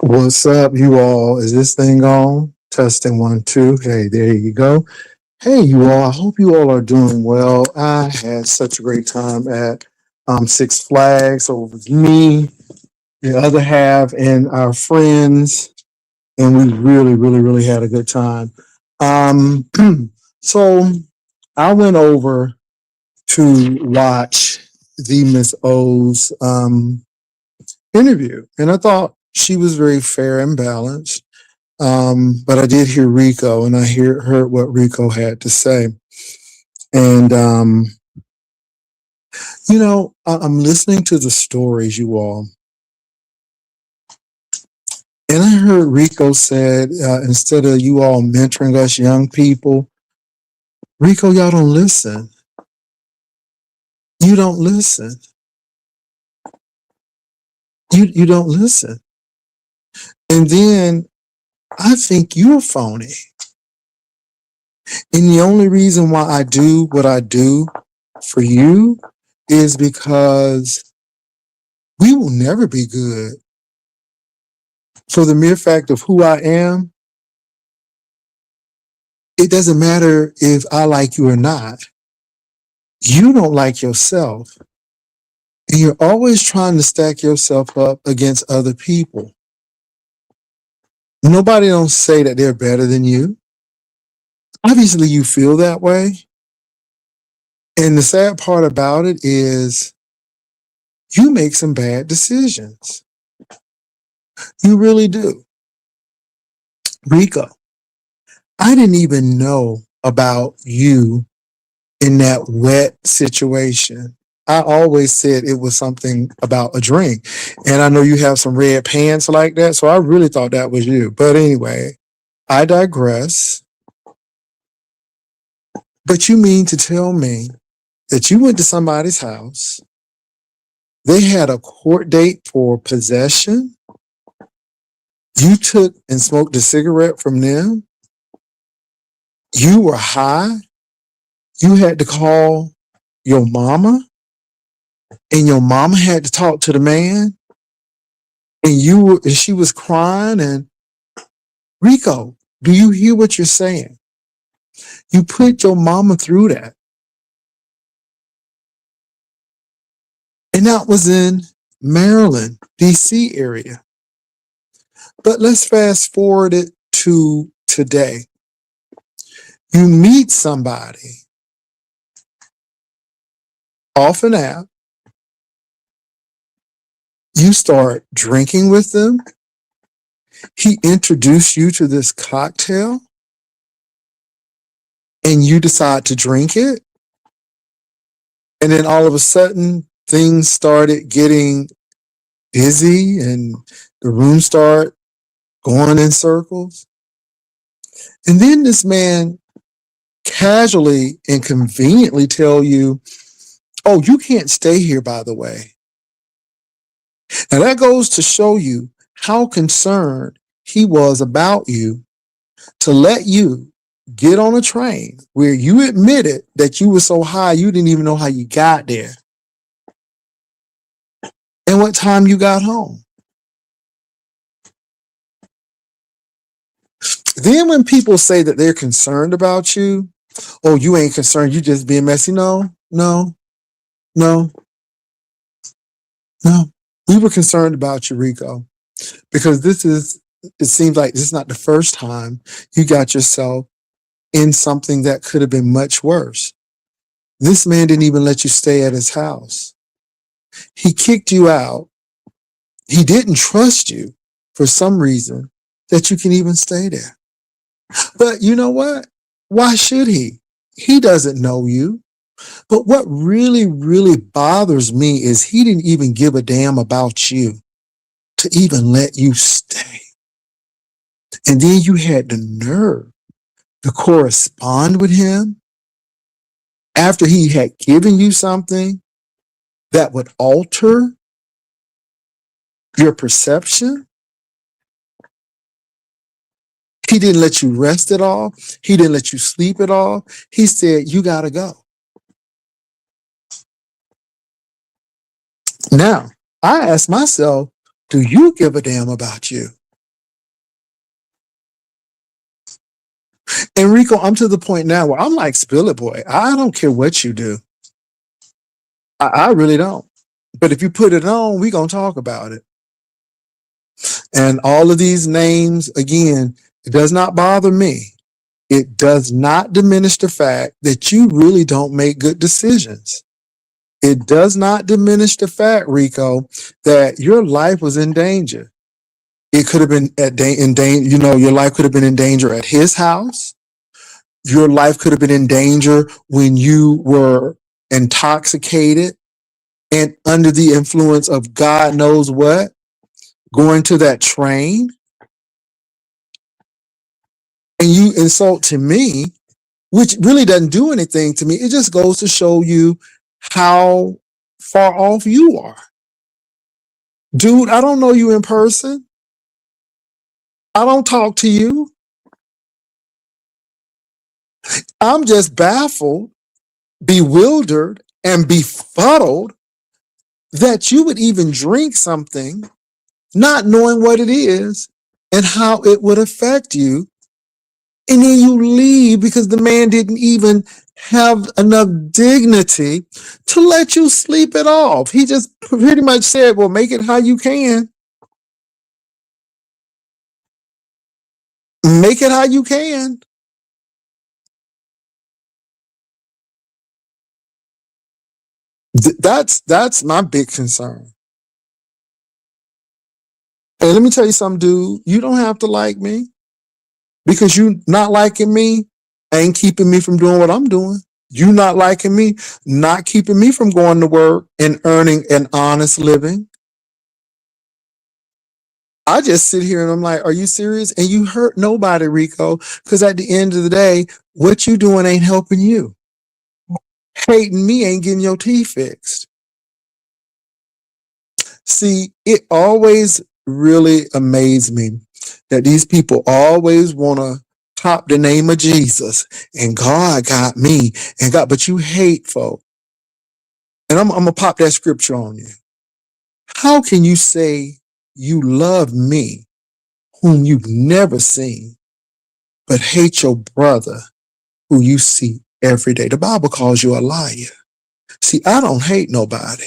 What's up, you all? Is this thing on? Testing one, two. Hey, there you go. Hey, you all. I hope you all are doing well. I had such a great time at Six Flags. So it was me, the other half, and our friends, and we really, really, really had a good time. Um, so I went over to watch the Miss O's interview, and I thought she was very fair and balanced. But I did hear Rico, and heard what Rico had to say. And I'm listening to the stories, you all, and I heard Rico said instead of you all mentoring us young people, Rico, y'all don't listen. You don't listen. You don't listen. And then I think you're phony. And the only reason why I do what I do for you is because we will never be good. For the mere fact of who I am, it doesn't matter if I like you or not. You don't like yourself. And you're always trying to stack yourself up against other people. Nobody don't say that they're better than you. Obviously, you feel that way. And the sad part about it is you make some bad decisions. You really do. Rico, I didn't even know about you in that wet situation. I always said it was something about a drink. And I know you have some red pants like that, so I really thought that was you. But anyway, I digress. But you mean to tell me that you went to somebody's house, they had a court date for possession, you took and smoked a cigarette from them, you were high, you had to call your mama, and your mama had to talk to the man, and she was crying. And Rico, do you hear what you're saying? You put your mama through that. And that was in Maryland, DC area. But let's fast forward it to today. You meet somebody off an app, you start drinking with them. He introduced you to this cocktail, and you decide to drink it. And then all of a sudden, things started getting busy and the room start going in circles. And then this man casually and conveniently tell you, oh, you can't stay here, by the way. Now that goes to show you how concerned he was about you to let you get on a train where you admitted that you were so high you didn't even know how you got there and what time you got home. Then when people say that they're concerned about you, oh, you ain't concerned, you just being messy. No, no, no, no. We were concerned about you, Rico, because it seems like this is not the first time you got yourself in something that could have been much worse. This man didn't even let you stay at his house. He kicked you out. He didn't trust you for some reason that you can even stay there. But you know what? Why should he? He doesn't know you. But what really, really bothers me is he didn't even give a damn about you to even let you stay. And then you had the nerve to correspond with him after he had given you something that would alter your perception. He didn't let you rest at all. He didn't let you sleep at all. He said, you got to go. Now, I ask myself, do you give a damn about you? And Rico, I'm to the point now where I'm like, spill it, boy. I don't care what you do. I really don't. But if you put it on, we gonna talk about it. And all of these names, again, it does not bother me. It does not diminish the fact that you really don't make good decisions. It does not diminish the fact, Rico, that your life was in danger. It could have been in danger. You know, your life could have been in danger at his house. Your life could have been in danger when you were intoxicated and under the influence of God knows what, going to that train. And you insult to me, which really doesn't do anything to me. It just goes to show you how far off you are. Dude, I don't know you in person. I don't talk to you. I'm just baffled, bewildered, and befuddled that you would even drink something not knowing what it is and how it would affect you. And then you leave because the man didn't even have enough dignity to let you sleep it off. He just pretty much said, well, make it how you can. Make it how you can. That's my big concern. And let me tell you something, dude. You don't have to like me because you not liking me ain't keeping me from doing what I'm doing. You not liking me, not keeping me from going to work and earning an honest living. I just sit here and I'm like, are you serious? And you hurt nobody, Rico, because at the end of the day, what you doing ain't helping you. Hating me ain't getting your teeth fixed. See, it always really amazed me that these people always want to top the name of Jesus and God got me and God, but you hate folk. And I'm gonna pop that scripture on you. How can you say you love me whom you've never seen, but hate your brother who you see every day? The Bible calls you a liar. See, I don't hate nobody.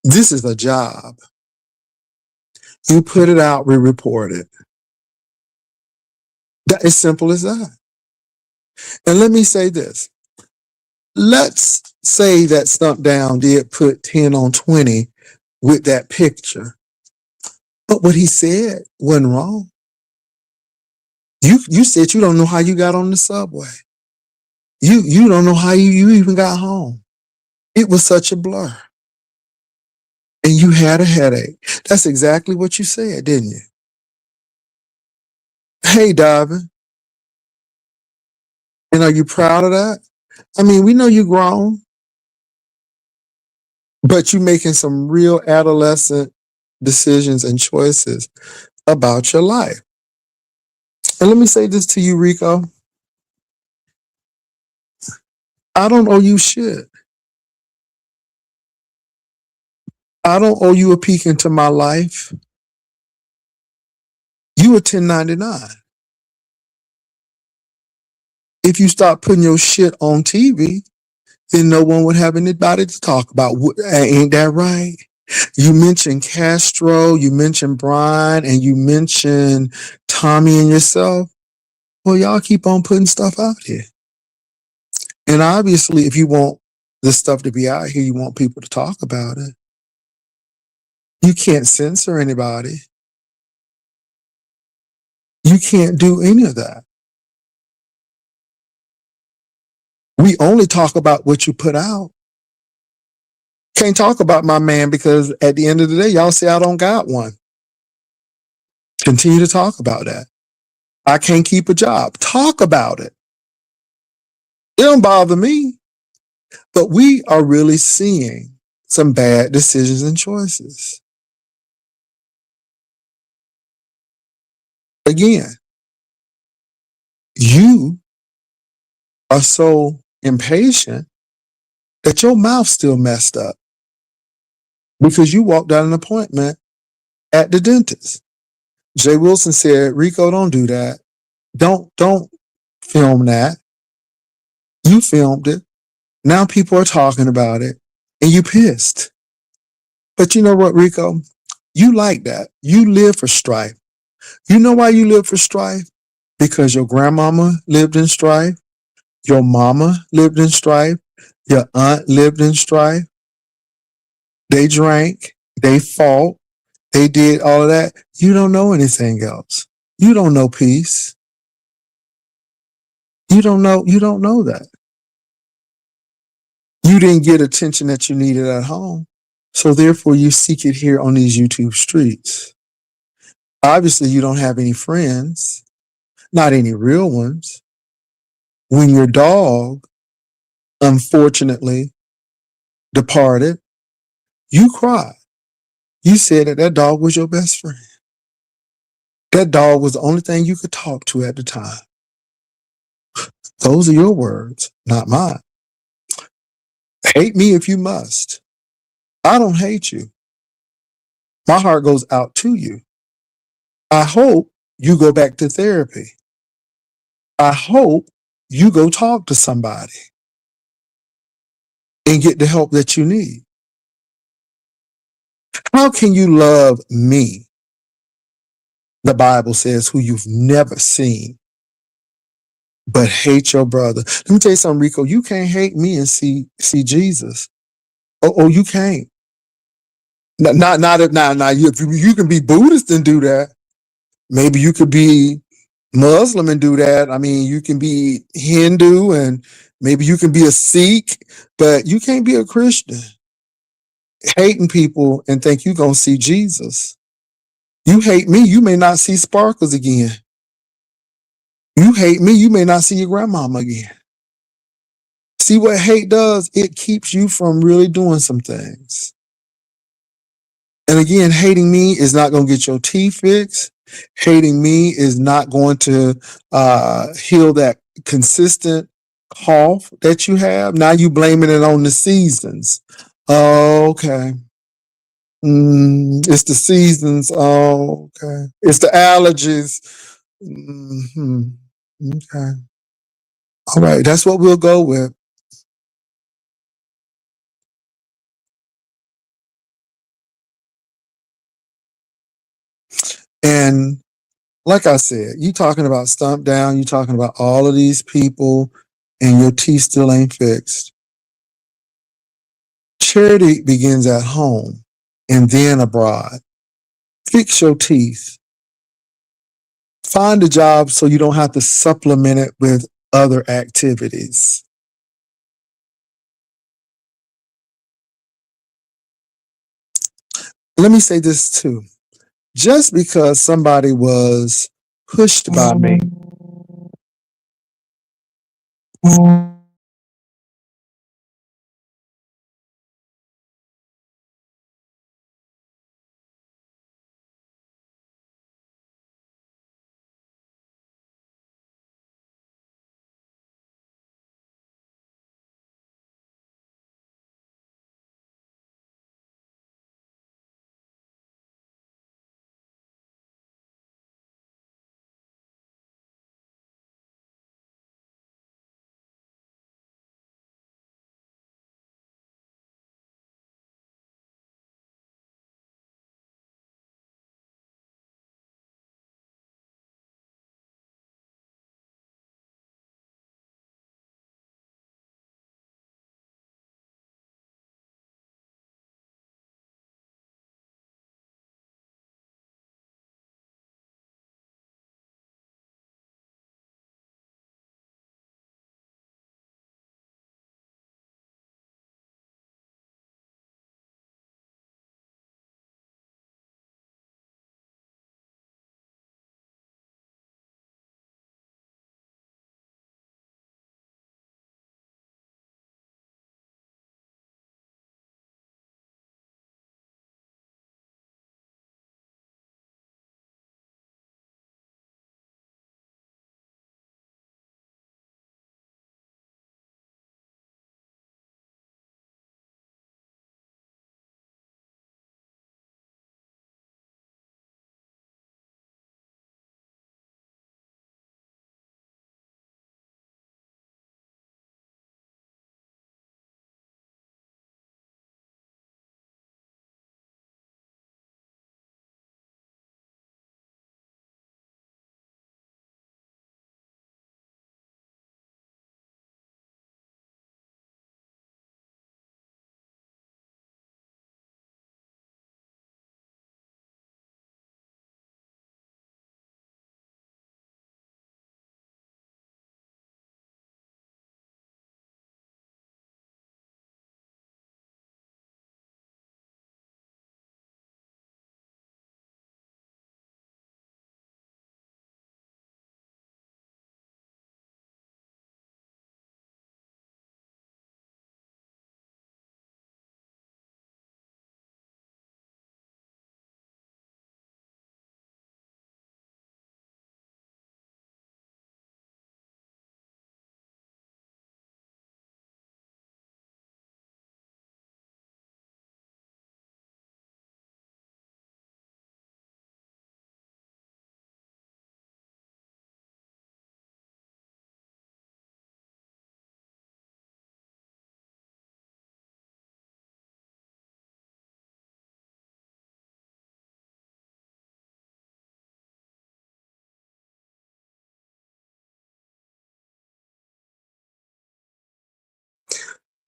This is a job. You put it out, we report it. That is simple as that. And let me say this. Let's say that Stump Down did put 10 on 20 with that picture. But what he said wasn't wrong. You said you don't know how you got on the subway. You don't know how you even got home. It was such a blur. And you had a headache. That's exactly what you said, didn't you? Hey, Darvin. And are you proud of that? I mean, we know you're grown, but you're making some real adolescent decisions and choices about your life. And let me say this to you, Rico. I don't owe you shit. I don't owe you a peek into my life. You a 1099. If you start putting your shit on TV, then no one would have anybody to talk about. Ain't that right? You mentioned Castro, you mentioned Brian, and you mentioned Tommy and yourself. Well, y'all keep on putting stuff out here. And obviously, if you want this stuff to be out here, you want people to talk about it. You can't censor anybody. You can't do any of that. We only talk about what you put out. Can't talk about my man because at the end of the day, y'all say I don't got one. Continue to talk about that. I can't keep a job. Talk about it. It don't bother me. But we are really seeing some bad decisions and choices. Again, you are so impatient that your mouth's still messed up because you walked out an appointment at the dentist. Jay Wilson said, Rico, don't do that. Don't film that. You filmed it. Now people are talking about it and you pissed. But you know what, Rico? You like that. You live for strife. You know why you live for strife? Because your grandmama lived in strife. Your mama lived in strife. Your aunt lived in strife. They drank. They fought. They did all of that. You don't know anything else. You don't know peace. You don't know that. You didn't get attention that you needed at home. So therefore you seek it here on these YouTube streets. Obviously you don't have any friends, not any real ones. When your dog unfortunately departed, you cried. You said that that dog was your best friend. That dog was the only thing you could talk to at the time. Those are your words, not mine. Hate me if you must. I don't hate you. My heart goes out to you. I hope you go back to therapy. I hope you go talk to somebody and get the help that you need. How can you love me, the Bible says, who you've never seen, but hate your brother? Let me tell you something, Rico. You can't hate me and see Jesus. Oh, you can't. Not if now you can be Buddhist and do that. Maybe you could be Muslim and do that. I mean, you can be Hindu and maybe you can be a Sikh, but you can't be a Christian hating people and think you're going to see Jesus. You hate me, you may not see Sparkles again. You hate me, you may not see your grandmama again. See what hate does? It keeps you from really doing some things. And again, hating me is not going to get your teeth fixed. Hating me is not going to heal that consistent cough that you have. Now you blaming it on the seasons. Oh, okay. It's the seasons. Oh, okay. It's the allergies. Hmm. Okay. All right. That's what we'll go with. And like I said, you talking about Stump Down, you talking about all of these people, and your teeth still ain't fixed. Charity begins at home and then abroad. Fix your teeth. Find a job so you don't have to supplement it with other activities. Let me say this too. Just because somebody was pushed by me,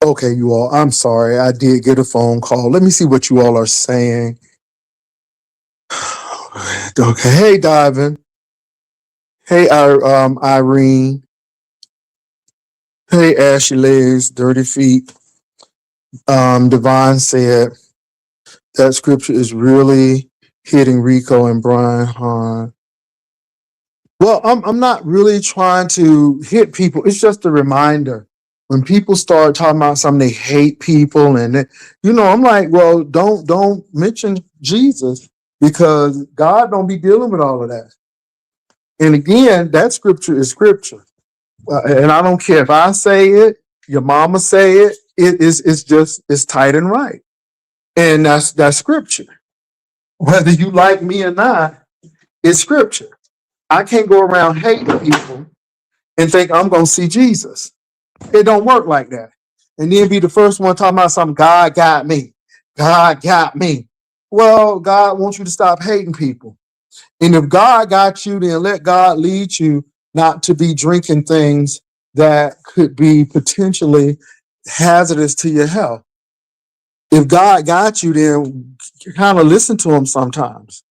Okay, you all, I'm sorry. I did get a phone call. Let me see what you all are saying. Okay, hey, Divin. Hey, Irene. Hey, Ashy Legs, Dirty Feet. Devon said that scripture is really hitting Rico and Brian hard. Well, I'm not really trying to hit people. It's just a reminder. When people start talking about something, they hate people, and I'm like, well, don't mention Jesus because God don't be dealing with all of that. And again, that scripture is scripture, and I don't care if I say it, your mama say it. It's tight and right, and that's scripture. Whether you like me or not, it's scripture. I can't go around hating people and think I'm going to see Jesus. It don't work like that. And then be the first one talking about something, God got me. God got me. Well, God wants you to stop hating people. And if God got you, then let God lead you not to be drinking things that could be potentially hazardous to your health. If God got you, then kind of listen to him sometimes.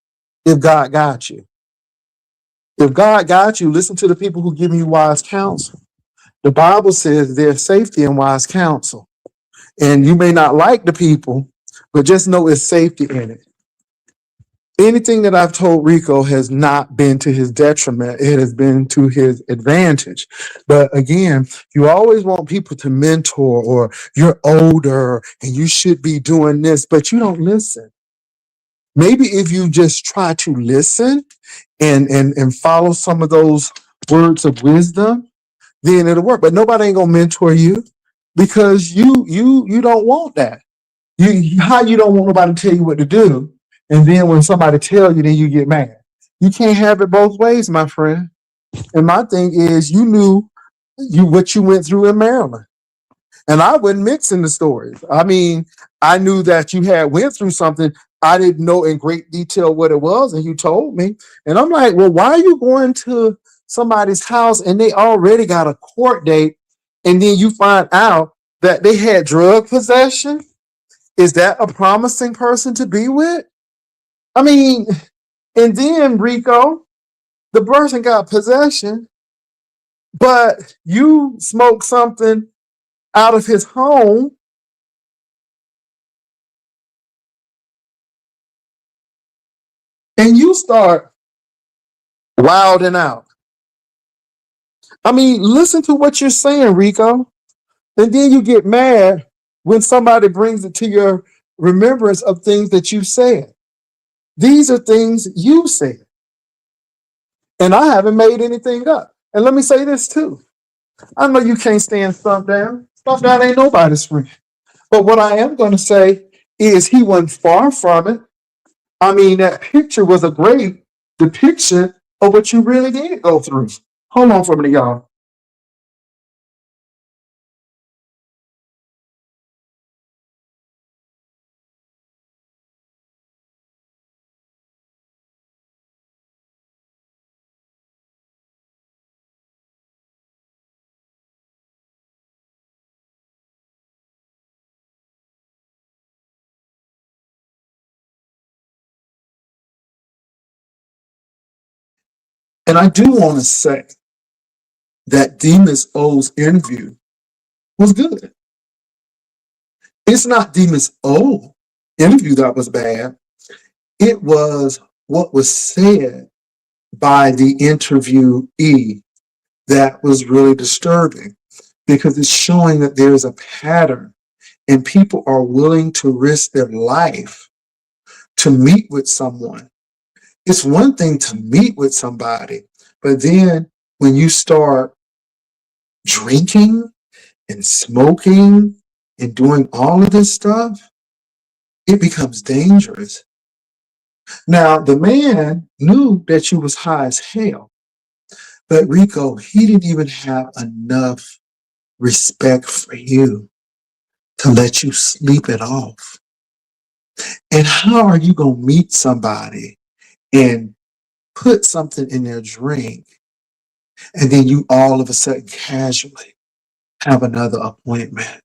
If God got you. If God got you, listen to the people who give you wise counsel. The Bible says there's safety in wise counsel. And you may not like the people, but just know it's safety in it. Anything that I've told Rico has not been to his detriment. It has been to his advantage. But again, you always want people to mentor, or you're older and you should be doing this, but you don't listen. Maybe if you just try to listen and follow some of those words of wisdom, then it'll work. But nobody ain't gonna mentor you because you don't want that. How you don't want nobody to tell you what to do, and then when somebody tell you, then you get mad. You can't have it both ways, my friend. And my thing is, you knew what you went through in Maryland, and I wasn't mixing the stories. I mean, I knew that you had went through something. I didn't know in great detail what it was, and you told me. And I'm like, well, why are you going to somebody's house and they already got a court date, and then you find out that they had drug possession? Is that a promising person to be with? I mean, and then Rico, the person got possession, but you smoked something out of his home and you start wilding out. I mean, listen to what you're saying, Rico. And then you get mad when somebody brings it to your remembrance of things that you said. These are things you said. And I haven't made anything up. And let me say this too. I know you can't stand stuff down. Stuff down ain't nobody's friend. But what I am going to say is he wasn't far from it. I mean, that picture was a great depiction of what you really did go through. Hold on for a minute, y'all. And I do want to say that Demas O's interview was good. It's not Demas O interview that was bad. It was what was said by the interviewee that was really disturbing because it's showing that there is a pattern and people are willing to risk their life to meet with someone. It's one thing to meet with somebody, but then when you start drinking and smoking and doing all of this stuff, it becomes dangerous. Now, the man knew that you was high as hell, but Rico, he didn't even have enough respect for you to let you sleep it off. And how are you going to meet somebody and put something in their drink and then you all of a sudden casually have another appointment?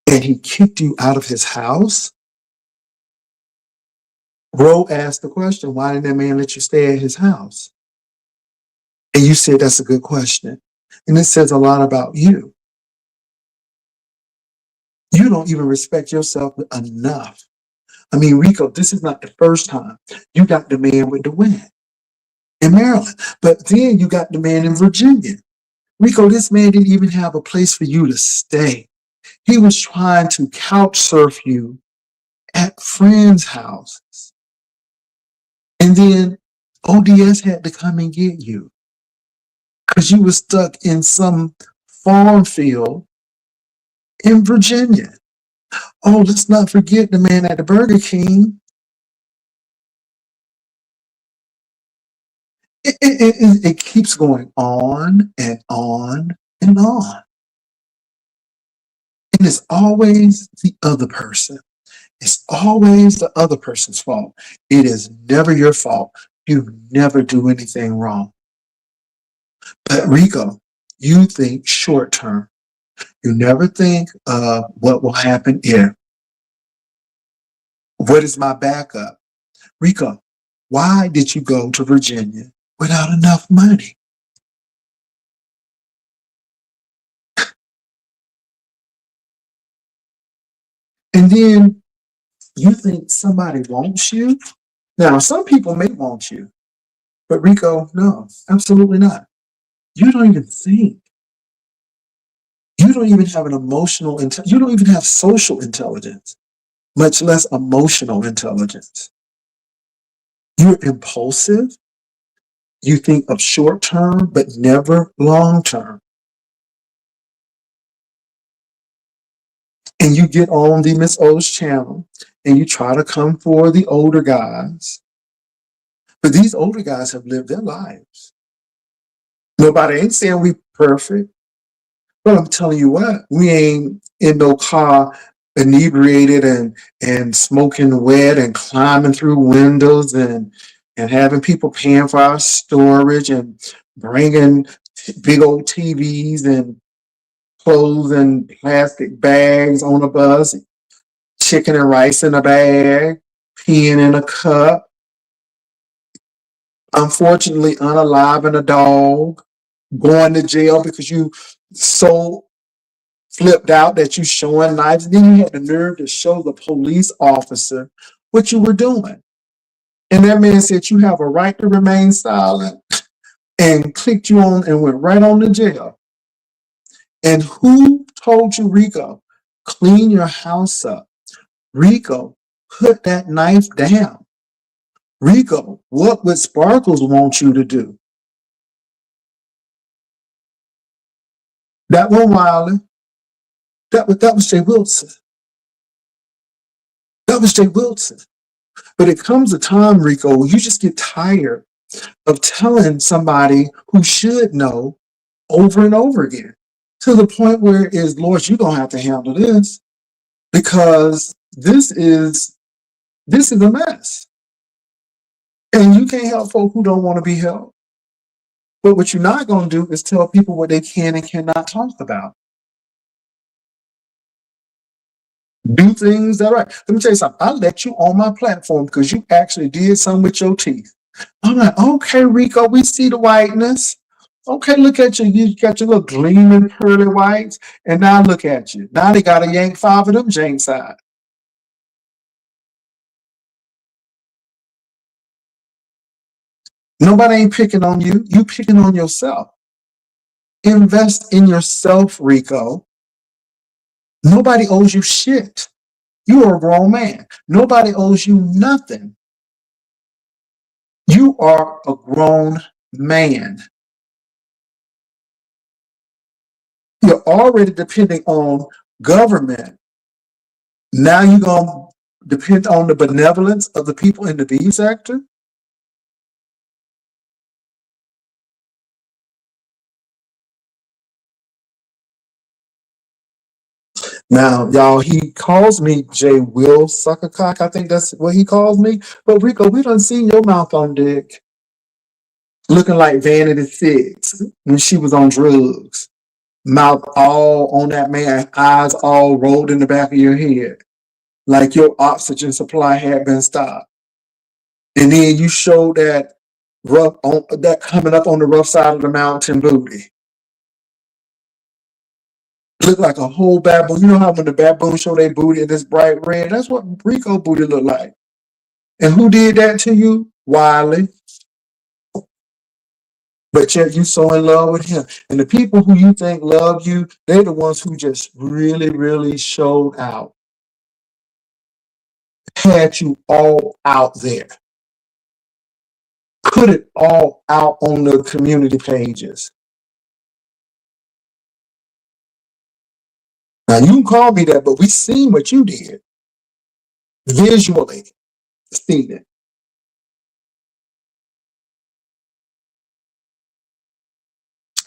and he kicked you out of his house, Roe asked the question, why did that man let you stay at his house? And you said, that's a good question. And it says a lot about you. You don't even respect yourself enough. I mean, Rico, this is not the first time you got the man with the win in Maryland, but then you got the man in Virginia. Rico, this man didn't even have a place for you to stay. He was trying to couch surf you at friends' houses. And then ODS had to come and get you because you were stuck in some farm field in Virginia. Oh, let's not forget the man at the Burger King. It keeps going on and on and on. And it's always the other person. It's always the other person's fault. It is never your fault. You never do anything wrong. But Rico, you think short term. You never think what will happen if. What is my backup? Rico, why did you go to Virginia without enough money? And then you think somebody wants you? Now, some people may want you, but Rico, no, absolutely not. You don't even think. You don't even have an emotional intelligence. You don't even have social intelligence, much less emotional intelligence. You're impulsive. You think of short term, but never long term. And you get on the Miss O's channel and you try to come for the older guys. But these older guys have lived their lives. Nobody ain't saying we perfect. But I'm telling you what, we ain't in no car inebriated and smoking wet and climbing through windows and having people paying for our storage and bringing big old TVs and clothes and plastic bags on a bus, chicken and rice in a bag, peeing in a cup. Unfortunately, unaliving a dog, going to jail because you so flipped out that you showing knives. And then you had the nerve to show the police officer what you were doing. And that man said, you have a right to remain silent, and clicked you on and went right on to jail. And who told you, Rico, clean your house up? Rico, put that knife down. Rico, what would Sparkles want you to do? That one Wiley. That was Jay Wilson. That was Jay Wilson. But it comes a time, Rico, where you just get tired of telling somebody who should know over and over again, to the point where it is, Lord, you're going to have to handle this because this is a mess. And you can't help folk who don't want to be helped. But what you're not going to do is tell people what they can and cannot talk about. Do things that are right. Let me tell you something. I let you on my platform because you actually did something with your teeth. I'm like, okay, Rico, we see the whiteness. Okay, look at you. You got your little gleaming pearly whites. And now look at you. Now they got to yank 5 of them janks out. Nobody ain't picking on you. You picking on yourself. Invest in yourself, Rico. Nobody owes you shit. You are a grown man. Nobody owes you nothing. You are a grown man. You're already depending on government. Now you're going to depend on the benevolence of the people in the bee sector? Now, y'all, he calls me Jay Will Suckercock. I think that's what he calls me. But Rico, we done seen your mouth on dick looking like Vanity Six when she was on drugs. mouth all on that man, eyes all rolled in the back of your head, like your oxygen supply had been stopped. And then you show that rough on that coming up on the rough side of the mountain booty. Look like a whole baboon. You know how when the baboon show their booty in this bright red? That's what Rico booty look like. And who did that to you? Wiley. But yet you so in love with him. And the people who you think love you, they're the ones who just really, really showed out. Had you all out there. Put it all out on the community pages. Now you can call me that, but we seen what you did. Visually seen it.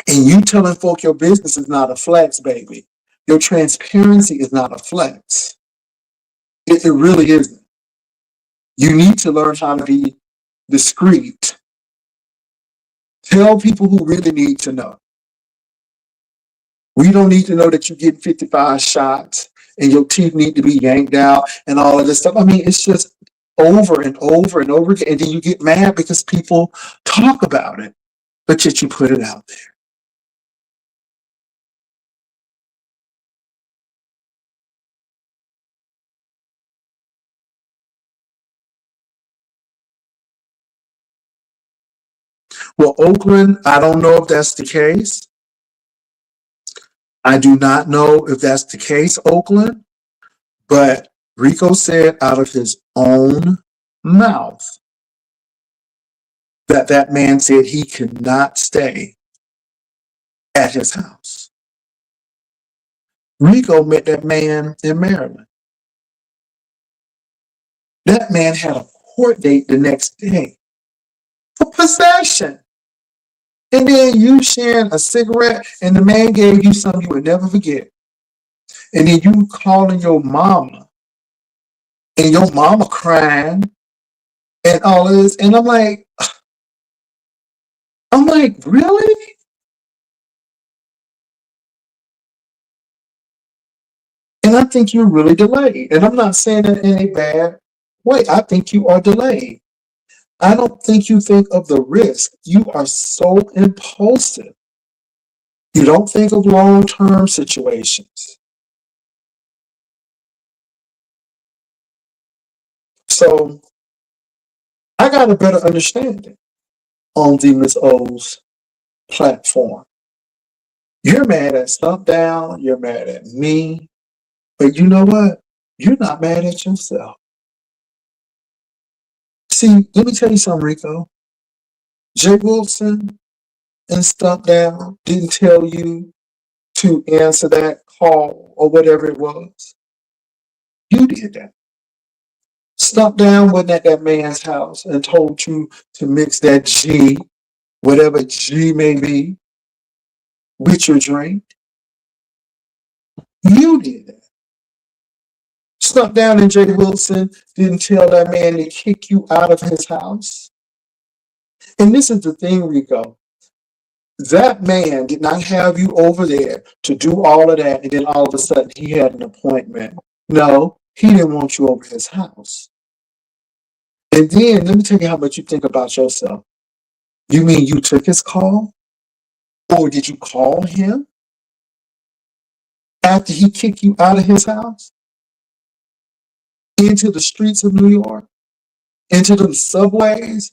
And you telling folk your business is not a flex, baby. Your transparency is not a flex. It really isn't. You need to learn how to be discreet. Tell people who really need to know. We don't need to know that you get 55 shots and your teeth need to be yanked out and all of this stuff. I mean, it's just over and over and over again. And then you get mad because people talk about it, but yet you put it out there. Well, Oakland, I don't know if that's the case. I do not know if that's the case, Oakland, but Rico said out of his own mouth that that man said he could not stay at his house. Rico met that man in Maryland. That man had a court date the next day for possession. And then you sharing a cigarette and the man gave you something you would never forget. And then you calling your mama and your mama crying and all of this. And I'm like, really? And I think you're really delayed. And I'm not saying it in a bad way. I think you are delayed. I don't think you think of the risk. You are so impulsive. You don't think of long-term situations. So I got a better understanding on the Miss O's platform. You're mad at Stump Down, you're mad at me, but you know what? You're not mad at yourself. See, let me tell you something, Rico. Jay Wilson and Stump Down didn't tell you to answer that call or whatever it was. You did that. Stump Down went at that man's house and told you to mix that G, whatever G may be, with your drink. You did that. Stump Down and Jay Wilson didn't tell that man to kick you out of his house. And this is the thing, Rico. That man did not have you over there to do all of that, and then all of a sudden he had an appointment. No, he didn't want you over his house. And then let me tell you how much you think about yourself. You mean you took his call? Or did you call him after he kicked you out of his house? Into the streets of New York? Into the subways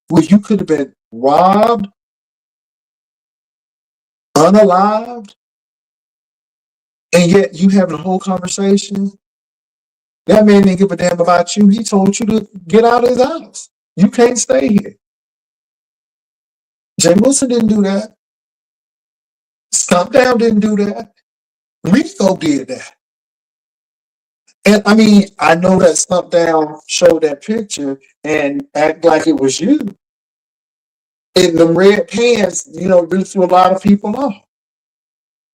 where you could have been robbed, unalived, and yet you having a whole conversation? That man didn't give a damn about you. He told you to get out of his house. You can't stay here. Jay Wilson didn't do that. Stump Down didn't do that. Rico did that. And I mean, I know that Stump Down showed that picture and act like it was you. And the red pants, really threw a lot of people off.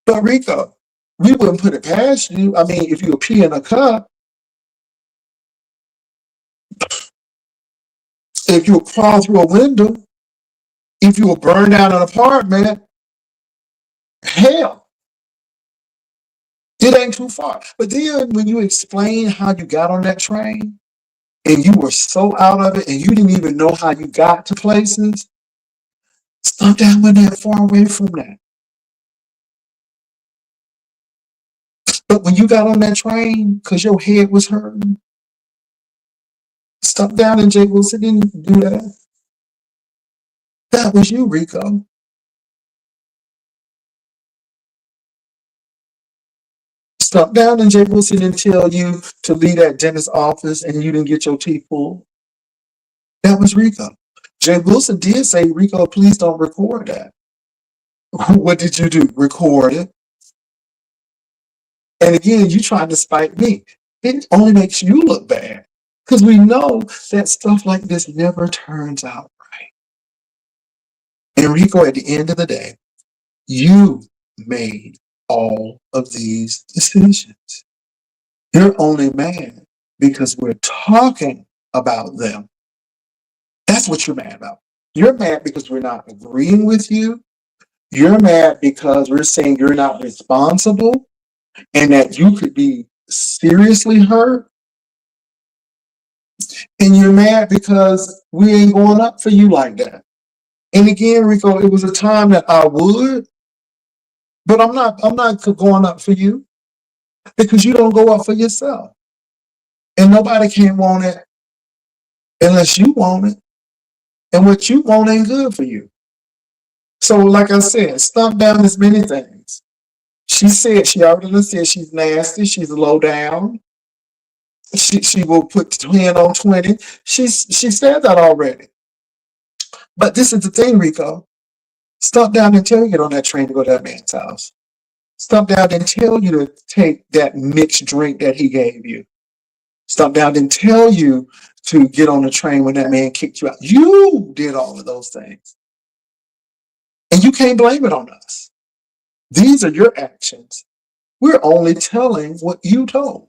But Rico, we wouldn't put it past you. I mean, if you were pee in a cup, if you would crawl through a window, if you would burn down an apartment, hell, It ain't too far. But then when you explain how you got on that train and you were so out of it and you didn't even know how you got to places, Stumptown wasn't that far away from that. But when you got on that train because your head was hurting, Stumptown and Jay Wilson didn't do that. That was you, Rico. Stumptown and Jay Wilson didn't tell you to leave that dentist's office and you didn't get your teeth pulled. That was Rico. Jay Wilson did say, Rico, please don't record that. What did you do? Record it. And again, you trying to spite me. It only makes you look bad because we know that stuff like this never turns out right. And Rico, at the end of the day, you made all of these decisions. You're only mad because we're talking about them. That's what you're mad about. You're mad because we're not agreeing with you. You're mad because we're saying you're not responsible and that you could be seriously hurt. And you're mad because we ain't going up for you like that. And again, Rico, it was a time that I would, but I'm not going up for you because you don't go up for yourself. And nobody can want it unless you want it. And what you want ain't good for you. So, like I said, Stumptown is many things. She already said she's nasty, she's low down. She will put 10 on 20. She said that already. But this is the thing, Rico. Stumptown didn't tell you to get on that train to go to that man's house. Stumptown didn't tell you to take that mixed drink that he gave you. Stumptown didn't tell you to get on the train when that man kicked you out. You did all of those things. And you can't blame it on us. These are your actions. We're only telling what you told.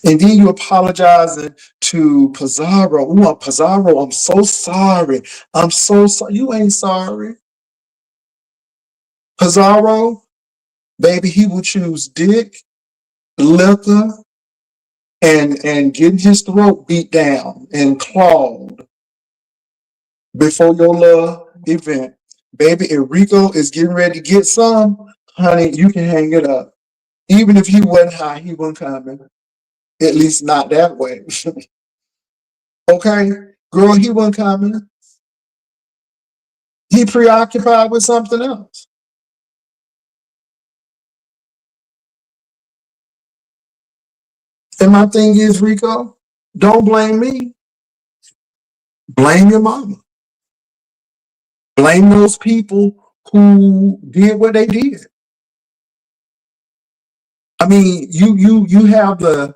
And then you apologizing to Pizarro. Ooh, Pizarro, I'm so sorry. I'm so sorry. You ain't sorry. Pizarro, baby, he will choose dick, liquor, and getting his throat beat down and clawed before your little event. Baby, if Rico is getting ready to get some, honey, you can hang it up. Even if he wasn't high, he wasn't coming. At least not that way. Okay? Girl, he wasn't coming. He preoccupied with something else. And my thing is, Rico, don't blame me. Blame your mama. Blame those people who did what they did. I mean, you have the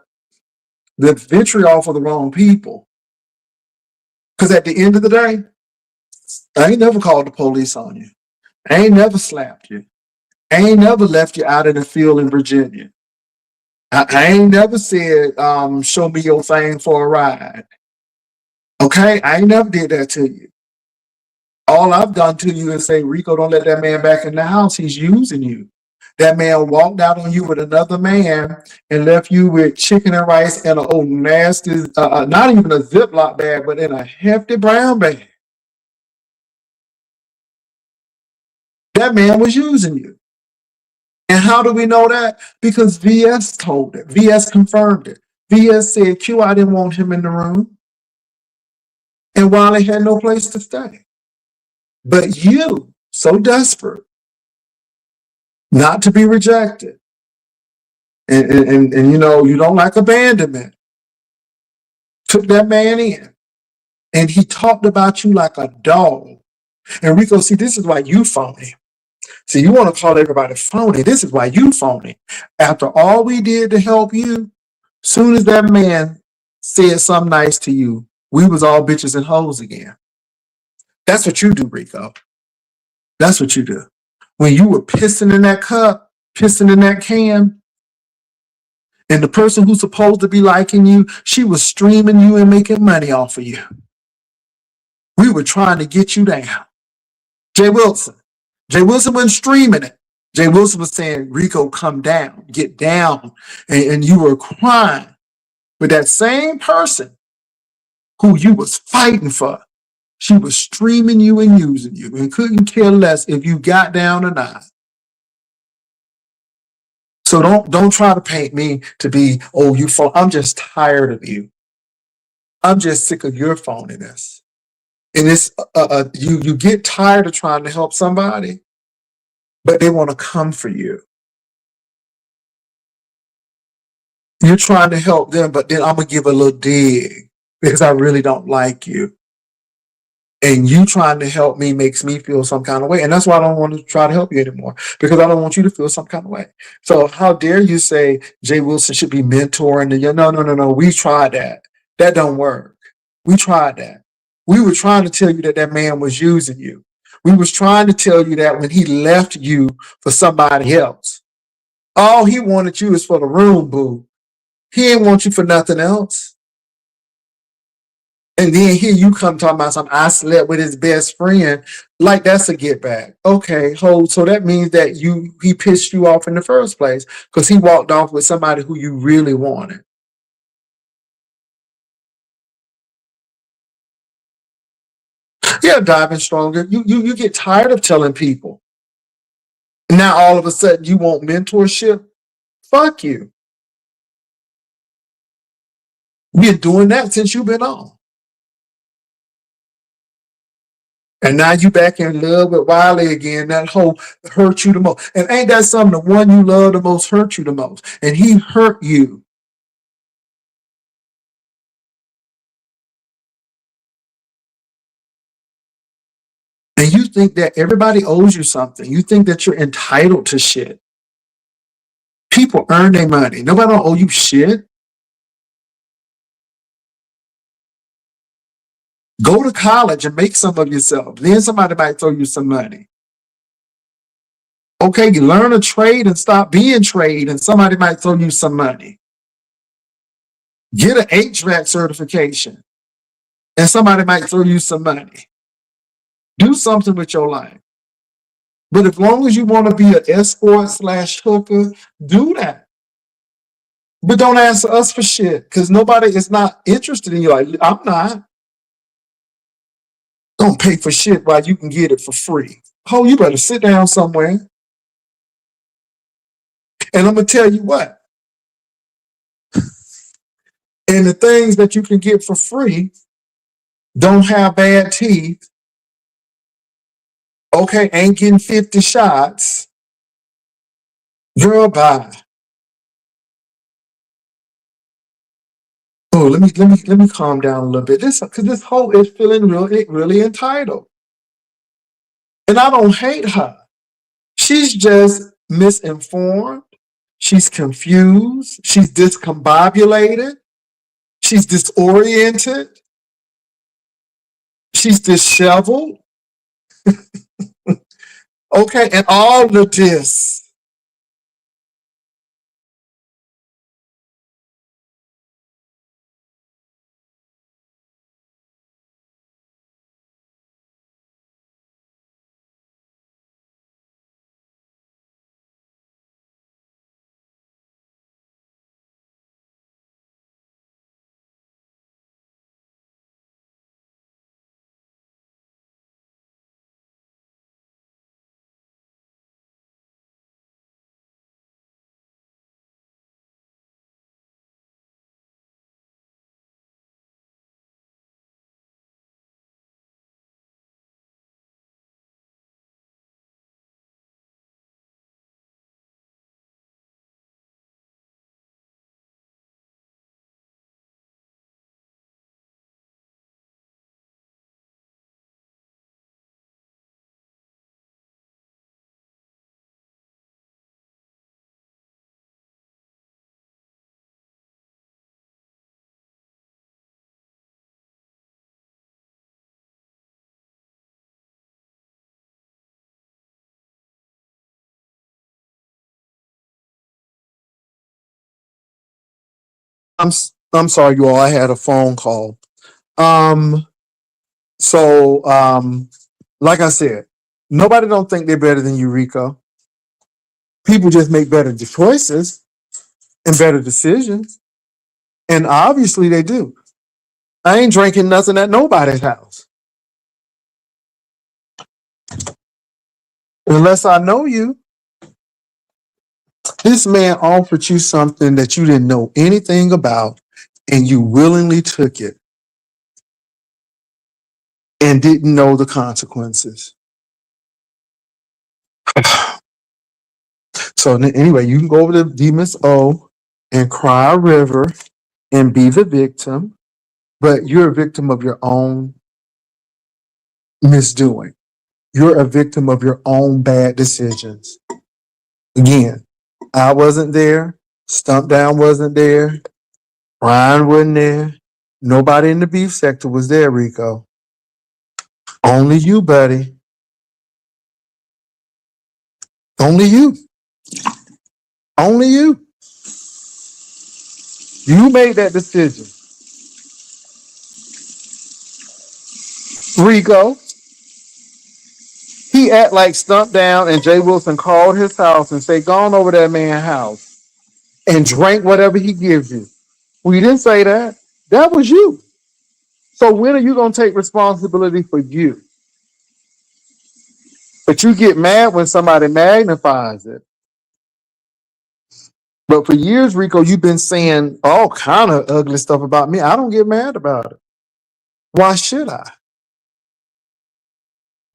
vitriol for the wrong people. Because at the end of the day, I ain't never called the police on you. I ain't never slapped you. I ain't never left you out in the field in Virginia. I ain't never said, show me your thing for a ride. Okay? I ain't never did that to you. All I've done to you is say, Rico, don't let that man back in the house. He's using you. That man walked out on you with another man and left you with chicken and rice and an old nasty, not even a Ziploc bag, but in a hefty brown bag. That man was using you. And how do we know that? Because VS told it. VS confirmed it. VS said, Q, I didn't want him in the room. And Wiley had no place to stay. But you, so desperate not to be rejected, and you know, you don't like abandonment, took that man in. And he talked about you like a dog. And Rico, see, this is why you phony. See, you want to call everybody phony. This is why you phony. After all we did to help you, soon as that man said something nice to you, we was all bitches and hoes again. That's what you do, Rico. That's what you do. When you were pissing in that cup, pissing in that can, and the person who's supposed to be liking you, she was streaming you and making money off of you. We were trying to get you down. Jay Wilson wasn't streaming it. Jay Wilson was saying, Rico, come down, get down. And you were crying. But that same person who you was fighting for, she was streaming you and using you and couldn't care less if you got down or not. So don't try to paint me to be, oh, you phone. I'm just tired of you. I'm just sick of your phoniness. And it's you get tired of trying to help somebody, but they want to come for you. You're trying to help them, but then I'm gonna give a little dig because I really don't like you. And you trying to help me makes me feel some kind of way. And that's why I don't want to try to help you anymore, because I don't want you to feel some kind of way. So how dare you say Jay Wilson should be mentoring? And no. We tried that. That don't work. We tried that. We were trying to tell you that that man was using you. We was trying to tell you that when he left you for somebody else. All he wanted you is for the room, boo. He didn't want you for nothing else. And then here you come talking about something. I slept with his best friend. Like that's a get back. Okay, hold. So that means that he pissed you off in the first place because he walked off with somebody who you really wanted. Yeah, diving stronger. You get tired of telling people. Now all of a sudden you want mentorship. Fuck you. You're doing that since you've been on. And now you back in love with Wiley again. That whole hurt you the most. And ain't that something? The one you love the most hurt you the most. And he hurt you. And you think that everybody owes you something. You think that you're entitled to shit. People earn their money. Nobody don't owe you shit. Go to college and make some of yourself. Then somebody might throw you some money. Okay, you learn a trade and stop being trade, and somebody might throw you some money. Get an HVAC certification, and somebody might throw you some money. Do something with your life. But as long as you want to be an escort / hooker, do that. But don't ask us for shit because nobody is not interested in you. Like, I'm not. Don't pay for shit while you can get it for free. Oh, you better sit down somewhere. And I'm going to tell you what. And the things that you can get for free don't have bad teeth. Okay, ain't getting 50 shots. Girl, bye. Oh, let me calm down a little bit. Because this whole is feeling really entitled. And I don't hate her. She's just misinformed. She's confused. She's discombobulated. She's disoriented. She's disheveled. Okay, and all of this. I'm I'm sorry, you all. I had a phone call. Um, so like I said, nobody don't think they're better than you, Rico. People just make better choices and better decisions. And obviously they do. I ain't drinking nothing at nobody's house. Unless I know you. This man offered you something that you didn't know anything about, and you willingly took it and didn't know the consequences. So anyway, you can go over to Demas O and cry a river and be the victim, but you're a victim of your own misdoing. You're a victim of your own bad decisions. Again, I wasn't there. Stump Down wasn't there. Ryan wasn't there. Nobody in the beef sector was there, Rico. Only you, buddy. Only you. Only you. You made that decision. Rico, he act like Stump Down and Jay Wilson called his house and say, "Go on over that man's house and drink whatever he gives you." We didn't say that. That was you. So when are you going to take responsibility for you? But you get mad when somebody magnifies it. But for years, Rico, you've been saying all kind of ugly stuff about me. I don't get mad about it. Why should I?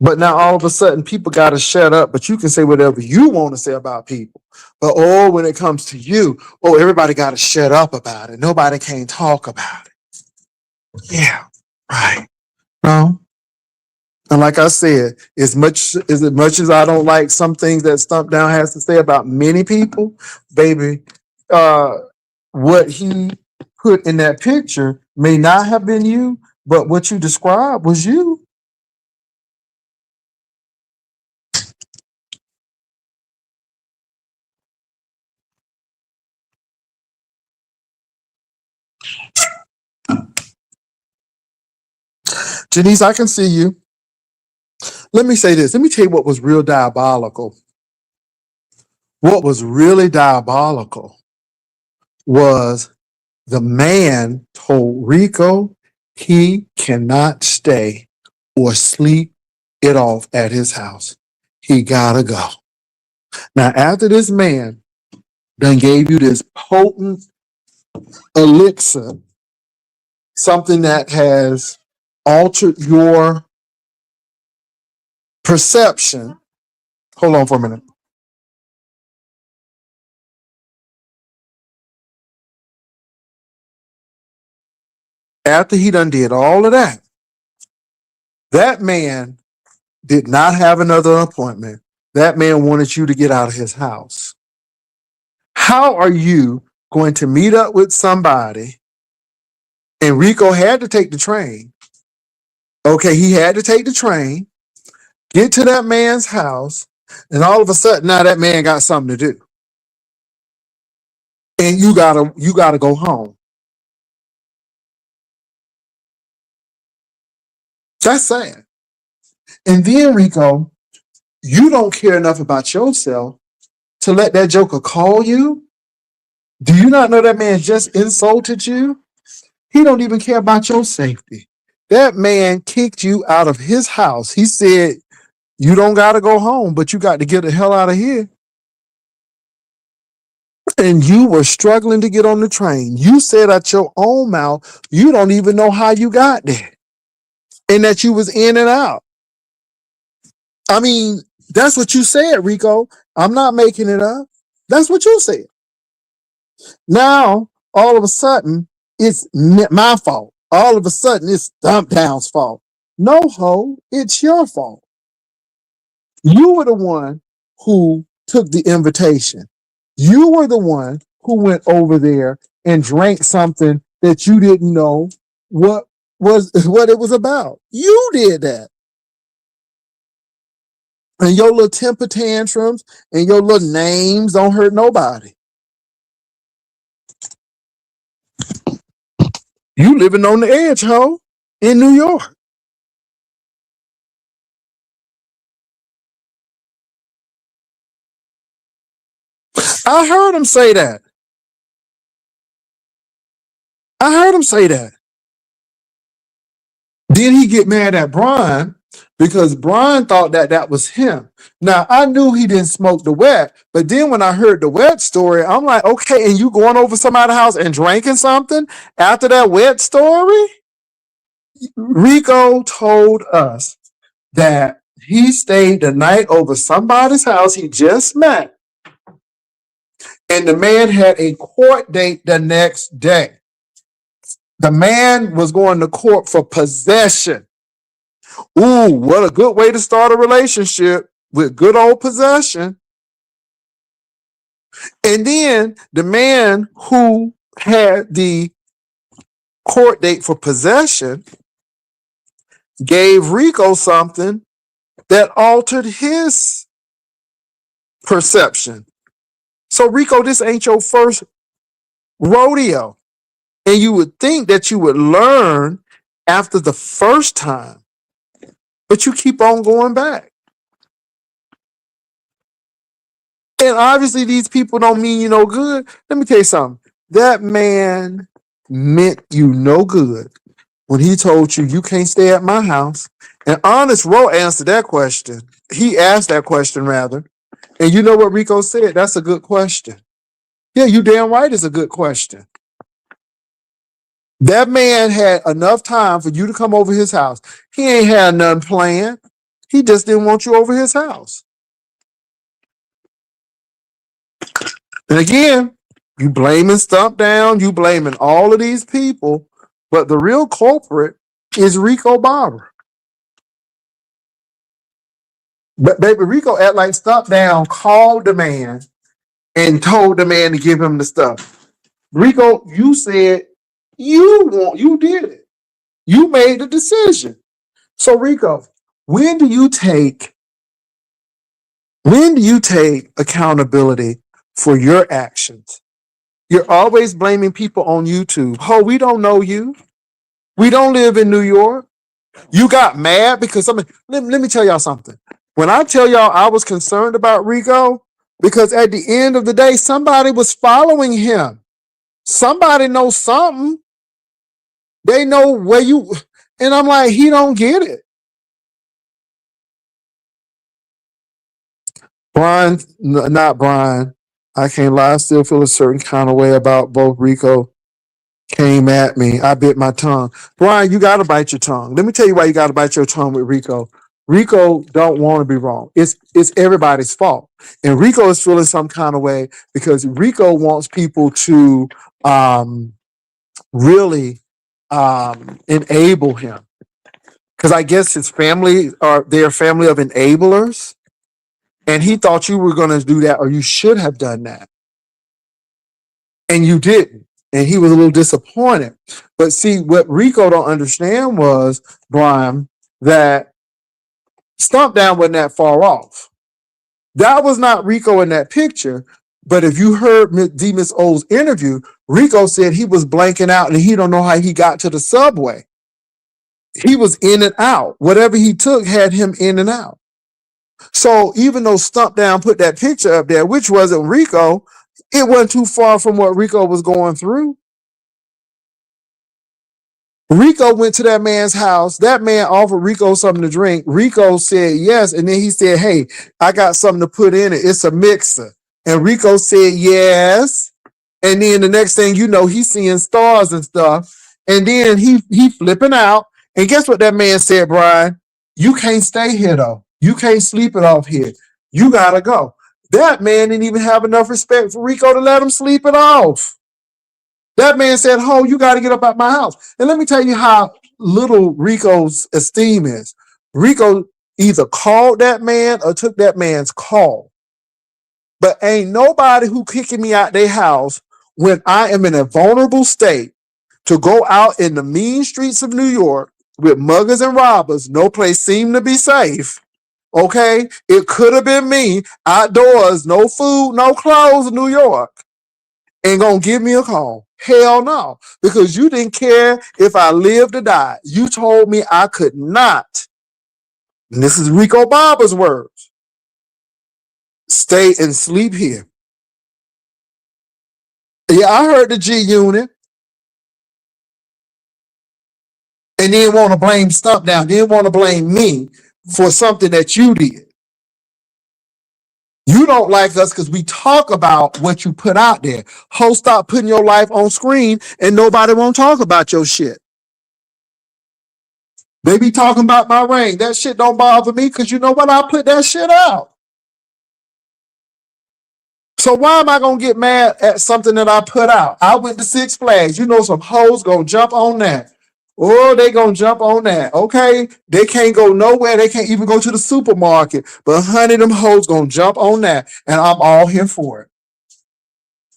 But now all of a sudden, people got to shut up. But you can say whatever you want to say about people. But oh, when it comes to you, oh, everybody got to shut up about it. Nobody can talk about it. Yeah, right. No. And like I said, as much as I don't like some things that Stump Down has to say about many people, baby, what he put in that picture may not have been you, but what you described was you. Janice, I can see you. Let me say this. Let me tell you what was real diabolical. What was really diabolical was the man told Rico he cannot stay or sleep it off at his house. He gotta go. Now, after this man done gave you this potent elixir, something that has altered your perception. Hold on for a minute. After he done did all of that, that man did not have another appointment. That man wanted you to get out of his house. How are you going to meet up with somebody? And Rico had to take the train. Okay, he had to take the train, get to that man's house, and all of a sudden now that man got something to do. And you gotta go home. That's sad. And then Rico, you don't care enough about yourself to let that joker call you. Do you not know that man just insulted you? He don't even care about your safety. That man kicked you out of his house. He said, you don't got to go home, but you got to get the hell out of here. And you were struggling to get on the train. You said out your own mouth, you don't even know how you got there and that you was in and out. I mean, that's what you said, Rico. I'm not making it up. That's what you said. Now, all of a sudden, it's my fault. All of a sudden, it's Stump Down's fault. No, ho, it's your fault. You were the one who took the invitation. You were the one who went over there and drank something that you didn't know what it was about. You did that. And your little temper tantrums and your little names don't hurt nobody. You living on the edge, ho, in New York. I heard him say that. I heard him say that. Then he get mad at Brian because Brian thought that that was him. Now I knew he didn't smoke the wet, but then when I heard the wet story, I'm like, okay, and you going over somebody's house and drinking something after that wet story? Rico told us that he stayed the night over somebody's house he just met, and the man had a court date the next day. The man was going to court for possession. Ooh, what a good way to start a relationship with good old possession. And then the man who had the court date for possession gave Rico something that altered his perception. So, Rico, this ain't your first rodeo. And you would think that you would learn after the first time, but you keep on going back. And obviously, these people don't mean you no good. Let me tell you something. That man meant you no good when he told you you can't stay at my house. And Honest Rowe answered that question. He asked that question, rather. And you know what Rico said? That's a good question. Yeah, you damn right it's a good question. That man had enough time for you to come over his house. He ain't had nothing planned. He just didn't want you over his house. And again, you blaming Stump Down, you blaming all of these people, but the real culprit is Rico Barber. But baby, Rico act like Stump Down called the man and told the man to give him the stuff. Rico, you said you did it. You made the decision. So Rico, when do you take accountability for your actions? You're always blaming people on YouTube. Oh, we don't know you. We don't live in New York. You got mad because let me tell y'all something. When I tell y'all I was concerned about Rico, because at the end of the day, somebody was following him. Somebody knows something. They know where you, and I'm like, he don't get it. Brian, not Brian. I can't lie. I still feel a certain kind of way about both. Rico came at me. I bit my tongue. Brian, you got to bite your tongue. Let me tell you why you got to bite your tongue with Rico. Rico don't want to be wrong. It's everybody's fault. And Rico is feeling some kind of way because Rico wants people to really enable him. Because I guess his family they're a family of enablers. And he thought you were going to do that, or you should have done that. And you didn't. And he was a little disappointed. But see, what Rico don't understand was, Brian, that Stump Down wasn't that far off. That was not Rico in that picture. But if you heard D. Miss O's interview, Rico said he was blanking out and he don't know how he got to the subway. He was in and out. Whatever he took had him in and out. So even though Stump Down put that picture up there, which wasn't Rico, it wasn't too far from what Rico was going through. Rico went to that man's house. That man offered Rico something to drink. Rico said yes. And then he said, hey, I got something to put in it. It's a mixer. And Rico said yes. And then the next thing you know, he's seeing stars and stuff. And then he flipping out. And guess what that man said, Brian? You can't stay here, though. You can't sleep it off here. You got to go. That man didn't even have enough respect for Rico to let him sleep it off. That man said, "Ho, you got to get up out my house." And let me tell you how little Rico's esteem is. Rico either called that man or took that man's call. But ain't nobody who kicking me out their house when I am in a vulnerable state to go out in the mean streets of New York with muggers and robbers. No place seemed to be safe. Okay? It could have been me outdoors, no food, no clothes in New York. Ain't gonna give me a call. Hell no. Because you didn't care if I lived or died. You told me I could not. And this is Rico Barber's words. Stay and sleep here. Yeah, I heard the G Unit. And then want to blame Stump Down. Then want to blame me for something that you did. You don't like us because we talk about what you put out there. Ho, stop putting your life on screen and nobody won't talk about your shit. They be talking about my ring. That shit don't bother me because you know what? I put that shit out. So why am I going to get mad at something that I put out? I went to Six Flags. You know some hoes going to jump on that. Oh, they going to jump on that. Okay? They can't go nowhere. They can't even go to the supermarket. But honey, them hoes going to jump on that. And I'm all here for it.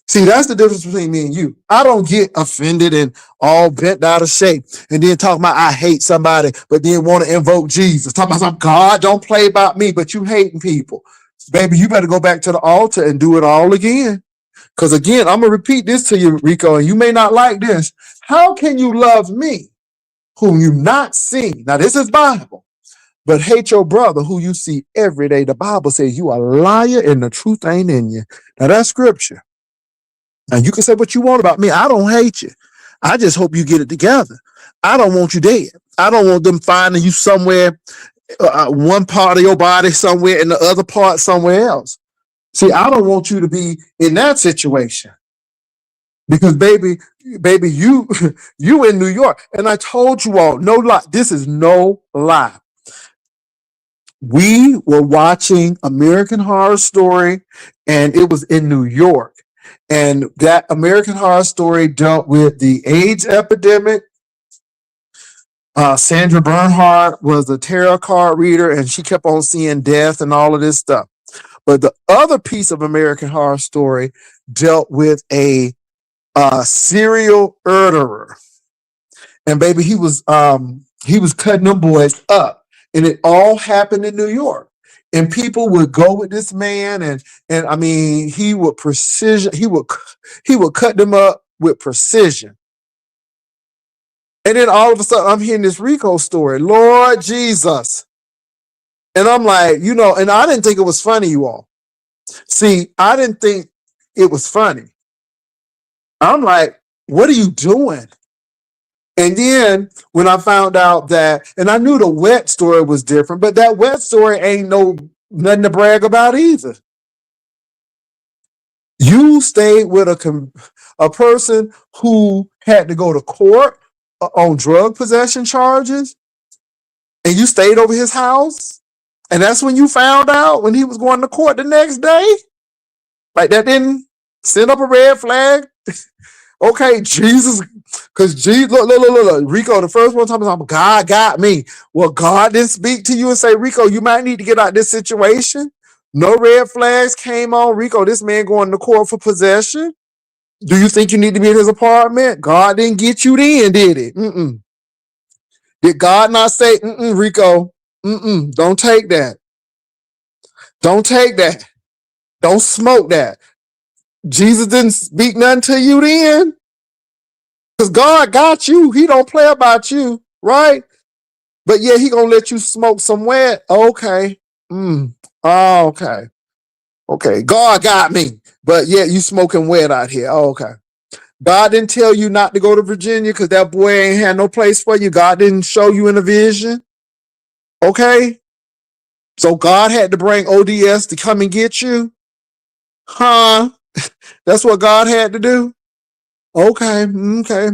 See, that's the difference between me and you. I don't get offended and all bent out of shape and then talk about I hate somebody, but then want to invoke Jesus. Talk about some God, don't play about me, but you hating people. Baby, you better go back to the altar and do it all again. Because again, I'm going to repeat this to you, Rico, and you may not like this. How can you love me, whom you not seen? Now, this is Bible. But hate your brother who you see every day. The Bible says you a liar and the truth ain't in you. Now, that's scripture. Now, you can say what you want about me. I don't hate you. I just hope you get it together. I don't want you dead. I don't want them finding you somewhere, one part of your body somewhere and the other part somewhere else. See, I don't want you to be in that situation. Because baby, you in New York. And I told you all, no lie. This is no lie. We were watching American Horror Story, and it was in New York. And that American Horror Story dealt with the AIDS epidemic. Sandra Bernhard was a tarot card reader, and she kept on seeing death and all of this stuff. But the other piece of American Horror Story dealt with a serial murderer. And baby, he was cutting them boys up. And it all happened in New York. And people would go with this man, and I mean, he would cut them up with precision. And then all of a sudden, I'm hearing this Rico story, Lord Jesus. And I'm like, and I didn't think it was funny, you all. See, I didn't think it was funny. I'm like, what are you doing? And then when I found out that, and I knew the wet story was different, but that wet story ain't nothing to brag about either. You stayed with a person who had to go to court on drug possession charges, and you stayed over his house, and that's when you found out when he was going to court the next day? Like that didn't send up a red flag? Okay, Jesus, because Jesus, look, Rico, the first one talking about God got me. Well, God didn't speak to you and say, Rico, you might need to get out of this situation. No red flags came on. Rico, this man going to court for possession. Do you think you need to be in his apartment? God didn't get you then, did it? Did God not say, Rico, don't take that. Don't take that. Don't smoke that. Jesus didn't speak nothing to you then? Because God got you. He don't play about you, right? But yeah, he gonna let you smoke some wet. Okay. Oh, okay. Okay. God got me. But yeah, you smoking wet out here. Oh, okay. God didn't tell you not to go to Virginia because that boy ain't had no place for you. God didn't show you in a vision. Okay. So God had to bring ODS to come and get you? Huh? That's what God had to do? Okay. Okay.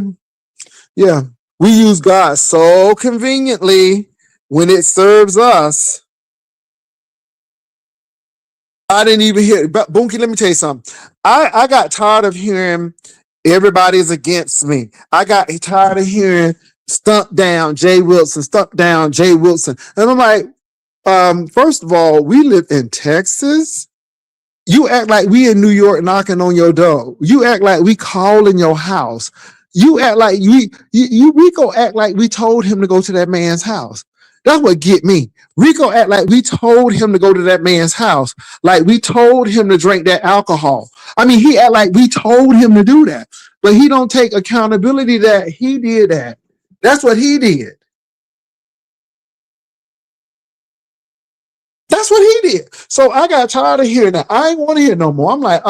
Yeah. We use God so conveniently when it serves us. I didn't even hear. But Bunky, let me tell you something. I got tired of hearing everybody's against me. I got tired of hearing stump down Jay Wilson, stump down Jay Wilson. And I'm like, first of all, we live in Texas. You act like we in New York knocking on your door. You act like we calling your house. You act like Rico act like we told him to go to that man's house. That's what get me. Rico act like we told him to go to that man's house. Like we told him to drink that alcohol. I mean, he act like we told him to do that. But he don't take accountability that he did that. That's what he did. That's That's what he did. So I got tired of hearing that. I ain't want to hear no more. I'm like,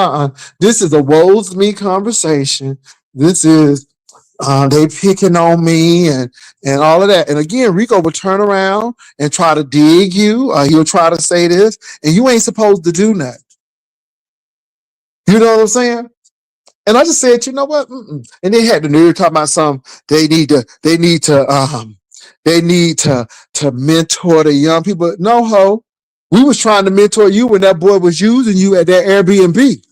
this is a woes me conversation. This is they picking on me and all of that. And again, Rico would turn around and try to dig you. He'll try to say this, and you ain't supposed to do that. You know what I'm saying? And I just said, you know what? And they had the nerve talking about some. They need to mentor the young people. No ho, we was trying to mentor you when that boy was using you at that Airbnb.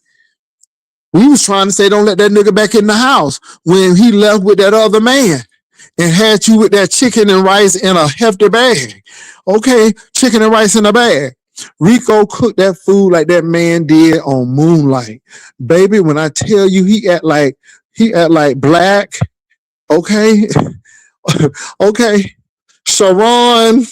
We was trying to say, don't let that nigga back in the house when he left with that other man and had you with that chicken and rice in a hefty bag. Okay, chicken and rice in a bag. Rico cooked that food like that man did on Moonlight. Baby, when I tell you he act like Black, okay? Okay. Sharon,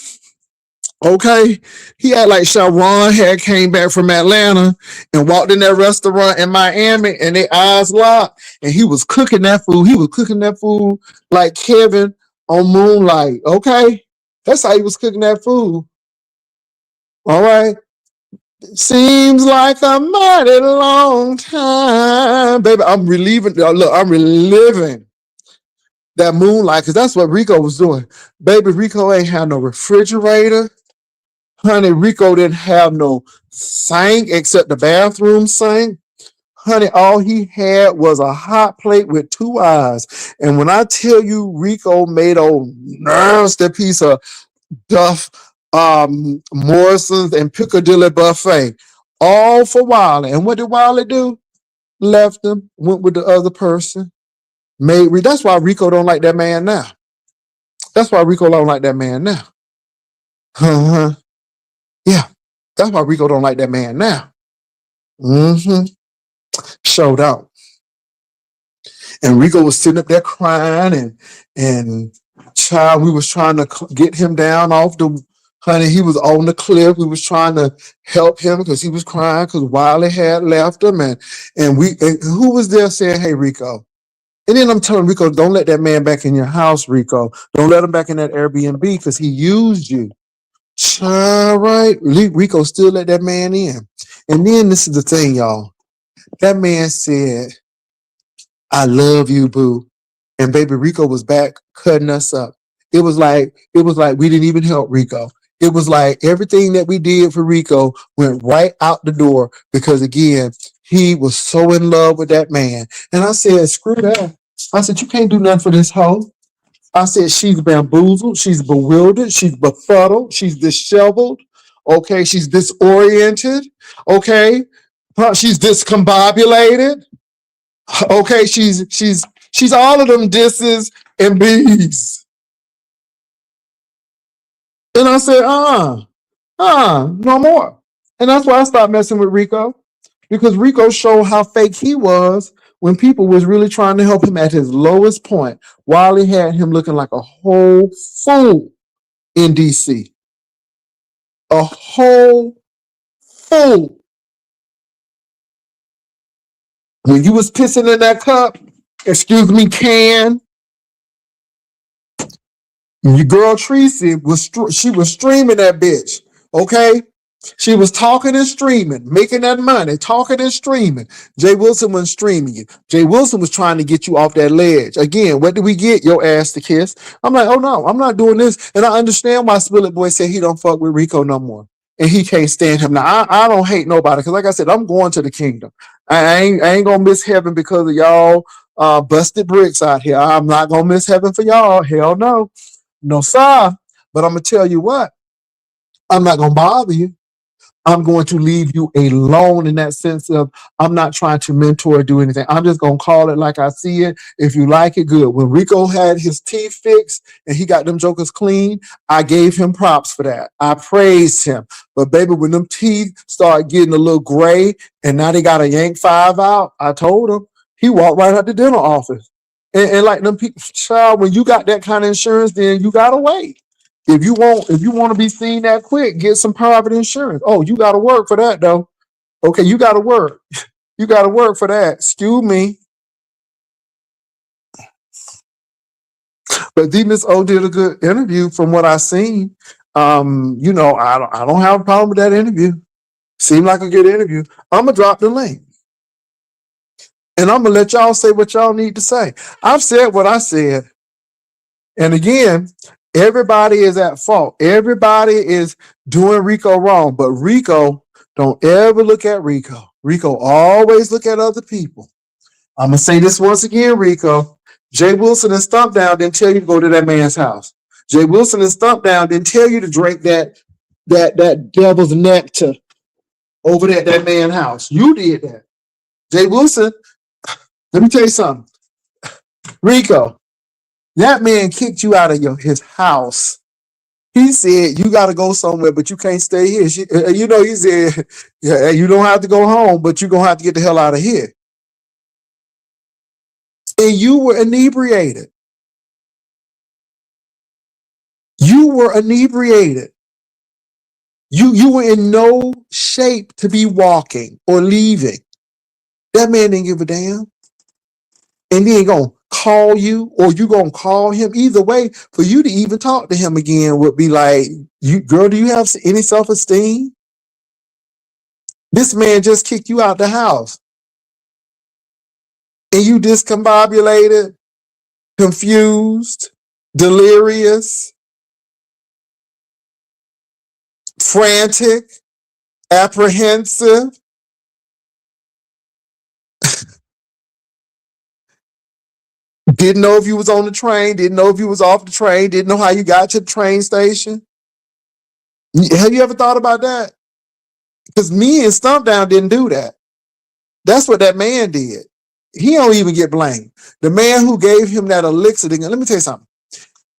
okay? He act like Sharon had came back from Atlanta and walked in that restaurant in Miami and their eyes locked and he was cooking that food. He was cooking that food like Kevin on Moonlight, okay? That's how he was cooking that food. All right. Seems like a mighty long time. Baby, I'm reliving that Moonlight because that's what Rico was doing. Baby, Rico ain't had no refrigerator. Honey, Rico didn't have no sink except the bathroom sink. Honey, all he had was a hot plate with 2 eyes. And when I tell you Rico made a nasty piece of Duff, Morrison's and Piccadilly buffet, all for Wiley. And what did Wiley do? Left him, went with the other person. That's why Rico don't like that man now. That's why Rico don't like that man now. Uh-huh. Yeah, that's why Rico don't like that man now. Mm-hmm. Showed out. And Rico was sitting up there crying and child, we was trying to get him down off the honey. He was on the cliff. We was trying to help him because he was crying because Wiley had left him and who was there saying, hey, Rico? And then I'm telling Rico, don't let that man back in your house, Rico. Don't let him back in that Airbnb because he used you. All right. Rico still let that man in. And then this is the thing, y'all. That man said, I love you, boo. And baby Rico was back cutting us up. It was like we didn't even help Rico. It was like everything that we did for Rico went right out the door because again, he was so in love with that man. And I said, screw that. I said, you can't do nothing for this hoe. I said, she's bamboozled, she's bewildered, she's befuddled, she's disheveled, okay, she's disoriented, okay, she's discombobulated, okay, she's all of them disses and B's. And I said, no more. And that's why I stopped messing with Rico. Because Rico showed how fake he was when people was really trying to help him at his lowest point. Wiley had him looking like a whole fool in DC. A whole fool. When you was pissing in that cup, excuse me, can, your girl Tracy was streaming that bitch, okay? She was talking and streaming, making that money, talking and streaming. Jay Wilson wasn't streaming you. Jay Wilson was trying to get you off that ledge. Again, what did we get? Your ass to kiss. I'm like, oh no, I'm not doing this. And I understand why Spillet Boy said he don't fuck with Rico no more. And he can't stand him. Now, I don't hate nobody because like I said, I'm going to the kingdom. I ain't going to miss heaven because of y'all busted bricks out here. I'm not going to miss heaven for y'all. Hell no. No, sir. But I'm going to tell you what. I'm not going to bother you. I'm going to leave you alone in that sense of I'm not trying to mentor or do anything. I'm just going to call it like I see it. If you like it, good. When Rico had his teeth fixed and he got them jokers clean, I gave him props for that. I praised him. But baby, when them teeth start getting a little gray and now they got to yank 5 out, I told him, he walked right out the dental office. And like them people, child, when you got that kind of insurance, then you got to wait. If you want to be seen that quick, get some private insurance. Oh, you got to work for that though. Okay, you got to work. You got to work for that. Excuse me. But D Miss O did a good interview from what I seen. I don't have a problem with that interview. Seemed like a good interview. I'm gonna drop the link. And I'm gonna let y'all say what y'all need to say. I've said what I said. And again, everybody is at fault. Everybody is doing Rico wrong. But Rico, don't ever look at Rico. Rico always look at other people. I'm gonna say this once again, Rico. Jay Wilson and Stump Down didn't tell you to go to that man's house. Jay Wilson and Stump Down didn't tell you to drink that devil's nectar over at that man's house. You did that. Jay Wilson, let me tell you something. Rico, that man kicked you out of his house. He said, you got to go somewhere, but you can't stay here. He said, yeah, you don't have to go home, but you're going to have to get the hell out of here. And you were inebriated. You were inebriated. You were in no shape to be walking or leaving. That man didn't give a damn. And he ain't going to call you or you going to call him. Either way, for you to even talk to him again would be like, girl, do you have any self-esteem? This man just kicked you out the house. And you discombobulated, confused, delirious, frantic, apprehensive. Didn't know if you was on the train, didn't know if you was off the train, didn't know how you got to the train station. Have you ever thought about that? Because me and Stump Down didn't do that. That's what that man did. He don't even get blamed. The man who gave him that elixir, let me tell you something.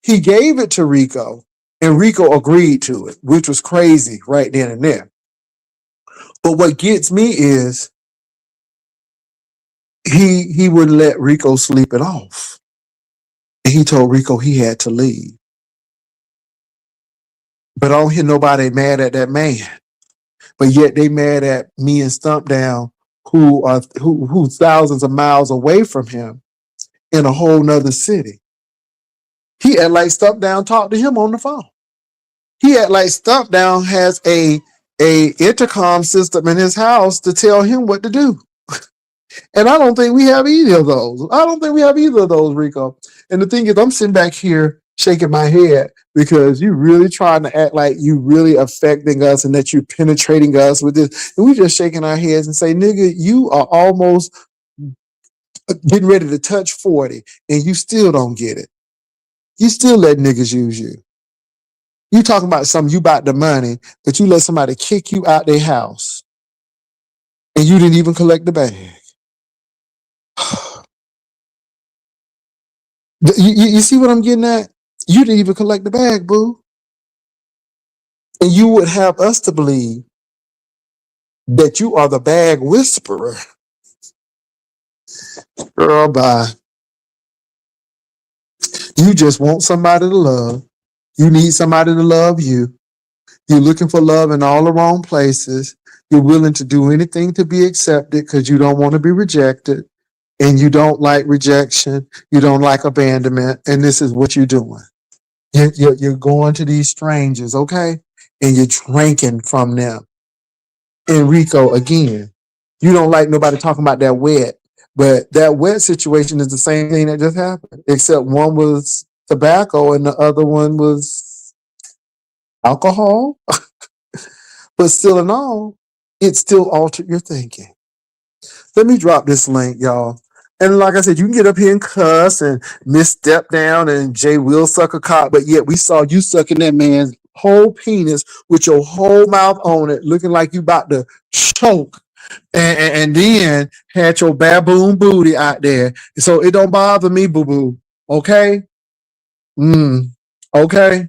He gave it to Rico, and Rico agreed to it, which was crazy right then and there. But what gets me is he wouldn't let Rico sleep it off. And he told Rico he had to leave. But I don't hear nobody mad at that man. But yet they mad at me and Stump Down, who's thousands of miles away from him in a whole nother city. He act like Stump Down talked to him on the phone. He act like Stump Down has a intercom system in his house to tell him what to do. And I don't think we have either of those. Rico. And the thing is, I'm sitting back here shaking my head because you really trying to act like you really affecting us and that you're penetrating us with this. And we just shaking our heads and say, nigga, you are almost getting ready to touch 40 and you still don't get it. You still let niggas use you. You talking about something, you about the money, but you let somebody kick you out their house and you didn't even collect the bag. You see what I'm getting at? You didn't even collect the bag, boo. And you would have us to believe that you are the bag whisperer. Girl, bye. You just want somebody to love. You need somebody to love you. You're looking for love in all the wrong places. You're willing to do anything to be accepted because you don't want to be rejected. And you don't like rejection. You don't like abandonment. And this is what you're doing. You're going to these strangers, okay? And you're drinking from them. Enrico, again, you don't like nobody talking about that wet, but that wet situation is the same thing that just happened, except one was tobacco and the other one was alcohol. But still in all, it still altered your thinking. Let me drop this link, y'all. And like I said, you can get up here and cuss and misstep down and Jay will suck a cock, but yet we saw you sucking that man's whole penis with your whole mouth on it, looking like you about to choke. And then had your baboon booty out there. So it don't bother me, boo-boo. Okay? Okay?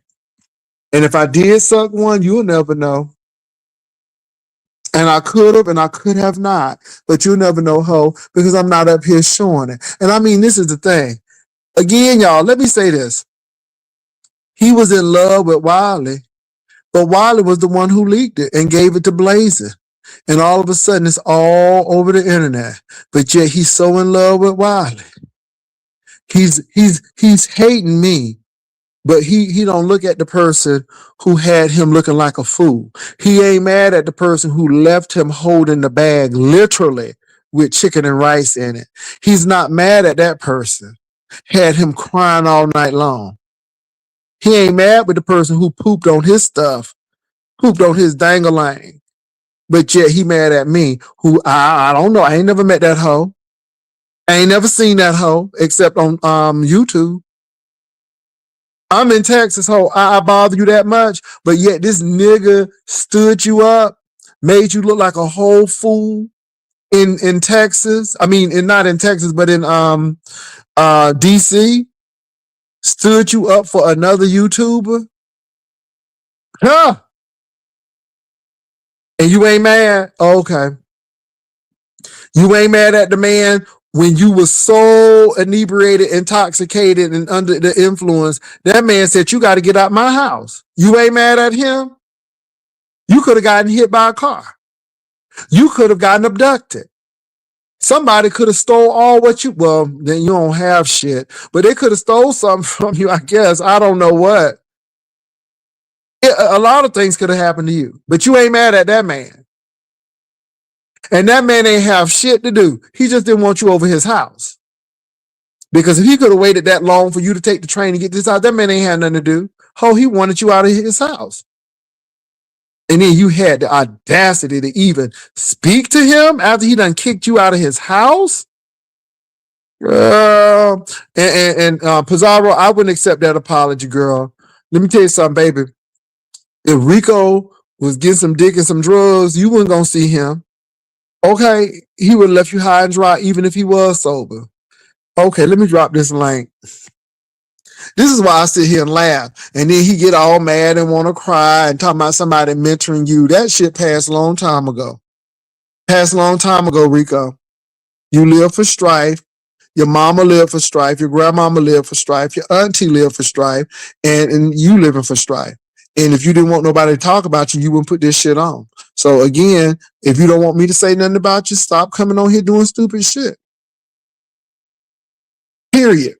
And if I did suck one, you'll never know. And I could have and I could have not. But you'll never know, ho, because I'm not up here showing it. And I mean, this is the thing. Again, y'all, let me say this. He was in love with Wiley, but Wiley was the one who leaked it and gave it to Blazing. And all of a sudden, it's all over the internet. But yet he's so in love with Wiley. He's hating me but he don't look at the person who had him looking like a fool. He ain't mad at the person who left him holding the bag literally with chicken and rice in it. He's not mad at that person. Had him crying all night long. He ain't mad with the person who pooped on his stuff, pooped on his dangalang. But yet he mad at me, who I don't know. I ain't never met that hoe. I ain't never seen that hoe except on YouTube. I'm in Texas, ho. I bother you that much, but yet this nigga stood you up, made you look like a whole fool in Texas. I mean, not in Texas, but in DC. Stood you up for another YouTuber, huh? And you ain't mad? Okay, you ain't mad at the man when you were so inebriated, intoxicated, and under the influence. That man said, you got to get out my house. You ain't mad at him? You could have gotten hit by a car. You could have gotten abducted. Somebody could have stole all what you, well, then you don't have shit, but they could have stole something from you, I guess. I don't know what. A lot of things could have happened to you, but you ain't mad at that man. And that man ain't have shit to do. He just didn't want you over his house. Because if he could have waited that long for you to take the train and get this out, that man ain't had nothing to do. Oh, he wanted you out of his house. And then you had the audacity to even speak to him after he done kicked you out of his house? Girl. And Pizarro, I wouldn't accept that apology, girl. Let me tell you something, baby. If Rico was getting some dick and some drugs, you weren't going to see him. Okay, he would have left you high and dry even if he was sober. Okay, let me drop this link. This is why I sit here and laugh. And then he get all mad and want to cry and talk about somebody mentoring you. That shit passed a long time ago. Passed a long time ago, Rico. You live for strife. Your mama lived for strife. Your grandmama lived for strife. Your auntie lived for strife. And you living for strife. And if you didn't want nobody to talk about you, you wouldn't put this shit on. So again, if you don't want me to say nothing about you, stop coming on here doing stupid shit. Period.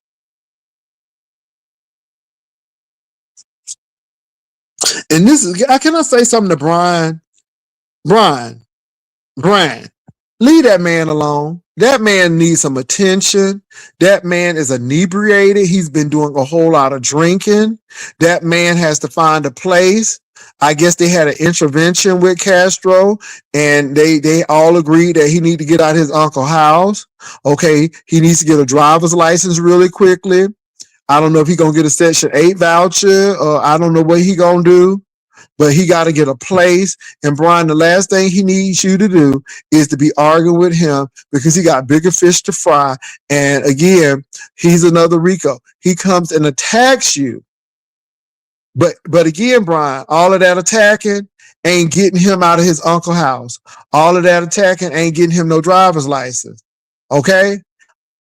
And this is, can I say something to Brian? Brian, leave that man alone. That man needs some attention. That man is inebriated. He's been doing a whole lot of drinking. That man has to find a place. I guess they had an intervention with Castro, and they all agreed that he need to get out of his uncle's house. Okay, he needs to get a driver's license really quickly. I don't know if he's gonna get a Section 8 voucher, or I don't know what he gonna do, but he got to get a place. And Brian, the last thing he needs you to do is to be arguing with him because he got bigger fish to fry. And again, he's another Rico. He comes and attacks you. But again, Brian, all of that attacking ain't getting him out of his uncle's house. All of that attacking ain't getting him no driver's license. Okay?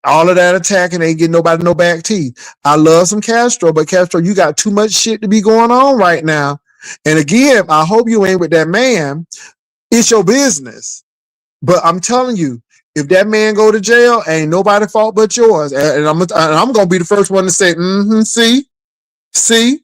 All of that attacking ain't getting nobody no back teeth. I love some Castro, but Castro, you got too much shit to be going on right now. And again, I hope you ain't with that man. It's your business. But I'm telling you, if that man go to jail, ain't nobody fault but yours. And I'm going to be the first one to say, see.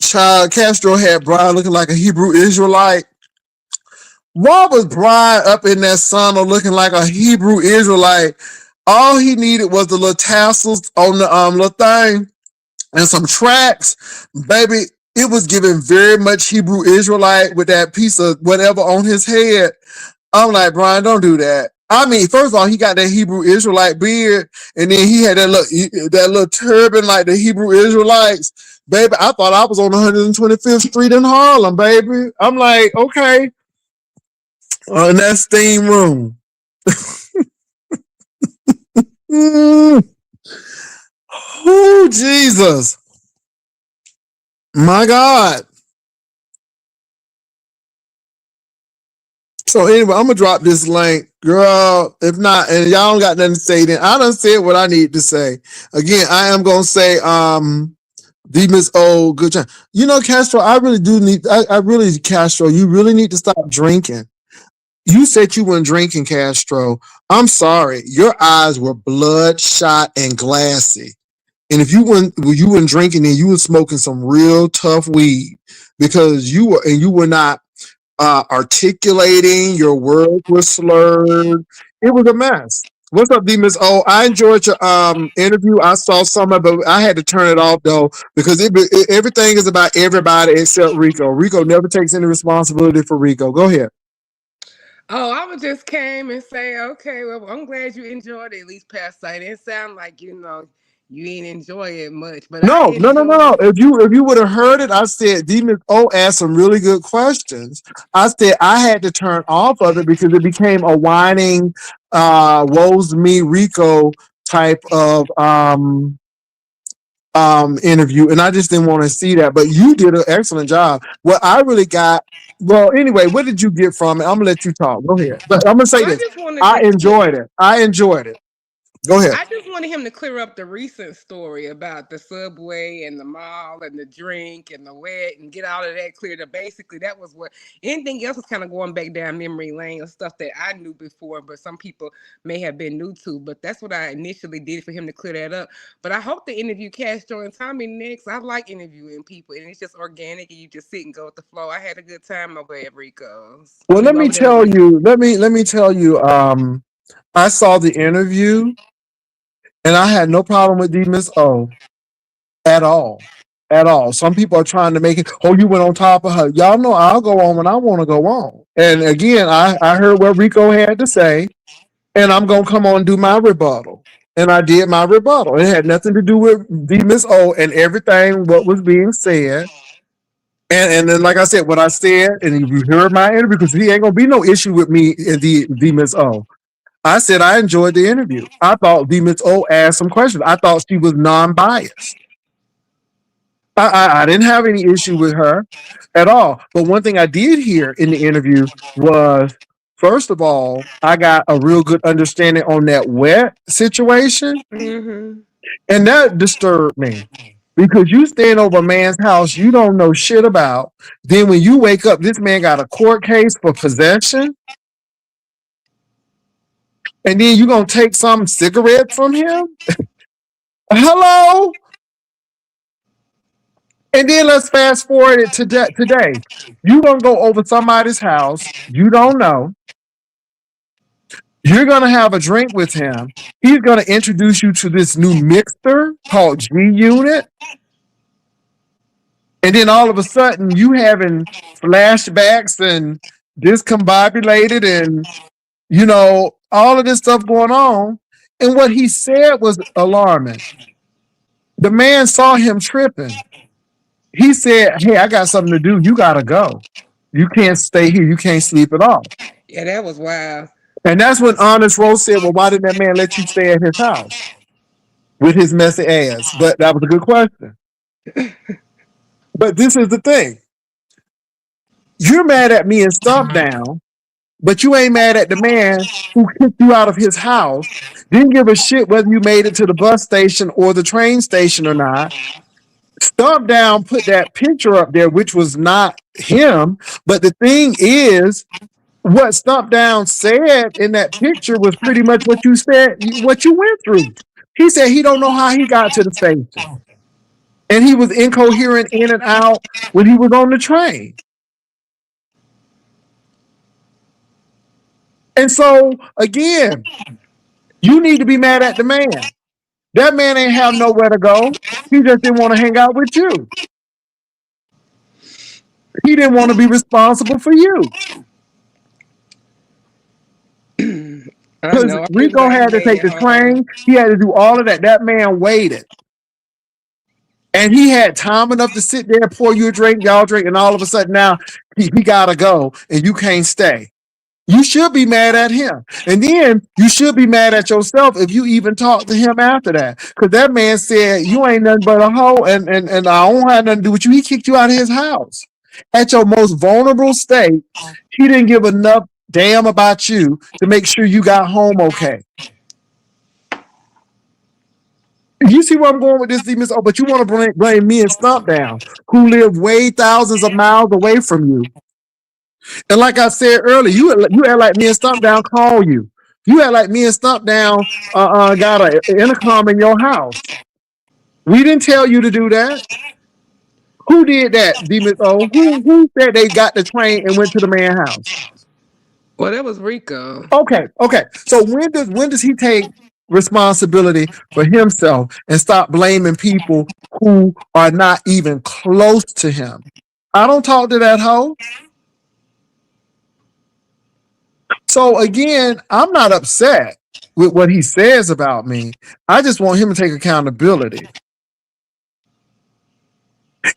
Child, Castro had Brian looking like a Hebrew Israelite. Why was Brian up in that sauna looking like a Hebrew Israelite? All he needed was the little tassels on the little thing and some tracks. Baby, it was giving very much Hebrew Israelite with that piece of whatever on his head. I'm like, Brian, don't do that. I mean, first of all, he got that Hebrew Israelite beard, and then he had that little turban like the Hebrew Israelites. Baby, I thought I was on 125th Street in Harlem, baby. I'm like, okay. In that steam room. Oh, Jesus. My God. So anyway, I'm gonna drop this link, girl. If not, and y'all don't got nothing to say, then I done said what I need to say. Again, I am gonna say, the Miss O, good job. You know, Castro, I really do need. I really, Castro, you really need to stop drinking. You said you weren't drinking, Castro. I'm sorry. Your eyes were bloodshot and glassy. And if you weren't drinking, then you were smoking some real tough weed because you were not articulating. Your words were slurred. It was a mess. What's up, D Miss O? I enjoyed your interview. I saw some of it, but I had to turn it off though because everything is about everybody except Rico. Rico never takes any responsibility for Rico. Go ahead. Oh, I would just came and say, okay, well, I'm glad you enjoyed it, at least past sight. It sound like, you ain't enjoy it much, but I No, no, no, no, no. enjoyed If you would have heard it, I said Demon O asked some really good questions. I said I had to turn off of it because it became a whining, woes me Rico type of interview, and I just didn't want to see that. But you did an excellent job. What I really got, well, anyway, what did you get from it? I'm gonna let you talk. Go ahead. But I'm gonna say well, I this: just wanted I to enjoyed it. I enjoyed it. Go ahead. I just wanted him to clear up the recent story about the subway and the mall and the drink and the wet and get all of that cleared up. Basically, that was what anything else was kind of going back down memory lane of stuff that I knew before, but some people may have been new to. But that's what I initially did for him to clear that up. But I hope the interview Castro and Tommy next. I like interviewing people and it's just organic and you just sit and go with the flow. I had a good time over at Rico's. I Well, mean, let me over there with tell Rico. you. Let me tell you. I saw the interview, and I had no problem with D Miss O at all. At all. Some people are trying to make it, oh, you went on top of her. Y'all know I'll go on when I want to go on. And again, I heard what Rico had to say, and I'm going to come on and do my rebuttal. And I did my rebuttal. It had nothing to do with D Miss O and everything what was being said. And then, like I said, what I said, and you heard my interview, because he ain't going to be no issue with me and D Miss O. I said I enjoyed the interview. I thought D Miss O asked some questions. I thought she was non biased. I didn't have any issue with her at all. But one thing I did hear in the interview was, first of all, I got a real good understanding on that wet situation, Mm-hmm. and that disturbed me. Because you stand over a man's house you don't know shit about. Then when you wake up, this man got a court case for possession, and then you gonna take some cigarette from him? Hello? And then let's fast forward it to today. You gonna go over somebody's house you don't know. You're gonna have a drink with him. He's gonna introduce you to this new mixer called G Unit, and then all of a sudden you having flashbacks and discombobulated, and all of this stuff going on. And what he said was alarming. The man saw him tripping. He said, "Hey, I got something to do. You gotta go. You can't stay here. You can't sleep at all." Yeah, that was wild. And that's when Honest Rose said, "Well, why didn't that man let you stay at his house with his messy ass?" But that was a good question. But this is the thing: you're mad at me and Stomp Down, but you ain't mad at the man who kicked you out of his house. Didn't give a shit whether you made it to the bus station or the train station or not. Stomp Down put that picture up there, which was not him. But the thing is, what Stomp Down said in that picture was pretty much what you said, what you went through. He said he don't know how he got to the station. And he was incoherent in and out when he was on the train. And so, again, you need to be mad at the man. That man ain't have nowhere to go. He just didn't want to hang out with you. He didn't want to be responsible for you. I Because know. I'm just Rico glad he had to made take it the home. train. He had to do all of that. That man waited. And he had time enough to sit there, pour you a drink, y'all drink, and all of a sudden now he gotta go and you can't stay. You should be mad at him. And then you should be mad at yourself if you even talked to him after that. Because that man said, you ain't nothing but a hoe and I don't have nothing to do with you. He kicked you out of his house. At your most vulnerable state, he didn't give enough damn about you to make sure you got home okay. You see where I'm going with this, Demons? Oh, but you want to blame me and Stomp Down, who live way thousands of miles away from you. And like I said earlier, you act like me and Stump Down call you. You act like me and Stump Down got a intercom in your house. We didn't tell you to do that. Who did that, Demon? Oh, who said they got the train and went to the man's house? Well, that was Rico. Okay. So when does he take responsibility for himself and stop blaming people who are not even close to him? I don't talk to that hoe. So again, I'm not upset with what he says about me. I just want him to take accountability.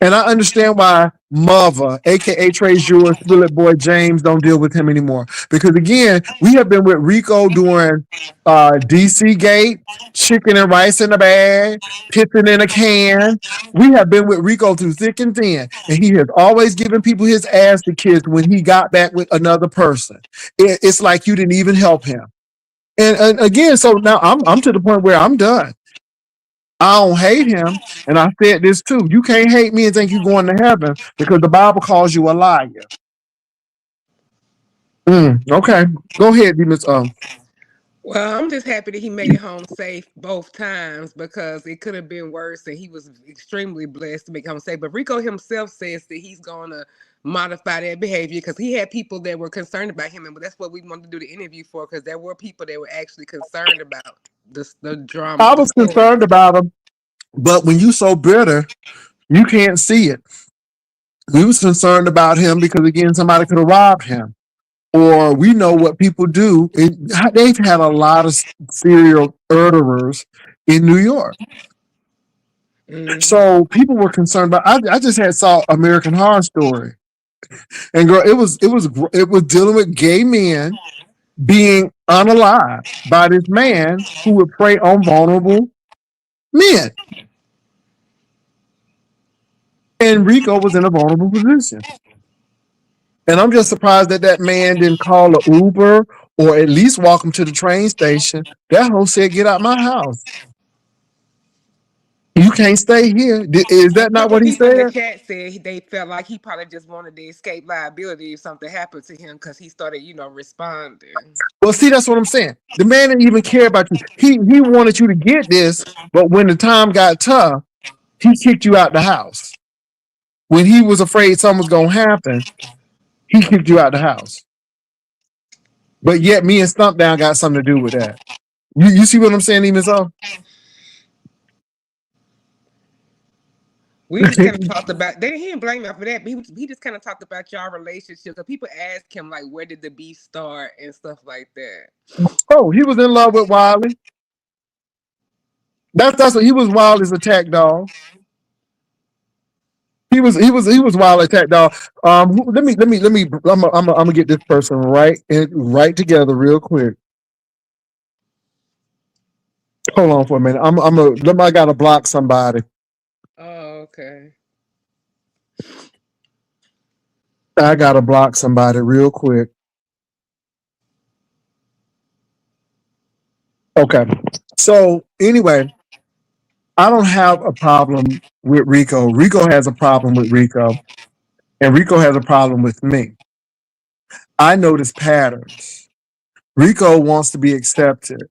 And I understand why Mother, aka Trey Jewel, Spillet Boy James, don't deal with him anymore. Because again, we have been with Rico during DC Gate, chicken and rice in a bag, pissing in a can. We have been with Rico through thick and thin, and he has always given people his ass to kiss when he got back with another person. It's like you didn't even help him. And again, so now I'm to the point where I'm done. I don't hate him. And I said this too. You can't hate me and think you're going to heaven because the Bible calls you a liar. Okay. Go ahead, Demons. Well, I'm just happy that he made it home safe both times because it could have been worse, and he was extremely blessed to make it home safe. But Rico himself says that he's going to modify that behavior because he had people that were concerned about him, and that's what we wanted to do the interview for because there were people that were actually concerned about the drama. I The was story. concerned about him, but when you so bitter, you can't see it. We was concerned about him because again, somebody could have robbed him. Or we know what people do. They've had a lot of serial murderers in New York. So people were concerned about. I just had saw American Horror Story, and girl, it was dealing with gay men being unalived by this man who would prey on vulnerable men, and Rico was in a vulnerable position. And I'm just surprised that that man didn't call an Uber or at least walk him to the train station. That hoe said, "Get out my house. You can't stay here." Is that A not couple what of he people in the said? chat said they felt like he probably just wanted to escape liability if something happened to him because he started, responding. Well, see, that's what I'm saying. The man didn't even care about you. He wanted you to get this, but when the time got tough, he kicked you out the house. When he was afraid something was gonna happen, he kicked you out the house. But yet, me and Stump Down got something to do with that. You see what I'm saying, even so? We just kind of talked about. He didn't blame me for that, but he just kind of talked about y'all relationship. So people ask him like, where did the beef start and stuff like that. Oh, he was in love with Wiley. That's what he was. Wiley's attack dog. He was Wiley attack dog. Let me. I'm gonna get this person right together real quick. Hold on for a minute. I gotta block somebody. Oh, okay. I gotta block somebody real quick. Okay. So anyway, I don't have a problem with Rico. Rico has a problem with Rico, and Rico has a problem with me. I notice patterns. Rico wants to be accepted.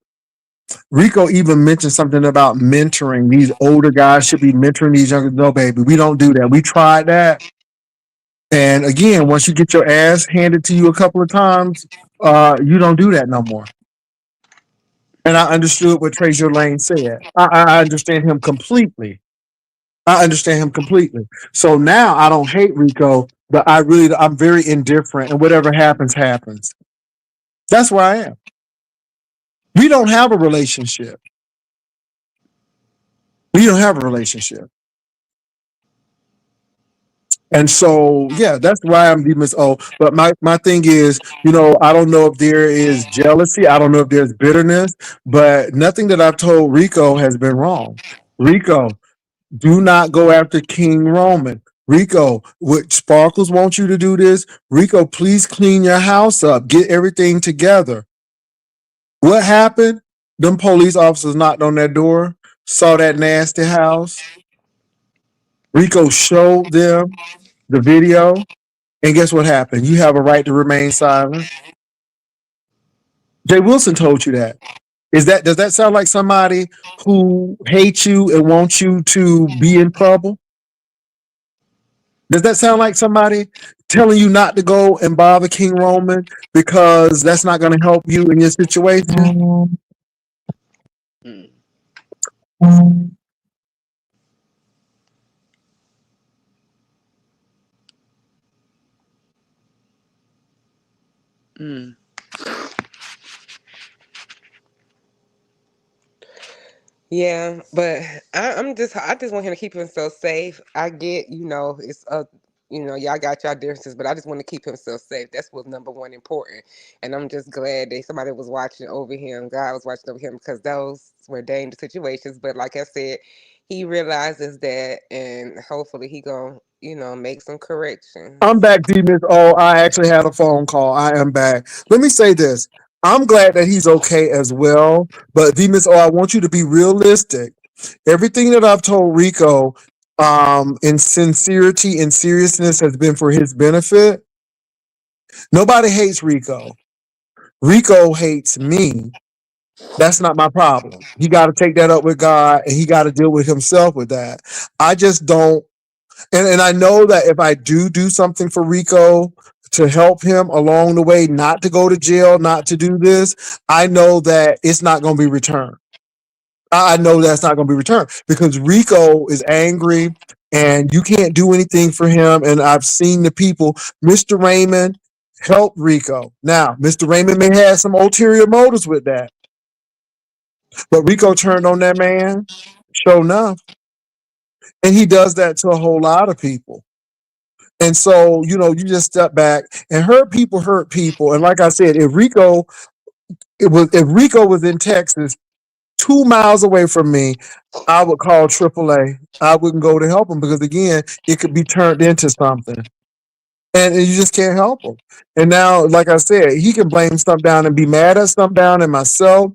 Rico even mentioned something about mentoring. These older guys should be mentoring these younger. No, baby, we don't do that. We tried that. And again, once you get your ass handed to you a couple of times, you don't do that no more. And I understood what Treasure Lane said. I understand him completely. So now I don't hate Rico, but I'm very indifferent, and whatever happens, happens. That's where I am. We don't have a relationship. We don't have a relationship. And so, yeah, that's why I'm Demons O. But my thing is, I don't know if there is jealousy. I don't know if there's bitterness, but nothing that I've told Rico has been wrong. Rico, do not go after King Roman. Rico, what Sparkles wants you to do this. Rico, please clean your house up. Get everything together. What happened? Them police officers knocked on that door, saw that nasty house. Rico showed them the video, And guess what happened? You have a right to remain silent. Jay Wilson told you that. Does that sound like somebody who hates you and wants you to be in trouble? Does that sound like somebody telling you not to go and bother King Roman because that's not going to help you in your situation? Mm. Mm. Yeah, but I just want him to keep himself safe. I get, it's y'all got y'all differences, but I just want to keep himself safe. That's what's number one important. And I'm just glad that somebody was watching over him. God was watching over him because those were dangerous situations. But like I said, he realizes that, and hopefully he gonna, make some I'm corrections. back, D Miss O. I actually had a phone call. I am back. Let me say this. I'm glad that he's okay as well. But D Miss O, I want you to be realistic. Everything that I've told Rico, in sincerity and seriousness has been for his benefit. Nobody hates Rico. Rico hates me. That's not my problem. He got to take that up with God and he got to deal with himself with that. I just don't. And I know that if I do something for Rico to help him along the way, not to go to jail, not to do this, I know that it's not going to be returned. I know that's not going to be returned because Rico is angry and you can't do anything for him. And I've seen the people, Mr. Raymond helped Rico. Now, Mr. Raymond may have some ulterior motives with that, but Rico turned on that man, sure enough. And he does that to a whole lot of people. And so, you just step back and hurt people hurt people. And like I said, if Rico was in Texas 2 miles away from me, I would call AAA. I wouldn't go to help him because again, it could be turned into something. And you just can't help him. And now, like I said, he can blame Stump Down and be mad at Stump Down and myself.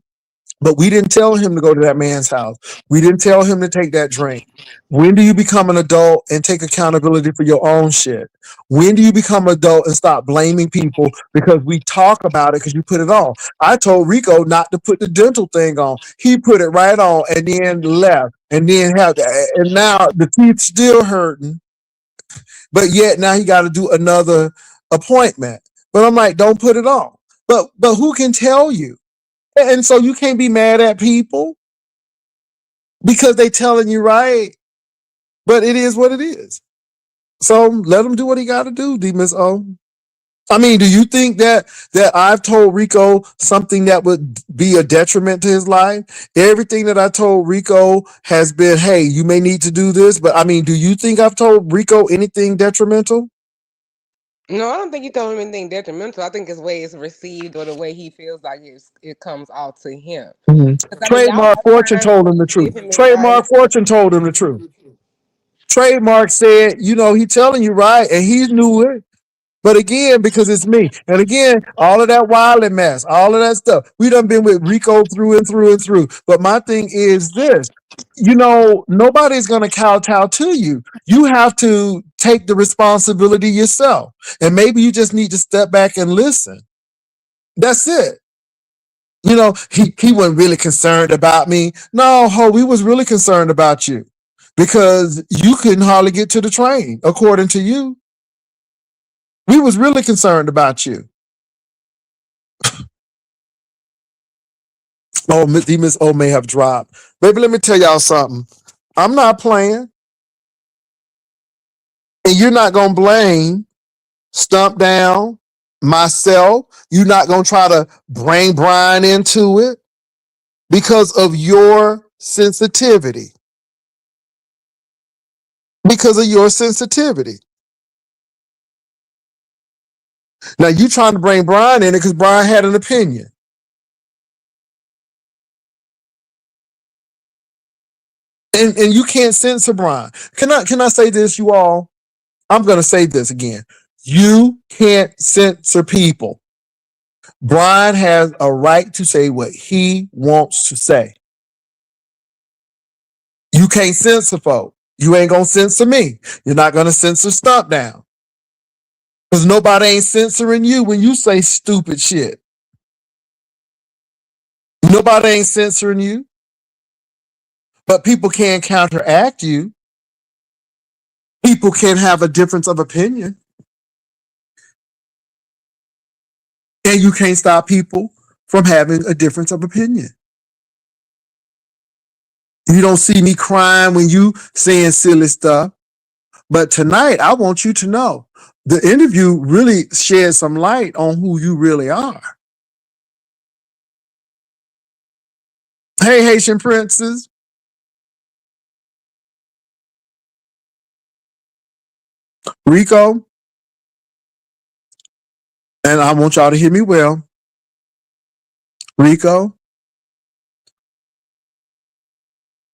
But we didn't tell him to go to that man's house. We didn't tell him to take that drink. When do you become an adult and take accountability for your own shit? When do you become an adult and stop blaming people because we talk about it because you put it on? I told Rico not to put the dental thing on. He put it right on and then left and then and now the teeth still hurting, but yet now he got to do another appointment. But I'm like, don't put it on. But who can tell you? And so you can't be mad at people because they telling you right. But it is what it is. So let him do what he got to do, D Miss O. I mean, do you think that I've told Rico something that would be a detriment to his life? Everything that I told Rico has been, hey, you may need to do this. But I mean, do you think I've told Rico anything detrimental? No, I don't think he told him anything detrimental. I think it's the way it's received or the way he feels like it comes out to him. Mhm. Because I mean, y'all Trademark walk Fortune around told him and the you truth. give him advice. Trademark Fortune told him the truth. Trademark said, he telling you right, and he knew it. But again, because it's me. And again, all of that wilding mess, all of that stuff. We done been with Rico through and through and through. But my thing is this. Nobody's going to kowtow to you. You have to take the responsibility yourself. And maybe you just need to step back and listen. That's it. He wasn't really concerned about me. No, we was really concerned about you because you couldn't hardly get to the train, according to you. We was really concerned about you. Oh, Miss O may have dropped. Baby, let me tell y'all something. I'm not playing. And you're not going to blame Stump Down, myself. You're not going to try to bring Brian into it because of your sensitivity. Because of your sensitivity. Now, you trying to bring Brian in it because Brian had an opinion. And you can't censor Brian. Can I say this, you all? I'm going to say this again. You can't censor people. Brian has a right to say what he wants to say. You can't censor folk. You ain't going to censor me. You're not going to censor Stump Down. Because nobody ain't censoring you when you say stupid shit. Nobody ain't censoring you. But people can't counteract you. People can have a difference of opinion. And you can't stop people from having a difference of opinion. You don't see me crying when you saying silly stuff. But tonight, I want you to know the interview really shed some light on who you really are. Hey, Haitian princes. Rico. And I want y'all to hear me well. Rico.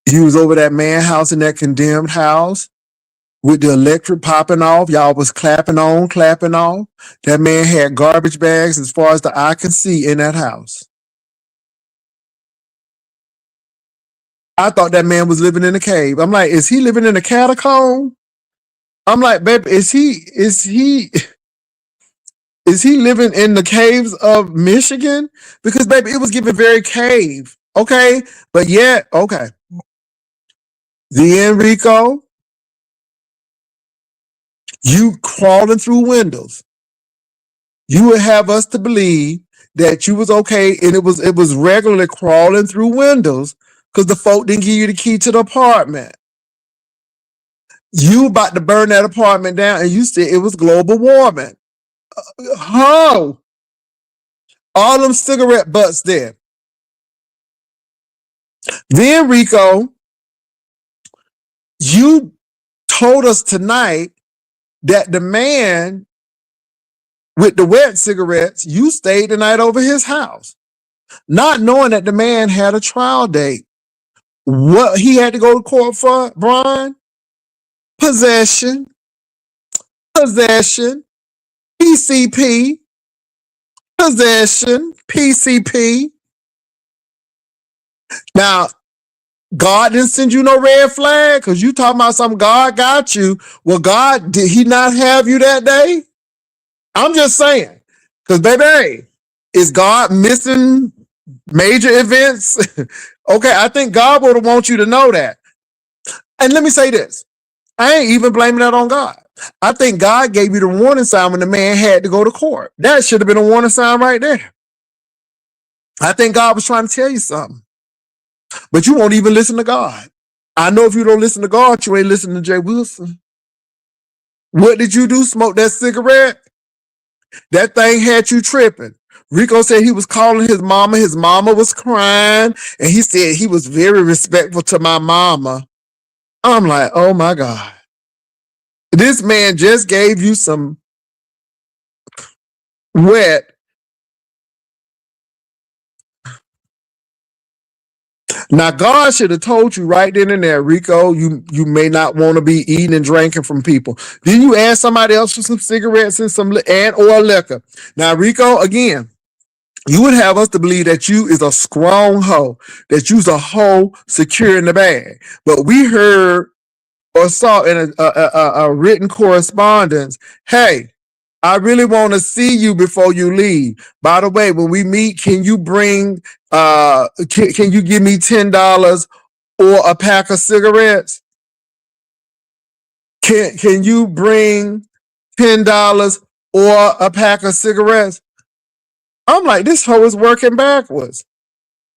You was over that man house in that condemned house with the electric popping off. Y'all was clapping on, clapping off. That man had garbage bags as far as the eye can see in that house. I thought that man was living in a cave. I'm like, is he living in a catacomb? I'm like, baby, is he living in the caves of Michigan? Because baby, it was giving very cave. Okay. But yet, okay. The Enrico, you crawling through windows. You would have us to believe that you was okay, and it was regularly crawling through windows because the folk didn't give you the key to the apartment. You about to burn that apartment down, and you said it was global warming. How? All them cigarette butts there. Then Rico, you told us tonight that the man with the wet cigarettes, you stayed the night over his house, not knowing that the man had a trial date. What he had to go to court for, Brian? Possession, PCP, possession, PCP. Now, God didn't send you no red flag because you talking about something God got you. Well, God, did he not have you that day? I'm just saying. Because, baby, is God missing major events? Okay, I think God would want you to know that. And let me say this. I ain't even blaming that on God. I think God gave you the warning sign when the man had to go to court. That should have been a warning sign right there. I think God was trying to tell you something. But you won't even listen to God. I know if you don't listen to God, you ain't listening to Jay Wilson. What did you do? Smoke that cigarette? That thing had you tripping. Rico said he was calling his mama. His mama was crying. And he said he was very respectful to my mama. I'm like, oh my God. This man just gave you some wet. Now, God should have told you right then and there, Rico, you may not want to be eating and drinking from people. Then you ask somebody else for some cigarettes and some or liquor. Now, Rico, again, you would have us to believe that you is a strong hoe, that you's a hoe secure in the bag. But we heard or saw in a written correspondence, hey, I really want to see you before you leave. By the way, when we meet, can you bring can you give me $10 or a pack of cigarettes? Can you bring $10 or a pack of cigarettes? I'm like, this hoe is working backwards.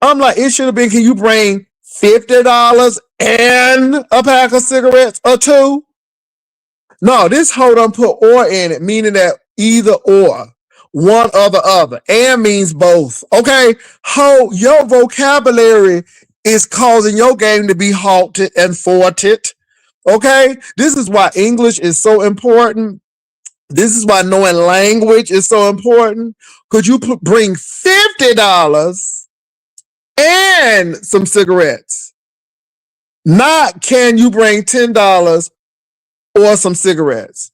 I'm like, it should have been, can you bring $50 and a pack of cigarettes or two? No, this hoe done put or in it, meaning that either or, one or the other. And means both. Okay? Ho, your vocabulary is causing your game to be halted and thwarted. Okay? This is why English is so important. This is why knowing language is so important. Could you bring $50 and some cigarettes? Not can you bring $10 or some cigarettes?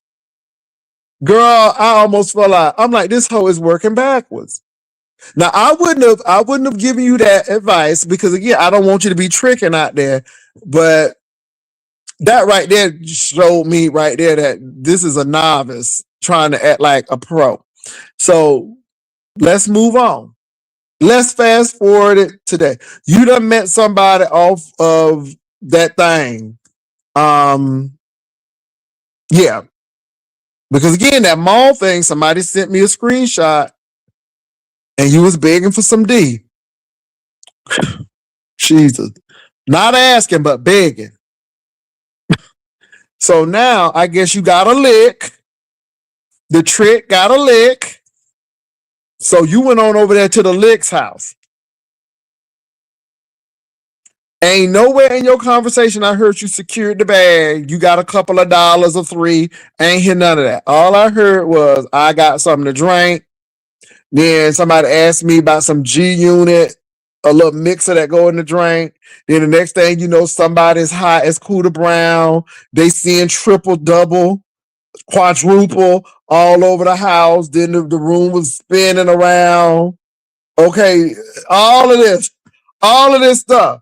Girl, I almost fell out. I'm like, this hoe is working backwards. Now, I wouldn't have given you that advice because again, I don't want you to be tricking out there. But that right there showed me right there that this is a novice trying to act like a pro. So let's move on. Let's fast forward it today. You done met somebody off of that thing. Yeah. Because again, that mall thing, somebody sent me a screenshot and you was begging for some D. Jesus. Not asking, but begging. So now I guess you got a lick. The trick got a lick. So you went on over there to the lick's house. Ain't nowhere in your conversation I heard you secured the bag. You got a couple of dollars or $3. I ain't hear none of that. All I heard was I got something to drink. Then somebody asked me about some G Unit, a little mixer that go in the drink. Then the next thing you know, somebody's high as Cooter Brown. They seeing triple, double, quadruple all over the house. Then the room was spinning around. Okay, all of this stuff.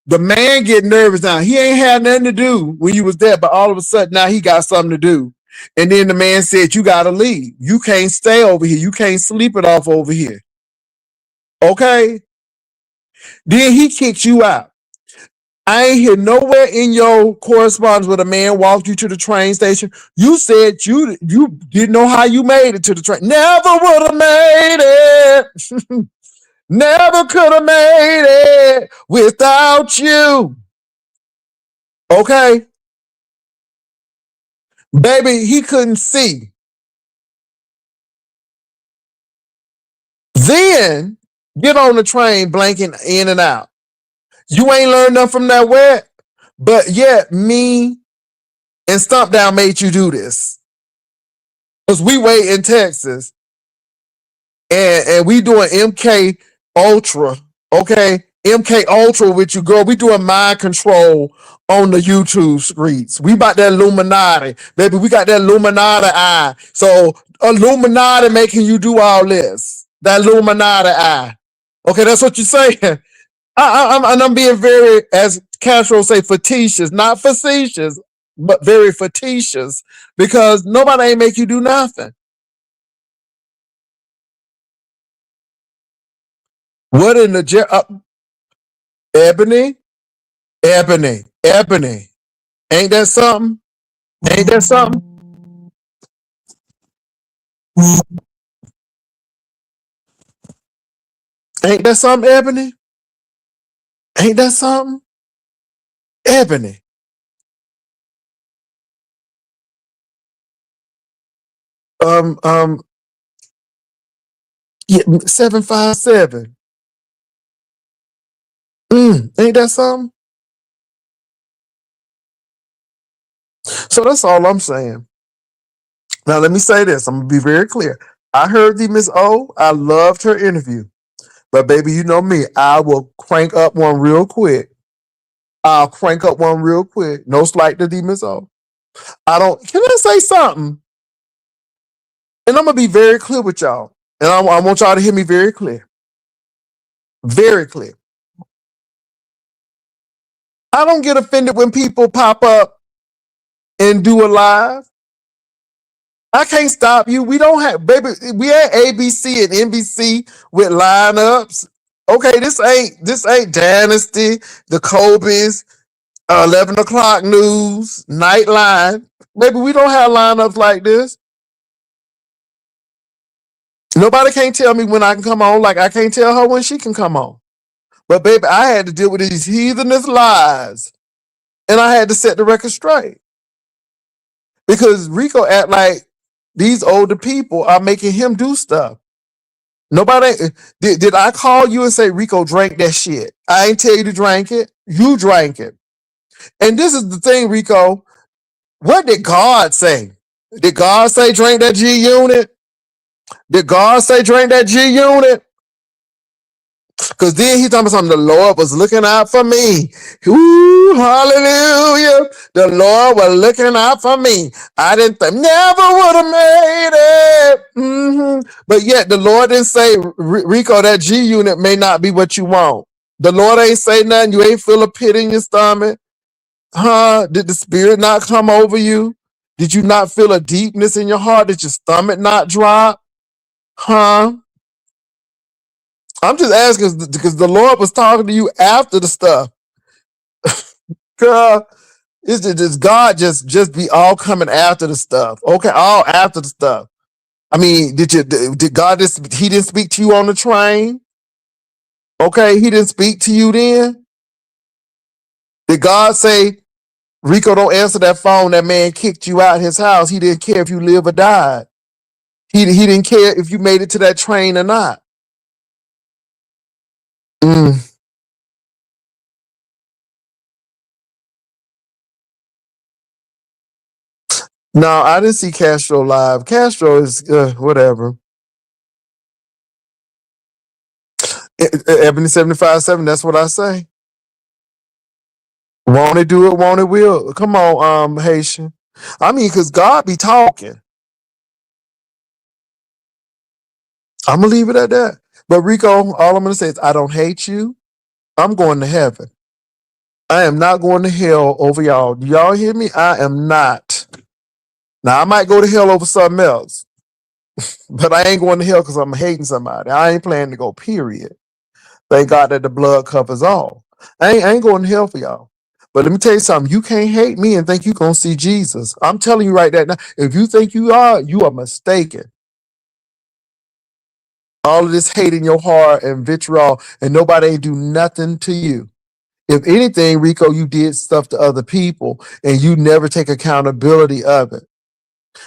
The man get nervous now. He ain't had nothing to do when you was there, but all of a sudden now he got something to do. And then the man said, you gotta leave. You can't stay over here. You can't sleep it off over here. Okay? Then he kicked you out. I ain't hear nowhere in your correspondence where a man walked you to the train station. You said you didn't know how you made it to the train. Never would have made it. Never could have made it without you. Okay? Baby, he couldn't see. Then get on the train blanking in and out. You ain't learned nothing from that wet, but yet me and Stump Down made you do this. Because we wait in Texas and we doing MK Ultra, okay? MK Ultra with you, girl. We doing mind control on the YouTube streets. We about that Illuminati. Baby, we got that Illuminati eye. So Illuminati making you do all this. That Illuminati eye. Okay, that's what you're saying. I'm being very, as Castro say, facetious, not facetious, but very facetious, because nobody ain't make you do nothing. What in the Ebony? Ain't that something? Ain't that something? Ain't that something, Ebony? Ain't that something? Ebony. Um, um, yeah, 757. Ain't that something? So that's all I'm saying. Now let me say this. I'm gonna be very clear. I heard the Miss O. I loved her interview. But baby, you know me. I will crank up one real quick. I'll crank up one real quick. No slight to the Miss O. I don't. Can I say something? And I'm gonna be very clear with y'all. And I want y'all to hear me very clear. Very clear. I don't get offended when people pop up and do a live. I can't stop you. We don't have, baby, we had ABC and NBC with lineups. Okay, this ain't Dynasty, the Kobe's, 11 o'clock news, Nightline. Baby, we don't have lineups like this. Nobody can't tell me when I can come on, like I can't tell her when she can come on. But baby, I had to deal with these heathenous lies. And I had to set the record straight. Because Rico act like these older people are making him do stuff. Nobody did I call you and say Rico drank that shit? I ain't tell you to drink it. You drank it. And this is the thing, Rico. What did God say? Did God say drink that G Unit? Did God say drink that G Unit? Because then he talking about something, the Lord was looking out for me. Ooh, hallelujah. The Lord was looking out for me. I didn't think, never would have made it. But yet the Lord didn't say, Rico, that G Unit may not be what you want. The Lord ain't say nothing. You ain't feel a pit in your stomach. Huh? Did the Spirit not come over you? Did you not feel a deepness in your heart? Did your stomach not drop? Huh? I'm just asking because the Lord was talking to you after the stuff. Girl, it's God just be all coming after the stuff. Okay, all after the stuff. I mean, did God he didn't speak to you on the train? Okay, he didn't speak to you then? Did God say, Rico, don't answer that phone, that man kicked you out of his house. He didn't care if you live or died. He didn't care if you made it to that train or not. Mm. No, I didn't see Castro live. Castro is whatever. Ebony 75.7, that's what I say. Won't it do it? Won't it will? Come on, Haitian. I mean, because God be talking. I'm going to leave it at that. But Rico, all I'm going to say is I don't hate you. I'm going to heaven. I am not going to hell over y'all. Do y'all hear me? I am not. Now, I might go to hell over something else, but I ain't going to hell because I'm hating somebody. I ain't planning to go, period. Thank God that the blood covers all. I ain't going to hell for y'all. But let me tell you something. You can't hate me and think you're going to see Jesus. I'm telling you right now. If you think you are mistaken. All of this hate in your heart and vitriol, and nobody ain't do nothing to you. If anything, Rico, you did stuff to other people and you never take accountability of it.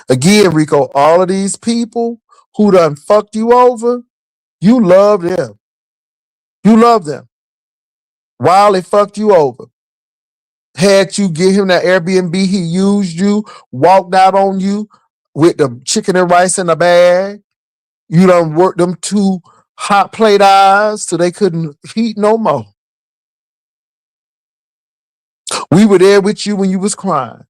Again, Rico, all of these people who done fucked you over, you love them. You love them. While they fucked you over. Had you give him that Airbnb, he used you, walked out on you with the chicken and rice in a bag. You done worked them two hot plate eyes so they couldn't heat no more. We were there with you when you was crying.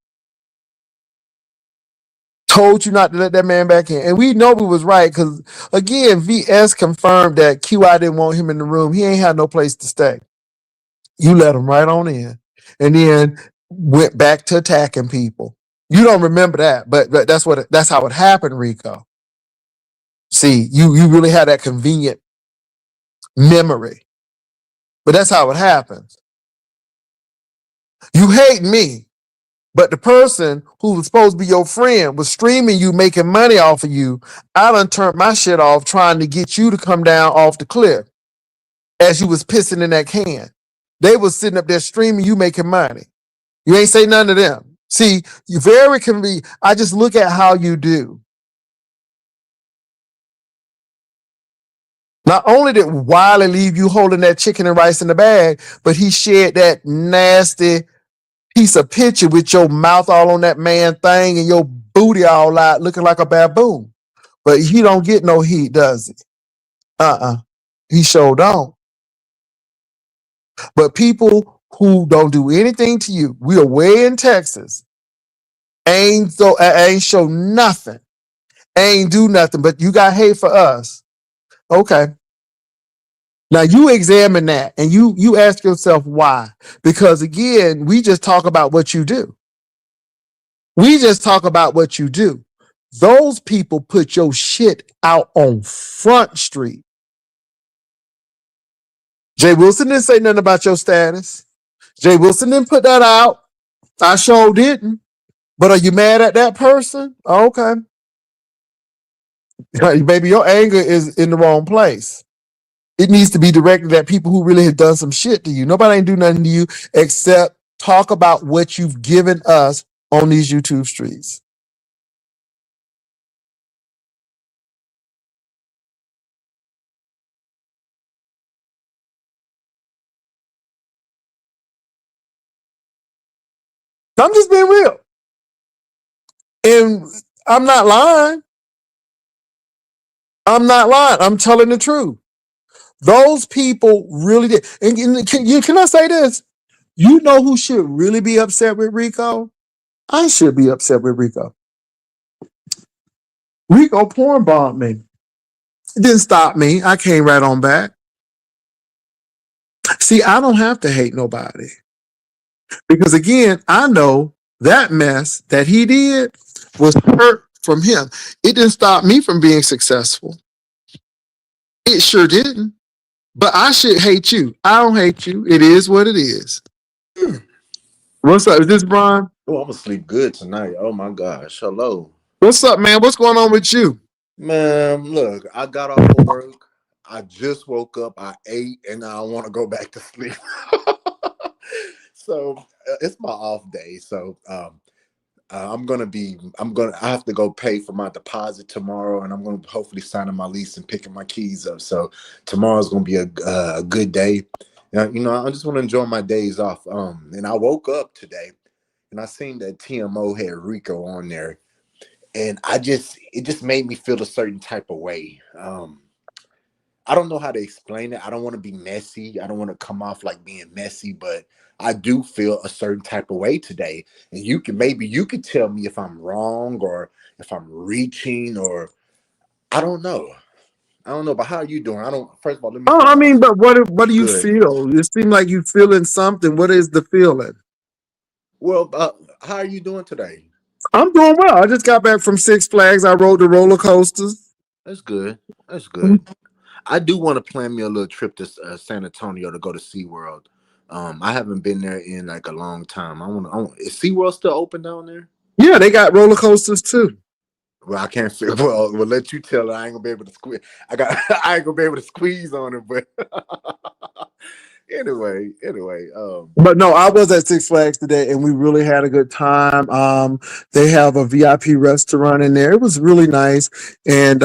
Told you not to let that man back in. And we know we was right because, again, VS confirmed that QI didn't want him in the room. He ain't had no place to stay. You let him right on in. And then went back to attacking people. You don't remember that, but that's how it happened, Rico. See, you really had that convenient memory. But that's how it happens. You hate me. But the person who was supposed to be your friend was streaming you, making money off of you. I done turned my shit off trying to get you to come down off the cliff as you was pissing in that can. They was sitting up there streaming you, making money. You ain't say none of them. See, you very convenient. I just look at how you do. Not only did Wiley leave you holding that chicken and rice in the bag, but he shared that nasty piece of picture with your mouth all on that man thing and your booty all out looking like a baboon. But he don't get no heat, does he? He sure don't. But people who don't do anything to you, we are way in Texas, ain't show nothing, ain't do nothing, but you got hate for us. Okay. Now you examine that and you ask yourself why. Because again, we just talk about what you do. We just talk about what you do. Those people put your shit out on Front Street. Jay Wilson didn't say nothing about your status. Jay Wilson didn't put that out. I sure didn't. But are you mad at that person? Okay. Maybe your anger is in the wrong place. It needs to be directed at people who really have done some shit to you. Nobody ain't do nothing to you except talk about what you've given us on these YouTube streets. I'm just being real. And I'm not lying. I'm not lying. I'm telling the truth. Those people really did. And can I say this? You know who should really be upset with Rico? I should be upset with Rico. Rico porn bombed me. It didn't stop me. I came right on back. See, I don't have to hate nobody. Because again, I know that mess that he did, was hurt from him. It didn't stop me from being successful. It sure didn't. But I should hate you. I don't hate you. It is what it is. What's up? Is this Brian? Oh, I'm gonna sleep good tonight. Oh my gosh. Hello. What's up, man? What's going on with you? Man, look, I got off of work. I just woke up. I ate and I want to go back to sleep. So it's my off day. So I have to go pay for my deposit tomorrow, and I'm gonna hopefully sign my lease and picking my keys up. So tomorrow's gonna be a good day. I just want to enjoy my days off. And I woke up today and I seen that TMO had Rico on there, and it just made me feel a certain type of way. I don't know how to explain it. I don't want to be messy. I don't want to come off like being messy, but I do feel a certain type of way today. And maybe you could tell me if I'm wrong or if I'm reaching, or I don't know. I don't know. But how are you doing? First of all, let me Oh, start I mean, off but what do you good. feel? It seems like you feeling something. What is the feeling? Well, how are you doing today? I'm doing well. I just got back from Six Flags. I rode the roller coasters. That's good. That's good. I do want to plan me a little trip to San Antonio to go to SeaWorld. I haven't been there in like a long time. Is SeaWorld still open down there? Yeah, they got roller coasters too. Well, I can't feel. Well, we'll let you tell her. I ain't gonna be able to squeeze. I ain't gonna be able to squeeze on it. But anyway. But no, I was at Six Flags today, and we really had a good time. They have a VIP restaurant in there. It was really nice, and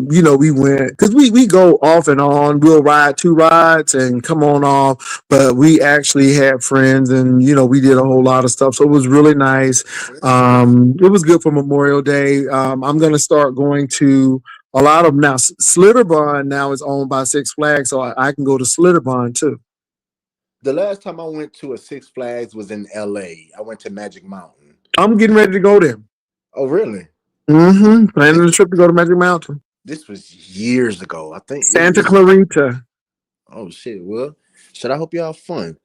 we went because we go off and on. We'll ride two rides and come on off. But we actually had friends, and we did a whole lot of stuff. So it was really nice. That's good. It was good for Memorial Day. I'm gonna start going to a lot of them now. Slitterbond now is owned by Six Flags, so I can go to Slitterbond too. The last time I went to a Six Flags was in L.A. I went to Magic Mountain. I'm getting ready to go there. Oh, really? Planning a trip to go to Magic Mountain. This was years ago. I think Santa Clarita. Oh shit. Well, should I hope you have fun?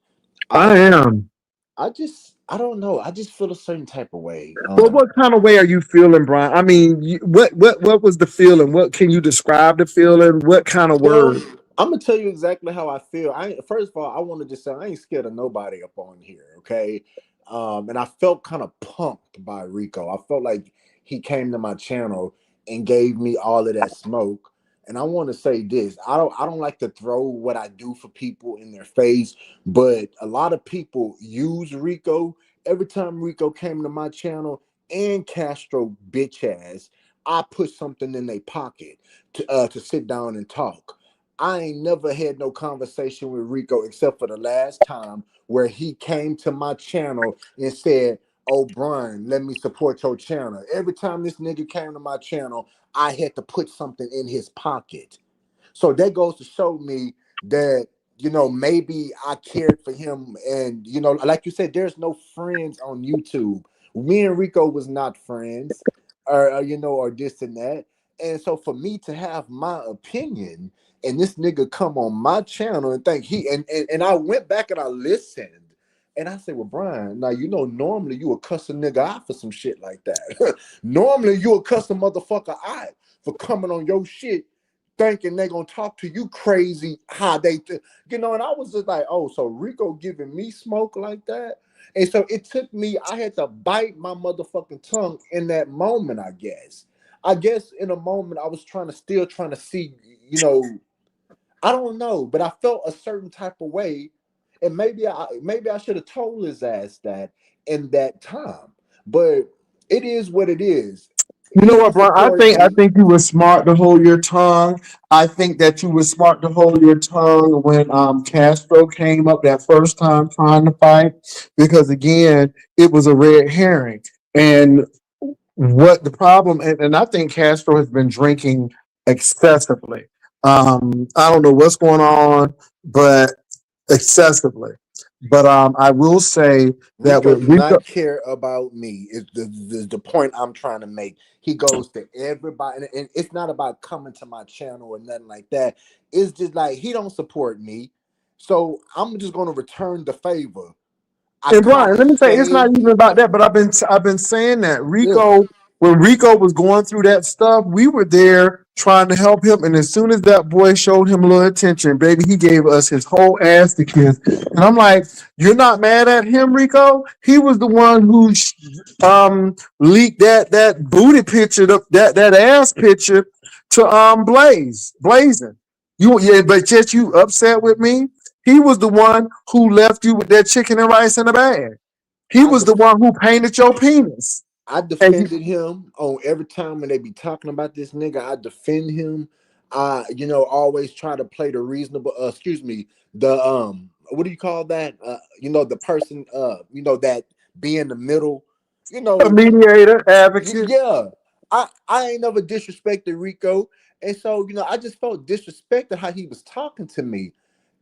I Um, am. I don't know. I just feel a certain type of way. But what kind of way are you feeling, Brian? I mean, what was the feeling? What can you describe the feeling? What kind of Well, word? I'm gonna tell you exactly how I feel. First of all, I want to just say I ain't scared of nobody up on here, okay? And I felt kind of pumped by Rico. I felt like he came to my channel and gave me all of that smoke. And I want to say this: I don't like to throw what I do for people in their face, but a lot of people use Rico. Every time Rico came to my channel and Castro bitch ass, I put something in their pocket to sit down and talk. I ain't never had no conversation with Rico except for the last time where he came to my channel and said, "Oh, Brian, let me support your channel." Every time this nigga came to my channel, I had to put something in his pocket. So that goes to show me that, maybe I cared for him. And, like you said, there's no friends on YouTube. Me and Rico was not friends, or this and that. And so for me to have my opinion and this nigga come on my channel and think and I went back and I listened. And I said, well, Brian, now normally you would cuss a nigga out for some shit like that. Normally you would cuss a motherfucker out for coming on your shit thinking they gonna talk to you crazy how and I was just like, oh, so Rico giving me smoke like that. And so it took me, I had to bite my motherfucking tongue in that moment. I guess in a moment I was still trying to see, I don't know, but I felt a certain type of way. And maybe I should have told his ass that in that time. But it is what it is. You He know what, don't Brian? I support think I me. think you were smart to hold your tongue. I think that you were smart to hold your tongue when Castro came up that first time trying to fight, because again, it was a red herring. And what the problem, and I think Castro has been drinking excessively. I don't know what's going on, but excessively. But I will say that Rico with do Rico, not care about me. Is the point I'm trying to make. He goes to everybody, and it's not about coming to my channel or nothing like that. It's just like he don't support me, so I'm just gonna return the favor. I and caught Brian, a let me say it's not shade. even about that, but I've been saying that Yeah, Rico. when Rico was going through that stuff, we were there trying to help him. And as soon as that boy showed him a little attention, baby, he gave us his whole ass to kiss. And I'm like, you're not mad at him, Rico? He was the one who leaked that booty picture, that ass picture to Blazing. But just you upset with me. He was the one who left you with that chicken and rice in a bag. He I was the def- one who painted your penis. I And you, defended him on every time when they be talking about this nigga. I defend him. I, always try to play the reasonable. Excuse me. The what do you call that? The person. That be in the middle. You a know, mediator, advocate. yeah. I ain't never disrespected Rico, and so I just felt disrespected how he was talking to me,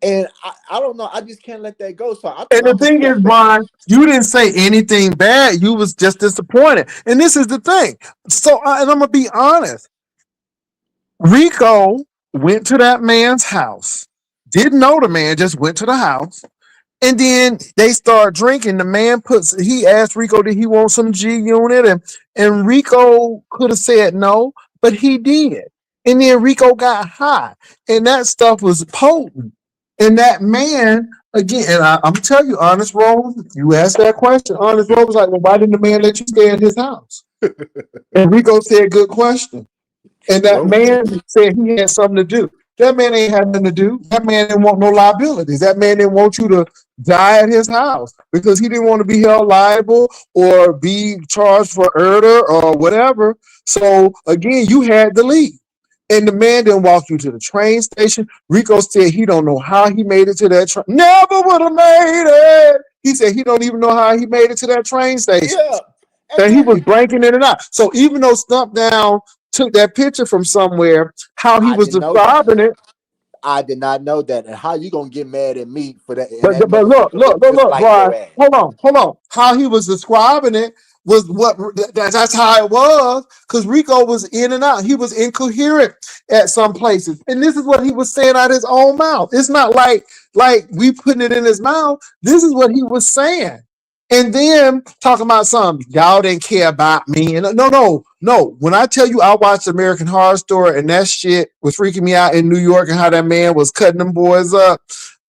and I don't know. I just can't let that go. So I And think the I'm gonna thing is, step back. Brian, you didn't say anything bad. You was just disappointed. And this is the thing. So, and I'm gonna be honest. Rico went to that man's house. Didn't know the man, just went to the house. And then they start drinking. The man he asked Rico, did he want some G Unit? And Rico could have said no, but he did. And then Rico got high. And that stuff was potent. And that man, again, and I'm telling you, Honest Rose, you asked that question. Honest Rose was like, well, why didn't the man let you stay at his house? And Rico said, good question. And that Well, man said he had something to do. That man ain't had nothing to do. That man didn't want no liabilities. That man didn't want you to die at his house because he didn't want to be held liable or be charged for murder or whatever. So again, you had to leave. And the man didn't walk you to the train station. Rico said he don't know how he made it to that train. Never would have made it. He said he don't even know how he made it to that train station. yeah, That he was exactly. breaking in and out. So even though Stump Down took that picture from somewhere, how he I was didn't know that. describing it. I did not know that. And how you gonna get mad at me for that? And But that but look, motherfucker look, look look, just look, like Brian. your ass. Hold on. How he was describing it was that's how it was. Because Rico was in and out. He was incoherent at some places, and this is what he was saying out his own mouth. It's not like we putting it in his mouth. This is what he was saying. And then talking about something, y'all didn't care about me. And no. When I tell you I watched American Horror Story and that shit was freaking me out in New York and how that man was cutting them boys up,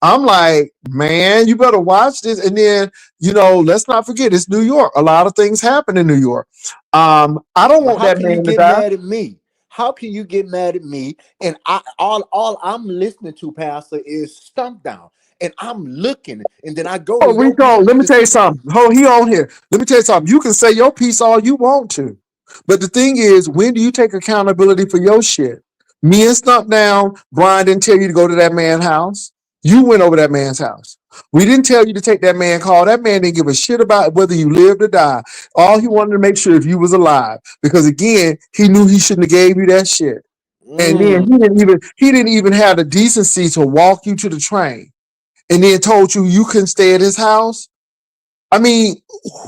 I'm like, man, you better watch this. And then, let's not forget it's New York. A lot of things happen in New York. I don't But want how that can you man to get die. mad at me? How can you get mad at me? And all I'm listening to, Pastor, is Stump Down. And I'm looking, and then I go to Oh, your Rico, let picture me to tell you see. something. Oh, he on here. Let me tell you something. You can say your piece all you want to. But the thing is, when do you take accountability for your shit? Me and Stump Down, Brian didn't tell you to go to that man's house. You went over that man's house. We didn't tell you to take that man call. That man didn't give a shit about whether you lived or died. All he wanted to make sure if you was alive. Because again, he knew he shouldn't have gave you that shit. And then Mm. he didn't even have the decency to walk you to the train and then told you couldn't stay at his house. I mean,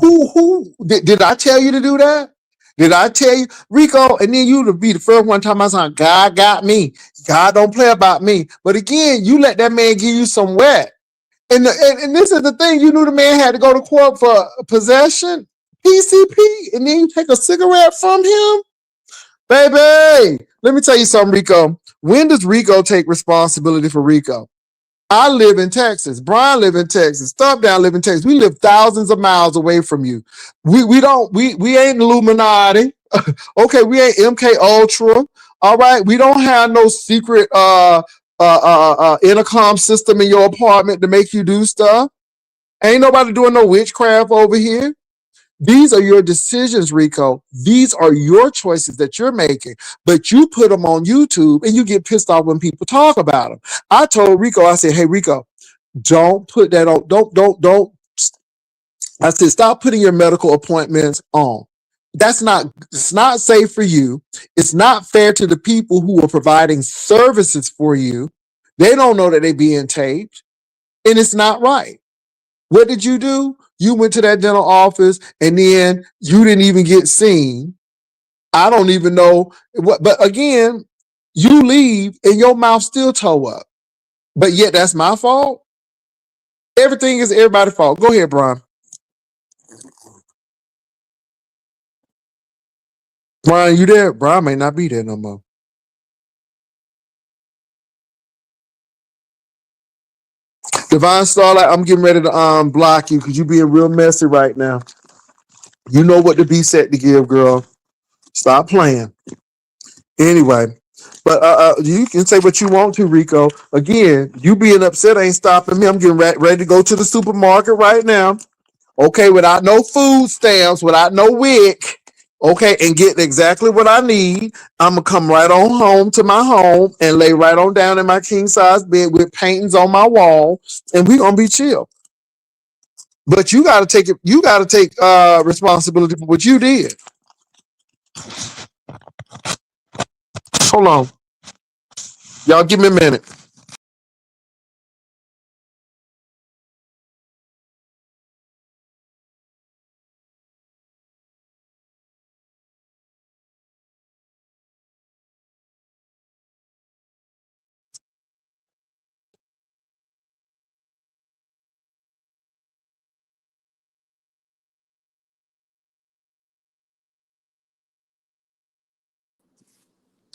who did I tell you to do that? Did I tell you, Rico? And then you to be the first one time I said, God got me. God don't play about me. But again, you let that man give you some wet. And this is the thing, you knew the man had to go to court for possession, PCP, and then you take a cigarette from him? Baby, let me tell you something, Rico. When does Rico take responsibility for Rico? I live in Texas. Brian live in Texas. Stump Down live in Texas. We live thousands of miles away from you. We ain't Illuminati. Okay, we ain't MK Ultra. All right, we don't have no secret intercom system in your apartment to make you do stuff. Ain't nobody doing no witchcraft over here. These are your decisions, Rico. These are your choices that you're making, but you put them on YouTube and you get pissed off when people talk about them. I told Rico, I said, hey, Rico, don't put that on. Don't. I said, stop putting your medical appointments on. It's not safe for you. It's not fair to the people who are providing services for you. They don't know that they're being taped, and it's not right. What did you do? You went to that dental office and then you didn't even get seen. I don't even know what, but again, you leave and your mouth still toe up. But yet that's my fault. Everything is everybody's fault. Go ahead, Brian. Brian, you there? Brian may not be there no more. Divine Starlight, I'm getting ready to block you because you being real messy right now. You know what to be set to give, girl. Stop playing. Anyway, but you can say what you want to, Rico. Again, you being upset ain't stopping me. I'm getting ready to go to the supermarket right now. Okay, without no food stamps, without no WIC. Okay, and get exactly what I need. I'm gonna come right on home to my home and lay right on down in my king size bed with paintings on my wall, and we gonna be chill. But you gotta take it. You gotta take responsibility for what you did. Hold on, y'all. Give me a minute.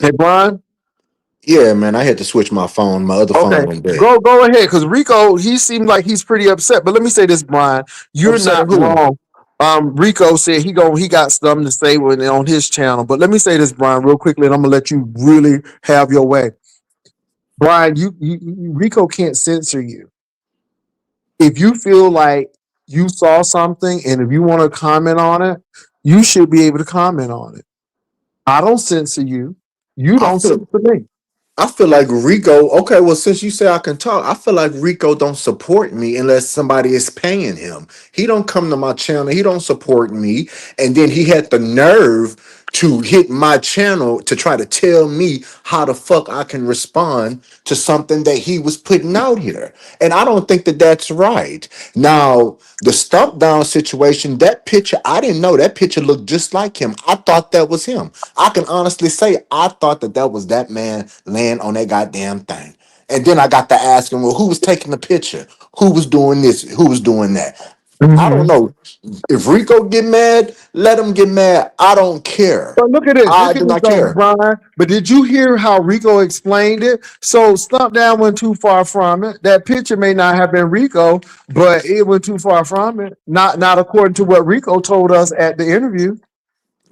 Hey, Brian. Yeah, man, I had to switch my phone. My other phone Okay, went dead. go ahead. Because Rico, he seemed like he's pretty upset. But let me say this, Brian, you're Upset at not who? wrong. Rico said he got something to say on his channel. But let me say this, Brian, real quickly, and I'm gonna let you really have your way. Brian, Rico can't censor you. If you feel like you saw something and if you want to comment on it, you should be able to comment on it. I don't censor you. You I don't feel censor me. I feel like Rico, okay, well, since you say I can talk, I feel like Rico don't support me unless somebody is paying him. He don't come to my channel, he don't support me, and then he had the nerve to hit my channel to try to tell me how the fuck I can respond to something that he was putting out here. And I don't think that that's right. Now, the stump down situation, that picture, I didn't know that picture looked just like him. I thought that was him. I can honestly say I thought that that was that man laying on that goddamn thing. And then I got to asking, well, who was taking the picture? Who was doing this? Who was doing that? I don't Mm-hmm. know. If Rico get mad, let him get mad. I don't care. But look at this. I Look at do this not though, care. Brian. But did you hear how Rico explained it? So Stump Down went too far from it. That picture may not have been Rico, but it went too far from it. Not according to what Rico told us at the interview.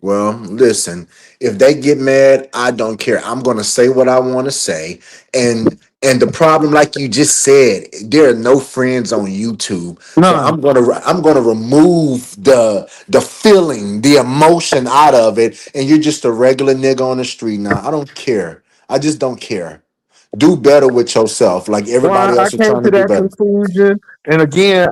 Well, listen, if they get mad, I don't care. I'm going to say what I want to say. And the problem, like you just said, there are no friends on YouTube. So None. I'm going to remove the feeling, the emotion out of it, and you're just a regular nigga on the street now. I don't care. I just don't care. Do better with yourself like Well, everybody I else is came trying to to do that better. conclusion. And again,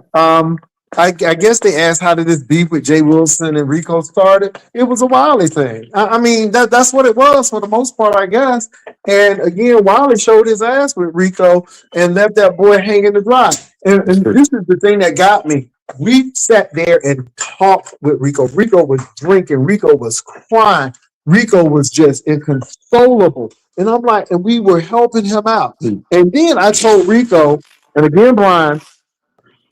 I guess they asked how did this beef with Jay Wilson and Rico started. It was a Wiley thing. I mean, that's what it was for the most part, I guess. And again, Wiley showed his ass with Rico and left that boy hanging to dry. And this is the thing that got me. We sat there and talked with Rico. Rico was drinking. Rico was crying. Rico was just inconsolable. And I'm like, and we were helping him out. And then I told Rico, and again, Brian,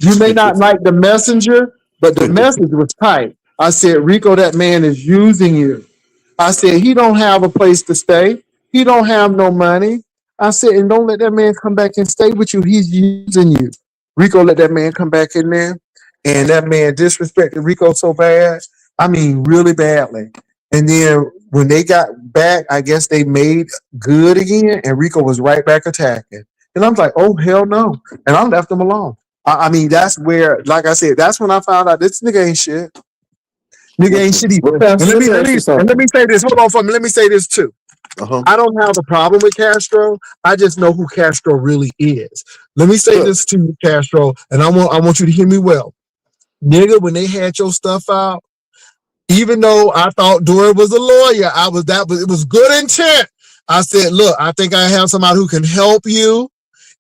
you may not like the messenger, but the message was tight. I said, Rico, that man is using you. I said, he don't have a place to stay. He don't have no money. I said, and don't let that man come back and stay with you. He's using you. Rico let that man come back in there. And that man disrespected Rico so bad. I mean, really badly. And then when they got back, I guess they made good again. And Rico was right back attacking. And I'm like, oh, hell no. And I left him alone. I mean, that's where, like I said, that's when I found out this nigga ain't shit. Nigga ain't shit either. Well, And let me ask you let something. me say this. Hold on for me. Let me say this too. Uh-huh. I don't have a problem with Castro. I just know who Castro really is. Let me say Look, this to you, Castro, and I want you to hear me well. Nigga, when they had your stuff out, even though I thought Dory was a lawyer, it was good intent. I said, look, I think I have somebody who can help you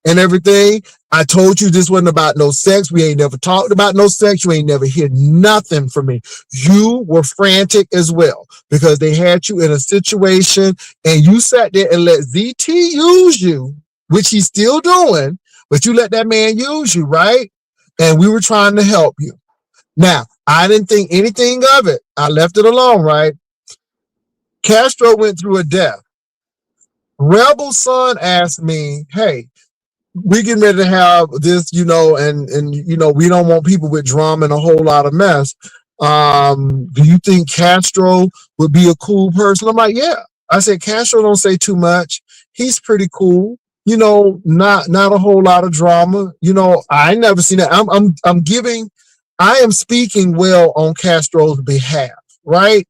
and everything. I told you this wasn't about no sex. We ain't never talked about no sex. You ain't never heard nothing from me. You were frantic as well because they had you in a situation and you sat there and let ZT use you, which he's still doing, but you let that man use you, right? And we were trying to help you. Now, I didn't think anything of it. I left it alone, right? Castro went through a death. Rebel's son asked me, hey, we getting ready to have this, and we don't want people with drama and a whole lot of mess. Do you think Castro would be a cool person? I'm like, yeah. I said, Castro don't say too much. He's pretty cool. Not a whole lot of drama. I never seen that. I am speaking well on Castro's behalf, right?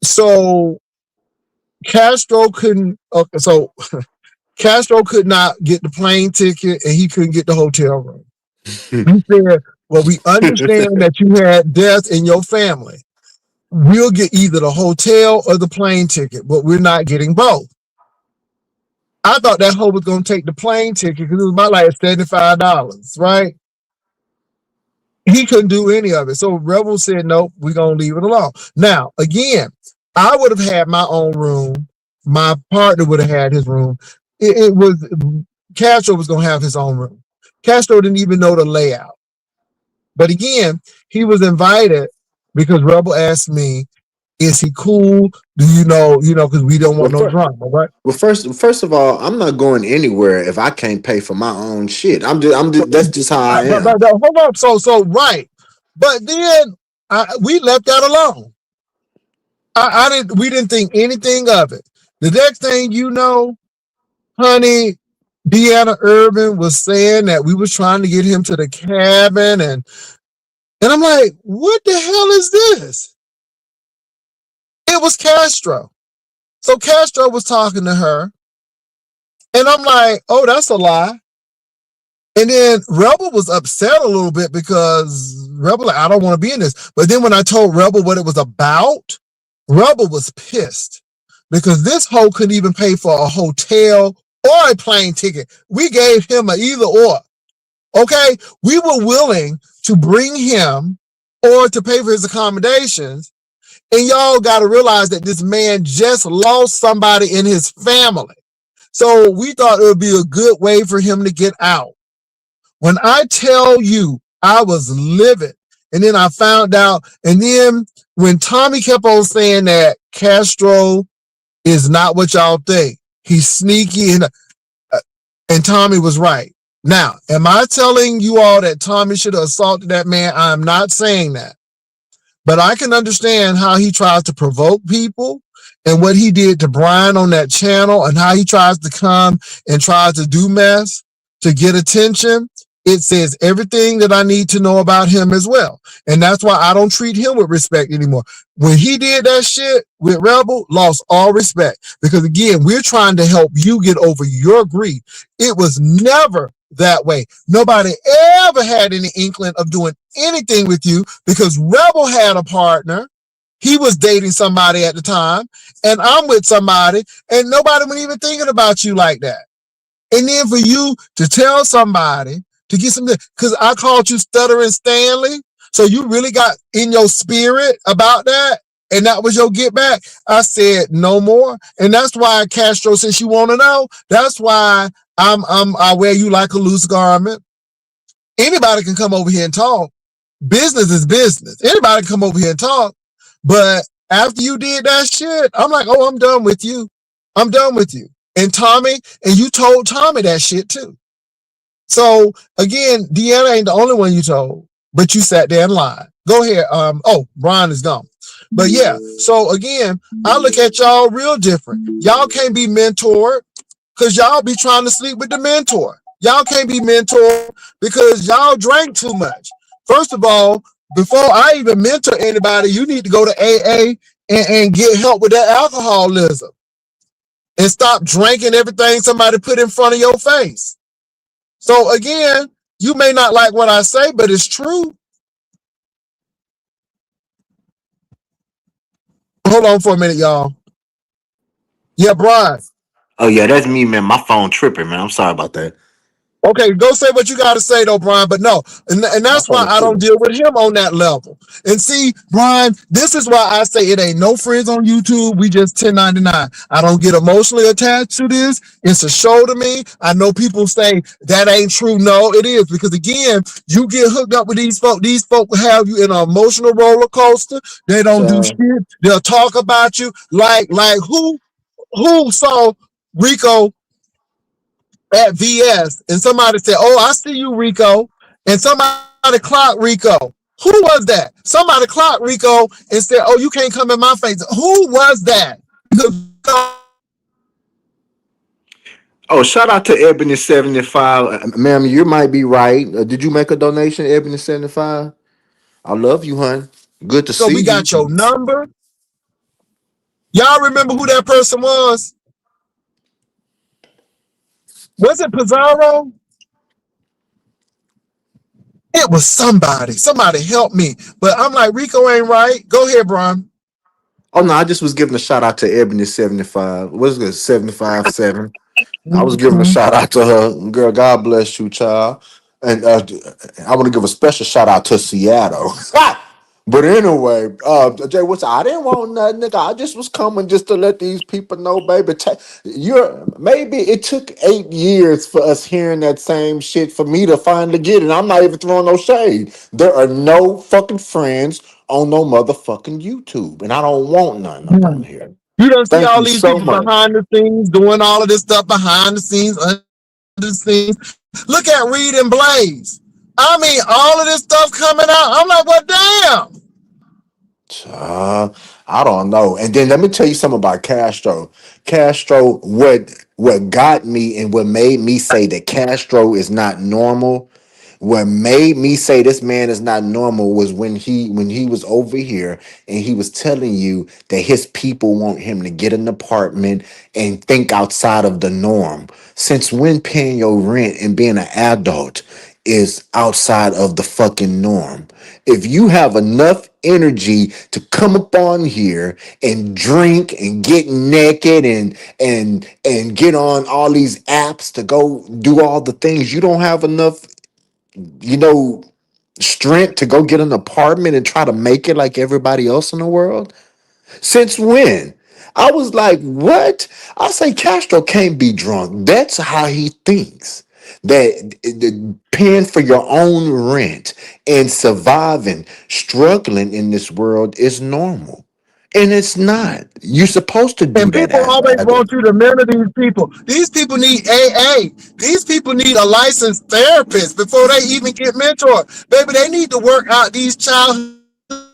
So Castro couldn't. Okay, so Castro could not get the plane ticket and he couldn't get the hotel room. He said, well, we understand that you had death in your family. We'll get either the hotel or the plane ticket, but we're not getting both. I thought that hoe was going to take the plane ticket because it was about like $75, right? He couldn't do any of it. So Rebel said, nope, we're going to leave it alone. Now, again, I would have had my own room. My partner would have had his room. Castro was going to have his own room. Castro didn't even know the layout. But again, he was invited because Rebel asked me, is he cool? Do you know, because we don't want no drama, right? Well, first of all, I'm not going anywhere if I can't pay for my own shit. That's just how I am. But hold up. So right. But then we left that alone. We didn't think anything of it. The next thing you know, honey, Deanna Irvin was saying that we was trying to get him to the cabin, and I'm like, what the hell is this? It was Castro. So Castro was talking to her, and I'm like, oh, that's a lie. And then Rebel was upset a little bit because Rebel, like, I don't want to be in this. But then when I told Rebel what it was about, Rebel was pissed because this hoe couldn't even pay for a hotel or a plane ticket. We gave him an either or. Okay? We were willing to bring him or to pay for his accommodations. And y'all got to realize that this man just lost somebody in his family. So we thought it would be a good way for him to get out. When I tell you, I was livid. And then I found out. And then when Tommy kept on saying that Castro is not what y'all think, he's sneaky, and Tommy was right. Now, am I telling you all that Tommy should have assaulted that man? I'm not saying that. But I can understand how he tries to provoke people and what he did to Brian on that channel and how he tries to come and tries to do mess to get attention. It says everything that I need to know about him as well. And that's why I don't treat him with respect anymore. When he did that shit with Rebel, lost all respect. Because again, we're trying to help you get over your grief. It was never that way. Nobody ever had any inkling of doing anything with you because Rebel had a partner. He was dating somebody at the time, and I'm with somebody, and nobody was even thinking about you like that. And then for you to tell somebody to get something, because I called you Stuttering Stanley, so you really got in your spirit about that, and that was your get back. I said no more, and that's why Castro, since you want to know, that's why I wear you like a loose garment. Anybody can come over here and talk. Business is business. Anybody can come over here and talk. But after you did that shit, I'm like, oh, I'm done with you. I'm done with you. And Tommy, and you told Tommy that shit too. So again, Deanna ain't the only one you told, but you sat there and lied. Go ahead. Brian is gone. But yeah, so again, I look at y'all real different. Y'all can't be mentored because y'all be trying to sleep with the mentor. Y'all can't be mentored because y'all drank too much. First of all, before I even mentor anybody, you need to go to AA and get help with that alcoholism and stop drinking everything somebody put in front of your face. So again, you may not like what I say, but it's true. Hold on for a minute, y'all. Yeah, Brian. Oh yeah, that's me, man. My phone tripping, man. I'm sorry about that. Okay, go say what you got to say though, Brian. But no, and I that's why fell I don't asleep. deal with him on that level. And see, Brian, this is why I say it ain't no friends on YouTube. We just 1099. I don't get emotionally attached to this. It's a show to me. I know people say that ain't true. No, it is, because again, you get hooked up with these folk. These folk will have you in an emotional roller coaster. They don't do Child. shit. They'll talk about you like who saw Rico at VS and somebody said, "Oh, I see you, Rico," and somebody clocked Rico. Who was that? Somebody clocked Rico and said, "Oh, you can't come in my face." Who was that? Oh, shout out to Ebony75. Ma'am, you might be right. Did you make a donation, Ebony75? I love you, hon. Good to So see we you. got your number. Y'all remember who that person was? Was it Pizarro? It was somebody. Somebody help me. But I'm like, Rico ain't right. Go ahead, Brian. Oh no, I just was giving a shout out to Ebony75. What's it, 75-7? I was giving a Mhm. shout out to her. Girl, God bless you, child. And I want to give a special shout out to Seattle. But anyway, Jay, I didn't want nothing, nigga. I just was coming just to let these people know, baby. Maybe it took 8 years for us hearing that same shit for me to finally get it. I'm not even throwing no shade. There are no fucking friends on no motherfucking YouTube, and I don't want none up on here. You don't see Thank all you these so people much. behind the scenes doing all of this stuff behind the scenes, under the scenes. Look at Reed and Blaze. I mean, all of this stuff coming out. I'm like, well, damn. Uh, I don't know. And then let me tell you something about Castro. Castro, what got me and what made me say that Castro is not normal, what made me say this man is not normal was when he was over here and he was telling you that his people want him to get an apartment and think outside of the norm. Since when paying your rent and being an adult is outside of the fucking norm? If you have enough energy to come up on here and drink and get naked and get on all these apps to go do all the things, you don't have enough, you know, strength to go get an apartment and try to make it like everybody else in the world? Since when? I was like, what? I say Castro can't be drunk. That's how he thinks. That paying for your own rent and surviving, struggling in this world is normal. And it's not. You're supposed to do And that people as an always adult. want you to mirror these people. These people need AA. These people need a licensed therapist before they even get mentored. Baby, they need to work out these childhood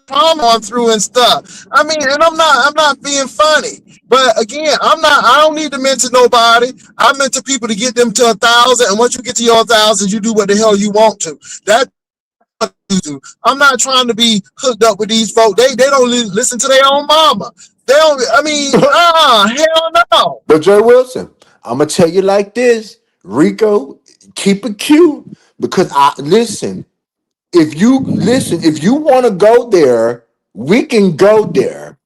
trauma on through and stuff. I mean, and I'm not being funny. But again, I don't need to mentor nobody. I mentor people to get them to 1,000. And once you get to your 1,000, you do what the hell you want to. That you do. I'm not trying to be hooked up with these folks. They don't listen to their own mama. They don't. I mean, hell no. But Joe Wilson, I'm gonna tell you like this, Rico, keep it cute because I listen. If you want to go there, we can go there.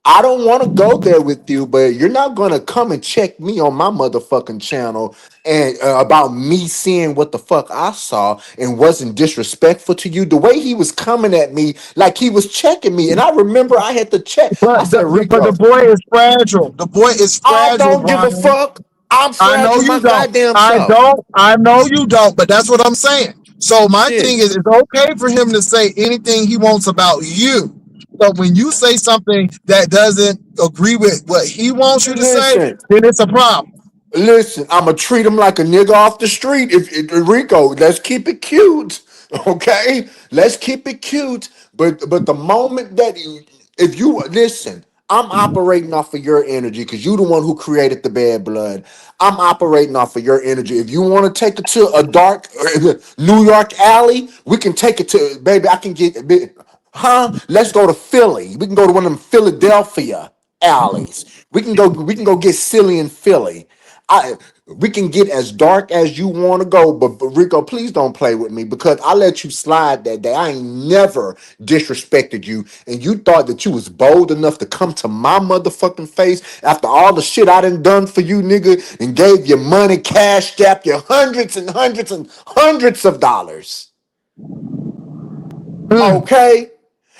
I don't want to go there with you, but you're not going to come and check me on my motherfucking channel and about me seeing what the fuck I saw and wasn't disrespectful to you. The way he was coming at me like he was checking me, and I remember I had to check. I But said, the Rico, boy is fragile. The boy is I fragile, don't give a Brian. fuck. I'm I know fragile you my don't. goddamn I self. don't. I know you don't. But that's what I'm saying. So my Shit. thing is, it's okay for him to say anything he wants about you. But when you say something that doesn't agree with what he wants you to say, Listen, then it's a problem. Listen, I'm gonna treat him like a nigga off the street. If Rico, let's keep it cute, okay? Let's keep it cute. But the moment that if you listen, I'm operating off of your energy because you the one who created the bad blood. I'm operating off of your energy. If you want to take it to a dark New York alley, we can take it to baby. I can get huh? Let's go to Philly. We can go to one of them Philadelphia alleys. We can go get silly in Philly. we can get as dark as you want to go, but Rico, please don't play with me because I let you slide that day. I ain't never disrespected you, and you thought that you was bold enough to come to my motherfucking face after all the shit I done for you, nigga, and gave you money, cash gap you hundreds and hundreds and hundreds of dollars. Mm. Okay?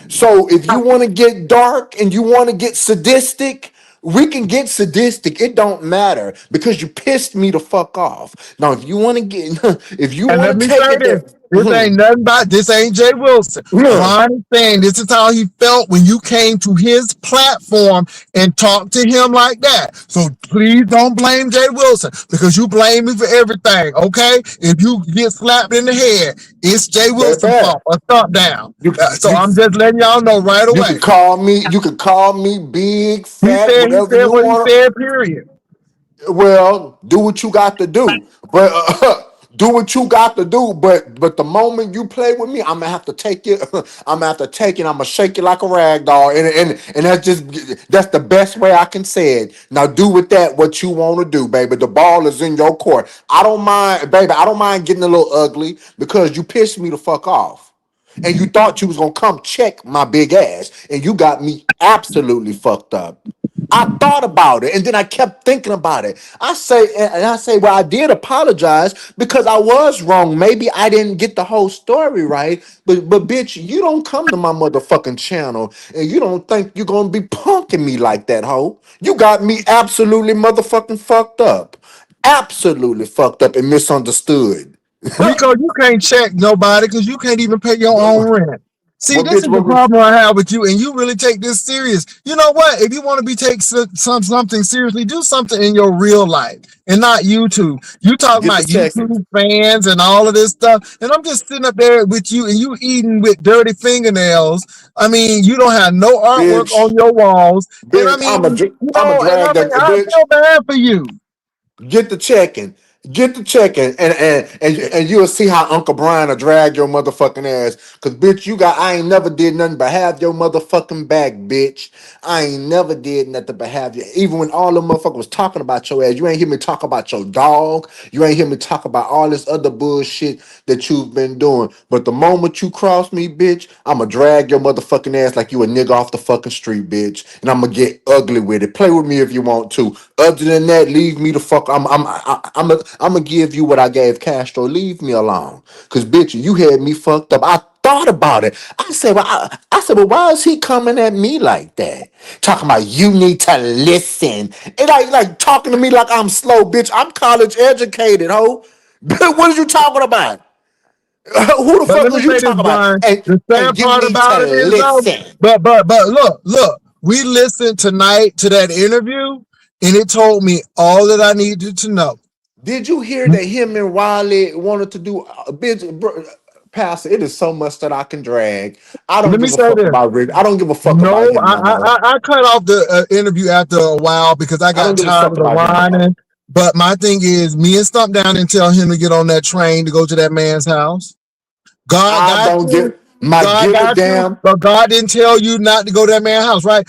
So if you want to get dark and you want to get sadistic, we can get sadistic. It don't matter because you pissed me the fuck off. Now, if you want to get, if you And let want to me take say it this. there, This ain't nothing about this ain't Jay Wilson. yeah, Ron is saying this is how he felt when you came to his platform and talked to him like that. So please don't blame Jay Wilson because you blame me for everything. Okay? If you get slapped in the head, it's Jay Wilson's baby, fault. A thump down. you So you I'm just letting y'all know right you could away. call me, you could call me big, fat, He whatever said you what he want. said, period. Well, do what you got to do, but do what you got to do. But the moment you play with me, I'm gonna have to take it. I'm gonna have to take it. I'm gonna shake it like a rag doll, and that's the best way I can say it. Now do with that what you want to do, baby. The ball is in your court. I don't mind, baby. I don't mind getting a little ugly because you pissed me the fuck off. And you thought you was gonna come check my big ass, and you got me absolutely fucked up. I thought about it and then I kept thinking about it. I say, well, I did apologize because I was wrong. Maybe I didn't get the whole story right. But bitch, you don't come to my motherfucking channel and you don't think you're gonna be punking me like that, hoe. You got me absolutely motherfucking fucked up. Absolutely fucked up and misunderstood. Rico, you can't check nobody because you can't even pay your Well, own rent. See, this bitch, is the problem I have with you, and you really take this serious. You know what? If you want to be take something seriously, do something in your real life and not YouTube. You talking get the about checking. YouTube fans and all of this stuff, and I'm just sitting up there with you, and you eating with dirty fingernails. I mean, you don't have no artwork Bitch, on your walls, and I bitch, mean, I'm a drag that I bitch. feel bad for you. Get the checking. Get the checking, and you'll see how Uncle Brian will drag your motherfucking ass. Cause bitch, I ain't never did nothing but have your motherfucking back, bitch. I ain't never did nothing but have you. Even when all the motherfuckers was talking about your ass, you ain't hear me talk about your dog. You ain't hear me talk about all this other bullshit that you've been doing. But the moment you cross me, bitch, I'ma drag your motherfucking ass like you a nigga off the fucking street, bitch. And I'ma get ugly with it. Play with me if you want to. Other than that, leave me the fuck. I'm gonna give you what I gave Castro. Leave me alone, cause bitch, you had me fucked up. I thought about it. I said, well, why is he coming at me like that? Talking about you need to listen, and like talking to me like I'm slow, bitch. I'm college educated, ho. What are you talking about? Who the But fuck let me was you say this, talking about? Brian. The And sad you part need about to it is though, listen. but look, we listened tonight to that interview, and it told me all that I needed to know. Did you hear that him and Wiley wanted to do a bitch, Pastor? It is so much that I can drag. I don't Let me give a say fuck this. about Rick. I don't give a fuck about No, him no more. I cut off the interview after a while because I I don't got give a tired fuck of the about him no more. whining. But my thing is, me and Stump down and tell him to get on that train to go to that man's house. God I got don't you. give my God give a got you. damn. But God didn't tell you not to go to that man's house, right?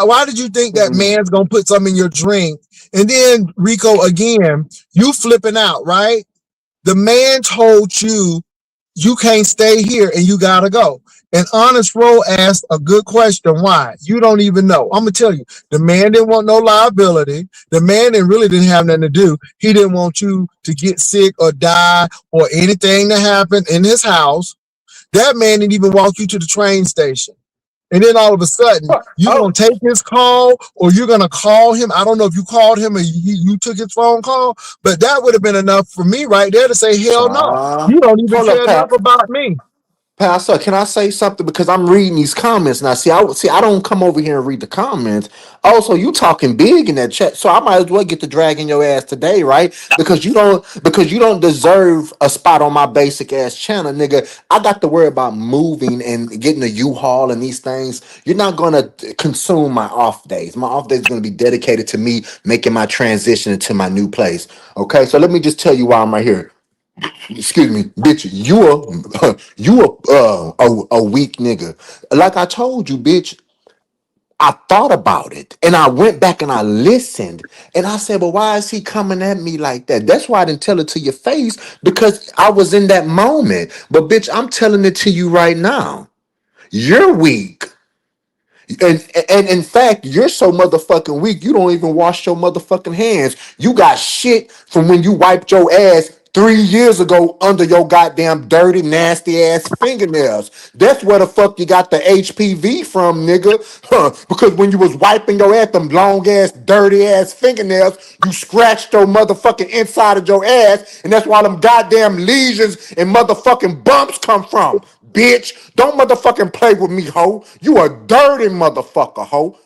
Why did you think that Mm-mm. man's gonna put something in your drink? And then Rico, again, you flipping out, right? The man told you you can't stay here and you gotta go. And Honest Roll asked a good question. Why? You don't even know. I'm gonna tell you. The man didn't want no liability. The man didn't have nothing to do. He didn't want you to get sick or die or anything to happen in his house. That man didn't even walk you to the train station. And then all of a sudden, you're Oh, gonna take his call or you're gonna call him. I don't know if you called him or you took his phone call, but that would have been enough for me right there to say, hell no. You don't even hold up, care enough Pat. about me. Pastor, can I say something? Because I'm reading these comments now. I don't come over here and read the comments. Also, you talking big in that chat, so I might as well get to dragging your ass today, right? Because you don't deserve a spot on my basic ass channel, nigga. I got to worry about moving and getting a U-Haul and these things. You're not gonna consume my off days. My off days is gonna be dedicated to me making my transition into my new place. Okay, so let me just tell you why I'm right here. Excuse me, bitch. You a weak nigga. Like I told you, bitch. I thought about it and I went back and I listened and I said, well, why is he coming at me like that? That's why I didn't tell it to your face because I was in that moment. But bitch, I'm telling it to you right now. You're weak. And in fact, you're so motherfucking weak, you don't even wash your motherfucking hands. You got shit from when you wiped your ass 3 years ago under your goddamn dirty, nasty ass fingernails. That's where the fuck you got the HPV from, nigga. Huh. Because when you was wiping your ass, them long ass, dirty ass fingernails, you scratched your motherfucking inside of your ass, and that's why them goddamn lesions and motherfucking bumps come from. Bitch, don't motherfucking play with me, hoe. You a dirty motherfucker, hoe.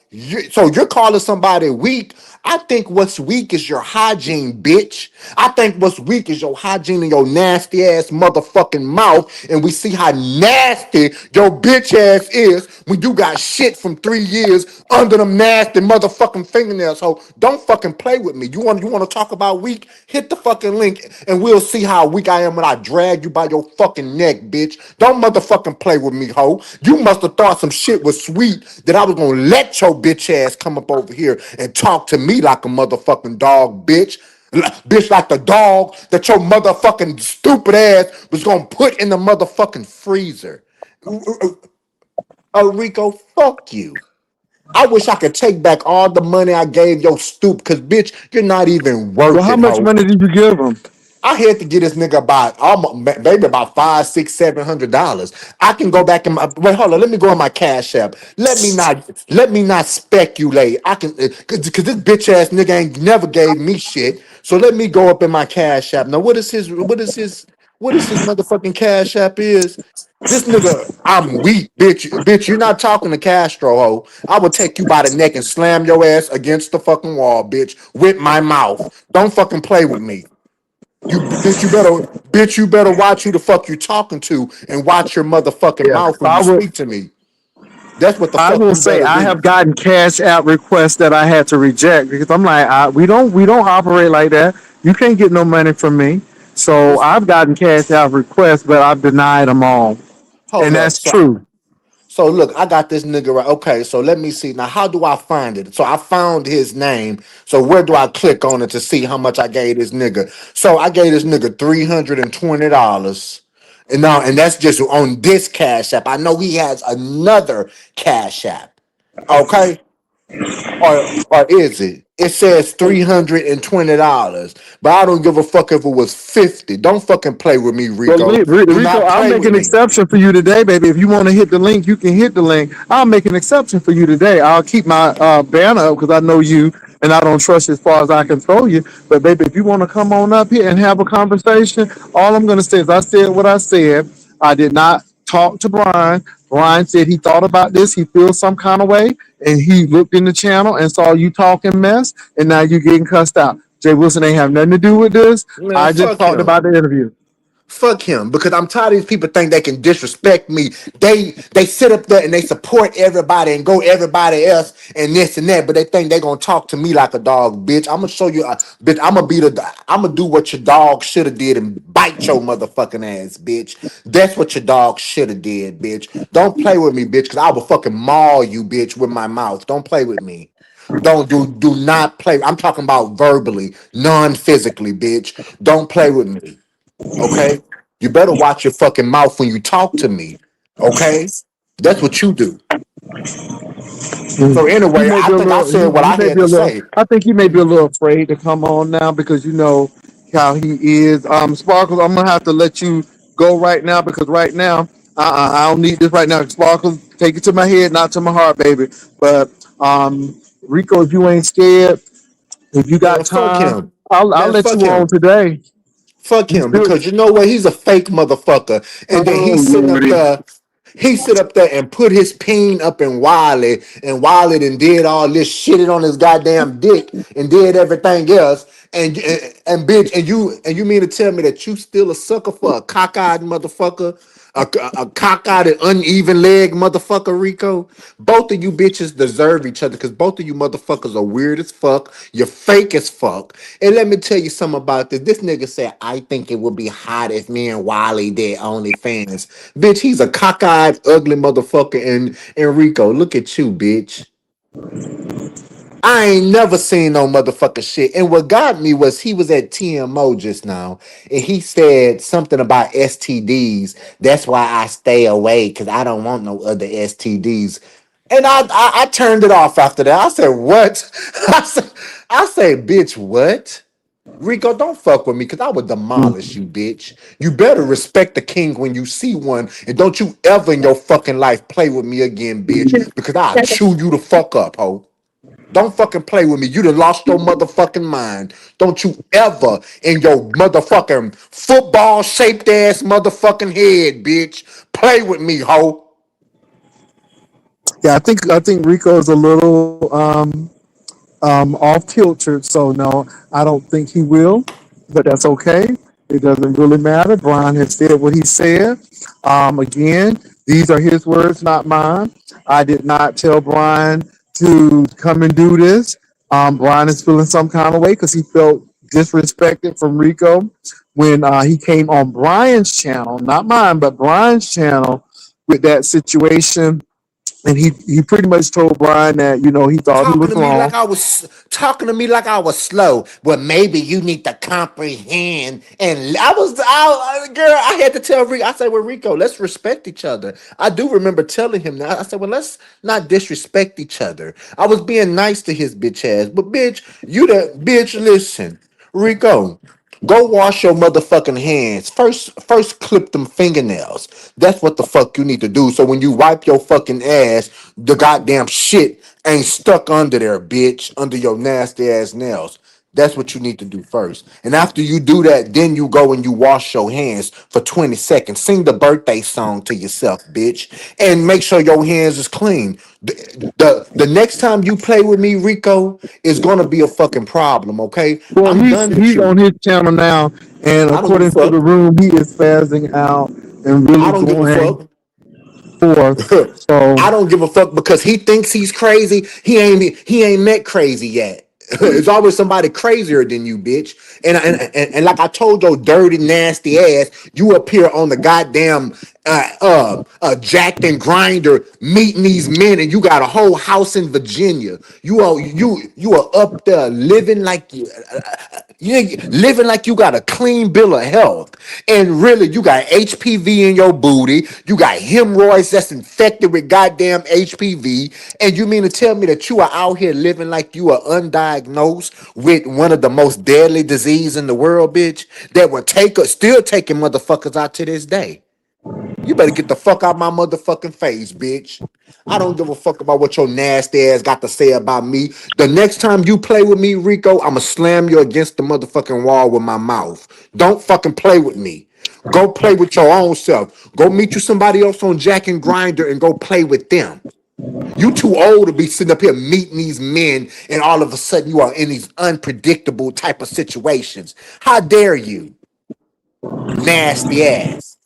So you're calling somebody weak. I think what's weak is your hygiene, bitch. I think what's weak is your hygiene and your nasty ass motherfucking mouth. And we see how nasty your bitch ass is when you got shit from 3 years under them nasty motherfucking fingernails. So don't fucking play with me. You want to talk about weak? Hit the fucking link and we'll see how weak I am when I drag you by your fucking neck, bitch. Don't motherfucking play with me, hoe. You must have thought some shit was sweet that I was gonna let your bitch ass come up over here and talk to me like a motherfucking dog, bitch. Bitch, like the dog that your motherfucking stupid ass was gonna put in the motherfucking freezer. Oh, Rico, fuck you. I wish I could take back all the money I gave your stoop, because bitch, you're not even Well, worth how it, much hoe. money did you give him? I had to get this nigga about almost maybe about $500, $600, $700. I can go back in my wait, hold on. Let me go on my cash app. Let me not speculate. I can cause this bitch ass nigga ain't never gave me shit. So let me go up in my cash app. Now what is his motherfucking cash app is? This nigga, I'm weak, bitch. Bitch, you're not talking to Castro, ho. I will take you by the neck and slam your ass against the fucking wall, bitch, with my mouth. Don't fucking play with me. You bitch, you better watch who the fuck you talking to and watch your motherfucking Yeah, mouth when I you would. speak to me. That's what the I fuck will you say better I do. have gotten cash out requests that I had to reject because I'm like, we don't operate like that. You can't get no money from me. So Let's I've gotten cash out requests, but I've denied them all, and hold up. that's So true. so look, I got this nigga right. Okay, so let me see. Now, how do I find it? So I found his name. So where do I click on it to see how much I gave this nigga? So I gave this nigga $320. And that's just on this cash app. I know he has another cash app. Okay. Or is it? It says $320, but I don't give a fuck if it was 50. Don't fucking play with me, Well, Rico. Do Rico, not I'll play make with an me. exception for you today, baby. If you want to hit the link, you can hit the link. I'll make an exception for you today. I'll keep my banner up because I know you and I don't trust you as far as I can throw you. But, baby, if you want to come on up here and have a conversation, all I'm going to say is I said what I said. I did not talk to Brian. Brian said he thought about this. He feels some kind of way. And he looked in the channel and saw you talking mess. And now you're getting cussed out. Jay Wilson ain't have nothing to do with this. Man, I just fuck talked him. about the interview. Fuck him, because I'm tired of these people think they can disrespect me. They sit up there and they support everybody and go everybody else and this and that, but they think they gonna talk to me like a dog, bitch. I'm gonna show you, bitch. I'm gonna do what your dog should have did and bite your motherfucking ass, bitch. That's what your dog should have did, bitch. Don't play with me, bitch, because I will fucking maul you, bitch, with my mouth. Don't play with me. Do not play. I'm talking about verbally, non-physically, bitch. Don't play with me. Okay? You better watch your fucking mouth when you talk to me. Okay? That's what you do. So He anyway, may I be a think I little. said what He I may had be a to little. say. I think he may be a little afraid to come on now because you know how he is. Sparkles, I'm gonna have to let you go right now because right now, I don't need this right now. Sparkles, take it to my head, not to my heart, baby. But Rico, if you ain't scared, if you got Man, fuck time, him. I'll Man, let fuck you on him. today. Fuck You him. still? Because you know what? He's a fake motherfucker. And then Oh he's sitting up Lordy. there. He sit up there and put his peen up in Wiley, and Wiley and did all this shitted on his goddamn dick and did everything else. And bitch, and you mean to tell me that you still a sucker for a cockeyed motherfucker, a cockeyed and uneven leg motherfucker, Rico? Both of you bitches deserve each other because both of you motherfuckers are weird as fuck. You're fake as fuck. And let me tell you something about this. This nigga said, I think it would be hot if me and Wiley did OnlyFans. Bitch, he's a cockeyed, ugly motherfucker. And Rico, look at you, bitch. I ain't never seen no motherfucker shit. And what got me was he was at TMO just now, and he said something about STDs. That's why I stay away because I don't want no other STDs. And I turned it off after that. I said, "What?" I said, "Bitch, what?" Rico, don't fuck with me because I would demolish you, bitch. You better respect the king when you see one, and don't you ever in your fucking life play with me again, bitch, because I'll chew you the fuck up, ho. Don't fucking play with me. You done lost your motherfucking mind. Don't you ever in your motherfucking football shaped ass motherfucking head, bitch, play with me, ho. Yeah, I think Rico is a little off kilter. So no, I don't think he will, but that's okay. It doesn't really matter. Brian has said what he said. Again, these are his words, not mine. I did not tell Brian to come and do this. Brian is feeling some kind of way because he felt disrespected from Rico when he came on Brian's channel, not mine, but Brian's channel with that situation. And he pretty much told Brian that, he thought he Talking was to me wrong. like I was talking to me like I was slow. Well, maybe you need to comprehend. And girl, I had to tell Rico. I said, "Well, Rico, let's respect each other." I do remember telling him that. I said, "Well, let's not disrespect each other." I was being nice to his bitch ass, but bitch, you the bitch. Listen, Rico. Go wash your motherfucking hands. First clip them fingernails. That's what the fuck you need to do. So when you wipe your fucking ass, the goddamn shit ain't stuck under there, bitch, under your nasty ass nails. That's what you need to do first. And after you do that, then you go and you wash your hands for 20 seconds. Sing the birthday song to yourself, bitch. And make sure your hands is clean. The next time you play with me, Rico, is gonna be a fucking problem, okay? Well, I'm he's done with he's on you. his channel now, and I don't give a according to the fuck. room, he is spazzing out and I really don't give a going fuck. forth. So, I don't give a fuck because he thinks he's crazy. He ain't met crazy yet. It's always somebody crazier than you, bitch. And like I told your dirty, nasty ass, you appear on the goddamn Jacked and Grinder meeting these men, and you got a whole house in Virginia. You are up there living like you living like you got a clean bill of health. And really, you got HPV in your booty. You got hemorrhoids that's infected with goddamn HPV. And you mean to tell me that you are out here living like you are undiagnosed with one of the most deadly diseases in the world, bitch, that will still taking motherfuckers out to this day? You better get the fuck out my motherfucking face, bitch. I don't give a fuck about what your nasty ass got to say about me. The next time you play with me, Rico, I'ma slam you against the motherfucking wall with my mouth. Don't fucking play with me. Go play with your own self. Go meet you somebody else on Jack and Grinder and go play with them. You too old to be sitting up here meeting these men, and all of a sudden you are in these unpredictable type of situations. How dare you, nasty ass?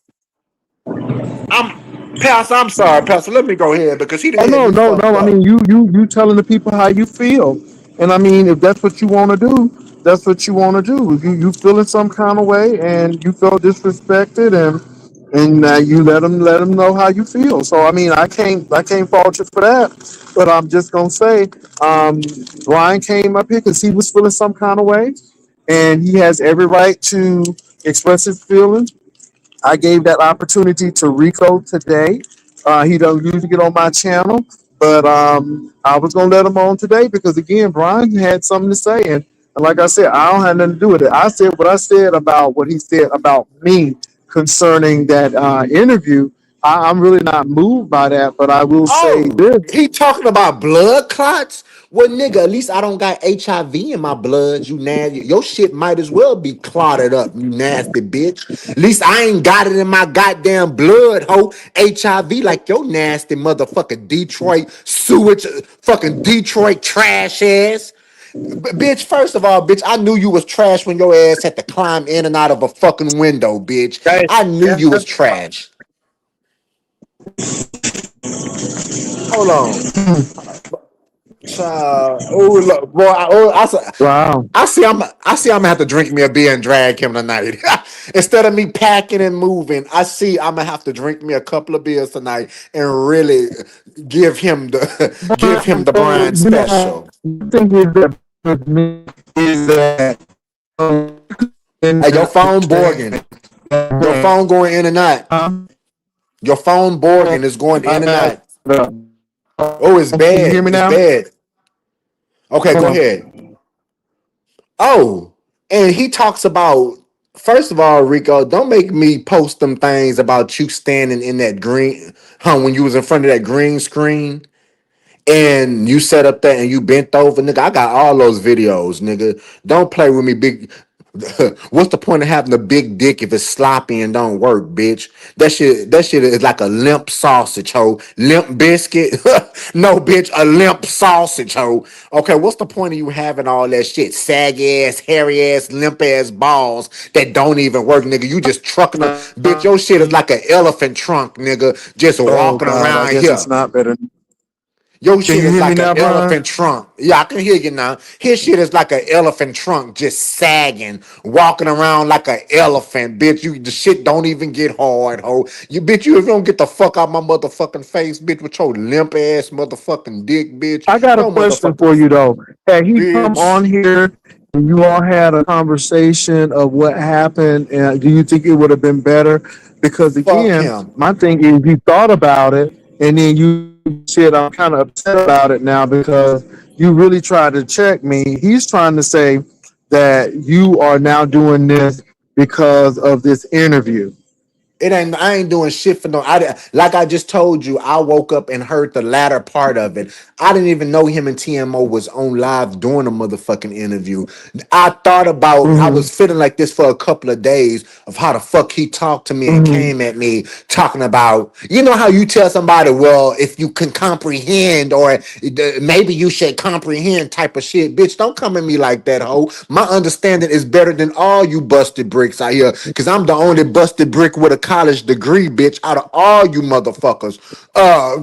I'm Pastor. I'm sorry, Pastor. Let me go ahead because he oh didn't had no, me no, fucked no. I up. mean, you telling the people how you feel, and I mean, if that's what you want to do, that's what you want to do. If you feeling some kind of way and you felt disrespected, and you let them know how you feel. So I mean, I can't fault you for that. But I'm just gonna say, um, Brian came up here because he was feeling some kind of way, and he has every right to express his feelings. I gave that opportunity to Rico today. He doesn't usually get on my channel, but I was gonna let him on today because again, Brian had something to say, and like I said, I don't have nothing to do with it. I said what I said about what he said about me concerning that interview. I'm really not moved by that, but I will say Oh, this. he talking about blood clots? Well, nigga, at least I don't got HIV in my blood. You nasty. Your shit might as well be clotted up, you nasty bitch. At least I ain't got it in my goddamn blood, ho. HIV like your nasty motherfucking Detroit sewage, fucking Detroit trash ass. Bitch, first of all, bitch, I knew you was trash when your ass had to climb in and out of a fucking window, bitch. Guys, I knew yeah, you was trash. Hold on. Oh look, boy! Wow. I see. I'm gonna have to drink me a beer and drag him tonight. Instead of me packing and moving, I see I'm gonna have to drink me a couple of beers tonight and really give him the give him Brian, the so, Brian special. the thing is that with me is that in Hey, your phone borging. Your phone going in and out. Your phone borging is going in and out. Oh, it's can you hear bad. me It's now? bad. Okay, Hold go on. ahead. Oh, and he talks about, first of all, Rico, don't make me post them things about you standing in that green, when you was in front of that green screen and you set up there and you bent over, nigga. I got all those videos, nigga. Don't play with me, big. What's the point of having a big dick if it's sloppy and don't work, bitch? That shit is like a limp sausage, ho. Limp biscuit? No, bitch, a limp sausage, ho. Okay, what's the point of you having all that shit? Sag ass, hairy ass, limp ass balls that don't even work, nigga. You just trucking them. Bitch, your shit is like an elephant trunk, nigga, just Oh walking God, I around guess it's here. not better. Your Can shit you is hear me like an now, Brian? elephant trunk. Yeah, I can hear you now. His shit is like an elephant trunk, just sagging, walking around like an elephant, bitch. You the shit don't even get hard, ho. You bitch, you if you don't get the fuck out my motherfucking face, bitch, with your limp ass motherfucking dick, bitch. I got a Your question motherfucking for you though. Had he come bitch. on here and you all had a conversation of what happened, and do you think it would have been better? Because Fuck again, him. my thing is you thought about it and then you said I'm kind of upset about it now because you really tried to check me. He's trying to say that you are now doing this because of this interview. It ain't. I ain't doing shit for no. Like I just told you. I woke up and heard the latter part of it. I didn't even know him and TMO was on live doing a motherfucking interview. I thought about. I Hmm. was feeling like this for a couple of days of how the fuck he talked to me and Hmm. came at me talking about. You know how you tell somebody, well, if you can comprehend or maybe you should comprehend type of shit, bitch. Don't come at me like that, ho. My understanding is better than all you busted bricks out here, cause I'm the only busted brick with a college degree, bitch, out of all you motherfuckers.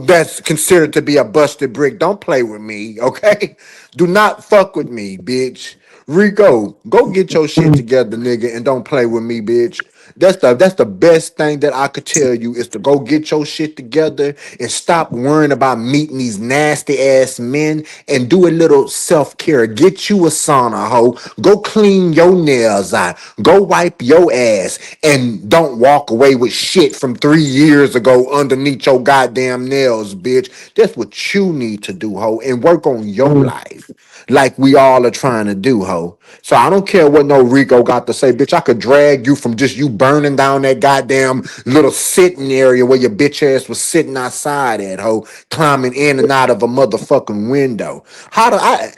That's considered to be a busted brick. Don't play with me, okay? Do not fuck with me, bitch. Rico, go get your shit together, nigga, and don't play with me, bitch. That's the best thing that I could tell you is to go get your shit together and stop worrying about meeting these nasty ass men and do a little self-care. Get you a sauna, hoe. Go clean your nails out. Go wipe your ass and don't walk away with shit from 3 years ago underneath your goddamn nails, bitch. That's what you need to do, hoe, and work on your life like we all are trying to do, ho. So I don't care what no Rico got to say, bitch. I could drag you from just you burning down that goddamn little sitting area where your bitch ass was sitting outside at, ho, climbing in and out of a motherfucking window. How do I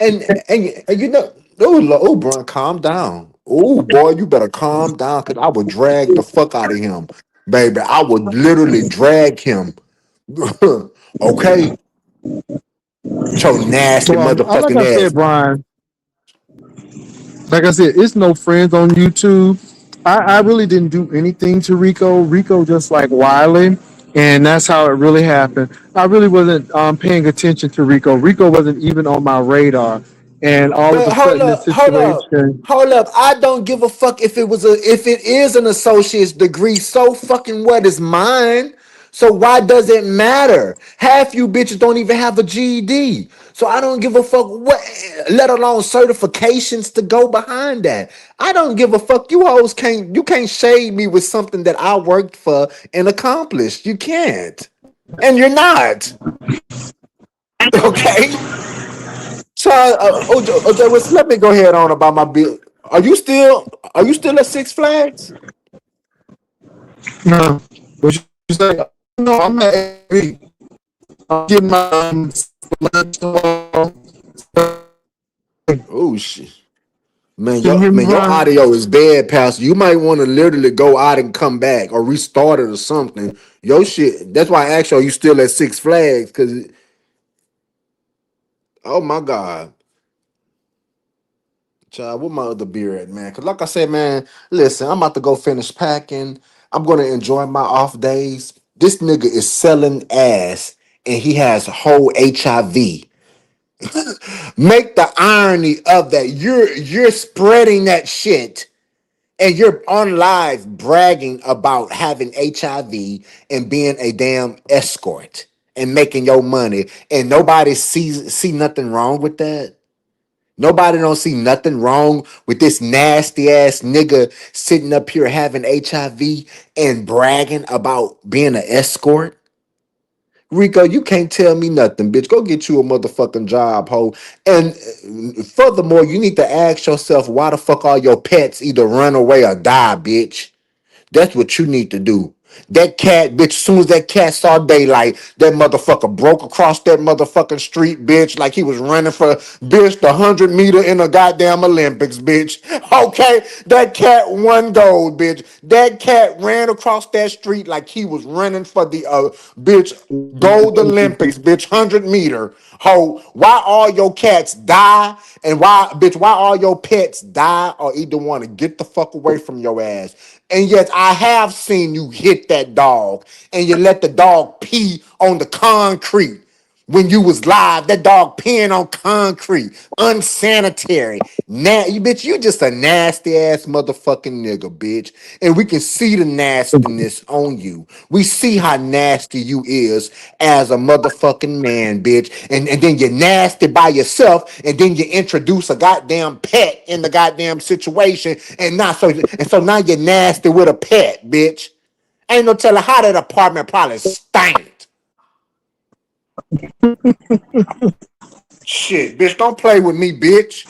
and you know, oh, bro, calm down. Oh boy, you better calm down, cause I would drag the fuck out of him, baby. I would literally drag him. Okay, your nasty Well, like I motherfucking said, ass. Brian, like I said, it's no friends on YouTube. I really didn't do anything to Rico. Rico just like Wiley, and that's how it really happened. I really wasn't paying attention to Rico. Rico wasn't even on my radar, and all of But a sudden, this situation. hold up. I don't give a fuck if it is an associate's degree. So fucking what is mine? So why does it matter? Half you bitches don't even have a GED. So I don't give a fuck what, let alone certifications to go behind that. I don't give a fuck. You can't shade me with something that I worked for and accomplished. You can't. And you're not. Okay? So, OJ, let me go ahead on about my bill. Are you still at Six Flags? No, what you say? No, I'm at AV. I'm getting my lunch tomorrow. Oh shit. Man, Can you hear me, your Brian? audio is bad, Pastor. You might want to literally go out and come back or restart it or something. Your shit. That's why I asked you, are you still at Six Flags? Cause oh my God. Child, what my other beer at, man? Cause like I said, man, listen, I'm about to go finish packing. I'm gonna enjoy my off days. This nigga is selling ass and he has whole HIV. Make the irony of that. You're spreading that shit and you're on live bragging about having HIV and being a damn escort and making your money, and nobody see nothing wrong with that. Nobody don't see nothing wrong with this nasty ass nigga sitting up here having HIV and bragging about being an escort. Rico, you can't tell me nothing, bitch. Go get you a motherfucking job, ho. And furthermore, you need to ask yourself why the fuck all your pets either run away or die, bitch. That's what you need to do. That cat, bitch, as soon as that cat saw daylight, that motherfucker broke across that motherfucking street, bitch, like he was running for, bitch, the 100 meter in the goddamn Olympics, bitch. Okay? That cat won gold, bitch. That cat ran across that street like he was running for the, bitch, gold Olympics, bitch, 100 meter. Ho, why all your cats die and why, bitch, why all your pets die or either want to get the fuck away from your ass? And yet I have seen you hit that dog and you let the dog pee on the concrete. When you was live, that dog peeing on concrete, unsanitary. Now, you bitch, you just a nasty ass motherfucking nigga, bitch. And we can see the nastiness on you. We see how nasty you is as a motherfucking man, bitch. And then you're nasty by yourself, and then you introduce a goddamn pet in the goddamn situation, and so now you're nasty with a pet, bitch. Ain't no telling how that apartment probably stank. Shit, bitch, don't play with me, bitch.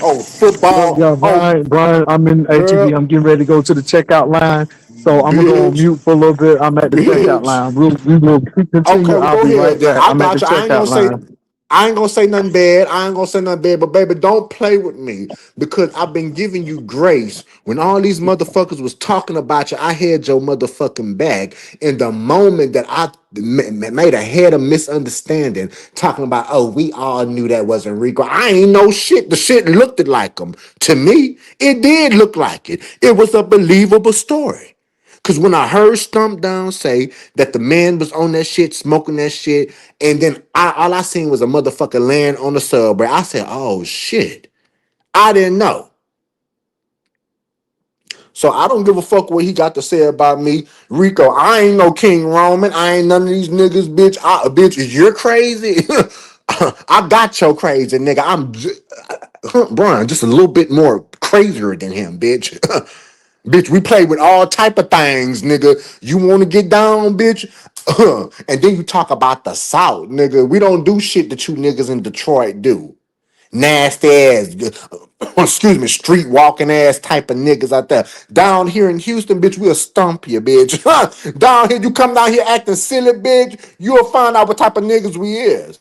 Oh, football. Yeah, Oh, Brian, I'm in ATV. girl, I'm getting ready to go to the checkout line. So I'm gonna go on bitch, mute for a little bit. I'm at the checkout bitch. line. We will Okay, continue. well, I'll go be right ahead. there. I I'm at the got you. checkout line. I ain't gonna say nothing bad. I ain't gonna say nothing bad, but baby, don't play with me because I've been giving you grace. When all these motherfuckers was talking about you, I had your motherfucking back. In the moment that I made a head of misunderstanding, talking about, oh, we all knew that wasn't Rico. I ain't know shit. The shit looked like him. To me, it did look like it. It was a believable story. Cause when I heard Stump Down say that the man was on that shit, smoking that shit, and then all I seen was a motherfucker laying on the subway, I said, "Oh shit!" I didn't know, so I don't give a fuck what he got to say about me, Rico. I ain't no King Roman. I ain't none of these niggas, bitch. Bitch, you're crazy. I got your crazy nigga. Brian, just a little bit more crazier than him, bitch. Bitch, we play with all type of things, nigga. You want to get down, bitch? And then you talk about the South, nigga. We don't do shit that you niggas in Detroit do. Nasty ass, excuse me, street walking ass type of niggas out there. Down here in Houston, bitch, we'll stomp you, bitch. Down here, you come down here acting silly, bitch, you'll find out what type of niggas we is.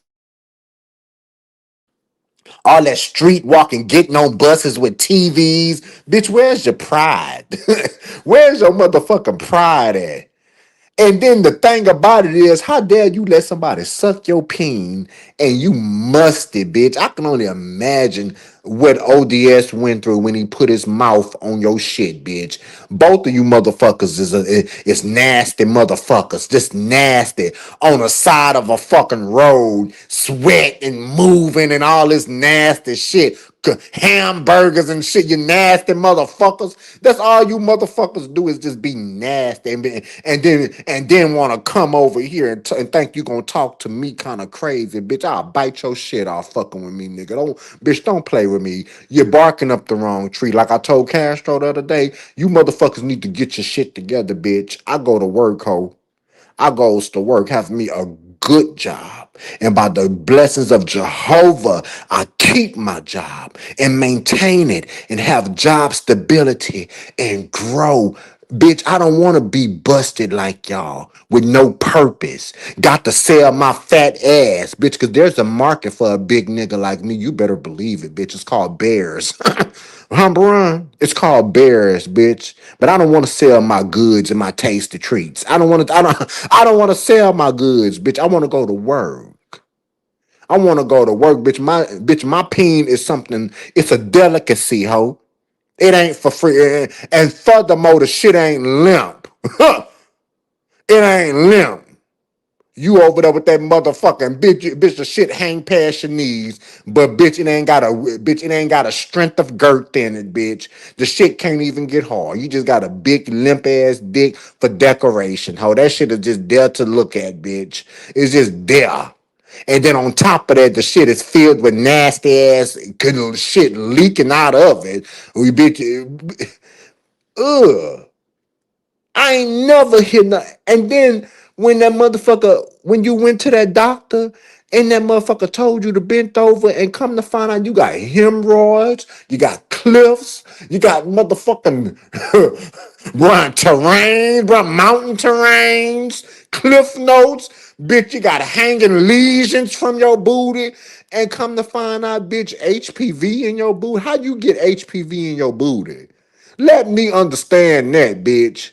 All that street walking, getting on buses with TVs. Bitch, where's your pride? Where's your motherfucking pride at? And then the thing about it is, how dare you let somebody suck your peen and you musty, bitch? I can only imagine what ODS went through when he put his mouth on your shit, bitch. Both of you motherfuckers is nasty motherfuckers, just nasty on the side of a fucking road, sweating, moving, and all this nasty shit. Hamburgers and shit, you nasty motherfuckers. That's all you motherfuckers do is just be nasty and then want to come over here and think you gonna talk to me kind of crazy, bitch. I'll bite your shit off fucking with me, nigga. Don't play with me. You're barking up the wrong tree. Like I told Castro the other day, you motherfuckers need to get your shit together, bitch. I go to work, ho. I goes to work, have me a good job. And by the blessings of Jehovah, I keep my job and maintain it and have job stability and grow. Bitch, I don't want to be busted like y'all with no purpose. Got to sell my fat ass, bitch, because there's a market for a big nigga like me. You better believe it, bitch. It's called bears. Humber, it's called bears, bitch. But I don't want to sell my goods and my tasty treats. I don't want to sell my goods, bitch. I want to go to work. I want to go to work, bitch. My peen is something, it's a delicacy, ho. It ain't for free. And furthermore, the shit ain't limp. It ain't limp. You over there with that motherfucking bitch, the shit hang past your knees, but it ain't got a strength of girth in it, bitch. The shit can't even get hard. You just got a big limp ass dick for decoration. Ho, that shit is just there to look at, bitch. It's just there. And then on top of that, the shit is filled with nasty ass good shit leaking out of it. We bitch, ugh. I ain't never hit nothing. And then when you went to that doctor and that motherfucker told you to bend over and come to find out you got hemorrhoids, you got cliffs, you got motherfucking mountain terrains, cliff notes, bitch, you got hanging lesions from your booty, and come to find out, bitch, HPV in your booty. How you get HPV in your booty? Let me understand that, bitch.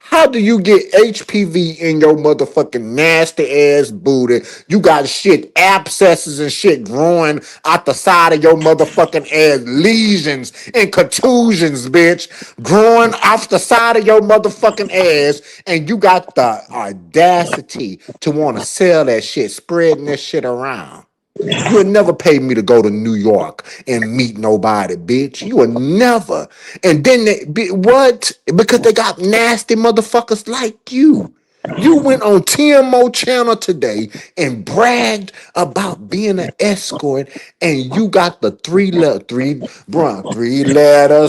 How do you get HPV in your motherfucking nasty ass booty? You got shit, abscesses and shit growing out the side of your motherfucking ass, lesions and contusions, bitch, growing off the side of your motherfucking ass, and you got the audacity to want to sell that shit, spreading that shit around. You would never pay me to go to New York and meet nobody, bitch. You would never. And then what? Because they got nasty motherfuckers like you. You went on TMO channel today and bragged about being an escort, and you got the three letters,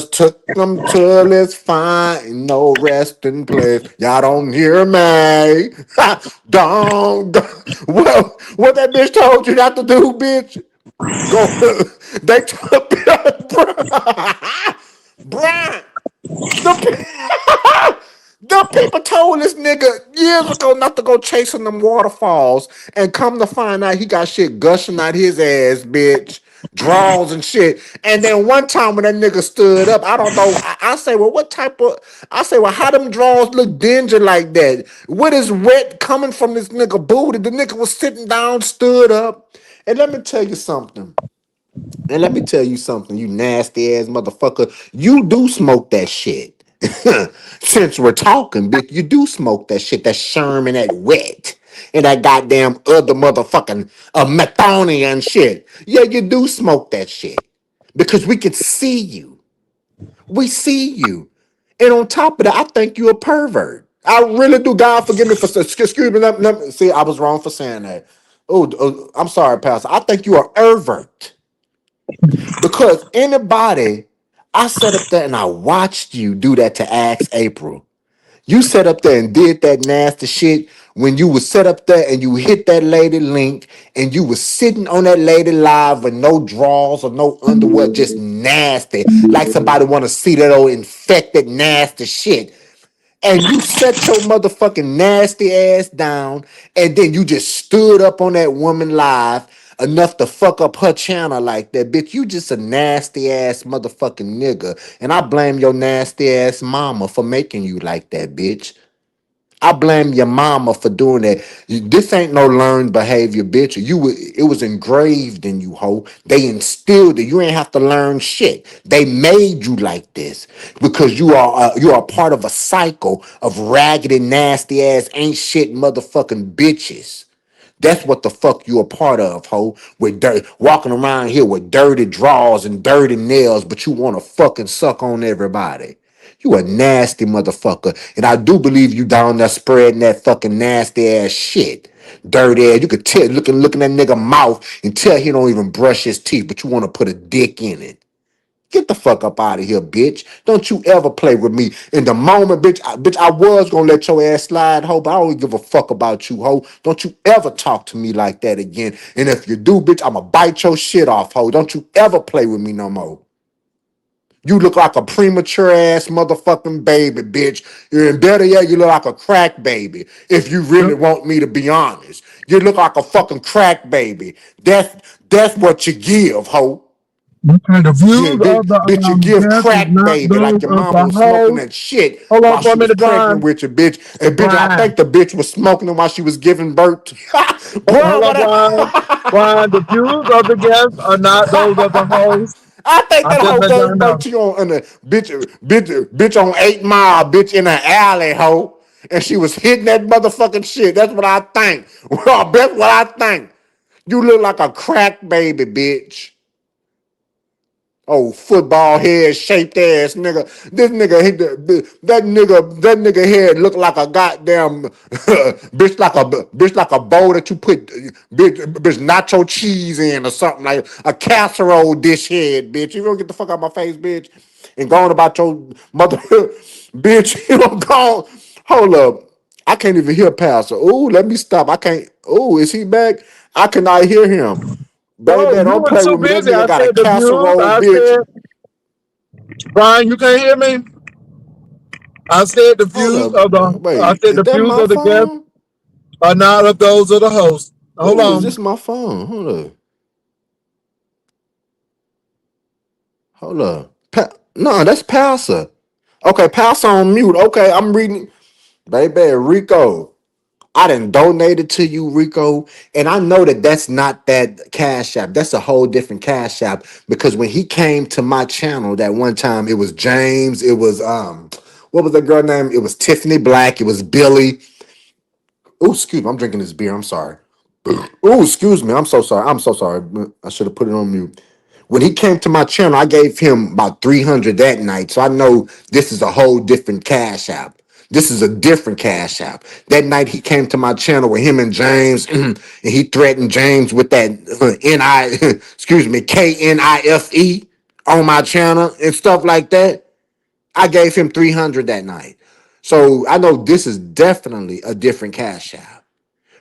took them till it's fine, no resting place. Y'all don't hear me. don't. Well, what that bitch told you not to do, bitch? Go. They took Brian. The people told this nigga years ago not to go chasing them waterfalls, and come to find out he got shit gushing out his ass, bitch. Draws and shit. And then one time when that nigga stood up, I don't know. I say, well, how them draws look dingy like that? What is wet coming from this nigga booty? The nigga was sitting down, stood up. And let me tell you something. You nasty ass motherfucker. You do smoke that shit. Since we're talking, bitch, you do smoke that shit, that Sherman, that wet, and that goddamn other motherfucking methonia and shit. Yeah, you do smoke that shit. Because we can see you. We see you. And on top of that, I think you a pervert. I really do. God forgive me for excuse me. Let me see. I was wrong for saying that. I'm sorry, Pastor. I think you are pervert. Because anybody, I sat up there and I watched you do that to Axe April. You sat up there and did that nasty shit when you was set up there and you hit that lady link and you was sitting on that lady live with no drawers or no underwear, just nasty. Like somebody want to see that old infected nasty shit. And you set your motherfucking nasty ass down, and then you just stood up on that woman live enough to fuck up her channel like that. Bitch, you just a nasty ass motherfucking nigga. And I blame your nasty ass mama for making you like that, bitch. I blame your mama for doing that. This ain't no learned behavior, bitch. It was engraved in you, ho. They instilled it. You ain't have to learn shit. They made you like this because you are part of a cycle of raggedy, nasty ass, ain't shit motherfucking bitches. That's what the fuck you a part of, ho. With dirt, walking around here with dirty drawers and dirty nails, but you want to fucking suck on everybody. You a nasty motherfucker. And I do believe you down there spreading that fucking nasty ass shit. Dirty ass. You could tell, looking that nigga mouth and tell he don't even brush his teeth, but you want to put a dick in it. Get the fuck up out of here, bitch. Don't you ever play with me. In the moment, bitch, I was gonna let your ass slide, ho, but I don't give a fuck about you, ho. Don't you ever talk to me like that again. And if you do, bitch, I'ma bite your shit off, ho. Don't you ever play with me no more. You look like a premature ass motherfucking baby, bitch. And better yet, you look like a crack baby. If you really want me to be honest, you look like a fucking crack baby. That's what you give, ho. Okay, the views Yeah, of bitch, you the give guest is crack not baby like those your of mama the was smoking host. that shit Hold on while for a she was minute, pregnant Brian. with you, bitch. And bitch, I Brian. think the bitch was smoking it while she was giving birth to Brian, Hold on, what Brian. Brian, the views of the guests are not those of the host. I think I that just hoe let y'all gave birth know. to you on a bitch on 8 Mile, bitch in an alley, hoe. and she was hitting that motherfucking shit. That's what I think. That's what I think. You look like a crack baby, bitch. Oh, football head shaped ass nigga. This nigga, that nigga head look like a goddamn bitch like a bowl that you put bitch nacho cheese in or something like a casserole dish head, bitch. You don't get the fuck out my face, bitch, and going about your mother, bitch. You don't go. Hold up, I can't even hear Pastor. Ooh, let me stop. I can't. Ooh, is he back? I cannot hear him. Baby, No, you don't were play too with me. That busy. nigga I got a said the views. casserole, I bitch. said, Brian, you can't hear me. I said the Hold views up. of the. I Wait, said is the that views my of the guests phone? are not of those of the host. Hold Oh, is this on. my phone? Hold up. Hold up. No, that's Passer. Okay, Passer on mute. Okay, I'm reading. Baby, Rico. I done donated to you, Rico, and I know that that's not that Cash App. That's a whole different Cash App because when he came to my channel that one time, it was James, it was what was the girl name? It was Tiffany Black, it was Billy. Oh, excuse me, I'm drinking this beer. I'm sorry. Oh, excuse me. I'm so sorry. I'm so sorry. I should have put it on mute. When he came to my channel, I gave him about 300 that night. So I know this is a whole different Cash App. This is a different Cash App. That night he came to my channel with him and James, and he threatened James with that excuse me, KNIFE on my channel and stuff like that. I gave him 300 that night. So I know this is definitely a different Cash App.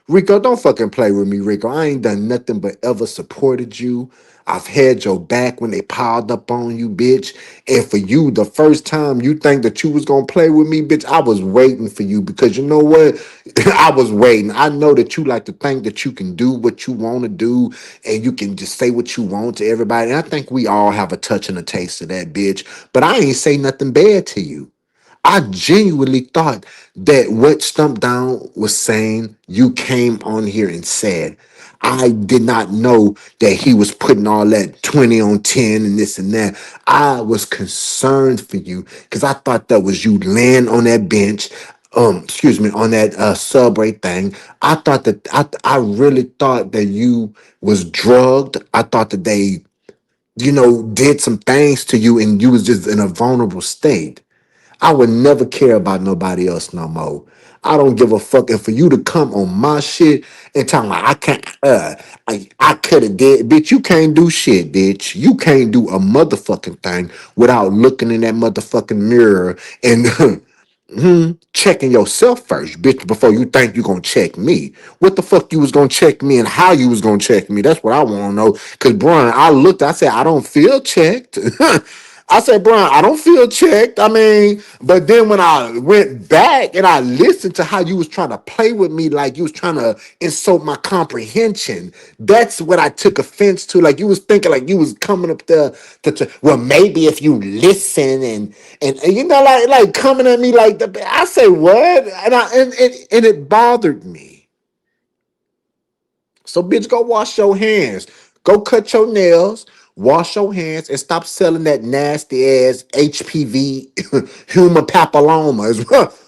Rico, don't fucking play with me, Rico. I ain't done nothing but ever supported you. I've had your back when they piled up on you, bitch. And for you, the first time you think that you was gonna play with me, bitch, I was waiting for you because you know what? I was waiting. I know that you like to think that you can do what you want to do and you can just say what you want to everybody. And I think we all have a touch and a taste of that, bitch. But I ain't say nothing bad to you. I genuinely thought that what Stump Down was saying, you came on here and said. I did not know that he was putting all that 20 on 10 and this and that. I was concerned for you because I thought that was you laying on that bench, excuse me, on that subway thing. I thought that I really thought that you was drugged. I thought that they, did some things to you and you was just in a vulnerable state. I would never care about nobody else no more. I don't give a fuck. And for you to come on my shit and tell me I can't, I could have did, bitch. You can't do shit, bitch. You can't do a motherfucking thing without looking in that motherfucking mirror and checking yourself first, bitch, before you think you gonna check me. What the fuck you was gonna check me and how you was gonna check me? That's what I want to know. Cause Brian, I looked, I said, I don't feel checked. I said, Brian, I don't feel checked. I mean, but then when I went back and I listened to how you was trying to play with me, like you was trying to insult my comprehension, that's what I took offense to. Like you was thinking like you was coming up there well, maybe if you listen and like coming at me like that. I say what? And it bothered me. So, bitch, go wash your hands. Go cut your nails. Wash your hands and stop selling that nasty ass HPV human papilloma.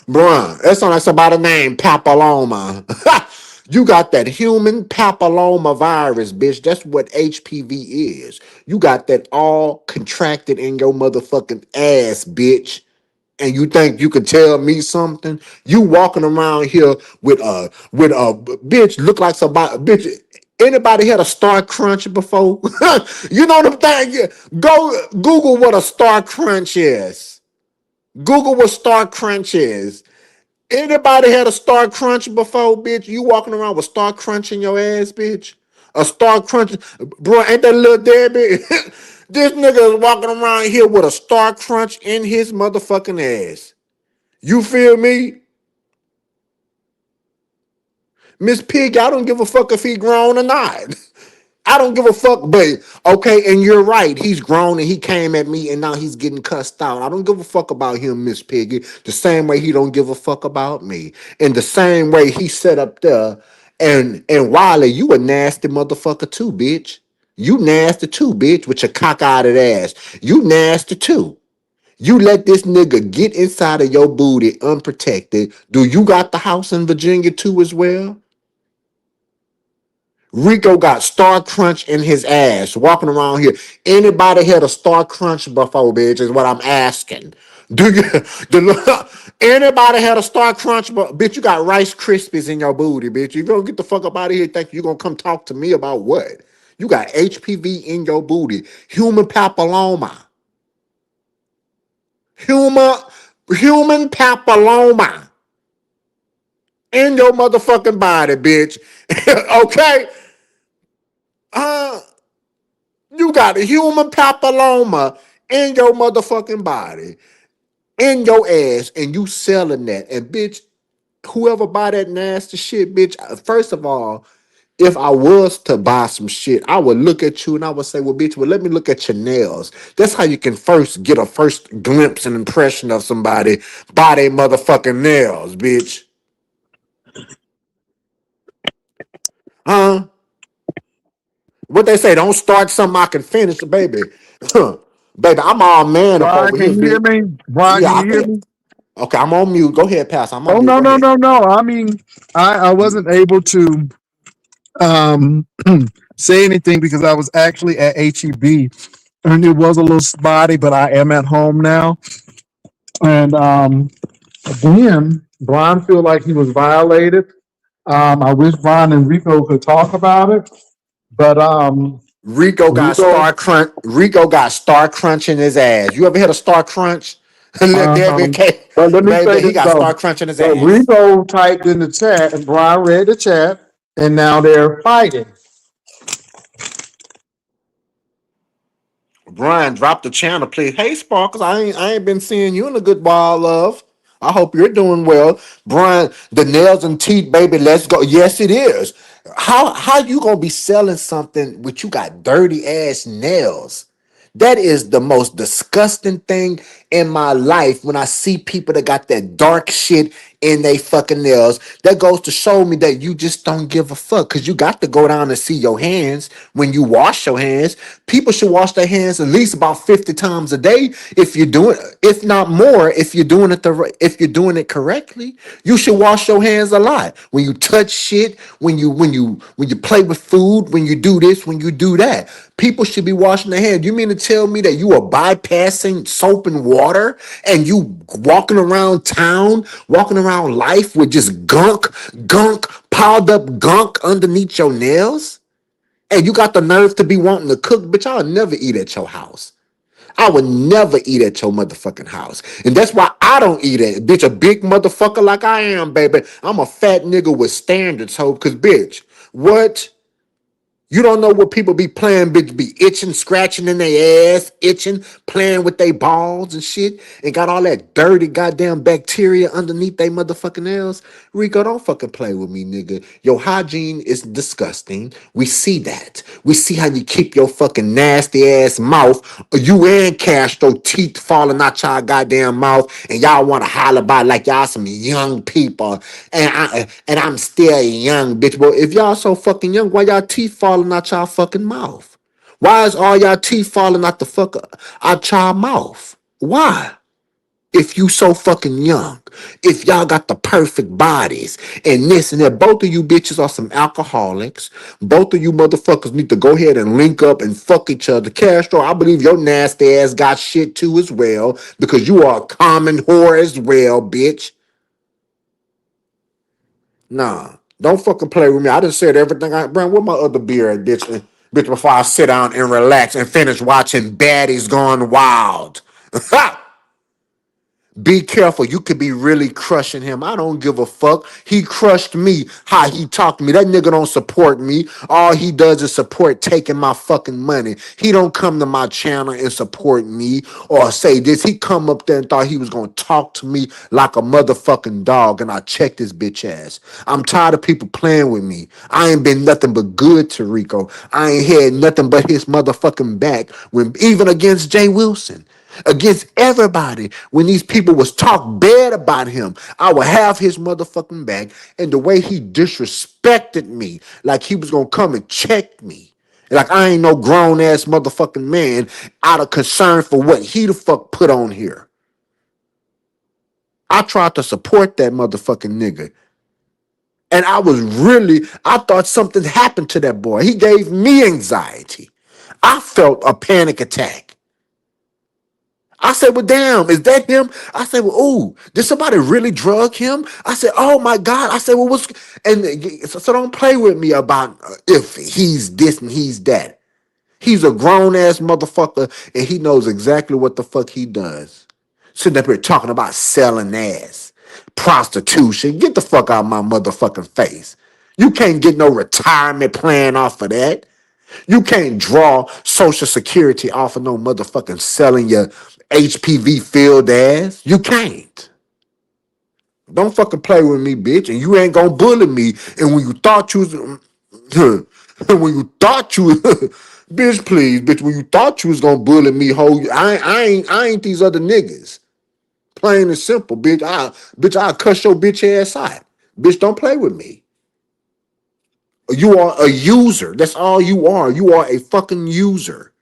Bruh, that sounds like somebody named Papilloma. You got that human papilloma virus, bitch. That's what HPV is. You got that all contracted in your motherfucking ass, bitch. And you think you can tell me something? You walking around here with a bitch look like somebody bitch. Anybody had a Star Crunch before? You know what I'm saying? Go Google what a Star Crunch is. Google what Star Crunch is. Anybody had a Star Crunch before, bitch? You walking around with Star Crunch in your ass, bitch? A Star Crunch, bro? Ain't that little Debbie? This nigga is walking around here with a Star Crunch in his motherfucking ass. You feel me? Miss Pig, I don't give a fuck if he grown or not. I don't give a fuck, but okay, and you're right. He's grown and he came at me and now he's getting cussed out. I don't give a fuck about him, Miss Piggy. The same way he don't give a fuck about me. In the same way he sat up there and Wiley, you a nasty motherfucker too, bitch. You nasty too, bitch, with your cock-eyed ass. You nasty too. You let this nigga get inside of your booty unprotected. Do you got the house in Virginia too as well? Rico got Star Crunch in his ass walking around here. Anybody had a Star Crunch before, bitch, is what I'm asking. Do you anybody had a Star Crunch? Bitch, you got Rice Krispies in your booty, bitch. If you don't get the fuck up out of here, think you gonna come talk to me about what? You got HPV in your booty. Human papilloma. Human papilloma in your motherfucking body, bitch. Okay? You got a human papilloma in your motherfucking body, in your ass, and you selling that. And bitch, whoever buy that nasty shit, bitch, first of all, if I was to buy some shit, I would look at you and I would say, well, bitch, well, let me look at your nails. That's how you can first get a first glimpse and impression of somebody by their motherfucking nails, bitch. Huh? What they say, don't start something I can finish, baby. Baby, I'm all man up Brian, over here, can you hear bitch. me? Brian, Yeah, can I you hear can. me? Okay, I'm on mute. Go ahead, pass. I'm on Oh mute. no, Go no, ahead. no, no. I mean, I wasn't able to um say anything because I was actually at HEB and it was a little spotty, but I am at home now. And again, Brian feel like he was violated. I wish Brian and Rico could talk about it, but Rico, Rico got Star Crunch in his ass. You ever had a Star Crunch? um, but let me say Baby, he this got though. Star Crunch in his But ass. Rico typed in the chat and Brian read the chat, and now they're fighting. Brian, drop the channel, please. Hey, Sparkles, I ain't been seeing you in a good while, love. I hope you're doing well. Brian, the nails and teeth, baby, let's go. Yes, it is. How you gonna be selling something with you got dirty ass nails? That is the most disgusting thing in my life when I see people that got that dark shit in they fucking nails. That goes to show me that you just don't give a fuck because you got to go down and see your hands when you wash your hands. People should wash their hands at least about 50 times a day if you're doing, if not more, if you're doing it if you're doing it correctly. You should wash your hands a lot. When you touch shit, when you play with food, when you do this, when you do that. People should be washing their hands. You mean to tell me that you are bypassing soap and water and you walking around town, walking around life with just gunk, piled up gunk underneath your nails? And you got the nerve to be wanting to cook? Bitch, I'll never eat at your house. I would never eat at your motherfucking house. And that's why I don't eat at bitch, a big motherfucker like I am, baby. I'm a fat nigga with standards, ho. Cause bitch, what? You don't know what people be playing, bitch, be itching, scratching in their ass, itching, playing with their balls and shit, and got all that dirty goddamn bacteria underneath their motherfucking nails. Rico, don't fucking play with me, nigga. Your hygiene is disgusting. We see that. We see how you keep your fucking nasty ass mouth, you and Castro teeth falling out y'all goddamn mouth, and y'all want to holler about like y'all some young people, and I'm still young, bitch. Well, if y'all so fucking young, why y'all teeth falling out y'all fucking mouth? Why is all y'all teeth falling out the fuck out y'all mouth? Why? If you so fucking young, if y'all got the perfect bodies and this and that, both of you bitches are some alcoholics. Both of you motherfuckers need to go ahead and link up and fuck each other. Castro, I believe your nasty ass got shit too as well because you are a common whore as well, bitch. Nah, don't fucking play with me. I just said everything. Brian, where my other beer at, bitch? Bitch, before I sit down and relax and finish watching Baddies Gone Wild. Be careful. You could be really crushing him. I don't give a fuck. He crushed me. How he talked to me. That nigga don't support me. All he does is support taking my fucking money. He don't come to my channel and support me or say this. He come up there and thought he was going to talk to me like a motherfucking dog, and I checked his bitch ass. I'm tired of people playing with me. I ain't been nothing but good to Rico. I ain't had nothing but his motherfucking back when even against Jay Wilson. Against everybody, when these people was talk bad about him, I would have his motherfucking back. And the way he disrespected me, like he was gonna come and check me, like I ain't no grown ass motherfucking man, out of concern for what he the fuck put on here. I tried to support that motherfucking nigga. And I thought something happened to that boy. He gave me anxiety. I felt a panic attack. I said, well, damn, is that him? I said, well, ooh, did somebody really drug him? I said, oh my God. I said, well, what's, and so don't play with me about if he's this and he's that. He's a grown ass motherfucker and he knows exactly what the fuck he does. Sitting up here talking about selling ass, prostitution. Get the fuck out of my motherfucking face. You can't get no retirement plan off of that. You can't draw Social Security off of no motherfucking selling your HPV filled ass. You can't. Don't fucking play with me, bitch. And you ain't gonna bully me. And when you thought you was, when you thought you, bitch, please, bitch. When you thought you was gonna bully me, I ain't these other niggas. Plain and simple, bitch. I'll cuss your bitch ass out. Bitch, don't play with me. You are a user. That's all you are. You are a fucking user.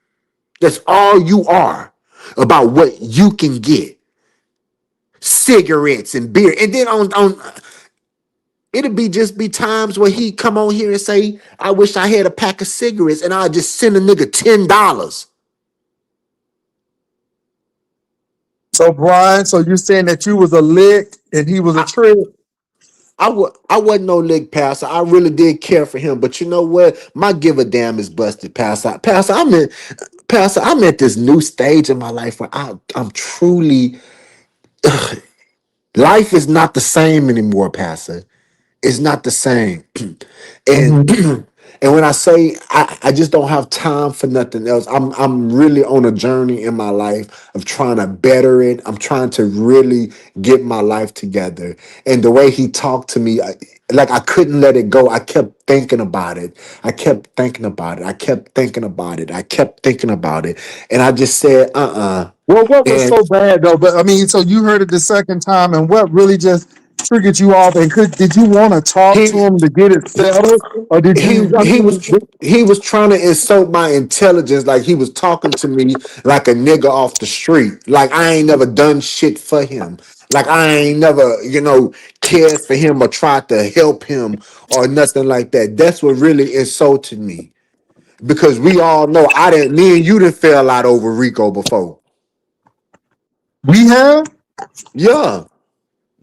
That's all you are about what you can get. Cigarettes and beer. And then on it'll be times where he come on here and say, I wish I had a pack of cigarettes, and I'll just send a nigga $10. So Brian, so you're saying that you was a lick and he was a trick? I wasn't no lick passer. I really did care for him, but you know what? My give a damn is busted, passer. I'm at this new stage in my life where I'm truly life is not the same anymore, passer. It's not the same. And Mhm. and when I say I just don't have time for nothing else, I'm really on a journey in my life of trying to better it. I'm trying to really get my life together. And the way he talked to me, I couldn't let it go. I kept thinking about it. I kept thinking about it. I kept thinking about it. I kept thinking about it. And I just said, Well, what was And so bad though? But I mean, so you heard it the second time, and what really just triggered you off? And did you want to talk to he him to get it settled, or did he you? I he mean, was he was trying to insult my intelligence, like he was talking to me like a nigga off the street, like I ain't never done shit for him, like I ain't never cared for him or tried to help him or nothing like that. That's what really insulted me, because we all know me and you didn't fell out over Rico before. we have. Yeah.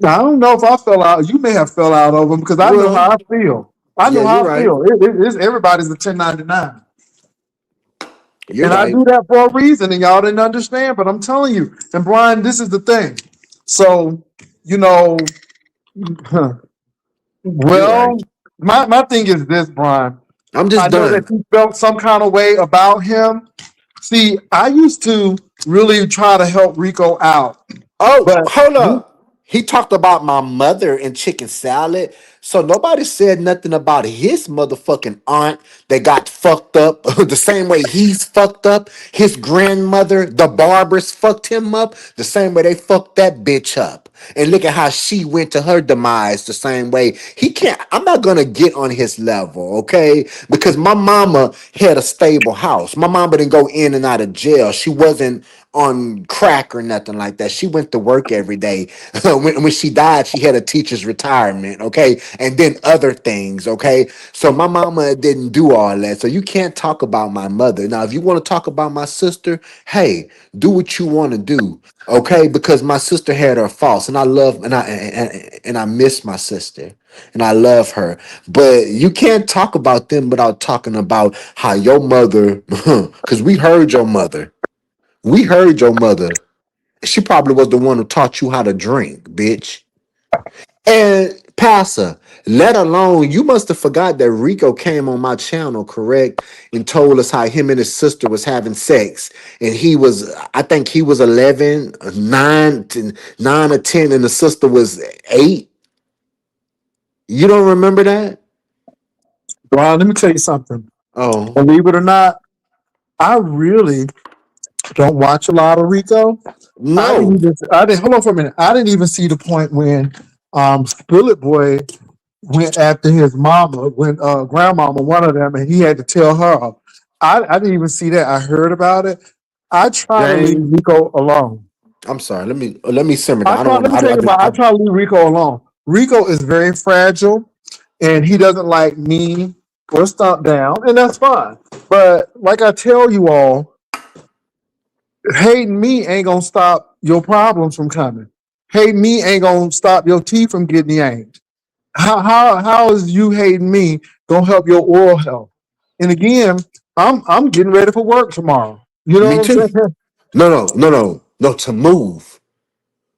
I don't know if I fell out. You may have fell out over him because I know Well, how I feel. I yeah, know you're how I right. feel. It's everybody's a 1099. You're And I right. do that for a reason, and y'all didn't understand. But I'm telling you, and Brian, this is the thing. So, you know, You're right. well, my thing is this, Brian. I'm I just know that done. you felt some kind of way about him. See, I used to really try to help Rico out, Oh, but hold up. He talked about my mother and chicken salad. So nobody said nothing about his motherfucking aunt that got fucked up the same way he's fucked up. His grandmother, the Barbers, fucked him up the same way they fucked that bitch up. And look at how she went to her demise the same way. He can't, I'm not gonna get on his level, okay? Because my mama had a stable house. My mama didn't go in and out of jail. She wasn't on crack or nothing like that. She went to work every day. When she died, she had a teacher's retirement, okay? And then other things, okay? So my mama didn't do all that. So you can't talk about my mother. Now, if you want to talk about my sister, hey, do what you want to do, okay? Because my sister had her faults, and I love and I miss my sister. And I love her. But you can't talk about them without talking about how your mother, because we heard your mother. We heard your mother. She probably was the one who taught you how to drink, bitch. And Pastor, let alone, you must have forgot that Rico came on my channel, correct? And told us how him and his sister was having sex. And I think he was 11, 9 or 10, and the sister was 8. You don't remember that? Brian, let me tell you something. Oh, Believe it or not, I really don't watch a lot of Rico. no. I didn't hold on for a minute. I didn't even see the point when Spillet Boy went after his mama, when grandmama, one of them, and he had to tell her. I didn't even see that. I heard about it. I try to leave James, Rico alone. I'm sorry. Let me simmer down. I don't want. Let me tell you about. I try to leave Rico alone. Rico is very fragile, and he doesn't like me or stomp down, and that's fine. But like I tell you all, hating me ain't gonna stop your problems from coming. Hating me ain't gonna stop your teeth from getting yanked. How is you hating me gonna help your oral health? And again, I'm getting ready for work tomorrow. You know Me what I'm too. saying? No. To move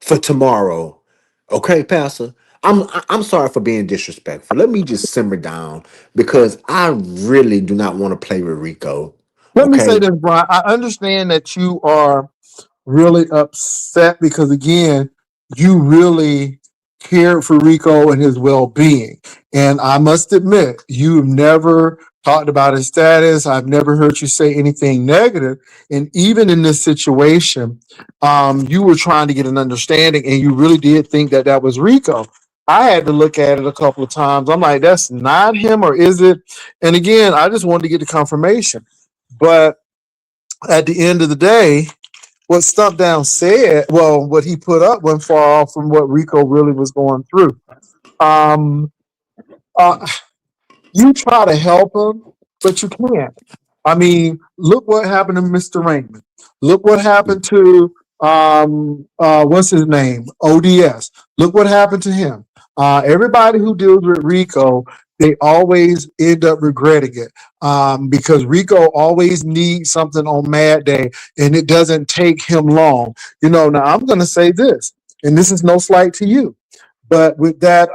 for tomorrow. Okay, Pastor. I'm sorry for being disrespectful. Let me just simmer down because I really do not want to play with Rico. Let me say Okay. this, Brian. I understand that you are really upset because again, you really cared for Rico and his well-being. And I must admit, you've never talked about his status. I've never heard you say anything negative. And even in this situation, you were trying to get an understanding and you really did think that that was Rico. I had to look at it a couple of times. I'm like, that's not him, or is it? And again, I just wanted to get the confirmation. But at the end of the day, what Stump Down said, well, what he put up went far off from what Rico really was going through. Um, uh, you try to help him, but you can't. I mean, look what happened to Mr. Raymond. Look what happened to what's his name? ODS. Look what happened to him. Everybody who deals with Rico, they always end up regretting it. Because Rico always needs something on Mad Day and it doesn't take him long. Now I'm gonna say this, and this is no slight to you, but with that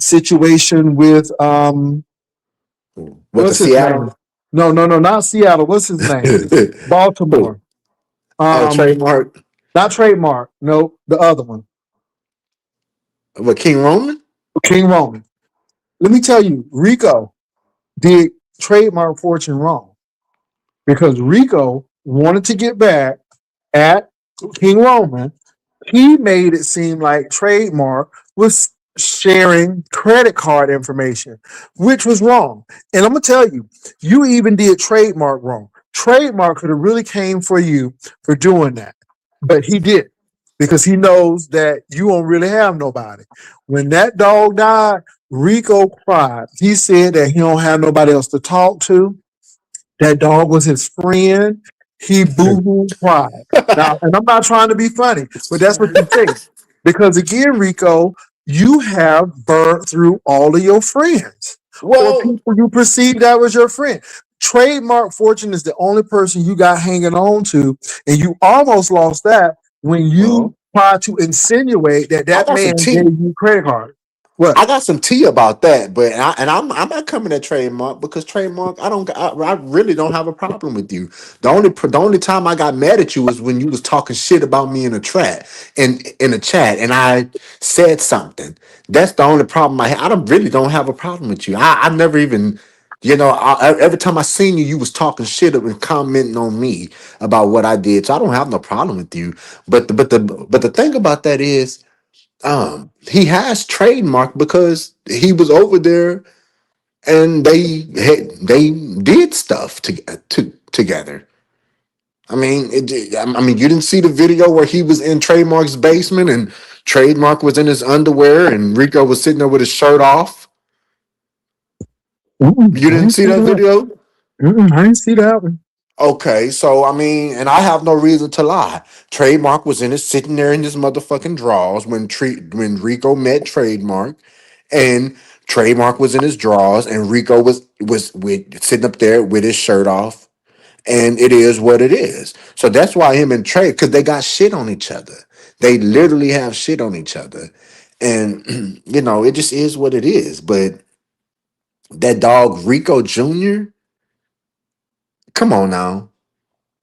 situation with With the what's his name? Seattle. No, not Seattle. What's his name? Baltimore. Oh, trademark Not Trademark. No, the other one. with King Roman. King Roman. Let me tell you, Rico did Trademark Fortune wrong because Rico wanted to get back at King Roman. He made it seem like Trademark was sharing credit card information, which was wrong. And I'm gonna tell you, you even did Trademark wrong. Trademark could have really came for you for doing that, but he did because he knows that you don't really have nobody. When that dog died, Rico cried. He said that he don't have nobody else to talk to. That dog was his friend. He boo-hoo cried. Now, and I'm not trying to be funny, but that's what you think. Because again, Rico, you have burnt through all of your friends or Well, people you perceive that was your friend. Trademark Fortune is the only person you got hanging on to, and you almost lost that when you well, tried to insinuate that I that got some man gave tea. you credit card. What? I got some tea about that, but I'm not coming at trademark because trademark I really don't have a problem with you. The only time I got mad at you was when you was talking shit about me in a chat, and I said something. That's the only problem I had. Really don't have a problem with you. I never even. Every time I seen you, you was talking shit and commenting on me about what I did. So I don't have no problem with you. But the thing about that is, he has trademark because he was over there and they did stuff together. I mean, you didn't see the video where he was in Trademark's basement and Trademark was in his underwear and Rico was sitting there with his shirt off. You I didn't didn't see see that that. video? I didn't see that one. Okay, so I mean, and I have no reason to lie. Trademark was sitting there in his motherfucking drawers when Rico met Trademark, and Trademark was in his drawers, and Rico was sitting up there with his shirt off, and it is what it is. So that's why him and Trade, because they got shit on each other. They literally have shit on each other, and it just is what it is. But that dog Rico Jr., come on now.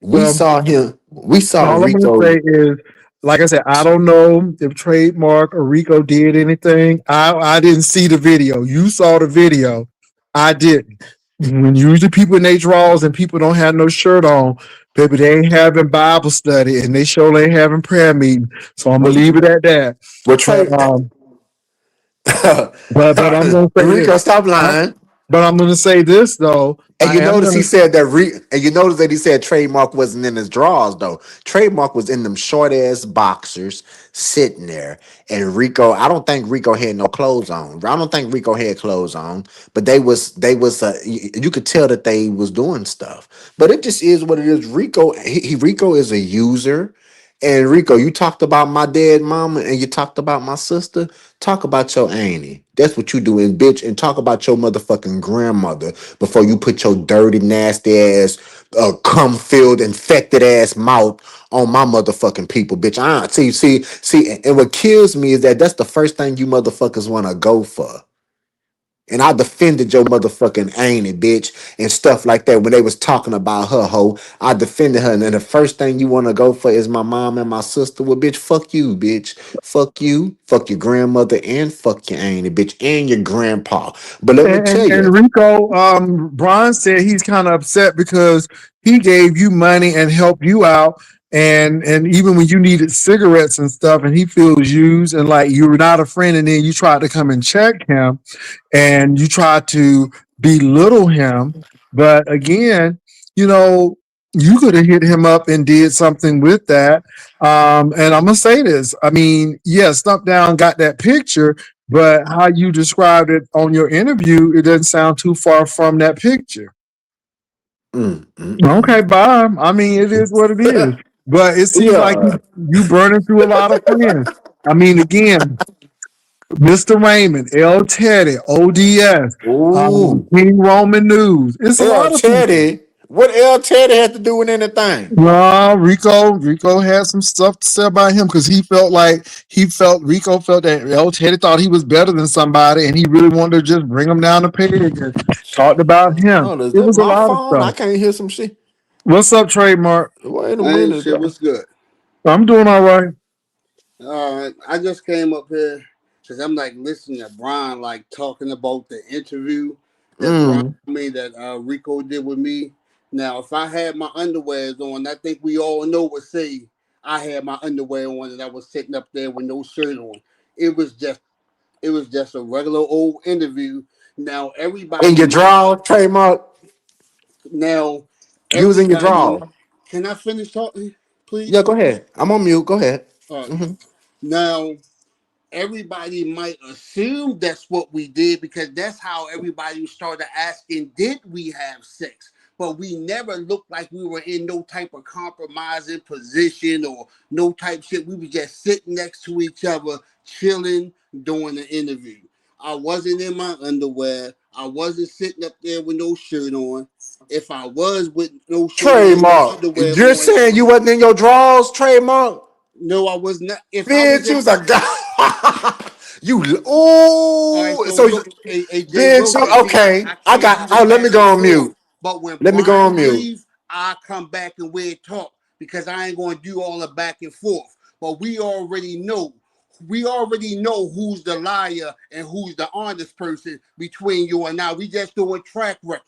We Well, saw him. We saw all I'm going to Rico. say is, like I said, I don't know if Trademark or Rico did anything. I didn't see the video. You saw the video. I didn't. When usually people in their drawers and people don't have no shirt on, baby, they ain't having Bible study and they sure ain't having prayer meeting. So I'm gonna leave it at that. We're But Trey. but I'm gonna say this. Rico, stop lying. But I'm going to say this though. And I you am notice going he to. said that and you notice that he said Trademark wasn't in his drawers though. Trademark was in them short ass boxers sitting there. And Rico, I don't think Rico had no clothes on. I don't think Rico had clothes on, but you could tell that they was doing stuff. But it just is what it is. Rico is a user. And Rico, you talked about my dead mama and you talked about my sister. Talk about your auntie. That's what you doing, bitch. And talk about your motherfucking grandmother before you put your dirty, nasty ass, cum filled, infected ass mouth on my motherfucking people, bitch. See, and what kills me is that's the first thing you motherfuckers want to go for. And I defended your motherfucking auntie, bitch, and stuff like that when they was talking about her, hoe. I defended her, and then the first thing you want to go for is my mom and my sister. Well, bitch, fuck you, bitch. Fuck you, fuck your grandmother, and fuck your auntie, bitch, and your grandpa. But let me tell you, And Rico, Brian said he's kind of upset because he gave you money and helped you out. And even when you needed cigarettes and stuff, and he feels used and like you were not a friend, and then you tried to come and check him and you tried to belittle him. But again, you know, you could have hit him up and did something with that. And I'm gonna say this. I mean, yeah, Stump Down got that picture, but how you described it on your interview, it doesn't sound too far from that picture. Okay, bye. I mean, it is what it is. But it seems like yeah. you burning through a lot of friends. I mean, again, Mr. Raymond, L. Teddy, ODS, Ooh, King Roman News. It's a L. lot of people. Teddy. What L. Teddy had to do with anything? Well, Rico had some stuff to say about him because Rico felt that El Teddy thought he was better than somebody, and he really wanted to just bring him down the peg and talked about him. Oh, is It that was a my lot of phone? I stuff. can't hear some shit. What's up, Trademark? Wait a Ain't minute, shit. bro. What's good? I'm doing all right. I just came up here because I'm like listening to Brian like talking about the interview that Mm. Rico did with me. Now, if I had my underwears on, I think we all know would say I had my underwear on and I was sitting up there with no shirt on. It was just a regular old interview. Now In everybody your might draw, trademark. now Using your everybody draw. can I finish talking, Yeah, please? go ahead. I'm on mute. Go ahead. Hmm. Now everybody might assume that's what we did because that's how everybody started asking, did we have sex? But we never looked like we were in no type of compromising position or no type shit. We were just sitting next to each other, chilling, doing the interview. I wasn't in my underwear. I wasn't sitting up there with no shirt on. If I was with no shirt on and no Trademark. underwear You're on, saying you wasn't in your drawers, trademark? no, I was not. If I was Bitch, you in was a guy. You All right, ooh. so So you, look, AJ bitch, you Wilson, see, okay. I I can't got do the let me back go and on forth. mute. But when Let me go on Brian mute. leave, I come back and we talk because I ain't going to do all the back and forth. But we already know. We already know who's the liar and who's the honest person between you and I. We just doing track record.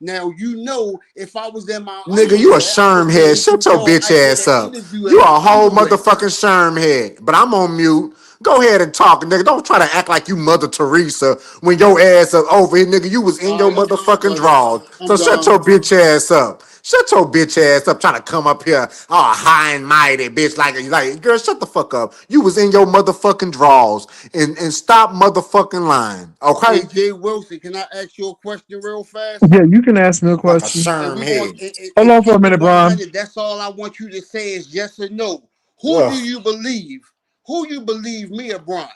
Now you know if I was in my Nigga, you a underwear, I would sherm say, head. Shut your "Yo, bitch I did ass an up. interview in You my a whole underwear." motherfucking sherm head. But I'm on mute. Go ahead and talk, nigga. Don't try to act like you Mother Teresa when your ass up over here, nigga. You was in All your right, I'm done, motherfucking brother. drawers. I'm So shut done. your bitch ass up. Shut your bitch ass up trying to come up here all high and mighty, bitch. Like, girl, shut the fuck up. You was in your motherfucking drawers and stop motherfucking lying, okay? AJ Wilson, can I ask you a question real fast? Yeah, you can ask me a Like a question. And sherm we're going head. Hold and on for a keep it minute, Brian. 100. That's all I want you to say is yes or no. Who do Ugh. you believe? Who you believe, me or Brian?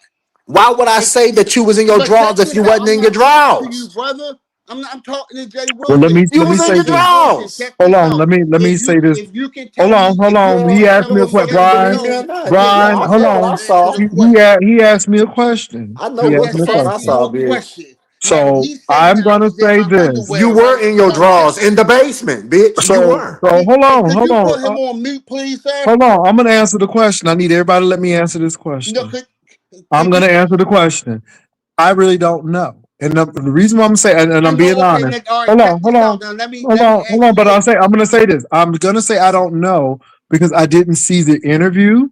Why would I Hey, say that you was in your but drawers check if this you out. wasn't I'm in your not talking to you, drawers? brother. I'm talking to Jay Well, Wilson. You let me was in say your this. Jay Wilson, drawers. check Hold this on. out. Let me say this. If you can tell me Hold if you on. can He Girl, asked tell me a me question. whether you yes or Brian, believe me or no, not, yeah, nigga, Brian, just I hold know yes what or I on. answer saw. the question. He asked me a question. I know He I'm asked what the me just a fuck I question. asking you saw, a bitch. question. Now So he's saying I'm I gonna was in say my this. You underwear, were right? in your But I'm drawers in the basement, bitch. You were. Hold on, could hold you on, put him on mute, please, sir? hold on. I'm gonna answer the question. I need everybody to let me answer this No, question. I'm could you? gonna answer the question. I really don't know, and the reason why I'm saying, and I I'm being know. Okay, honest. Nick. All right, Hold on, check hold this out. on, Now let me hold ask on. you But this. I'm gonna say this. I'm gonna say I don't know because I didn't see the interview.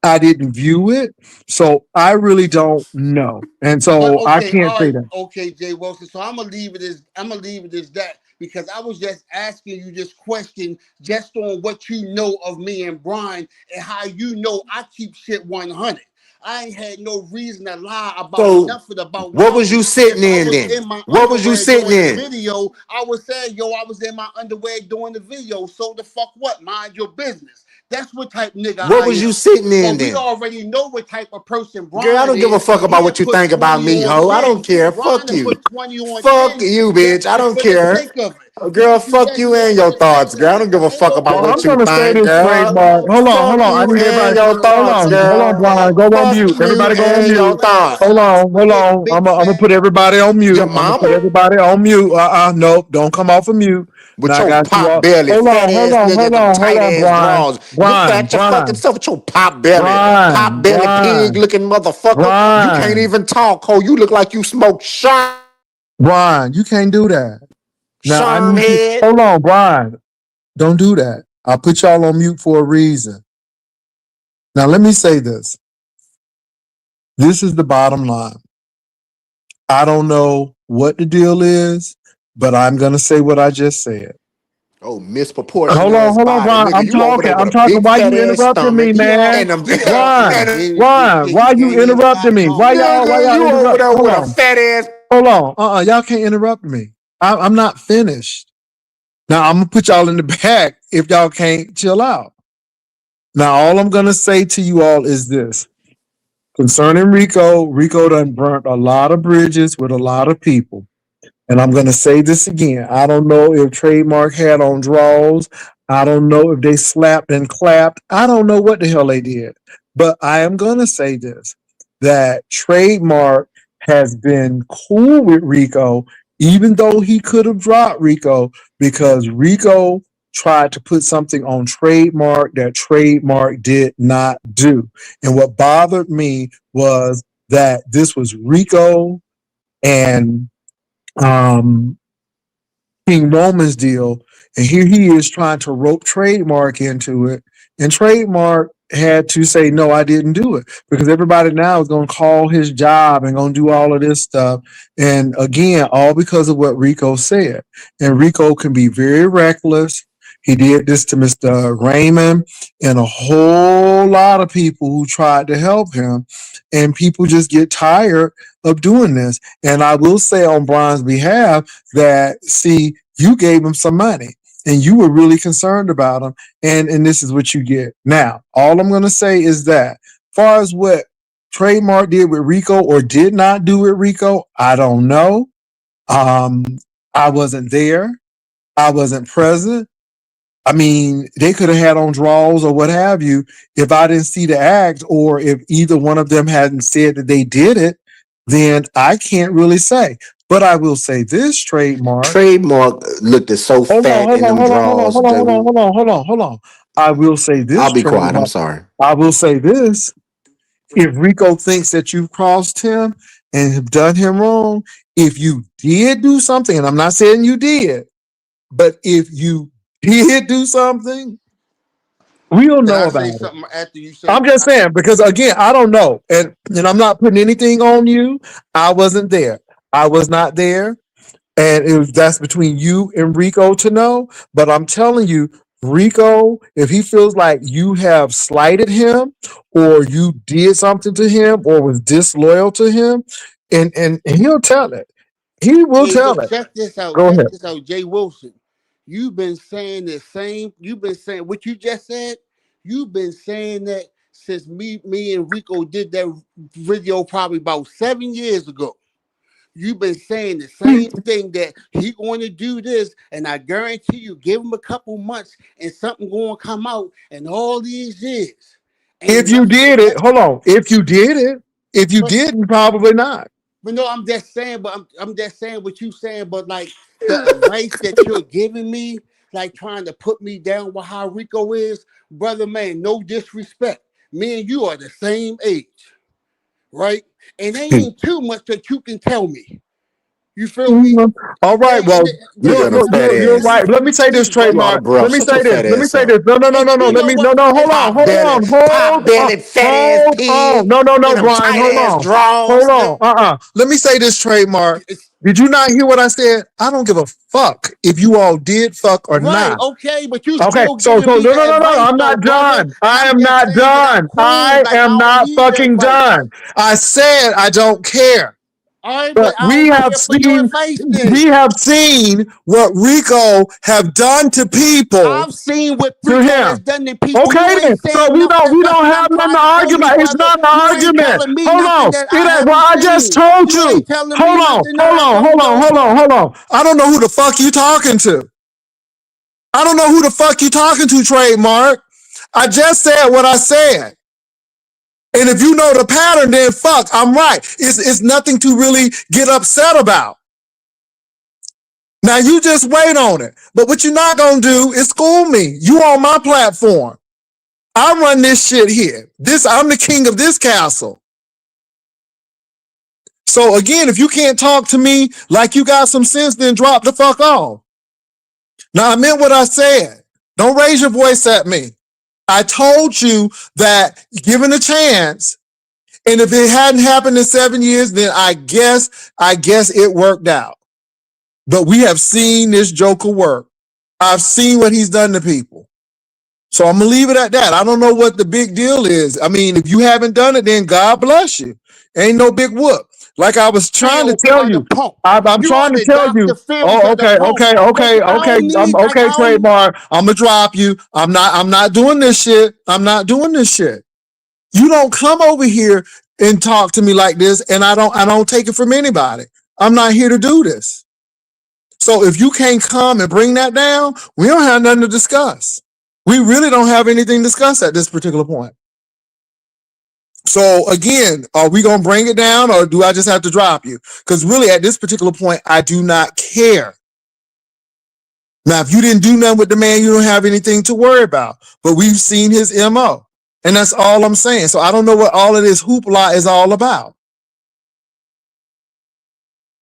I didn't view it, so I really don't know, and But so I okay, can't all say right, that. okay, Jay Wilson. So I'm gonna leave it as that because I was just asking you this question just on what you know of me and Brian and how you know I keep shit 100. I ain't had no reason to lie about So nothing about what was nothing. you If sitting I in was then? in my What was you underwear sitting doing the in? video, I would say, yo, I was in my underwear doing the video. So the fuck what? Mind your business. That's what type nigga What I was you am. sitting in But we then? already know what type of person Girl, I Brian don't give a is. fuck about He'll what you put think about 20 me, on ho. I don't 10. care. Brian Fuck will you. put 20 on Fuck 10 you, just bitch. I don't for the care. sake of it. Girl, Just fuck just you just and for your the sake thoughts, of girl. I it. don't give a Ain't fuck no about Well, big I'm what you gonna deal. say think, this girl. trademark. Hold Fuck on. I you need and everybody. your Hold thoughts, on, hold on, girl. Brian. Go on Fuck mute. you Everybody go on and your mute. thoughts. Hold Big on. big I'm gonna fat put everybody on Your mute. I'm gonna put mama everybody on mute. Nope. Don't come off of mute. with Now I your got you pop all. belly, fat ass nigga, them Hold tight on, ass Brian. drawers. Look at your fucking self with your pop belly pig looking motherfucker. You can't Brian, even talk, ho. You look like you smoke Brian. You can't do that. Now I sherm need you. head. Hold on, Brian. Don't do that. I put y'all on mute for a reason. Now let me say this. This is the bottom line. I don't know what the deal is, but I'm gonna say what I just said. Oh, misproportionate ass Hold on, body, Brian. nigga. You over there with I'm a talking. big Why fat you ass interrupting me, stomach man? and them he and talking them business and Brian, shit. He why you can't even interrupting stop me? Why talking. y'all nigga. You over interrupt? there Hold with a on. fat ass. Hold on. Y'all can't interrupt me. I'm not finished. Now I'm gonna put y'all in the back if y'all can't chill out. Now all I'm gonna say to you all is this. Concerning Rico, Rico done burnt a lot of bridges with a lot of people. And I'm going to say this again. I don't know if Trademark had on draws. I don't know if they slapped and clapped. I don't know what the hell they did. But I am going to say this that Trademark has been cool with Rico, even though he could have dropped Rico, because Rico tried to put something on Trademark that Trademark did not do. And what bothered me was that this was Rico and um, King Roman's deal, and here he is trying to rope Trademark into it, and Trademark had to say no, I didn't do it because everybody now is going to call his job and going to do all of this stuff, and again, all because of what Rico said. And Rico can be very reckless. He did this to Mr. Raymond and a whole lot of people who tried to help him, and people just get tired of doing this. And I will say on Brian's behalf that see you gave him some money and you were really concerned about him, and this is what you get. Now all I'm going to say is that far as what Trademark did with Rico or did not do with Rico, I don't know. um I wasn't there. I wasn't present. I mean, they could have had on draws or what have you if I didn't see the act, or if either one of them hadn't said that they did it, then I can't really say. But I will say this, Trademark. Trademark looked at so fat in them drawers. Hold on. I will say I'll this, be quiet. I'm Trademark. sorry. I will say this. If Rico thinks that you've crossed him and have done him wrong, if you did do something, and I'm not saying you did, but if you did do something, we'll Can know I say about it. something after you say? I'm just saying because again, I don't know, and I'm not putting anything on you. I wasn't there. I was not there, and that's between you and Rico to know. But I'm telling you, Rico, if he feels like you have slighted him, or you did something to him, or was disloyal to him, and he'll tell it. He will Hey, tell look, it. check this out. Go Check ahead. this out, Jay Wilson. You've been saying the same. You've been saying what you just said. You've been saying that since me and Rico did that video probably about 7 years ago. You've been saying the same thing that he going to do this, and I guarantee you, give him a couple months and something going to come out. And all these years, If ain't you nothing. did it, hold on. If you did it, if you But didn't, probably not. no, I'm just saying. But I'm just saying what you saying. But like the advice that you're giving me, like trying to put me down with how Rico is, brother, man. No disrespect. Me and you are the same age, right? And they ain't too much that you can tell me. You feel me? All right. And, Well, and Look this at is him, how fat you're ass. right. Let me say this, see, but You out trademark. of breath. Let me Shut say your this. fat Let me ass say up. this. No, no, no, and no, no. you Let know me what? no. Hold And on. Pot Hold belly, on. pot Hold on. belly, fat ass Hold on. pig No, no, no, in them Brian. tight Hold ass on. draws. Hold on. Let me say this, trademark. it's Did you not hear what I said? I don't give a fuck if you all did fuck or right, not. okay, but you Okay, still so giving me no, the no, no, no, advice I'm though, not brother. done. And I I'm am just not saying that I'm done. cool. I Like am I don't not need the fucking advice. done. I said I don't care. All right, but But I don't care for your advice then. we have seen what Rico have done to people I've seen what to Rico has him. done to people. Okay You then. ain't So saying nothing we that's don't what I'm have nothing to trying to tell argue you, about. It's brother. not an You ain't argument. telling me Hold nothing on. that It I ain't well, haven't I just seen. told You you. ain't telling me Hold on, nothing that hold I on, don't hold on, know. hold on, hold on. I don't know who the fuck you talking to. I don't know who the fuck you talking to, trademark. I just said what I said. And if you know the pattern, then fuck, I'm right. It's nothing to really get upset about. Now you just wait on it. But what you're not gonna do is school me. You on my platform. I run this shit here. I'm the king of this castle. So again, if you can't talk to me like you got some sense, then drop the fuck off. Now I meant what I said. Don't raise your voice at me. I told you that given a chance, and if it hadn't happened in 7 years, then I guess it worked out. But we have seen this Joker work. I've seen what he's done to people. So I'm gonna leave it at that. I don't know what the big deal is. I mean, if you haven't done it, then God bless you. Ain't no big whoop. Like I was trying to Phil tell of the you. punk. I'm You trying are to the tell Dr. you. Phils Oh, of the okay, punk. okay, okay, I okay. don't need like Okay, I don't trademark. I'm gonna drop you. I'm not doing this shit. I'm not doing this shit. You don't come over here and talk to me like this, and I don't take it from anybody. I'm not here to do this. So if you can't come and bring that down, we don't have nothing to discuss. We really don't have anything to discuss at this particular point. So again, are we gonna bring it down, or do I just have to drop you? Because really, at this particular point, I do not care. Now, if you didn't do nothing with the man, you don't have anything to worry about. But we've seen his MO. And that's all I'm saying. So I don't know what all of this hoopla is all about.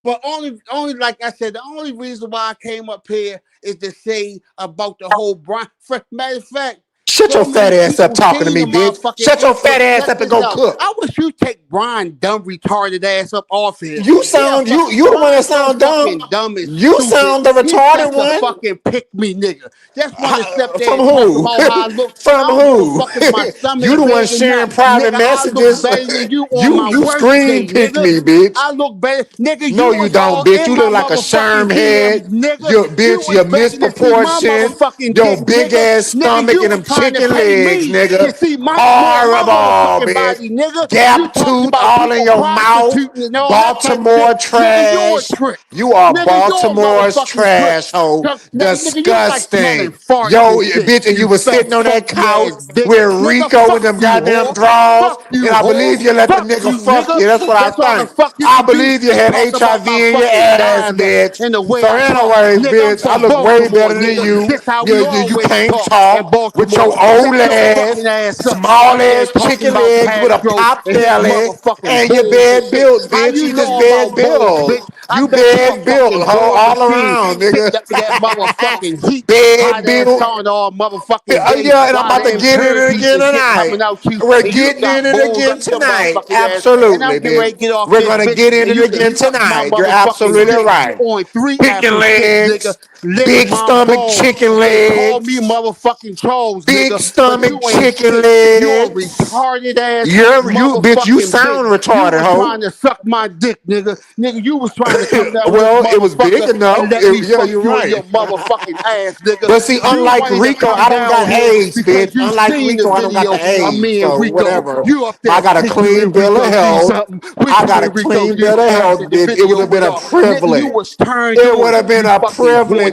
But only like I said, the only reason why I came up here is to say about the whole Brian. Matter of fact, Shut so your fat many ass up people talking to seen me, the bitch. motherfucking Shut your hey, fat ass check up and this go out. cook. I wish you take Brian dumb retarded ass up off here. You Yeah, sound fuck. you the one that Brian's so sound dumb. fucking dumb and You stupid. sound the He's retarded just a one. fucking pick me nigga. Just want to sit there From and talk who? about how I look. I From don't give a who? fuck if my You stomach the one big or sharing not, private nigga. I look messages. better than you on You my you worst screen day, pick nigga. me, bitch. I look better, nigga. No, You you was don't, all bitch. in You my look like a motherfucking sherm head. DMs, nigga. You You bitch, was you're begging to see my misproportioned. motherfucking Your dick, big nigga. ass Nigga, stomach you and was them trying to chicken pay legs, me to nigga. see my more of my Horrible, motherfucking bitch. body, nigga. You Gap talking tooth about all in people your mouth. prostituting and all that type of Baltimore shit, nigga. You a trash. trick. You are Nigga, you're a Baltimore's motherfucking trick. trash hoe. Nigga, you like smelling Disgusting. farts Yo, and shit. bitch, and you You was fat, sitting on that funky couch ass bitch. with Nigga, Rico with fuck them you, goddamn whore. draws. Fuck you, And I whore. believe you let the Fuck nigga you, fuck nigga. you. That's what I That's all the think. fuck you I can do believe you is had talk about HIV my in your fucking ass, dialect bitch. and the way So I talk. anyways, Nigga, I'm bitch, I from look way Baltimore, better than nigga. you. This how we You always can't talk in talk with your Baltimore. old Shut your ass, fucking ass up. small Out there ass talking chicken about legs with a Castro pop and his belly, motherfucking and your bulls and bed shit. built, How bitch. you You just know bed about bulls, built. bitch? I You bet you a bed built, fucking hoe, bull all machine around, sitting nigga. up in that motherfucking heat, hot Bed ass built. on all motherfucking day Yeah, and I'm while about to them get in turd it heat again and shit tonight. coming out you We're and you getting in got it bulls again up your tonight. motherfucking ass and Absolutely, I'm getting ready bitch. to get off We're this gonna bitch get in and it you can again suck my tonight. You're motherfucking absolutely dick right. on 3 Chicken appetites, nigga. legs, Lick big my stomach balls chicken and call me legs, motherfucking Charles, big nigga. But you stomach ain't chicken shit. You're a legs. retarded ass You bitch, you motherfucking bitch. sound You retarded, was hoe. trying to suck my dick, nigga. Nigga, you was trying to come down this Well, it was big motherfucker and enough. let me Yeah, fuck you're you in your right. motherfucking ass, nigga. But see, You unlike wanted to Rico, come I don't got down here AIDS, because bitch. you Unlike seen the Rico, I don't got video the of AIDS. me and So Rico. whatever. You up I there got a thinking you clean and bill of Rico G health. something. Which I you got a and Rico clean G bill of after health, the bitch. It would video have been went a off. Nigga, you privilege. was turned It would on, have been you a fucking privilege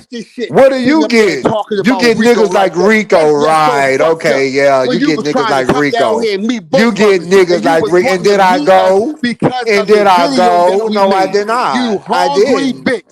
watch this shit. What do Sitting you up there get? talking You about get Rico niggas like like that. Rico, That's just so right? fucked up. Okay, yeah. When You you get was niggas trying to like come down Rico. here and meet You both get brothers, niggas and you like was Rico. And wanting to did I meet us go? because And of the did I video go? that we No, I made. did not. You I hungry didn't. bitch.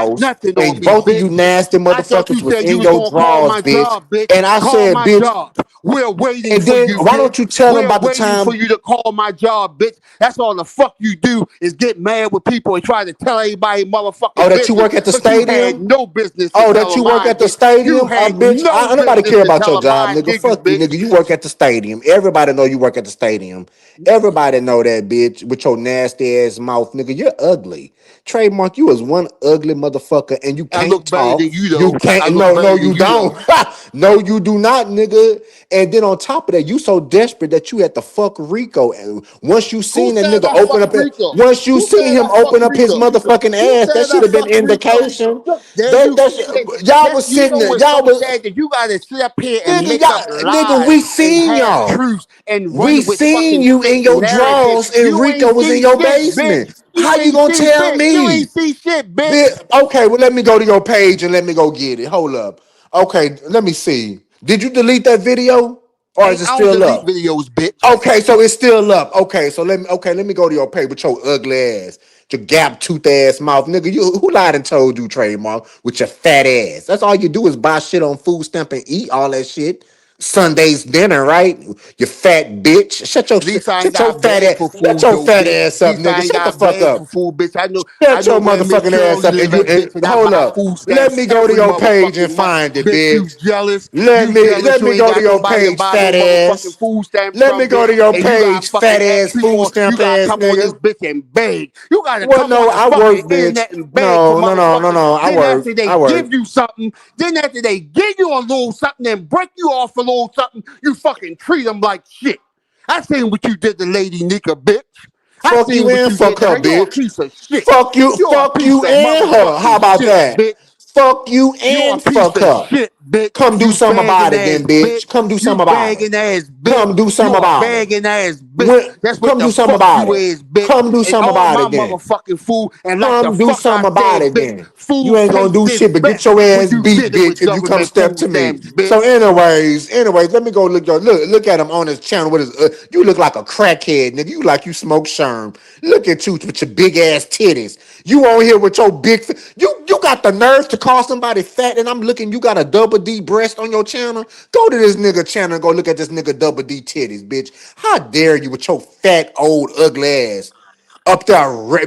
had house, nothing on and me, both of you bitch. nasty I thought you motherfuckers was said you in was your gonna call drawers, my bitch. job, bitch. And I call said, my bitch. job. We're waiting And for then you, why don't bitch. you tell them We're about the waiting for time? you to call my job, bitch. That's all the fuck you do is get mad with people and try to tell everybody Oh, motherfucking that you business. work at the But you had stadium? no business to Oh, that tell you them work mine, at the bitch. You stadium? had Bitch, no nobody business care to about tell your them job, mine, nigga. did you, Fuck you, bitch? nigga. You work at the stadium. Everybody know you work at the stadium. Everybody know that, bitch, with your nasty ass mouth, nigga. You're ugly. Trademark, you is one ugly motherfucker, and you I can't look better talk. than you, You though. I can't. look No, better no, than you you, don't. though. No, you do not, nigga. And then on top of that, you so desperate that you had to fuck Rico. And once you Who seen that said nigga I open fuck up, Rico? once you Who seen said him I fuck open up his Rico? motherfucking Who ass, that said should I have been fuck Rico? indication. Look, there That you that see that. y'all That's was you sitting know there. what's Y'all so was. sad that you gotta sit up here and Nigga, make up nigga, lies we and seen half y'all. truths and We run with seen fucking you in fake your narratives. drawers and You Rico ain't was in see your shit, bitch. basement. You How you ain't gonna see tell shit. You me? ain't see shit, bitch. Okay, well, let me go to your page and let me go get it. Hold up. Okay, let me see. Did you delete that video? Or is Ain't it I don't still delete up? videos, bitch. Okay, so it's still up. Okay, let me go to your page with your ugly ass, your gap tooth ass mouth, nigga. You who lied and told you, trademark, with your fat ass? That's all you do is buy shit on food stamp and eat all that shit. Sunday's dinner, right? You fat bitch. At least I ain't Shut your got fat beg ass. for Shut food your though, fat bitch. ass At up, least I nigga. ain't Shut the got fuck beg for up. food, bitch. I Shut know your where Miss motherfucking ass Shirley up live and you at, and bitch, and I hold buy up. food Let stamps me go to every your page and motherfucking month. find it, Bitch, you bitch. jealous? You Let jealous? You me ain't go to got your nobody to page, buy no fat motherfucking ass. food stamps Let from, me go bitch. to your And you got page, fat fucking ass, ask food people. You stamp gotta ass come on this nigga. bitch and beg. You gotta Well, come no, on the I fucking work, bitch. internet and beg for No, no, no, no, motherfuckers. no. I Then work. after they I work. give you something, then after they give you a little something and break you off a little something, you fucking treat them like shit. I seen what you did to Lady Nika, bitch. I Fuck seen you what and you did fuck to her, her. You're a bitch. piece of shit. You're a Fuck piece you of and her. How motherfucking about shit, that? bitch. Fuck you You're a and piece fuck of her. shit, bitch. Come do You something about begging it ass then, bitch. bitch. Come do You something about it. begging ass bitch. Come do something You're a about it. begging ass bitch. When, That's what come the do something fuck about you it. is, bitch. Come do And something all about my it then. motherfucking food. And like the Come do fuck I something about said, it bitch, then. You food ain't gonna do tasted shit but get best your when ass you beat, did it bitch, with if you come government step food to me. stamps, bitch. So, anyways, let me go look at him on his channel with his. You look like a crackhead, nigga. You like you smoke sherm. Look at you with your big ass titties. You on here with your big. You got the nerve to call somebody fat, and I'm looking. You got a double D breast on your channel. Go to this nigga channel and go look at this nigga double D titties, bitch. How dare you with your fat old ugly ass? Up there,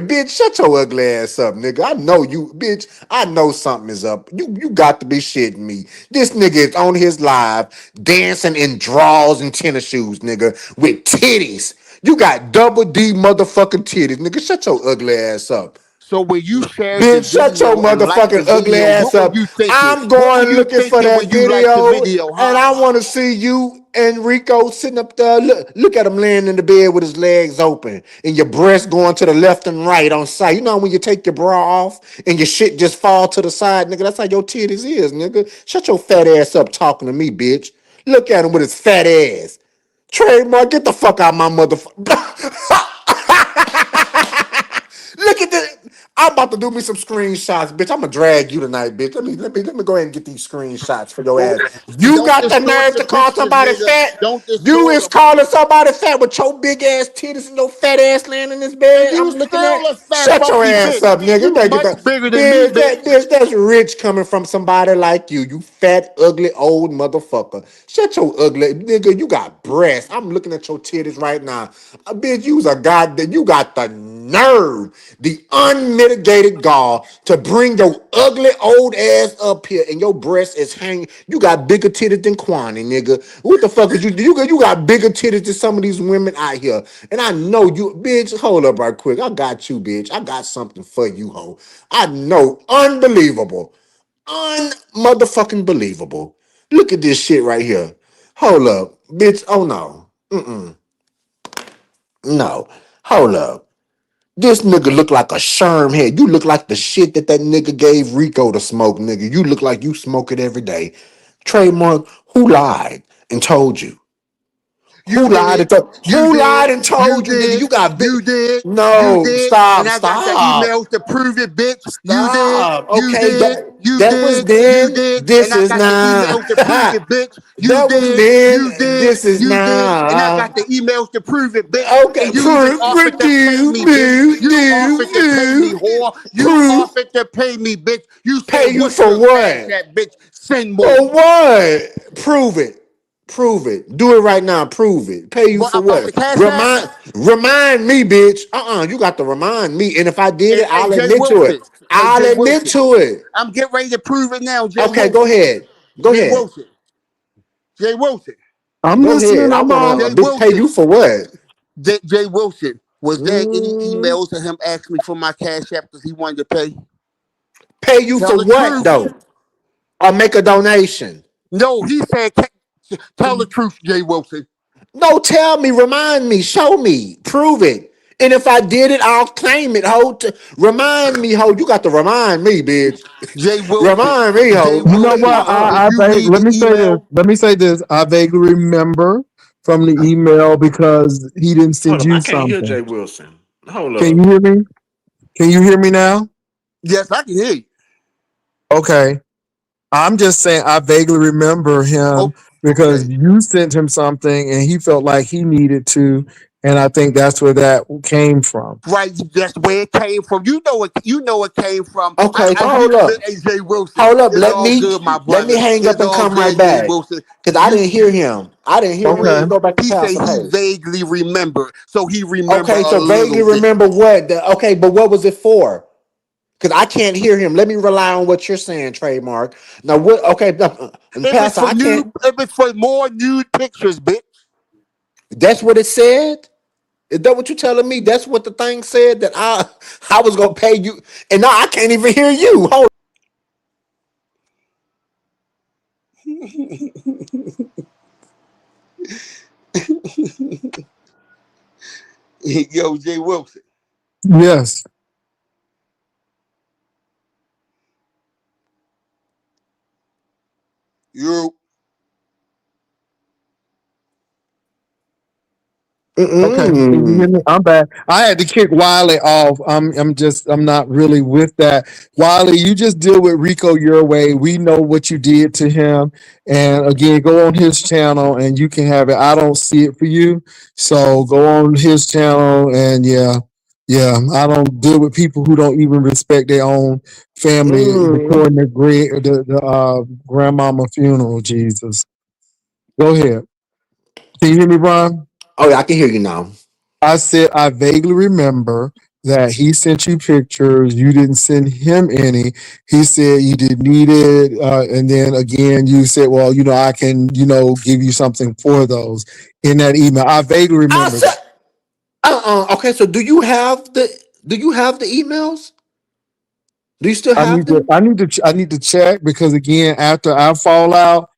bitch, shut your ugly ass up, nigga. I know you, bitch. I know something is up. You got to be shitting me. This nigga is on his live dancing in drawers and tennis shoes, nigga, with titties. You got double D motherfucking titties, nigga. Shut your ugly ass up. So when you shared the Bitch, shut your video and liked the motherfucking ugly video, ass what were up. you thinking? I'm What were going you looking for thinking that when you liked the video, video, and huh? I want to see you and Rico sitting up there. Look at him laying in the bed with his legs open and your breast going to the left and right on side. You know when you take your bra off and your shit just fall to the side, nigga? That's how your titties is, nigga. Shut your fat ass up talking to me, bitch. Look at him with his fat ass. Trademark, get the fuck out my motherfucker. Look at this. I'm about to do me some screenshots, bitch. I'm gonna drag you tonight, bitch. Let me go ahead and get these screenshots for your Well, ass. You don't got the distort nerve the to call pictures, somebody nigga. fat? Don't You distort is them. calling somebody fat with your big ass titties and your fat ass laying in this And bed. you I'm looking still at. a fat Shut your funky ass bitch. up, nigga. You You better get much that. bigger than me, Bitch, bitch. that's rich coming from somebody like you. You fat, ugly, old motherfucker. Shut your ugly nigga. You got breasts. I'm looking at your titties right now. Bitch, you's a god that you got the nerve, the unmitigated gall to bring your ugly old ass up here and your breast is hanging. You got bigger titties than Kwani, nigga. What the fuck is you got bigger titties than some of these women out here. And I know you, bitch. Hold up right quick. I got you, bitch. I got something for you, ho. I know. Unbelievable. Unmotherfucking believable. Look at this shit right here. Hold up, bitch. Oh no. No. Hold up. This nigga look like a sherm head. You look like the shit that nigga gave Rico to smoke, nigga. You look like you smoke it every day. Trademark, who lied and told you? You Who lied did. and told? You Who did. lied and You told you, nigga? did. You got big. You did. You No, did. And stop, I got the stop, emails to prove it, bitch. You did. stop. You Okay, did. that You that was did. You then. did. And This I is got the now. emails to prove it, bitch. You That was did. then. You did. This is You did. And I now. got the emails to prove it, bitch. Okay, And you even offered to pay me, bitch. You offered to pay me, whore. You prove. offered to pay me, bitch. You Pay said, you what's for your cash what? at, bitch? Send more. For what? Prove it. Prove it. Do it right now. Prove it. Pay you What for about what? the cash app? Remind me, bitch. You got to remind me. And if I did it, Hey, I'll Jay admit to Wilson. it. Hey, I'll Jay admit Wilson. to it. I'm getting ready to prove it now, Jay Okay, go Wilson. ahead. Go Jay ahead. Wilson. Jay Wilson. I'm Go ahead. listening. I I'm want all. to Jay pay you Wilson. for what? Jay Wilson. Was there any Mm, emails of him asking me for my cash app because he wanted to pay? pay you Tell for the what truth. though? Or make a donation? No, he said, tell the truth, Jay Wilson. No, tell me, remind me, show me, prove it. And if I did it, I'll claim it, ho. Remind me, ho. You got to remind me, bitch. Jay Wilson. Remind me, Jay ho. You know Wilson. what? Did you read Let the me say this. email? Let me say this. I vaguely remember from the email because he didn't Hold send on, I you can't hear Jay something. Wilson. Hold Can up. you hear me? Can you hear me now? Yes, I can hear you. Okay. I'm just saying I vaguely remember him Oh, because okay. you sent him something and he felt like he needed to. And I think that's where that came from. Right, that's where it came from. You know it. You know it came from. Okay, so hold Look, up. AJ Wilson. Hold up. It's all good, my Let me brother. hang up It's and all come right good, Jay back. Wilson. Cause I didn't hear him. I didn't hear him. Let me Okay. go back to He said Pastor he Hayes. vaguely remembered, so he remember Okay, a so vaguely little bit. remember what? Okay, but what was it for? Because I can't hear him. Let me rely on what you're saying, trademark. Now what? Okay, If it's Pastor, for I can't. if it's for more nude pictures, bitch. That's what it said. Is that what you telling me? That's what the thing said that I was gonna pay you, and now I can't even hear you. Hold. Yo, Jay Wilson. Yes. You Okay. Can you hear Mm-mm. me? I'm back. I had to kick Wiley off. I'm not really with that. Wiley, you just deal with Rico your way. We know what you did to him. And again, go on his channel and you can have it. I don't see it for you. So go on his channel and yeah. Yeah. I don't deal with people who don't even respect their own family Mm. recording the grandmama funeral, Jesus. Go ahead. Can you hear me, Brian? Oh yeah, I can hear you now. I said I vaguely remember that he sent you pictures. You didn't send him any. He said you didn't need it, and then again you said, "Well, I can, give you something for those." In that email, I vaguely I remember said, that. Okay, so do you have the emails? Do you still I have need to, them? I need to, I need to check because again, after I fall out,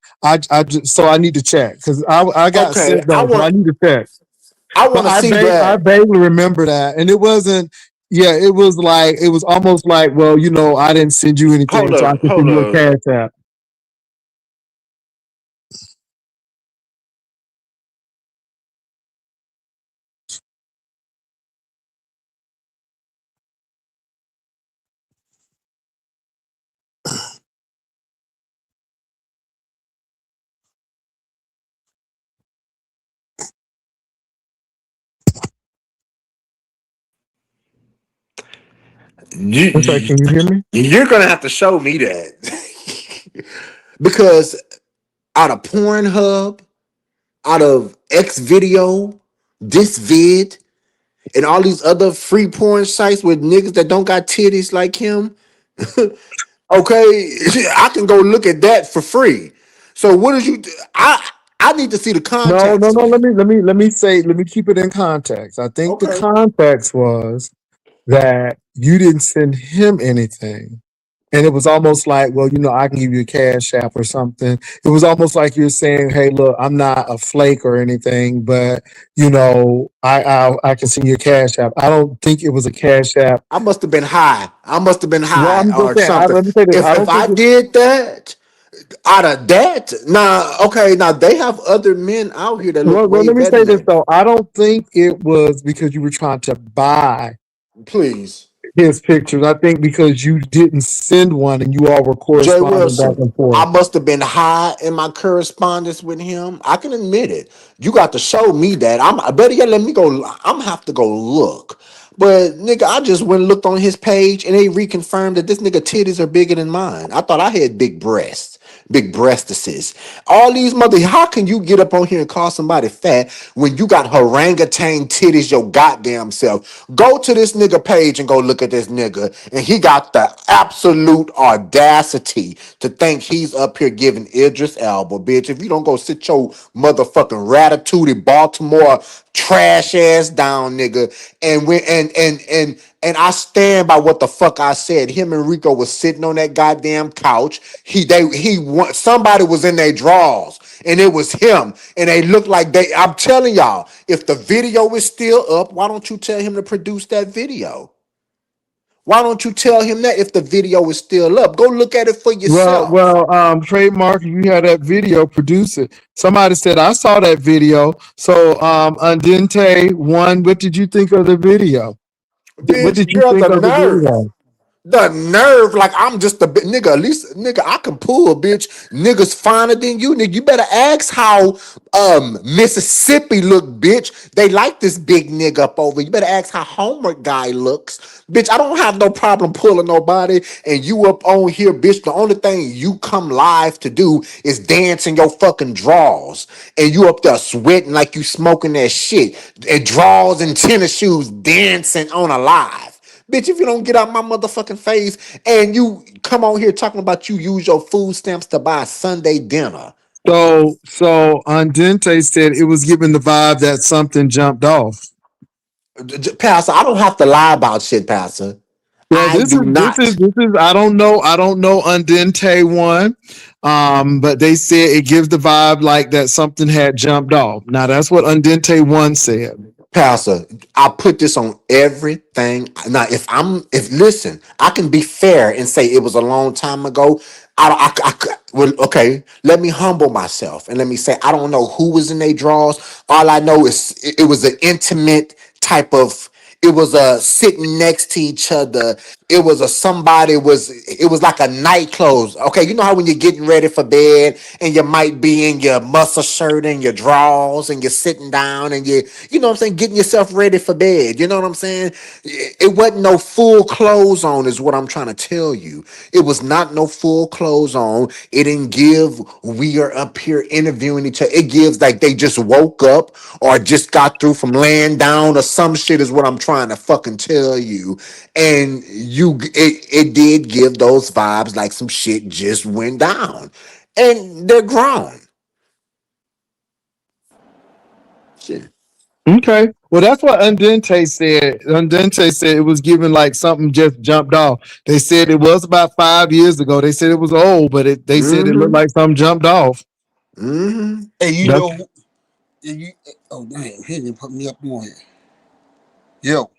so I need to check because I got Okay, sent those, so I need to check. I But want to see I that. vaguely remember that, and it wasn't. Yeah, it was almost like, well, I didn't send you anything, Hold so I up, can hold send you a up. cash app. Okay, You, can you hear me? you're gonna have to show me that because out of Pornhub, out of X Video, this vid, and all these other free porn sites with niggas that don't got titties like him. Okay, I can go look at that for free. So what did you? I need to see the No, no, context. no. Let me keep it in context. I think the Okay. context was that you didn't send him anything. And it was almost like, well, I can give you a cash app or something. It was almost like you're saying, hey, look, I'm not a flake or anything, but I can send you a cash app. I don't think it was a cash app. I must have been high. I must have been Well, high I'm just or saying. something. Let me say this. I If don't think I it. did that, Out of that, now, okay, now they have other men out here that look Well, way let me better say than this him. though. I don't think it was because you were trying to buy Please. his pictures. I think because you didn't send one and you all were Jay corresponding back Wilson, and I forth. must have been high in my correspondence with him. I can admit it. You got to show me that. I better yet, let me go. I'm have to go look. But nigga, I just went and looked on his page and they reconfirmed that this nigga titties are bigger than mine. I thought I had big breasts, big breastises. All these mother, how can you get up on here and call somebody fat when you got orangutan titties your goddamn self? Go to this nigga page and go look at this nigga, and he got the absolute audacity to think he's up here giving Idris Elba, bitch. If you don't go sit your motherfucking ratatouille Baltimore trash ass down, nigga, and when and I stand by what the fuck I said. Him and Rico was sitting on that goddamn couch. Somebody was in their drawers, and it was him. And they looked like they. I'm telling y'all, if the video is still up, why don't you tell him to produce that video? Why don't you tell him that if the video is still up? Go look at it for yourself. Trademark, you had that video, produce it. Somebody said, I saw that video. So, Andente one, what did you think of the video? What Bitch, did you girl, the think of the nerve. video? The nerve, like I'm just a bit nigga. At least nigga, I can pull, bitch. Niggas finer than you, nigga. You better ask how Mississippi look, bitch. They like this big nigga up over. You better ask how Homer guy looks. Bitch, I don't have no problem pulling nobody, and you up on here, bitch. The only thing you come live to do is dance in your fucking drawers. And you up there sweating like you smoking that shit. And drawers and tennis shoes dancing on a live. Bitch, if you don't get out my motherfucking face and you come on here talking about you use your food stamps to buy Sunday dinner. So Andente said it was giving the vibe that something jumped off. Pastor, I don't have to lie about shit, Pastor. Well, I do not. this is I don't know Andente one. But they said it gives the vibe like that something had jumped off. Now that's what Andente one said. Pastor, I put this on everything. Now, if listen, I can be fair and say it was a long time ago. Well, okay, let me humble myself and let me say I don't know who was in their drawers. All I know is it was an intimate type of. It was a sitting next to each other. It was a somebody was. It was like a night clothes. Okay, you know how when you're getting ready for bed and you might be in your muscle shirt and your drawers and you're sitting down and you know what I'm saying, getting yourself ready for bed. You know what I'm saying? It wasn't no full clothes on, is what I'm trying to tell you. It was not no full clothes on. It didn't give we are up here interviewing each other. It gives like they just woke up or just got through from laying down or some shit, is what I'm trying to fucking tell you. And it did give those vibes like some shit just went down. And they're grown. Shit. Okay. Well, that's what Andente said. Andente said it was given like something just jumped off. They said it was about 5 years ago. They said it was old, but they said it looked Mm-hmm. like something jumped off. Mm-hmm. And you That's, know, you, oh damn, he didn't put me up on here. Yo,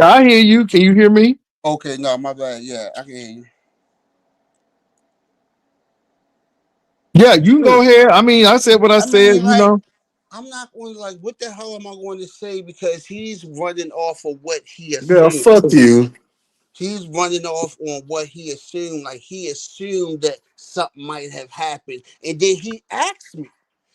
I hear you. Can you hear me? okay, no, my bad. Yeah, I can hear you. Yeah, you can go ahead. I mean, I said what I I said, mean, you like, know. I'm not going to like, what the hell am I going to say? Because he's running off of what he Girl, assumed. fuck you. He's running off on what he assumed. Like he assumed that something might have happened, and then he asked me.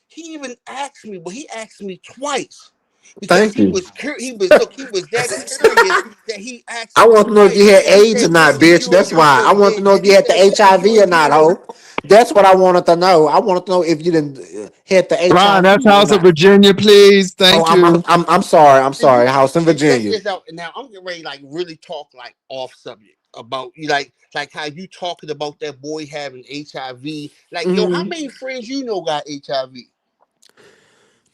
He even asked me, but he asked me twice because Thank he you. was he was look, he was that curious that he asked I me want to know if twice. you had He AIDS or said, "Yo, not, did bitch. you and That's your why. I boy want to did?" know if you He had the said, "Did you HIV or and not, your?" ho. That's what I wanted to know. I wanted to know if you didn't had the Ron, HIV that's or House of not. Virginia, please. Oh, Thank I'm I'm you. I'm, I'm sorry. I'm And sorry. you House in check Virginia. this out. Now I'm getting ready, like really talk like off subject about you, like how you talking about that boy having HIV. Like, yo, how Hmm. many friends you know got HIV?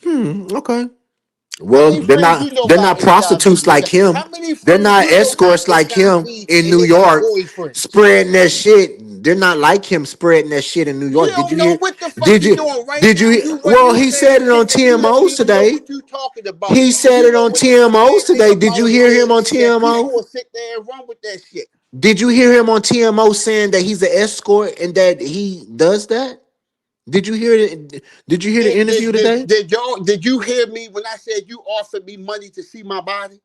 Okay. How Well, many friends you know they're got not HIV? prostitutes like him. How many They're friends not you know got escorts like HIV him in and New they got York boyfriends? spreading that shit. They're not like him spreading that shit in New You York. Did don't you know hear? what the fuck Did he you doing right did now. you You well, he saying said it on shit that you don't TMOs even know today. what you talking about. He said You it know on what the TMOs sad thing today. Did about you it hear him is on that TMO? people will sit there and run with that shit. Did you hear him on TMO saying that he's an escort and that he does that? Did you hear it? Did you hear the interview today? Did you hear me when I said you offered me money to see my body?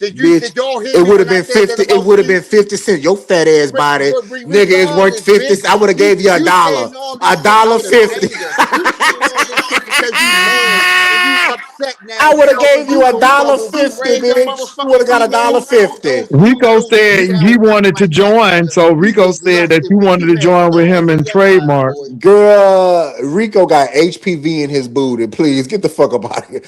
Bitch, Did y'all hear it me would have when I been said that 50. It about would have you? been 50 cents. Your fat ass body, nigga, is worth Regardless, 50. bitch, I would have gave you a you dollar. saying all A this shit dollar out of 50. anger. You saying all this shit because you mad and you upset now. I would have But gave you a dollar when we 50, raise them bitch. You would motherfucking have got a dollar emails, 50. Rico don't said he sound nothing wanted to like that, join. brother. So You Rico was said less that than you me. wanted You to had join with him open in your eyes, trademark. boy. Girl, Rico got HPV in his booty. Please get the fuck up out of here.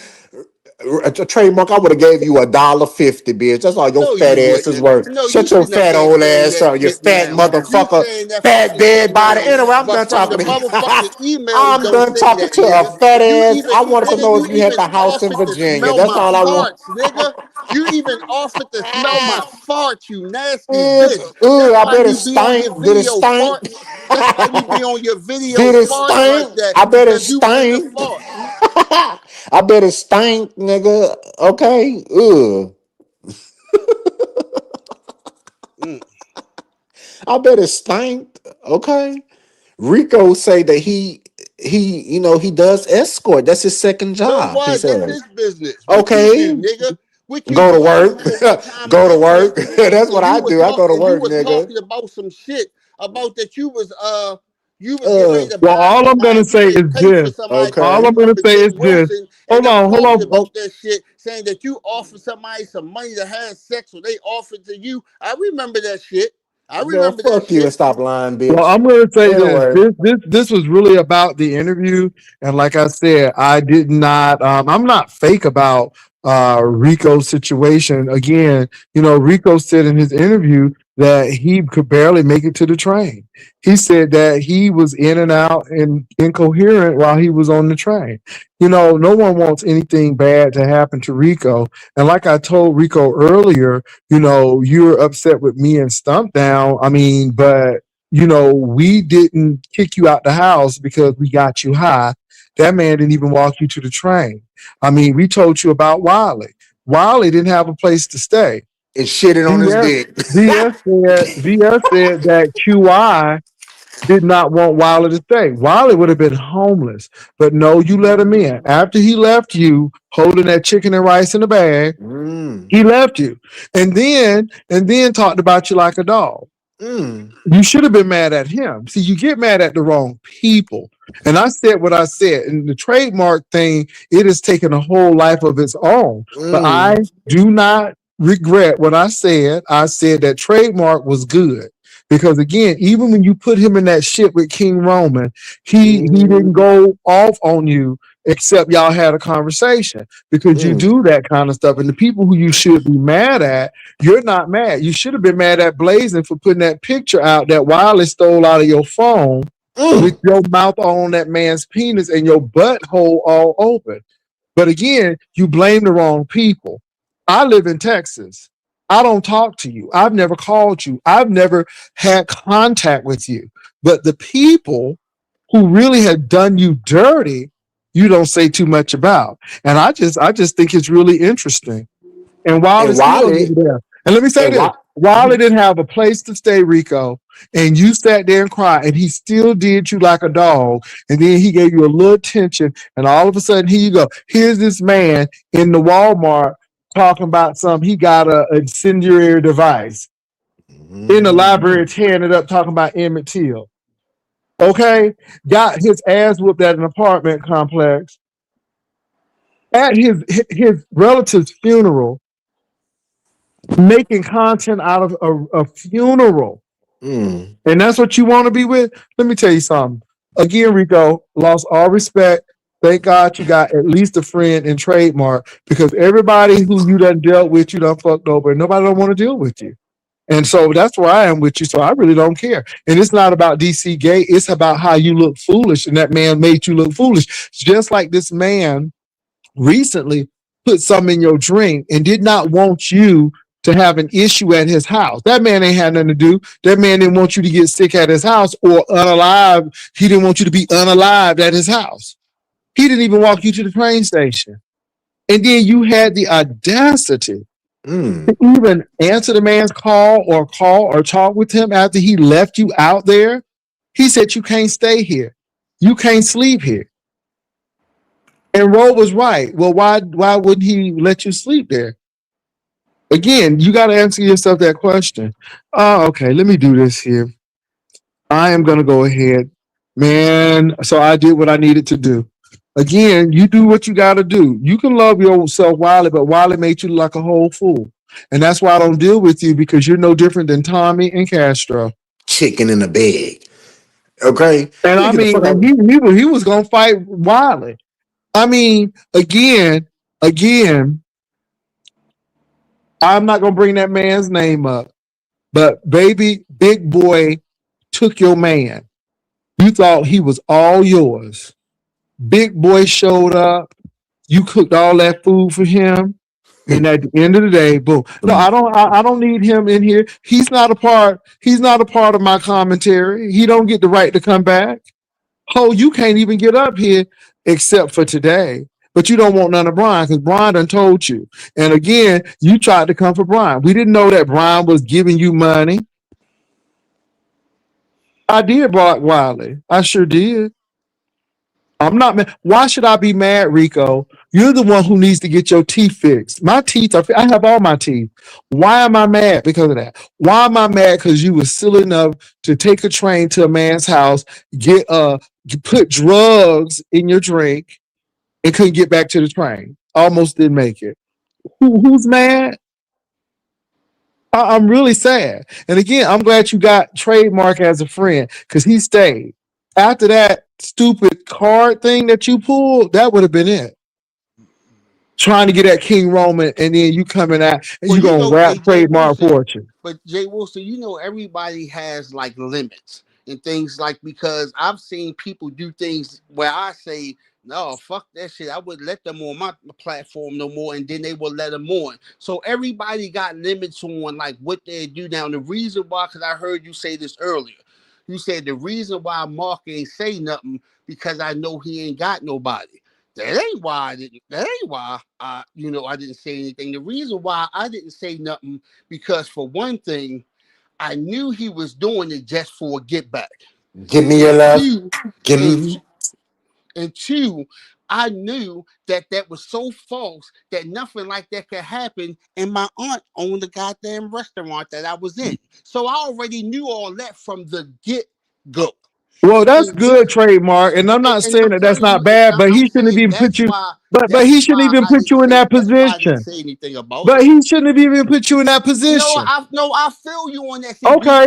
A trademark, I would have gave you a dollar 50, bitch. That's all your No, fat you ass is wouldn't. worth. No, you Shut your shouldn't have fat been old saying ass that up, you shit fat now. You motherfucker, saying that fat fucking dead shit body. now. Anyway, I'm But done from the talking to you. motherfucking emails, I'm don't done say talking that, to a nigga. fat You ass. even, I wanted to nigga, know you if you had even the house in offered to Virginia. smell That's my all I want. farts, nigga. You even offered to smell my farts, you nasty It's, bitch. That's I why bet it you be on stink. your Did it video stink? farting. That's why you be on your video Did it farting like stink? that I bet it because you was into stink. farts. I bet it stink, nigga. Okay. Ugh. Mm. I bet it stank. Okay. Rico say that he does escort. That's his second So job. He what? That's says. his business. What you Okay. do, nigga? What you Go to do? I work. remember one time in Go to this here, work. That's what I do. I go to you work, were nigga. talking about some shit about that you was getting ready to Well, buy all I'm somebody, gonna you say getting is paid for this. somebody because I All Okay. I'm gonna remember say is Jay this. Wilson and Hold them on, hold talking on. about that shit, saying that you offered somebody some money to have sex or they offered to you. I remember that shit. I Girl, remember that fuck you shit. and stop lying, Well, bitch. I'm going to say this. Anyway. This was really about the interview, and like I said, I did not. I'm not fake about Rico's situation. Again, Rico said in his interview that he could barely make it to the train. He said that he was in and out and incoherent while he was on the train. No one wants anything bad to happen to Rico. And like I told Rico earlier, you're upset with me and Stump Down. I mean, but we didn't kick you out the house because we got you high. That man didn't even walk you to the train. I mean, we told you about Wiley. Wiley didn't have a place to stay. And shitting on his VS, dick. VS said that QI did not want Wiley to stay. Wiley would have been homeless, but no, you let him in. After he left you holding that chicken and rice in a bag, Mm. he left you, and then talked about you like a dog. Mm. You should have been mad at him. See, you get mad at the wrong people. And I said what I said. And the trademark thing, it has taken a whole life of its own. But I Mm. do not regret what I said. I said that trademark was good. Because again, even when you put him in that shit with King Roman, he didn't Mm. go off on you except y'all had a conversation because you Mm. do that kind of stuff. And the people who you should be mad at, you're not mad. You should have been mad at Blazing for putting that picture out that Wiley stole out of your phone with Mm. your mouth on that man's penis and your butthole all open. But again, you blame the wrong people. I live in Texas. I don't talk to you. I've never called you. I've never had contact with you. But the people who really have done you dirty, you don't say too much about. And I just think it's really interesting. And And Wiley still Wally. lived there. And let me say And this. what? Wiley didn't have a place to stay, Rico, and you sat there and cried, and he still did you like a dog. And then he gave you a little attention, and all of a sudden, here you go. Here's this man in the Walmart talking about something. He got a incendiary device in the library, tearing it up, talking about Emmett Till. Okay, got his ass whooped at an apartment complex at his relative's funeral, making content out of a funeral. Mm. And that's what you want to be with? Let me tell you something. Again, Rico, lost all respect. Thank God you got at least a friend in trademark because everybody who you done dealt with, you done fucked over, and nobody don't want to deal with you. And so that's where I am with you. So I really don't care. And it's not about DC Gay. It's about how you look foolish. And that man made you look foolish. Just like this man recently put something in your drink and did not want you to have an issue at his house. That man ain't had nothing to do. That man didn't want you to get sick at his house or unalive. He didn't want you to be unalived at his house. He didn't even walk you to the train station. And then you had the audacity Mm. Even answer the man's call or talk with him after he left you out there. He said you can't stay here. You can't sleep here. And Ro was right. Well, why wouldn't he let you sleep there? Again, you got to answer yourself that question. Okay, let me do this here. I am going to go ahead, man. So I did what I needed to do. Again, you do what you got to do. You can love yourself, Wiley, but Wiley made you look like a whole fool. And that's why I don't deal with you, because you're no different than Tommy and Castro. Chicken in a bag. Okay? And Yeah, I get the mean, fuck out. and he was going to fight Wiley. I mean, again, I'm not going to bring that man's name up, but baby, big boy took your man. You thought he was all yours. Big boy showed up. You cooked all that food for him. And at the end of the day, boom. No, I don't need him in here. He's not a part of my commentary. He don't get the right to come back. Oh, you can't even get up here except for today. But you don't want none of Brian, because Brian done told you. And again, you tried to come for Brian. We didn't know that Brian was giving you money. I did block Wiley. I sure did. I'm not mad. Why should I be mad, Rico? You're the one who needs to get your teeth fixed. My teeth are, I have all my teeth. Why am I mad because of that? Why am I mad? Because you were silly enough to take a train to a man's house, put drugs in your drink, and couldn't get back to the train. Almost didn't make it. Who's mad? I'm really sad. And again, I'm glad you got Trademark as a friend, because he stayed. After that stupid card thing that you pulled, that would have been it. Trying to get at King Roman, and then you coming out and Well, you gonna rap Jay Trademark Wilson, fortune. but Jay Wilson, everybody has like limits and things like, because I've seen people do things where I say, no, fuck that shit. I wouldn't let them on my platform no more, and then they will let them on. So everybody got limits on like what they do now. And the reason why, because I heard you say this earlier, you said the reason why Mark ain't say nothing because I know he ain't got nobody. That ain't why I didn't. That ain't why I didn't say anything. The reason why I didn't say nothing, because for one thing, I knew he was doing it just for a get back. Give me your And love. two, Give and, me. and two, I knew that was so false that nothing like that could happen. And my aunt owned the goddamn restaurant that I was in, so I already knew all that from the get go. Well, that's And good, then Trademark, and I'm not and saying I'm that that's telling not you, bad, but I'm he shouldn't have saying even put that's you. why But he shouldn't even I put didn't you in say that I didn't position. say anything about But it. he shouldn't have even put you in that position. No, I feel you on that. See, Okay.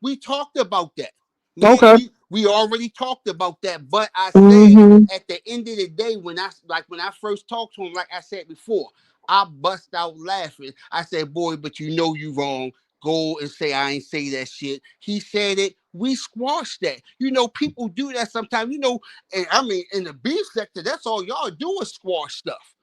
we talked about that. Okay. We already talked about that. But I said Mm-hmm. at the end of the day, when I first talked to him, like I said before, I bust out laughing. I said, boy, but you know you wrong. Go and say I ain't say that shit. He said it. We squashed that. People do that sometimes. And I mean, in the beef sector, that's all y'all do is squash stuff.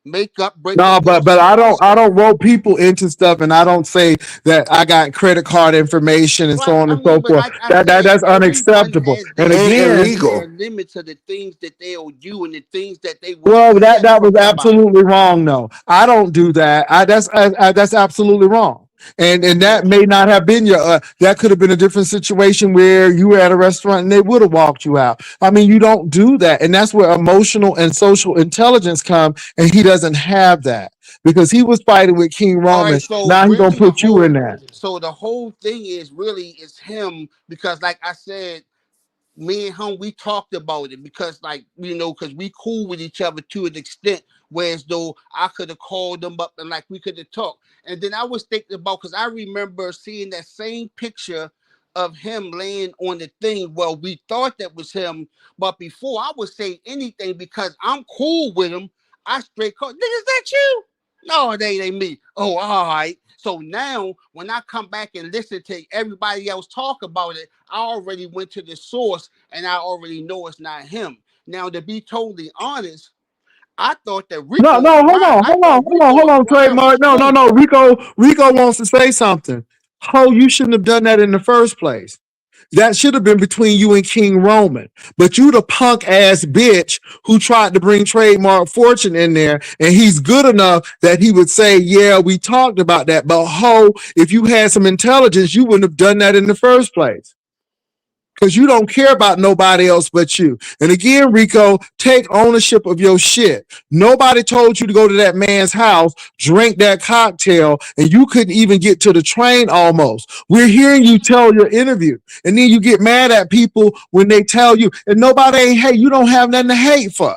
Make up, break up, No, but squash I stuff. don't rope people into stuff, and I don't say that I got credit card information and so Right. on I and so mean, but forth. like I That's said, everyone unacceptable. has And their And again, illegal. limits of the things that they'll do and the things that they will well, accept that was from somebody. absolutely wrong. No, I don't do that. That's absolutely wrong. And that Yes. may not have been your. That could have been a different situation where you were at a restaurant and they would have walked you out. I mean, you don't do that, and that's where emotional and social intelligence come. And he doesn't have that because he was fighting with King All right. Roman. So Now he's gonna really, put you in that. the whole thing is really is him, because, like I said, me and him, we talked about it, because because we cool with each other to an extent, whereas though I could have called them up and like we could have talked. And then I was thinking about, because I remember seeing that same picture of him laying on the thing. Well, we thought that was him, but before I would say anything, because I'm cool with him, I straight called, nigga, is that you? No, they ain't me. Oh, all right. So now when I come back and listen to everybody else talk about it, I already went to the source and I already know it's not him. Now, to be totally honest, I thought that No, Rico no, and hold Brian, on, I hold on, thought hold on, Rico hold and on, Brian was trademark. No, no, cool. no. Rico wants to say something. Ho, you shouldn't have done that in the first place. That should have been between you and King Roman. But you the punk ass bitch who tried to bring Trademark Fortune in there, and he's good enough that he would say, yeah, we talked about that. But if you had some intelligence, you wouldn't have done that in the first place. Because you don't care about nobody else but you. And again, Rico, take ownership of your shit. Nobody told you to go to that man's house, drink that cocktail, and you couldn't even get to the train almost. We're hearing you tell your interview. And then you get mad at people when they tell you, and nobody ain't hate. You don't have nothing to hate for.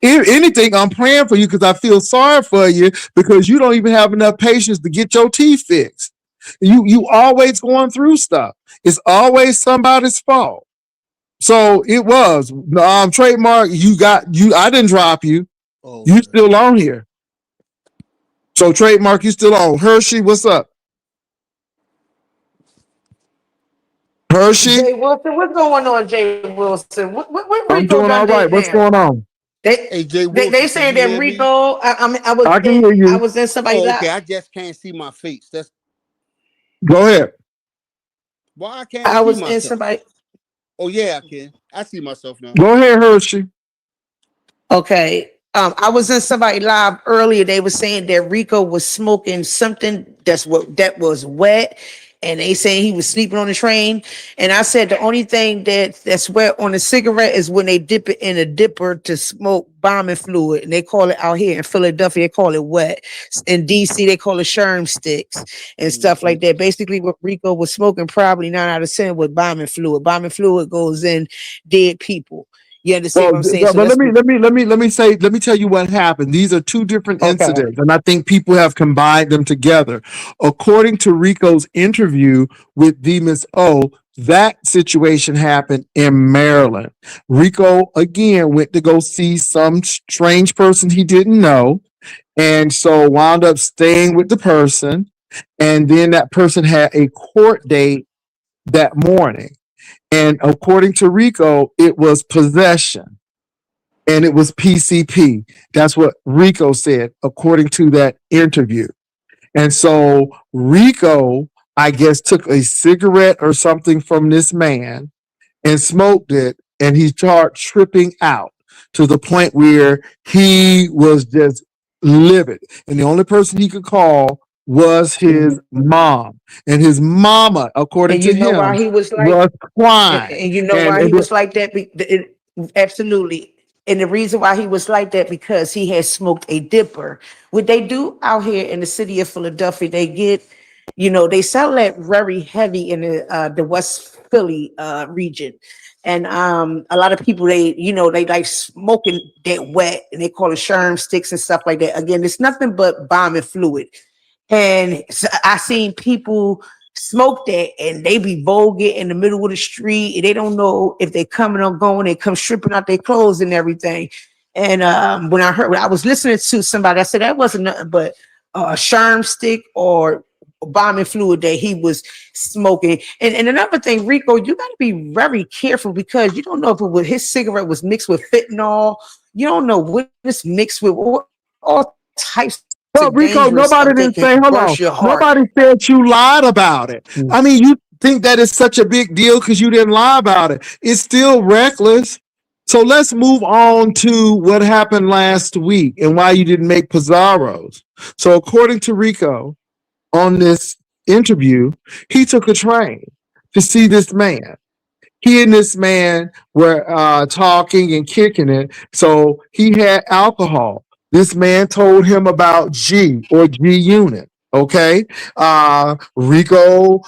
If anything, I'm praying for you because I feel sorry for you because you don't even have enough patience to get your teeth fixed. You always going through stuff. It's always somebody's fault. So it was Trademark. I didn't drop you. Oh, You still on here. So Trademark, you still on. Hershey, what's up? Hershey, Jay Wilson, what's going on, Jay Wilson? What I'm Rico doing all done right. did What's now? going on? hey, Jay Wilson, They can saying you that hear me? Rico. I can hear I you. was in somebody Oh, live. okay. I just can't see my face. That's Go ahead. why I can't I see was in myself. somebody. Oh yeah, I can. I see myself now. Go ahead, Hershey. Okay. I was in somebody live earlier. They were saying that Rico was smoking something that was wet, and they saying he was sleeping on the train. And I said the only thing that's wet on a cigarette is when they dip it in a dipper to smoke bombing fluid, and they call it out here in Philadelphia. They call it wet. In DC, they call it sherm sticks and stuff like that. Basically, what Rico was smoking, probably 9 out of 10, was bombing fluid. Bombing fluid goes in dead people. You understand what I'm saying? So But let me tell you what happened. These are two different incidents, and I think people have combined them together. According to Rico's interview with Demus O, that situation happened in Maryland. Rico again went to go see some strange person he didn't know, and so wound up staying with the person, and then that person had a court date that morning. And according to Rico, it was possession and it was PCP. That's what Rico said, according to that interview. And so Rico, I guess, took a cigarette or something from this man and smoked it, and he started tripping out to the point where he was just livid. And the only person he could call was his mom. And his mama, according And to you know why him, he was like, was crying. and you know why he was like that? Absolutely. And the reason why he was like that, because he had smoked a dipper. What they do out here in the city of Philadelphia, they get, they sell that very heavy in the West Philly region. And a lot of people, they like smoking that wet, and they call it sherm sticks and stuff like that. Again, it's nothing but bombing fluid. And so I seen people smoke that, and they be voguing in the middle of the street, and they don't know if they're coming or going. They come stripping out their clothes and everything. And when I was listening to somebody, I said that wasn't nothing but a sherm stick or bombing fluid that he was smoking. And another thing, Rico, you got to be very careful, because you don't know if his cigarette was mixed with fentanyl. You don't know what it's mixed with. All types. But Rico, nobody didn't say, hold on. Nobody said you lied about it. I mean, you think that is such a big deal because you didn't lie about it. It's still reckless. So let's move on to what happened last week and why you didn't make Pizarro's. So according to Rico, on this interview, he took a train to see this man. He and this man were talking and kicking it. So he had alcohol. This man told him about G or G Unit. Okay. Rico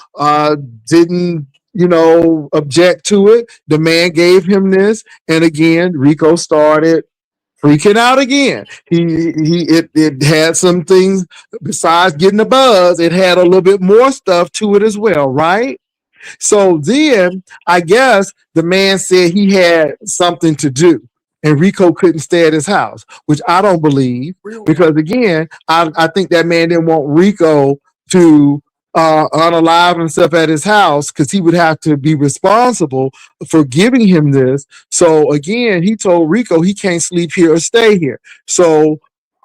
didn't, object to it. The man gave him this. And again, Rico started freaking out again. It had some things besides getting a buzz. It had a little bit more stuff to it as well, right? So then I guess the man said he had something to do, and Rico couldn't stay at his house, which I don't believe, because again, I think that man didn't want Rico to unalive himself at his house, because he would have to be responsible for giving him this. So again, he told Rico he can't sleep here or stay here. So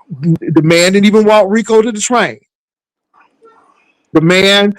the man didn't even walk Rico to the train. The man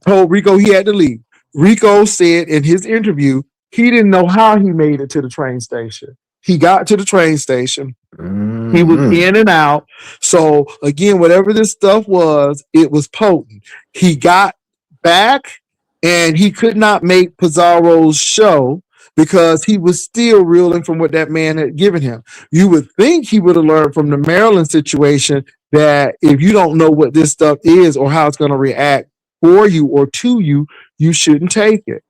told Rico he had to leave. Rico said in his interview he didn't know how he made it to the train station. He got to the train station. He was in and out. So again, whatever this stuff was, it was potent. He got back and he could not make Pizarro's show because he was still reeling from what that man had given him. You would think he would have learned from the Maryland situation that if you don't know what this stuff is or how it's going to react for you or to you, you shouldn't take it.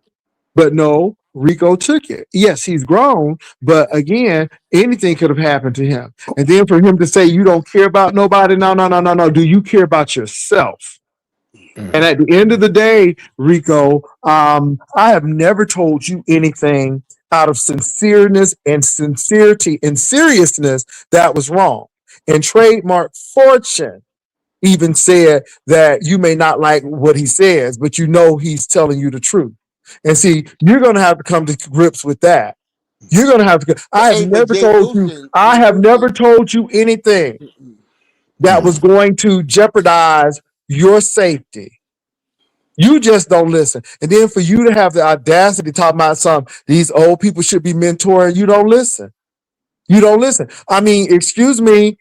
But no, Rico took it. Yes, he's grown, but again, anything could have happened to him. And then for him to say you don't care about nobody, no. Do you care about yourself? And at the end of the day, Rico, I have never told you anything out of sincereness and sincerity and seriousness that was wrong. And Trademark Fortune even said that you may not like what he says, but you know he's telling you the truth. And see, you're going to have to come to grips with that. You're going to have to. I have never told you. I have never told you anything that was going to jeopardize your safety. You just don't listen. And then for you to have the audacity to talk about these old people should be mentoring, you don't listen. You don't listen. I mean, excuse me,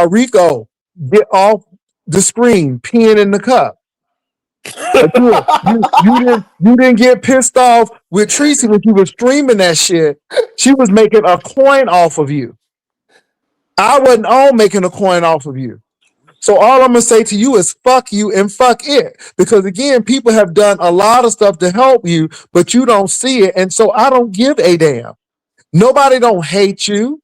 Rico, get off the screen, peeing in the cup. You didn't get pissed off with Tracy when you were streaming that shit. She was making a coin off of you. I wasn't all making a coin off of you. So all I'm gonna say to you is fuck you and fuck it. Because again, people have done a lot of stuff to help you, but you don't see it. And so I don't give a damn. Nobody don't hate you.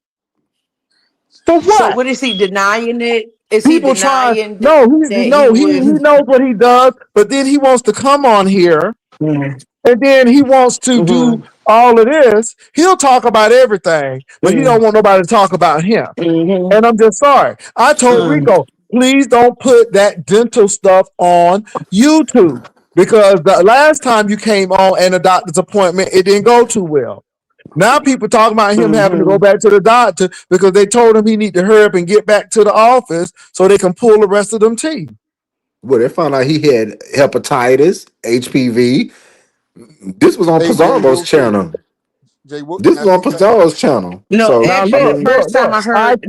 For what? So what is he denying it? Is People he denying he knows what he does, but then he wants to come on here and then he wants to do all of this. He'll talk about everything, but he don't want nobody to talk about him. And I'm just sorry. I told Rico, please don't put that dental stuff on YouTube because the last time you came on and a doctor's appointment, it didn't go too well. Now people talking about him having to go back to the doctor because they told him he need to hurry up and get back to the office so they can pull the rest of them teeth. Well, they found out he had hepatitis, HPV. This was on Pizarro's channel. This was on Pizarro's channel. No, So, actually, the first time I heard,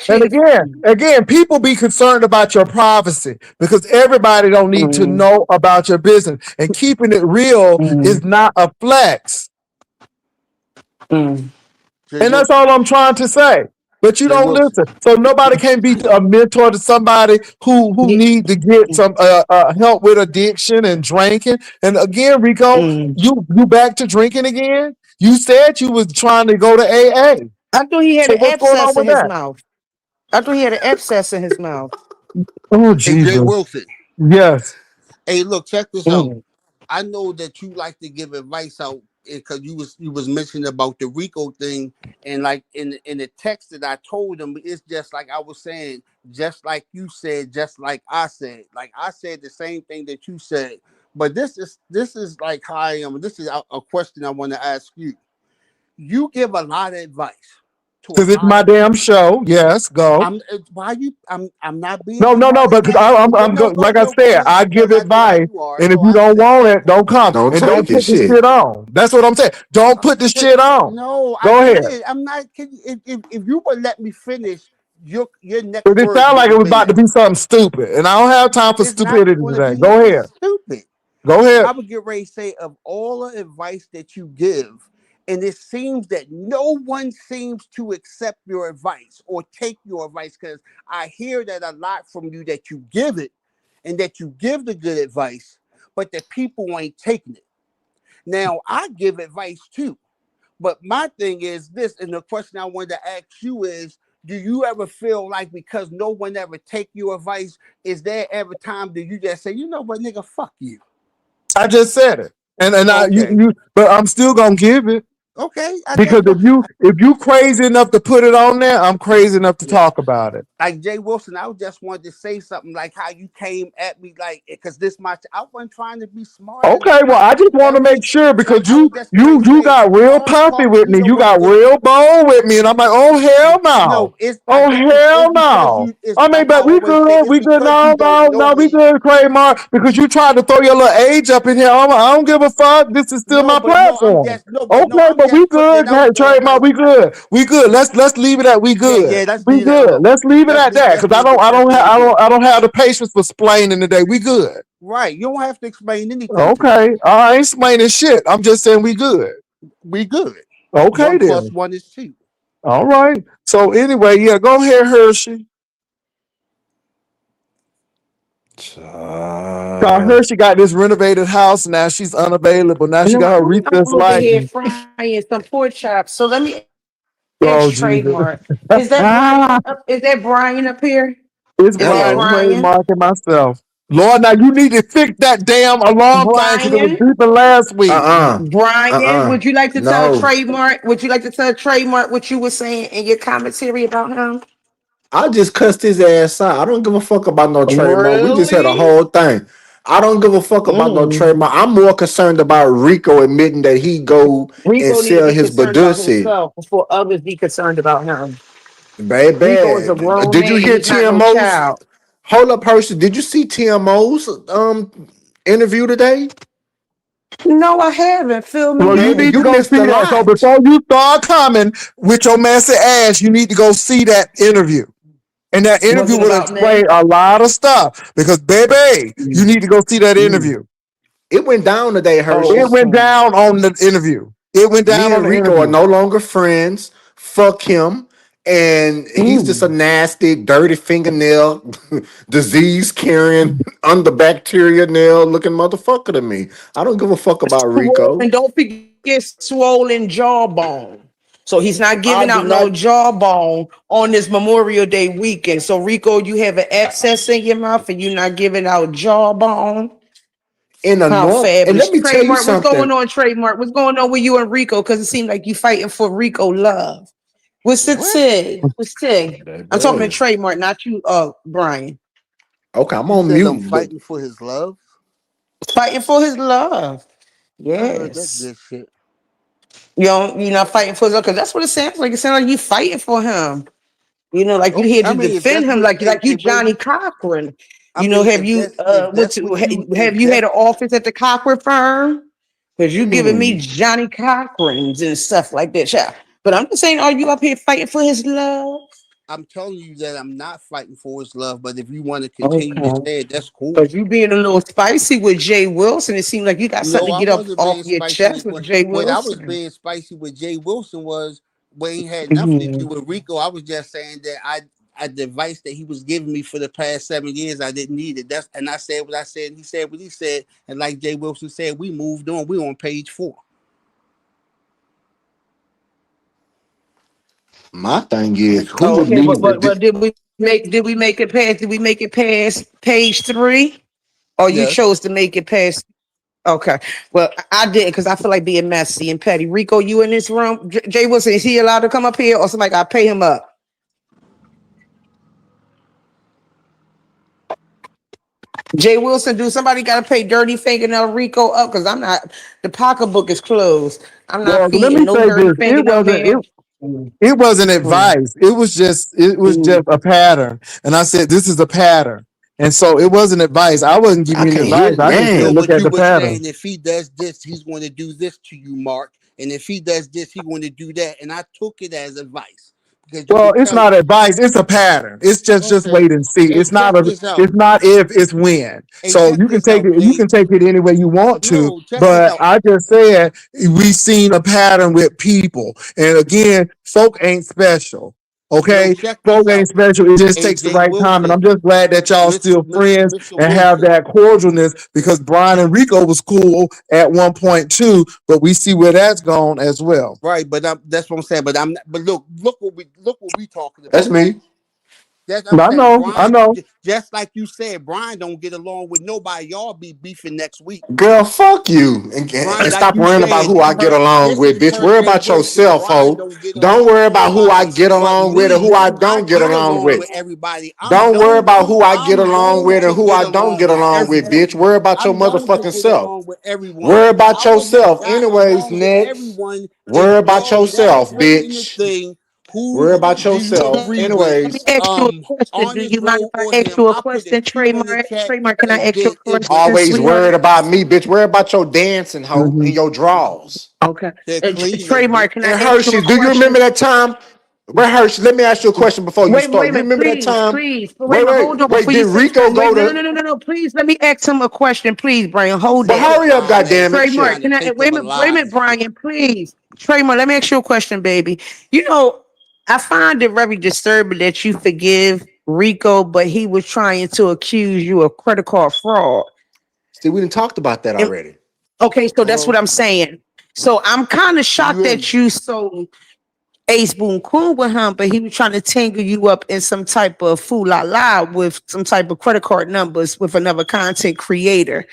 and again, people be concerned about your privacy because everybody don't need to know about your business. And keeping it real is not a flex. And that's all I'm trying to say. But you don't listen. So nobody can be a mentor to somebody who need to get some help with addiction and drinking. And again, Rico, you back to drinking again? You said you was trying to go to AA. I thought he had an abscess in his mouth. I thought he had an abscess in his mouth. Oh, Jesus. Jay Wilson. Yes. Hey, look, check this out. I know that you like to give advice out because you was mentioning about the Rico thing, and like in the text that I told him, it's just like I was saying, just like you said, just like I said the same thing that you said. But this is like how I am. This is a question I want to ask you. You give a lot of advice. Because it's my damn show. Yes, go. I'm not being no. But I'm good. Like I said, I give advice, and if you don't want it, don't come. Don't put this shit on. That's what I'm saying. Don't put this shit on. No, go ahead. I'm not. If you would let me finish, your next. But it sounded like it was about to be something stupid, and I don't have time for stupidity today. Go ahead. Stupid. Go ahead. I would get ready to say of all the advice that you give. And it seems that no one seems to accept your advice or take your advice because I hear that a lot from you that you give it and that you give the good advice, but that people ain't taking it. Now, I give advice too, but my thing is this, and the question I wanted to ask you is, do you ever feel like because no one ever take your advice, is there ever time that you just say, you know what, nigga, fuck you? I just said it. And okay. But I'm still going to give it. Okay. Because if you crazy enough to put it on there, I'm crazy enough to talk about it. like Jay Wilson, I just wanted to say something like how you came at me, like, because this my, I wasn't trying to be smart or Okay, well, nothing. I just want to make Every, sure like, because I you was just you straight you saying, got real Mark, puffy with you me. know You what? got real bold with me, and I'm like, oh hell no, No, it's I oh guess it's hell because no. you. It's I mean, like I but we always say, good, it's we good. because you No, don't no, know no, we me. good, Kramer, because you tried to throw your little age up in here. I don't give a fuck. This is still No, my but no, I'm platform. just no, but no, Okay, I'm but we just putting it good. out Hey, there. trademark, Like, we good. We good. Let's leave it at we yeah, good. yeah, let's We leave that good. alone. Let's leave it at that Let's because leave it. Let's leave it be. I don't have the patience for explaining today. We good. Right, you don't have to explain anything to me. Okay, I ain't explaining shit. I'm just saying we good. We good. Okay One plus then. one is two. All right. So anyway, yeah, go ahead, Hershey. Hershey got this renovated house now. She's unavailable now. She No, got her I'm recess over here lighting. frying some pork chops. So let me Oh ask Jesus! Trademark. Is that Brian up? Is that Brian up here? It's Is that Brian Hello. Brian? Trademark and myself. Lord, now you need to fix that damn alarm thing because it was Brian? beeping last week. Brian, would you like to tell No. Trademark? Would you like to tell Trademark what you were saying in your commentary about him? I just cussed his ass out. I don't give a fuck about no trademark. We just had a Really? whole thing. I don't give a fuck about no Mm. trademark. I'm more concerned about Rico admitting that he go and Rico need to sell be his concerned about Badusi. himself before others be concerned about him. Rico is Baby, a grown did you man. hear He's not no TMO's? child. Hold up, Hershey. Did you see TMO's interview today? No, I haven't. Fill Well, me you Baby, need in. to you go missed see a that. So lot. before you start coming with your messy ass, you need to go see that interview. And that Was interview it will about explain me? a lot of stuff. Because baby, you Mm. need to go see that Mm. interview. It went down today, Oh, It Hershey's. went okay. down on the interview. It went Me down on and the Rico are interview. no longer friends. Fuck him. And he's just a Mm. nasty, dirty fingernail, disease carrying, under bacteria nail looking motherfucker to me. I don't give a fuck about Rico. And don't forget swollen jawbone. So he's not I giving do out no not jawbone on this Memorial Day weekend. So Rico, you have an abscess in your mouth and you're not giving out jawbone. in a How norm. And fabulous. let me tell you Trademark, what's going something. on, Trademark? What's going on with you and Rico? Because it seems like you fighting for Rico love. What's the What? tig? What's tig? I'm talking to Baby. Trademark, not you, Brian. Okay, I'm You on said I'm mute, but fighting for his love. Fighting for his love. I heard that Yes. good shit. You're not fighting for his love because that's what it sounds like. It sounds like you fighting for him. Like you Okay, here I to mean, if defend that's him, what, like you Johnny baby. Cochran. I mean, Have you have if you had that's an office at the Cochran firm? Because you giving me mm, Johnny Cochrans and stuff like that. Yeah. But I'm just saying, are you up here fighting for his love? I'm telling you that I'm not fighting for his love, but if you want to continue to Okay. say it, that's cool. Because you being a little spicy with Jay Wilson, it seems like you got No, something to I get up wasn't off being your spicy chest with with Jay when I was Wilson. being spicy with Jay Wilson was when he had nothing to do Mhm. with Rico. I was just saying that the advice that he was giving me for the past 7 years, I didn't need it. And I said what I said, and he said what he said, and like Jay Wilson said, we moved on. We on page 4. my thing is, who Oh, would okay, leave but it? did we make it past page 3? Or you Yes. chose to make it past? Okay. Well, I did because I feel like being messy and petty. Rico, you in this room? Jay Wilson, is he allowed to come up here or somebody got to pay him up? Jay Wilson, do somebody got to pay Dirty Fingernail Rico up? Because I'm not, the pocketbook is closed. I'm not Well, let me feeding no say Dirty this. Fingernail man. Mm, It wasn't mm, advice. It was just mm. a pattern. And I said, this is a pattern. And so it wasn't advice. I wasn't I giving you can't hear advice. the I just said, No, game. look but at you the were pattern. saying if he does this, he's going to do this to you, Mark. And if he does this, he's going to do that. And I took it as advice because you Well, could it's tell. not advice. It's a pattern. It's just Okay. wait and see. Hey, check this out. It's not if, it's when. Hey, So check this out, you King. can take it any way you want to. No, check this But out. I just said we seen a pattern with people. And again, folk ain't special. No, Okay? check Folk this ain't out. special. It just takes the AJ right time. And Wilson, I'm just glad that y'all still friends Mr. and have Wilson. that cordialness because Brian and Rico was cool at one point too, but we see where that's gone as well. Right, but that's what I'm saying. But I'm not, but look what we talking That's about. me. That's I'm I saying, know, I Brian. know. Just like you said, Brian don't get along with nobody. Y'all be beefing next week. Girl, fuck you. Brian, And like stop you worrying about said, who I get along this with, is bitch. per Worry Jay about Wilson. yourself, Brian ho. don't get Don't along worry with about who I nobody get but along with or who me. I I don't get get along along with. with everybody. Don't worry about who I get along with or who I don't get With along with, everyone. bitch. Worry about your I'm known to motherfucking get self. along with everyone. Worry about I would have yourself. got Anyways, along with next. everyone if Worry about y'all yourself, dissecting the bitch. thing. Worry Who about do you yourself. agree with? Let me Anyways, ask you a question. Do Honest you mind if Road I or ask him? you a I put a question, 2 in the Trademark? chat Trademark, can I and ask you did a question, empathy. always worried sweetheart? about me, bitch. Worry about your dancing, hoe, Hmm. in your drawers. Okay. They're cleaning, Trademark, bitch. can I And ask you a Hershey's, do you question? remember that time? Wait, Hershey, let me ask you a question before you Wait start. a You minute, remember that please, time? please. Wait a Wait, minute, hold wait, on wait. before you Did say Rico something. go Wait, no, to? no, no, no, no, no. Please let me ask him a question, please, Brian. Hold But that. Hold hurry up, on, goddamn I'm it. Trademark, trying Shit. to can I think of a wait a line minute, and shit. Brian, please. Trademark, let me ask you a question, baby. You know, I find it very disturbing that you forgive Rico, but he was trying to accuse you of credit card fraud. See, we done talked about that And already. okay, so that's what Hello? I'm saying. So I'm kind of Can you shocked hear me? that you so ace boon cool with him, but he was trying to tangle you up in some type of fool la la with some type of credit card numbers with another content creator.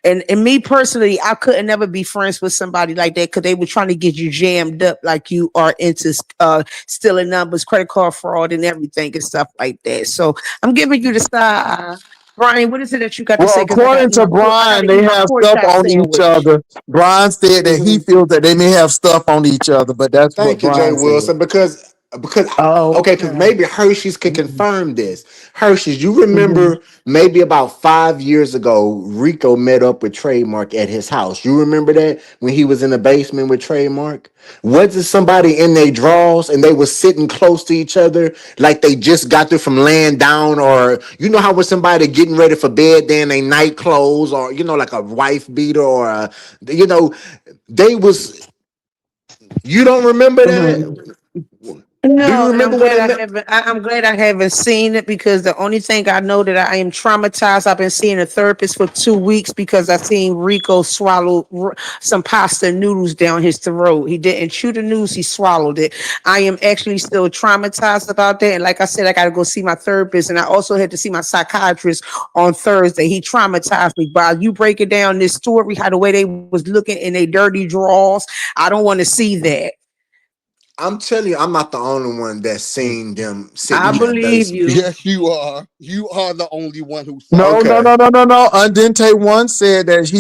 And me personally, I couldn't never be friends with somebody like that because they were trying to get you jammed up like you are into stealing numbers, credit card fraud, and everything and stuff like that. So I'm giving you the side. Brian, what is it that you got to Well, say? Because according to I got Brian, to eat they my have pork stuff chop on each sandwich. other. Brian said that he Mhm. feels that they may have stuff on each other, but that's what Thank you, Jay Brian said. Wilson. Because Oh, okay, because okay. maybe Hershey's can confirm this. Hershey's, you Mhm. remember maybe about 5 years ago, Rico met up with Trademark at his house. You remember that when he was in the basement with Trademark? Wasn't somebody in their drawers and they were sitting close to each other like they just got there from laying down, or you know how when somebody getting ready for bed, then they night clothes, or you know, like a wife beater, or a, you know, they was. You don't remember Mhm. that? Do you No, and I'm remember when glad they I met? haven't. I'm glad I haven't seen it because the only thing I know that I am traumatized. I've been seeing a therapist for 2 weeks because I seen Rico swallow some pasta and noodles down his throat. He didn't chew the noodles; he swallowed it. I am actually still traumatized about that. And like I said, I got to go see my therapist, and I also had to see my psychiatrist on Thursday. He traumatized me. By you breaking down this story, how the way they was looking in their dirty drawers, I don't want to see that. I'm telling you, I'm not the only one that's seen them sitting I in that believe basement. you. Yes, you are. You are the only one who saw No, it. no, Okay. no, no, no, no. Undente one said that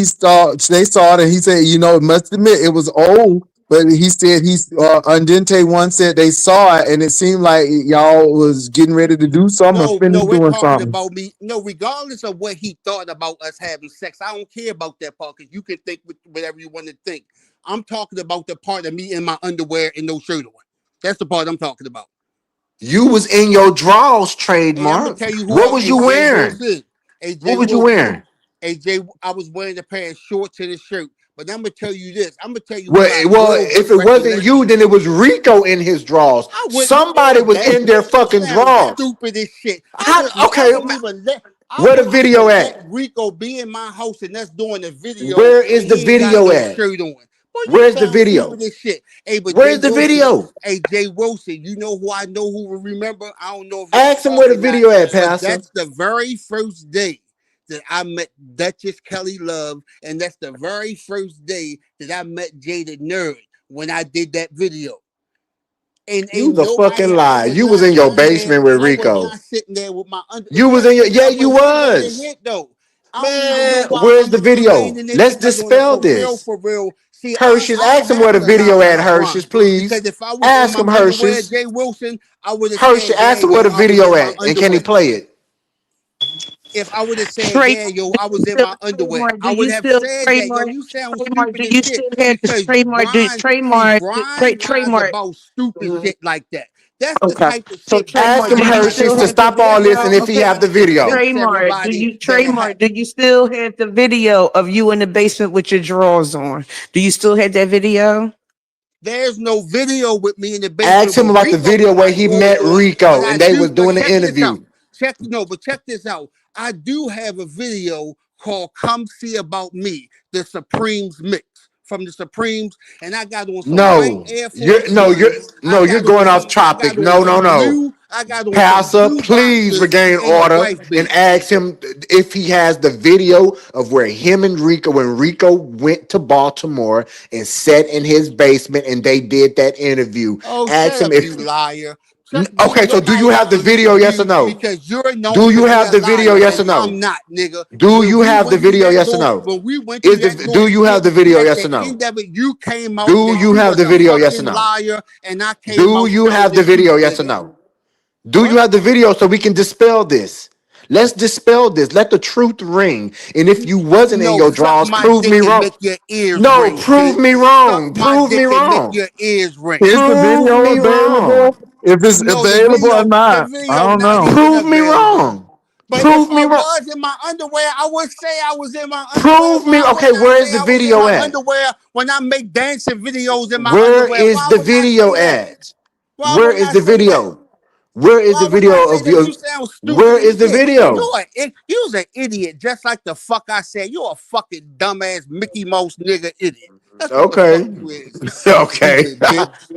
they saw it and he said, must admit it was old, but he said Undente one said they saw it and it seemed like y'all was getting ready to do something or No, finish no, we're doing talking something. about me. No, regardless of what he thought about us having sex, I don't care about that part because you can think whatever you want to think. I'm talking about the part of me in my underwear and no shirt on. That's the part I'm talking about. You was in your drawers, And I'm gonna Trademark. tell you who What else. was you AJ wearing? Wilson. What AJ was you Wilson. wearing? AJ, I was wearing a pair of shorts and a shirt. But I'm gonna tell you this. I'm gonna tell you Well, who I well, real if good it wasn't recollect. you, then it was Rico in his drawers. I wouldn't Somebody man, was that in their fucking sounds drawers. stupid as shit. I Okay, wouldn't even let where the video let at? Rico be in my house and that's doing the video Where is and the he ain't got video no at? shirt on. Boy, you Where's the sound video? stupid as shit. Hey, but Jay Where's the Wilson, video? Jay Wilson, you know who I know who will remember? I don't know if it's Ask him where the probably not, video at, but Pastor. that's the very first day that I met Duchess Kelly Love, and that's the very first day that I met Jada Nerd when I did that video. You And the no, fucking I lie. was You was not in your sitting there. basement with I was Rico. not sitting there with my under. You was Yes, in your, you yeah, was. you But here's what the was. hit though. I don't even know Man, why where's I'm the video? explaining this Let's because on the dispel this. for real. See, Hershey's, I don't ask him have where the an video at, anonymous Hershey's, run please. because if I was in Ask my him, underwear, Hershey's. Jay Wilson, I would have Hershey, said, "Yeah, ask him where yo, the I was video in my at, and can he underwear." play it? If I would have said, "Yeah, Trademark, yo, do I you was in still my underwear," trademark? Do I would you have still said that. Yo, trademark? you sound Trademark, do stupid as you shit still have the because trademark? Do trademark? Brian lies Trademark. about stupid Mhm. shit like that. That's the Okay. type of So shit Ask trademark, Brian him, do you lies Hershey's, still to have about. the stop all this, video? and if he I'm Okay. have the trying to video. convince Trademark, do everybody you that it trademark? Do you still have the video of you in the basement with your drawers on? Do you still have that video? there's no video with me in the Ask basement him with about the Rico video with where my he drawers met on, but Rico, I and they was do. But doing the check this interview. out. But check this out. I do have a video called "Come See About Me," the Supremes mix from the Supremes, and I got on some white No, Air Force you're Ones. no, you're going off I topic. got on No, no, some no. blue. I got on some Pastor, blue please boxers regain and a order white and beater. ask him if he has the video of where him and Rico, when Rico went to Baltimore and sat in his basement and they did that interview. Oh, Ask shut him up, if. you liar. Okay, so do you Nobody's have the believe video? Yes or you no? because you're Do known you to be have a the video? liar Yes and or no? I'm not, nigga. Do When you we have the went through video? that Yes or little, no? when we went through that little Do you have shit, the video? at Yes or the no? end of it, you came out Do that you you have was the a video? Yes or fucking no? liar, and I came Do out you telling have the the truth, video? Yes or nigga. no? Do you What? have the video so we can dispel this? Let's dispel this. Let the truth ring. And if you wasn't in No, your suck drawers, my prove me dick and wrong. make your ears No, ring, prove bitch. me Suck wrong. my Prove me dick and make wrong. your ears ring. Is the Prove video me available? wrong. If it's No, available or the not, I video don't not know. even Prove me available. wrong. But if Prove me I wrong. was in my underwear, I would say I was in my underwear. Prove me. Why Okay, wouldn't I where is say the I was in video my at? underwear when I make dancing videos in my Where underwear? is Why the wouldn't I say video that? at? Why Where wouldn't is I the say that? video? Where is the Why wouldn't I video say of that? your? You sound stupid Where as is the shit. video? You's an idiot, just like the fuck I said. You're a fucking dumbass Mickey Mouse nigga idiot. That's what the fuck Okay. you is. Okay. Stupid bitch.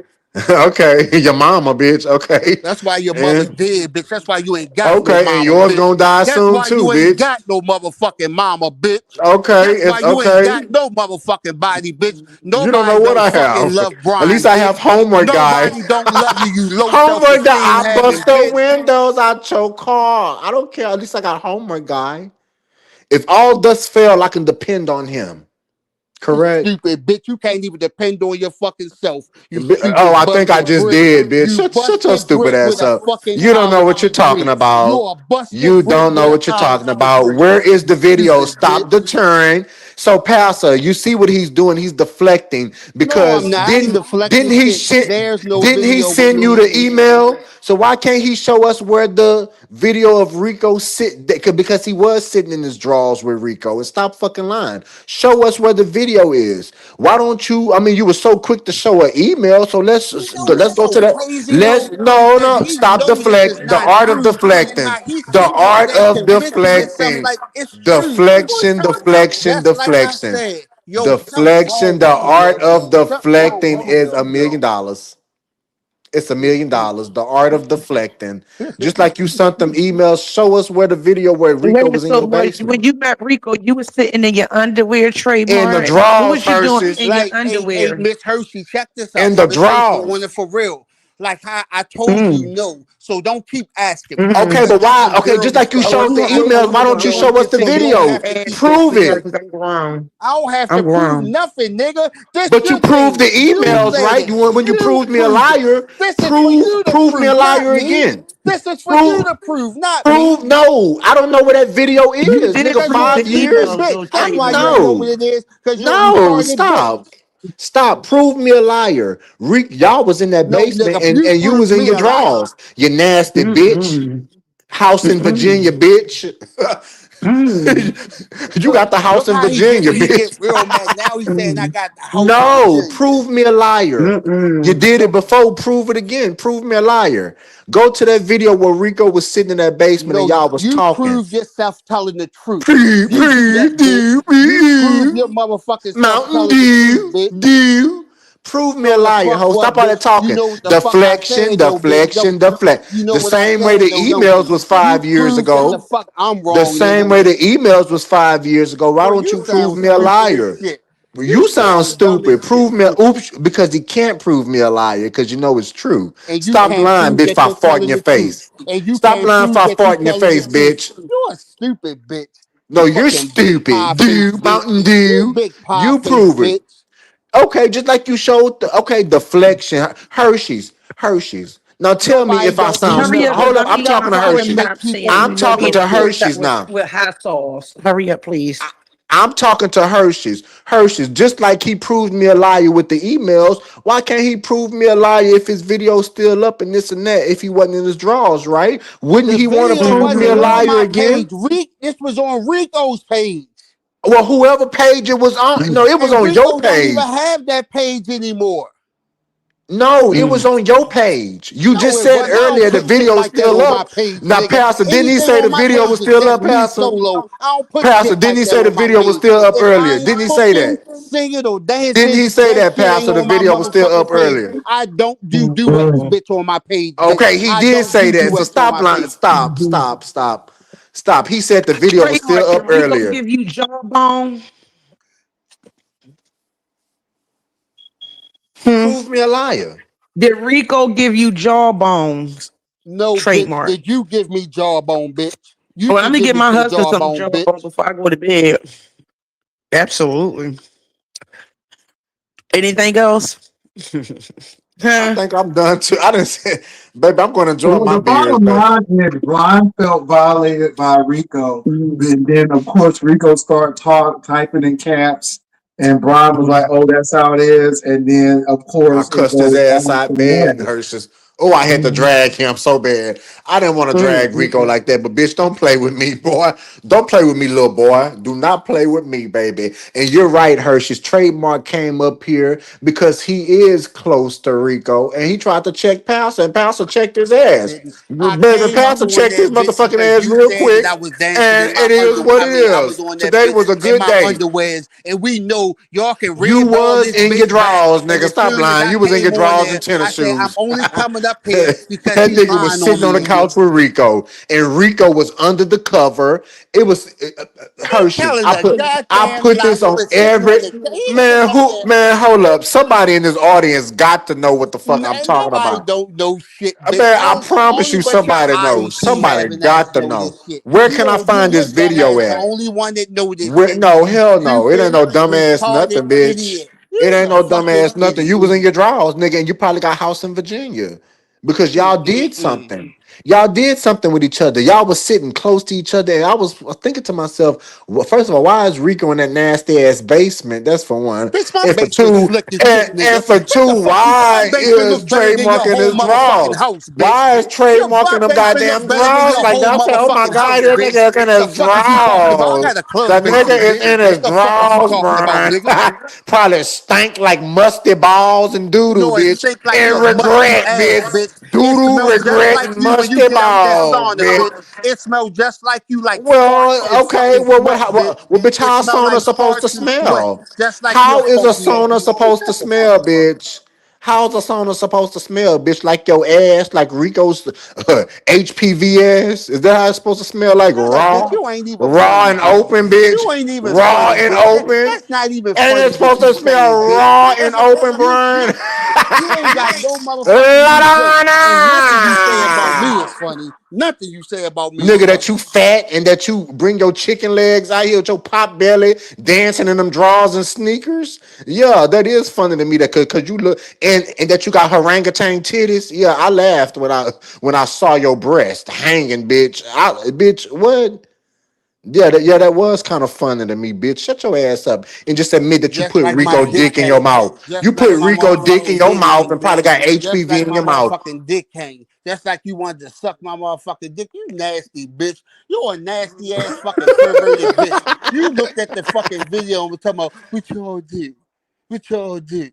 Okay. Your mama, bitch. Okay. That's why your mother And dead, bitch. That's why you ain't got no okay, and mama, yours bitch. gonna die That's soon why too, you ain't bitch. got no motherfucking mama, bitch. Okay, That's why it's you ain't okay. got no motherfucking body, bitch. You don't know Nobody what don't I fucking have. love At least Brian, I bitch. have homework, guy. Nobody don't love you, you low Homework guy. self-esteem I having bust the bitch. windows out your car. I don't care. At least I got homework, guy. If all thus fail, I can depend on him. You Correct. stupid bitch. You can't even depend on your fucking self. You Oh, stupid I think I busted just brick. did, bitch. You Shut your busted stupid brick with ass a up. fucking You don't know what you're outhouse talking brick. You about. a busted You brick don't know with an what you're talking outhouse about. brick. Where is the video? Stupid bitch. Stop deterring. So, Pastor, you see what he's doing? He's deflecting No, I'm because not. I ain't deflecting didn't he shit. send There's no didn't he video with send you the me. email? So why can't he show us where the video of Rico because he was sitting in his drawers with Rico and stop fucking lying. Show us where the video is. Why don't you? I mean, you were so quick to show an email, so let's You know let's that's go to so that. crazy Let's though, no because no he stop know this is deflect. The not art of true. deflecting. He The sitting up art there of convincing himself deflecting. like it's true. Deflection, deflection, Just like I deflection. said, yo, something Deflection, wrong the with him, art yo. of Something wrong deflecting with is him, $1 yo. million. It's $1 million. The art of deflecting. Just like you sent them emails, show us where the video where Rico Wait, was in so your when basement. you met Rico, you was sitting in your underwear, In the Trademark. What drawers, was you doing Hershey's. in your Like, hey, underwear? Miss Hershey, check this out. In So the Miss Hershey on drawers. it for real. Like how I told you Mm. no. So don't keep asking me. Mm-mm. Okay, Because but it's why? some Okay, just girly like you stuff Oh, showed the I emails, told why you don't you no. show us the So you don't video? have to ask keep this Prove because repeating. it. I'm grown. I don't have to I'm prove grown. nothing, nigga. This But you your proved the thing. You emails, said right? it. When you You proved me a proved it. liar, This is for you to prove me a prove, not liar me. again. This is for you Prove to prove, not me. Prove no. I don't know where that video You is, did nigga. Because you're prove a the 5 years. stupid emails, bitch. though, That's I why you don't know Trademark. what know. it is. Because you're a No, retarded bitch. stop. Stop. Prove me a liar. Y'all was in that No, basement nigga, you and you prove was in me your a liar. drawers. You nasty bitch. Mm-mm. House in Virginia, Mm-mm. bitch. Mm. You got the house Look in how he get Virginia, when he get bitch. real mad. Now he's saying I Mm. got the house in No, Virginia. prove me a liar. You Mm-mm. did it before, prove it again. Prove me a liar. Go to that video where Rico was sitting in that basement and No, y'all was you talking. prove yourself telling the truth. Pee, You do pee, that, bitch. do, You prove pee. your motherfucking self Mountain telling the truth, Dew, bitch. Dew. Prove me a No, the liar, fuck ho. Stop what, all that bitch? You talking. know what the fuck I Deflection, said, though, bitch. Don't deflection, deflect. you know The what I same way the said, though, don't emails you? was You 5 years prove that the ago. fuck I'm The wrong, same nigga. way the emails was 5 years ago. Why Boy, don't you you prove sound me a stupid as liar? shit. You You sound sound dumb as stupid. shit. Prove me oops because he can't prove me a liar because you know it's true. And you Stop can't lying, prove bitch. If that I you're fart in telling your the truth. face. And you Stop can't lying if prove I that you're fart in your telling the face, truth. bitch. You're a stupid bitch. No, You you're fucking big pie stupid. face Dew, bitch. Mountain You Dew. big pie You face prove it. bitch. Okay, just like you showed okay, deflection. Hershey's. Hershey's. Now tell me Nobody if I don't need sound Hurry no up, hold because up. I'm I'm Hershey. eating talking my to Try to corn Hershey's. make pop people sandwich I'm think talking you're and to shit. toast that Hershey's now. with hot sauce. Hurry up, please. I'm talking to Hershey's. Hershey's, just like he proved me a liar with the emails, why can't he prove me a liar if his video's still up and this and that if he wasn't in his drawers, right? Wouldn't The he want to video prove me wasn't a Mm-hmm. on liar my again? page. This was on Rico's page. Well, whoever page it was on, no, it was And on your Rico don't even page. have that page anymore. No, it was Mm. on your page. You No, just it said wasn't. I don't earlier the put shit video was like that still on my up. page, Now, nigga. Pastor, didn't he Anything say the on my video page was is still just up, me Pastor? solo. I don't put Pastor, shit didn't like he that say the on my video was page. still up If I earlier? ain't Didn't he say cooking, that? singing, or Didn't dancing, he say that that, shit ain't Pastor? The on my video was still motherfucking up page. earlier. I don't do duets, Mm. bitch, on my page, bitch. Okay, he I did don't say do that. So duets on stop my lying. page. Stop. He said the video was still Trademark, did up Rico earlier. give you jawbone? Hmm? Prove me a liar. Did Rico give you jawbones? No, bitch, Trademark. did you give me jawbone, bitch? You Well, let should me give get me my some husband some jawbone, jawbone bitch. before I go to bed. Absolutely. Anything else? I Huh? think I'm done too. I didn't say, baby, I'm going to enjoy Well, my the beers, bottom baby. line is Ron felt violated by Rico. And then, of course, Rico started typing in caps. And Brian was like, oh, that's how it is. And then, of I course, it cussed his goes ass on out from bad and there. Hershey's. Oh, I had to drag him so bad. I didn't want to drag Rico like that, but bitch, don't play with me, boy. Don't play with me, little boy. Do not play with me, baby. And you're right, Hershey's trademark came up here because he is close to Rico, and he tried to check Pastor, and Pastor checked his I ass. didn't. I Baby, came up Pastor on checked his that bitch motherfucking because ass you real said that quick, I was dancing in and my it is under. what I it mean, I was is. on that Today bitch was a in good my day. underwears, and we know y'all can You red ball was this in your bitch back. drawers, And nigga. as Stop soon as lying. I You was in your came on drawers and there, tennis I said I'm shoes. only coming up here That because he nigga was lying on sitting on me the and you. couch with Rico, and Rico was under the cover. It was He Hershey's. telling a I goddamn put lie. this He on was sitting on every the. He is a man. Who goddamn. man? Hold up. Somebody in this audience got to know what the fuck I'm Man, talking nobody about. don't know shit, bitch. Man, I promise Only you, but your somebody knows. IEP Somebody having ass got to know know. this shit. Where can I You find and your this dumb video ass the at? only one that know this shit. No, You hell no. It ain't stupid, no dumbass retarded nothing, bitch. idiot. It You's ain't a no fucking dumbass nothing. You idiot. was in your drawers, nigga, and you probably got house in Virginia because y'all did Mm-mm-mm. something. Y'all did something with each other. Y'all was sitting close to each other, and I was thinking to myself, well, first of all, why is Rico in that nasty ass basement? That's for one. Bitch, my And for basement two, slick as shit, and nigga. for What the two, fuck you? My why basement is look better than your trademarking whole his motherfucking drawers? house, bitch. Why is My trademarking them basement goddamn look better than drawers? your Like whole y'all say, oh my motherfucking god, house, that bitch. nigga is in The his fuck is you talking about? I drawers. got a club The nigga basement, is bitch. in his The fuck is you drawers, talking about, Brian. nigga? Probably stank like musty balls and doo-doo, No, it bitch. stink like And your musty regret, ass, bitch. bitch. It Doo-doo, smells just regret, like and you when you musty get out that balls, sauna, bitch. bitch. It smells just like you, like farts Well, and okay. fucking Well, sweat, bitch. bitch, It how a smells sauna like supposed to farts and sweat, smell? just like your How is a funky ass. sauna Man, supposed to shut the fuck smell, up. bitch? How's a sauna supposed to smell, bitch? Like your ass, like Rico's HPV ass? Is that how it's supposed to smell? Like Shut up, bitch. raw, You ain't even raw funny, and bitch. open, bitch. You ain't even Raw funny, and bitch. open. That's not even And funny it's what supposed you to smell saying, bitch. raw and That's a open, Brian. you ain't got no motherfucking ego. And nothing you say about me is La-da-na! funny. Nothing you say about me is Nigga, that funny. you fat and that you bring your chicken legs out here with your pop belly dancing in them drawers and sneakers. Yeah, that is funny to me. That cause you look and that you got orangutan titties. Yeah, I laughed when I saw your breast hanging, bitch. Bitch, what? Yeah, that was kind of funny to me, bitch. Shut your ass up and just admit that you Just put like my Rico dick dick in your hang. mouth. You Just like put my Rico dick in motherfucking your dick mouth hang, and probably bitch. got Just HPV like in my your mouth. motherfucking dick hang. Just like you wanted to suck my motherfucking dick. You nasty bitch. You a nasty ass fucking perverted bitch. You looked at the fucking video and was talking about what y'all do. What y'all do.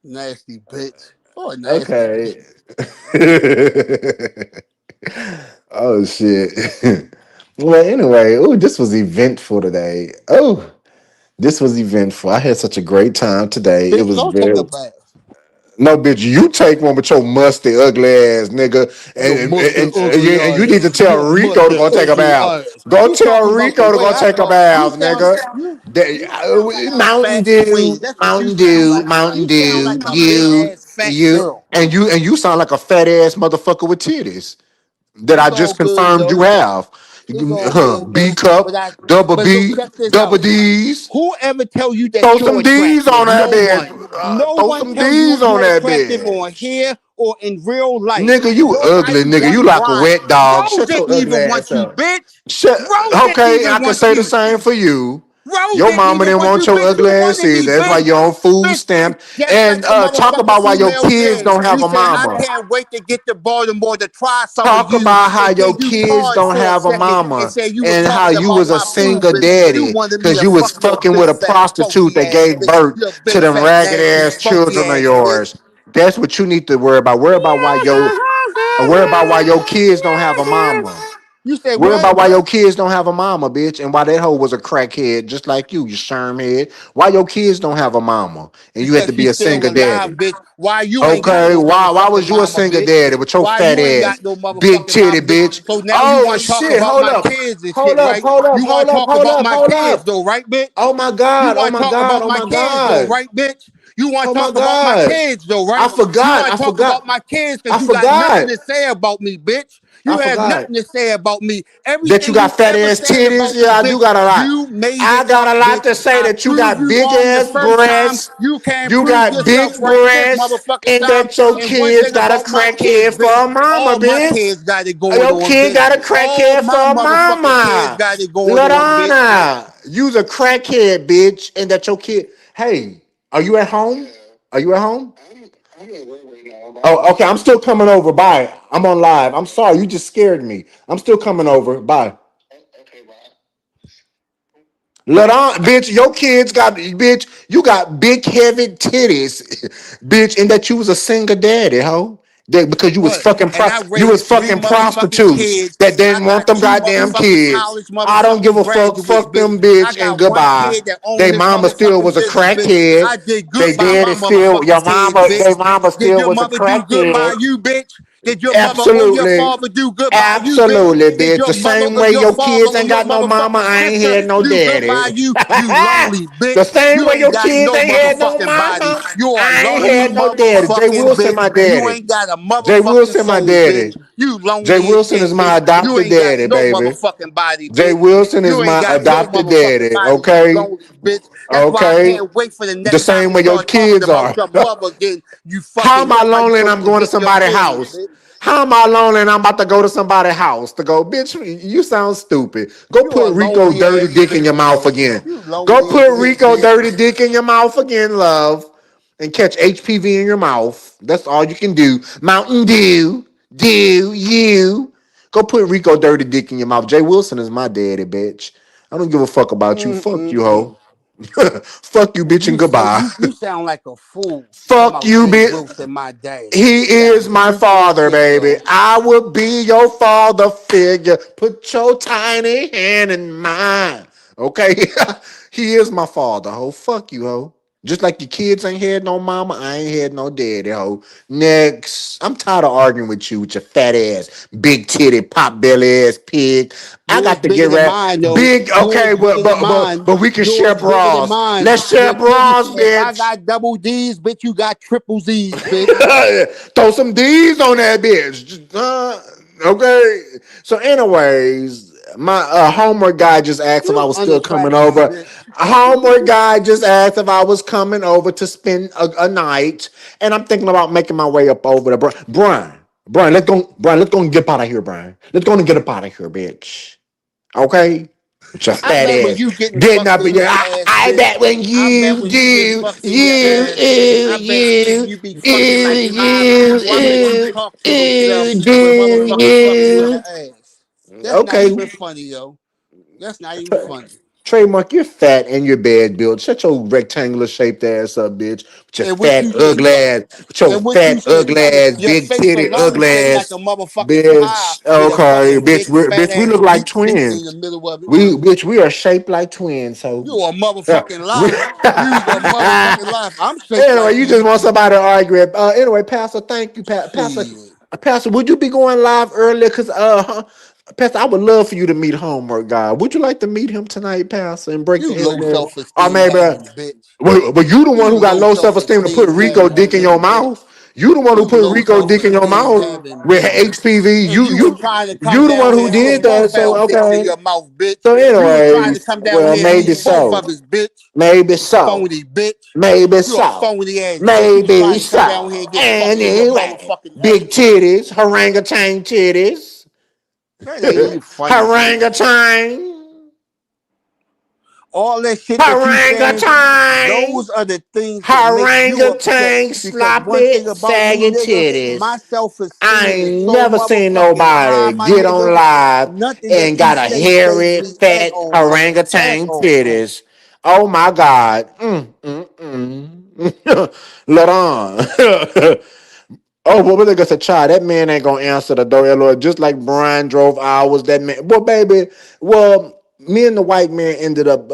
Nasty bitch. Oh, nasty bitch. Okay. Oh shit. Well, anyway, oh, this was eventful today. Oh, this was eventful. I had such a great time today. It Bitch, was go take a very bath. no, bitch. You take one with your musty, ugly ass, nigga, Your musty, ugly and you ass. need to tell Your Rico to musty, go take a ugly bath. ass. Go You tell talking about the Rico to way go I take a talk. You bath, sound nigga. sound like a Mountain fat Dew, queen. That's what you Mountain sound Dew, like. Mountain You sound Dew. like a big ass fat girl. You sound like a fat ass motherfucker with titties that I It's just all good confirmed you though. have. It's all good B though. cup, double But look, B, check this double out. D's. Whoever tell you Throw that you're some D's attractive? on that No bitch. one. No Throw one some tell you D's on you're that attractive on bitch. here or in real life. Nigga, you ugly, Nobody nigga. but You like a Brian. wet dog. Rose Shut your didn't ugly even want ass you, up. bitch. Shut. Rose didn't Okay, I even can want say the you. same for you. Rose Your didn't mama even didn't want want you, your bitch. ugly You ass wanted me, either. That's why bitch. you're on food Bitch, stamp. just like And a talk motherfucking about why your female kids said. don't have You a said, I mama. can't wait to get to Baltimore to try some of Talk you. about how And your then you kids paused don't for a have a second and mama said you was and how talking you about was a my food, single bitch. You daddy wanted me because to you was fuck your fucking big with a fat prostitute funky that ass gave bitch. birth Your to big them fat ragged nasty ass funky children of ass bitch. yours. That's what you need to worry about. Worry about why your kids don't have a mama. You say Worry what? about why your kids don't have a mama, bitch, and why that hoe was a crackhead, just like you sherm head. Why your kids don't have a mama, and you had Because to be she's a still single alive, daddy. bitch. Why you ain't got Okay, no why motherfucking was you a mama, single bitch? daddy with your Why fat you ain't got ass, no big motherfucking titty mama, bitch? bitch? So now you Oh want to talk shit! about Hold my up, kids and hold shit, up, right? hold up, You want hold to up, talk hold about up, my hold kids, up. though, right, bitch? Oh my You god! Oh want to my talk god! about Oh my my kids, though, god! right, bitch? You want Oh to my talk about my god! kids, though, I right? You forgot! want I to talk forgot! about my kids I because you got nothing forgot! to say about me, bitch. I You have forgot nothing to say about me. that you Everything got you fat ever ass said titties. about me, Yeah, I do bitch, got a lot. you made I it got up, a lot bitch. to say I that you proved got you big wrong the ass first time. breasts. You can't You prove got yourself big right this breasts, motherfucking and time. that your And one kids thing got a about my kids, crackhead for bitch, a mama, all my bitch. kids got it going Your on, kid bitch. got a All crackhead my for a motherfucking kids mama. got it going on, bitch. Ladonna, you's a crackhead, bitch, and that your kid. Hey, are you at home? Are you at home? Oh, okay. I'm still coming over. Bye. I'm on live. I'm sorry. You just scared me. I'm still coming over. Bye. Let on, bitch. Your kids got, bitch. You got big, heavy titties, bitch, and that you was a single daddy, ho. Because you was What? fucking And I you was raised three fucking motherfucking prostitutes kids, that and I didn't want got them two goddamn motherfucking kids. college I don't give motherfucking a fuck. graduates, Fuck bitch. them, I bitch, and got one goodbye. kid that own They this mama still motherfucking was a business, bitch. crackhead. I did They good by my daddy still, your motherfucking kids, mama, bitch. their mama Did still your was a mother do good by crackhead. you, bitch? Did your mother or your Absolutely. father do good by you, bitch? Absolutely, Did bitch. your The mother same or way your your father kids or ain't your got no mama, motherfucking I ain't sister had no do good by daddy. you? You lonely, The bitch. same You way ain't your got kids no ain't had no motherfucking body. mama, You a I ain't lonely had no daddy. Jay motherfucking Wilson, bitch. my You daddy. ain't got a Jay motherfucking Wilson, my soul, bitch. daddy. You Jay lonely as Wilson shit, is my bitch. You adopted ain't got daddy, no baby. motherfucking body, Jay bitch. Wilson is You ain't my got no adopted motherfucking daddy, body. You okay? lonely, bitch. That's why I Okay? can't wait for the The next time same we way your start talking kids about are. your mother again. You How fucking am I look like lonely you're and gonna I'm going to forget your somebody's parents, house? bitch. How am I lonely and I'm about to go to somebody's house to go, bitch, you sound stupid. Go You a put Rico lonely dirty ass dick in your bitch, mouth yo. again. You Go lonely as put shit, Rico bitch. dirty dick in your mouth again, love, and catch HPV in your mouth. That's all you can do. Mountain Dew, you. Go put Rico dirty dick in your mouth. Jay Wilson is my daddy, bitch. I don't give a fuck about you. Fuck you, Mm-mm-mm. hoe. Fuck you, bitch, and You say goodbye. you sound like a fool. Talking Fuck about you, Jay bitch. Wilson, my daddy. He You sound is my stupid as father, shit, baby. yo. I will be your father figure. Put your tiny hand in mine. Okay? He is my father, ho. Fuck you, ho. Just like your kids ain't had no mama, I ain't had no daddy, ho. Next. I'm tired of arguing with your fat ass, big titty, pop belly ass pig. I Yours got to get bigger than right. mine, though. Big, Yours okay, bigger than mine. but we can share Yours bigger than bras. mine. Let's share Your titties. bras, If I bitch. got double D's, bitch, you got triple Z's, bitch. Throw some D's on that bitch. Okay. So, anyways, my homework guy just asked if I You was still coming unattractive, over. bitch. A homework guy just asked if I was coming over to spend a night, and I'm thinking about making my way up over to Brian, let's go. Brian, let's go and get up out of here, Brian. Let's go and get up out of here, bitch. Okay. With your I fat bet when ass. you getting Getting fucked up in in your your ass, I bitch. bet when I bet you when you get do, fucked in your ass, I bet you be fucking like 5 people. I bet you talk to yourself when motherfuckers fuck you in the ass. That's not okay. even funny, yo. That's not even funny. Trademark, you're fat and you're bad built. Shut your rectangular shaped ass up, bitch. With your And what fat, you say? ugly ass, with your And what you fat, say? ugly ass, Your big face titty, alone ugly shaped like a ass, motherfucking pie bitch. with a Okay, fucking bitch, big fat we ass look like wheat tint in the twins. middle of it. We are shaped like twins. So You a yeah, motherfucking we. lie. You's a motherfucking lie. I'm shaped Anyway, like you you. just want somebody to argue it. Anyway, Pastor, thank you, Pastor. Shit. Pastor, would you be going live earlier? Cause Pastor, I would love for you to meet Homework Guy. Would you like to meet him tonight, Pastor, and break You the low internet? self Or esteem maybe, having bitch. but you the one You who got low low self self esteem to put esteem Rico having dick in your bitch, bitch. mouth. You the one who You put low Rico self dick in your esteem mouth having with bitch. HPV. And you was trying to come You the one down who here and did put four that. So pound dicks in okay. your mouth, bitch. So, You was trying to anyways, come down well, here and maybe eat both so. of his bitch. Maybe You so. phony bitch. Maybe You a so. phony ass bitch. You was Maybe trying to come down here so. and get fucked in your Anyway, motherfucking big ass. titties, orangutan titties, That ain't even funny, bitch. orangutan, All that shit that you saying, orangutan, those are the things that make you upset. orangutan, Because one sloppy, thing about me, sagging nigga, titties. my I self-esteem is ain't so never seen motherfucking high, nobody my get on nigga. live Nothing and that you got a say phase hairy, me at fat all, my nigga. At orangutan all. titties. Oh my God. Let on. Oh, well, look at a child. That man ain't gonna answer the door, Lord. Just like Brian drove ours. That man, well, baby. Well, me and the white man ended up,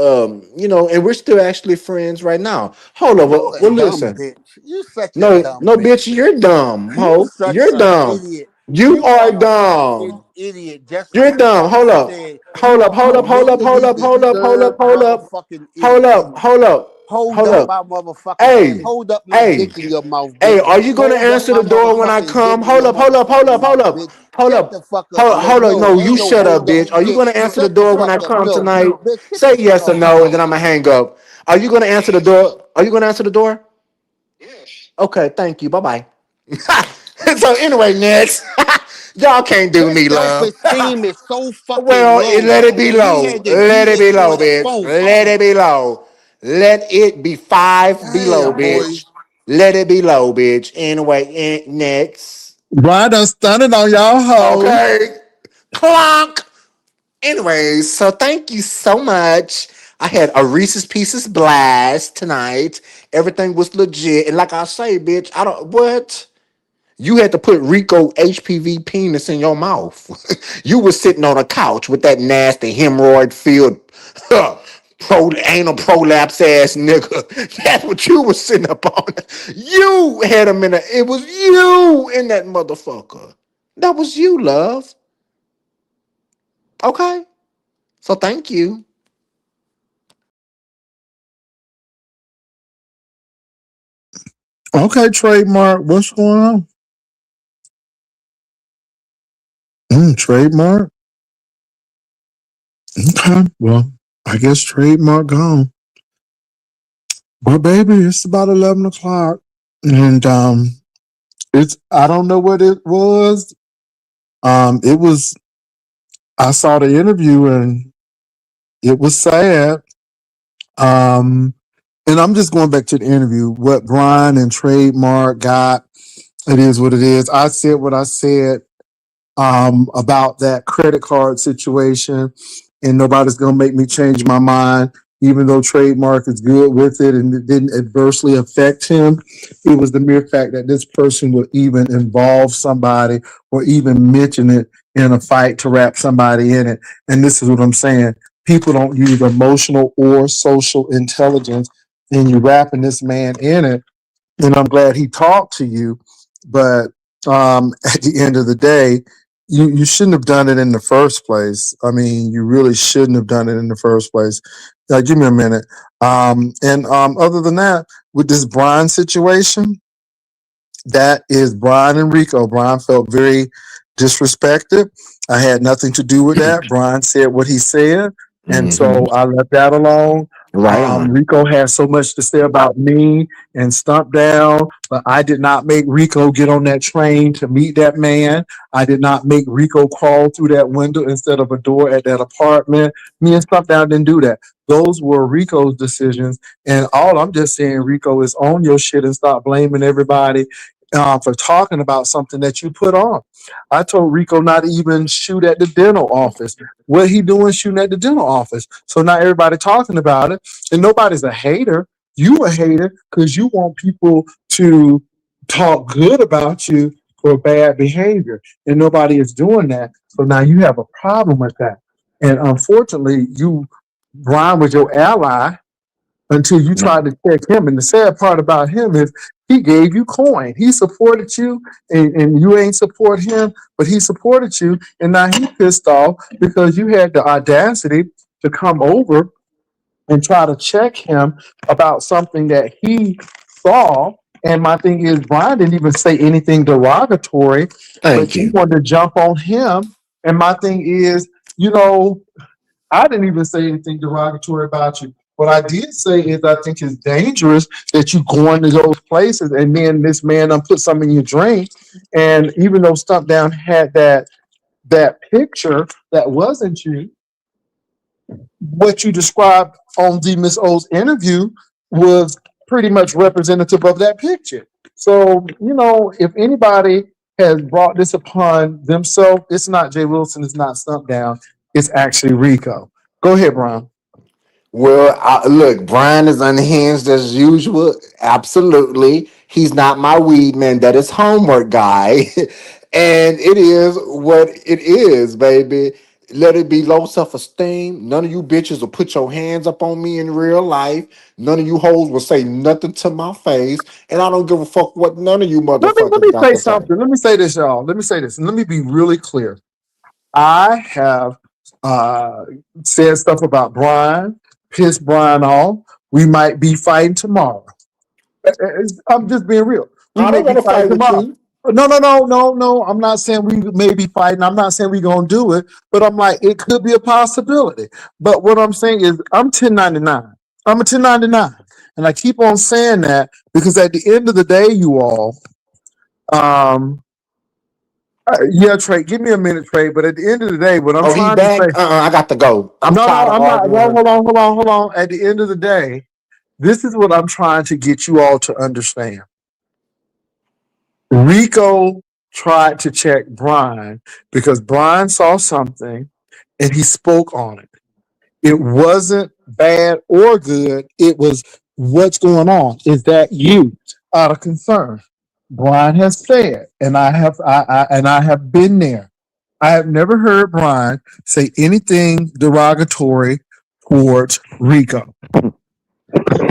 and we're still actually friends right now. Hold on. You Well, a well, dumb listen. bitch. You such a No, dumb no, bitch. bitch. You're dumb, You ho. such You're a dumb. idiot. You You are are a fucking dumb. idiot. Just You're like dumb. Hold Brian up. said, Hold you up. Hold are up. Hold up. Hold mentally up. Hold up. Hold up. disturbed Hold up. motherfucking Hold idiot. up. Hold up. Hold Hold up up. my motherfucking ass. Hey. Hold up my Hey. dick in your mouth, Hey, bitch. are you gonna Hold up answer my the door when I motherfucking dick come? in your Hold up, hold up, hold motherfucking up, hold mouth, up, bitch. hold Shut up, the fuck up. hold up, hold up. No, Ain't you no shut up, hold up bitch. Are you shit. gonna answer the Shut the door when fuck I up. come No. tonight? Bitch, sit the Say fuck yes or down no, and somewhere. then I'm gonna hang up. Are you gonna answer the door? Are you gonna answer the door? Okay, thank you. Bye bye. So anyway, next, y'all can't do His me, love. self-esteem is so fucking Well, low let it be that he low. had to Let do it this be on low, a bitch. phone Let it call. be low. Let it be five below, Damn, boy. bitch. Let it be low, bitch. Anyway, next. Brian done stunning on y'all hoes. Okay. Clonk. Anyways, so thank you so much. I had a Reese's Pieces blast tonight. Everything was legit. And like I say, bitch, I don't what? You had to put Rico HPV penis in your mouth. You was sitting on a couch with that nasty hemorrhoid filled anal prolapse ass nigga. That's what you was sitting up on. You had him in it was you in that motherfucker. That was you, love. Okay. So thank you. Okay, trademark. What's going on? Trademark. Okay. Well, I guess trademark gone. Well, baby, it's about 11 o'clock, and it's I don't know what it was. It was. I saw the interview, and it was sad. Um, and I'm just going back to the interview. What Brian and trademark got. It is what it is. I said what I said about that credit card situation, and nobody's going to make me change my mind. Even though trademark is good with it and it didn't adversely affect him, it was the mere fact that this person would even involve somebody or even mention it in a fight to wrap somebody in it. And this is what I'm saying. People don't use emotional or social intelligence, and you're wrapping this man in it, and I'm glad he talked to you. But at the end of the day, you shouldn't have done it in the first place. I mean, you really shouldn't have done it in the first place. Give me a minute. And other than that, with this Brian situation, that is Brian and Rico. Brian felt very disrespected. I had nothing to do with that. Brian said what he said, and Mhm. so I left that alone. Right on. Rico had so much to say about me and Stump Down, but I did not make Rico get on that train to meet that man. I did not make Rico crawl through that window instead of a door at that apartment. Me and Stump Down didn't do that. Those were Rico's decisions. And all I'm just saying, Rico, is own your shit and stop blaming everybody for talking about something that you put on. I told Rico not to even shoot at the dental office. What he doing shooting at the dental office? So now everybody talking about it, and nobody's a hater. You a hater because you want people to talk good about you for bad behavior, and nobody is doing that. So now you have a problem with that, and unfortunately, you Brian was your ally until you No. tried to check him. And the sad part about him is he gave you coin. He supported you, and you ain't support him, but he supported you. And now he pissed off because you had the audacity to come over and try to check him about something that he saw. And my thing is, Brian didn't even say anything derogatory, but Thank you you. wanted to jump on him. And my thing is, you know, I didn't even say anything derogatory about you. What I did say is I think it's dangerous that you go into those places and then this man put something in your drink. And even though Stump Down had that picture that wasn't you, what you described on the Miss O's interview was pretty much representative of that picture. So, if anybody has brought this upon themselves, it's not Jay Wilson, it's not Stump Down, it's actually Rico. Go ahead, Brian. Well, look, Brian is unhinged as usual. Absolutely. He's not my weed man. That is homework guy. And it is what it is, baby. Let it be low self-esteem. None of you bitches will put your hands up on me in real life. None of you hoes will say nothing to my face. And I don't give a fuck what none of you Let motherfuckers me got say to say. something. Let me say this, y'all. Let me say this, and let me be really clear. I have uh, said stuff about Brian, pissed Brian off. We might be fighting tomorrow. I'm just being real. We I may don't be want to fighting fight with tomorrow. you. No. I'm not saying we may be fighting. I'm not saying we're gonna do it, but I'm like, it could be a possibility. But what I'm saying is I'm 1099. I'm a 1099. And I keep on saying that because at the end of the day, you all, um, yeah, Trey, give me a minute, Trey. But at the end of the day, what I'm Oh, he trying to back? say, I got to go. I'm no, tired of I'm not. arguing No, with. hold on. At the end of the day, this is what I'm trying to get you all to understand. Rico tried to check Brian because Brian saw something and he spoke on it. It wasn't bad or good. It was what's going on. Is that you? Out of concern. Brian has said, and I have been there. I have never heard Brian say anything derogatory towards Rico.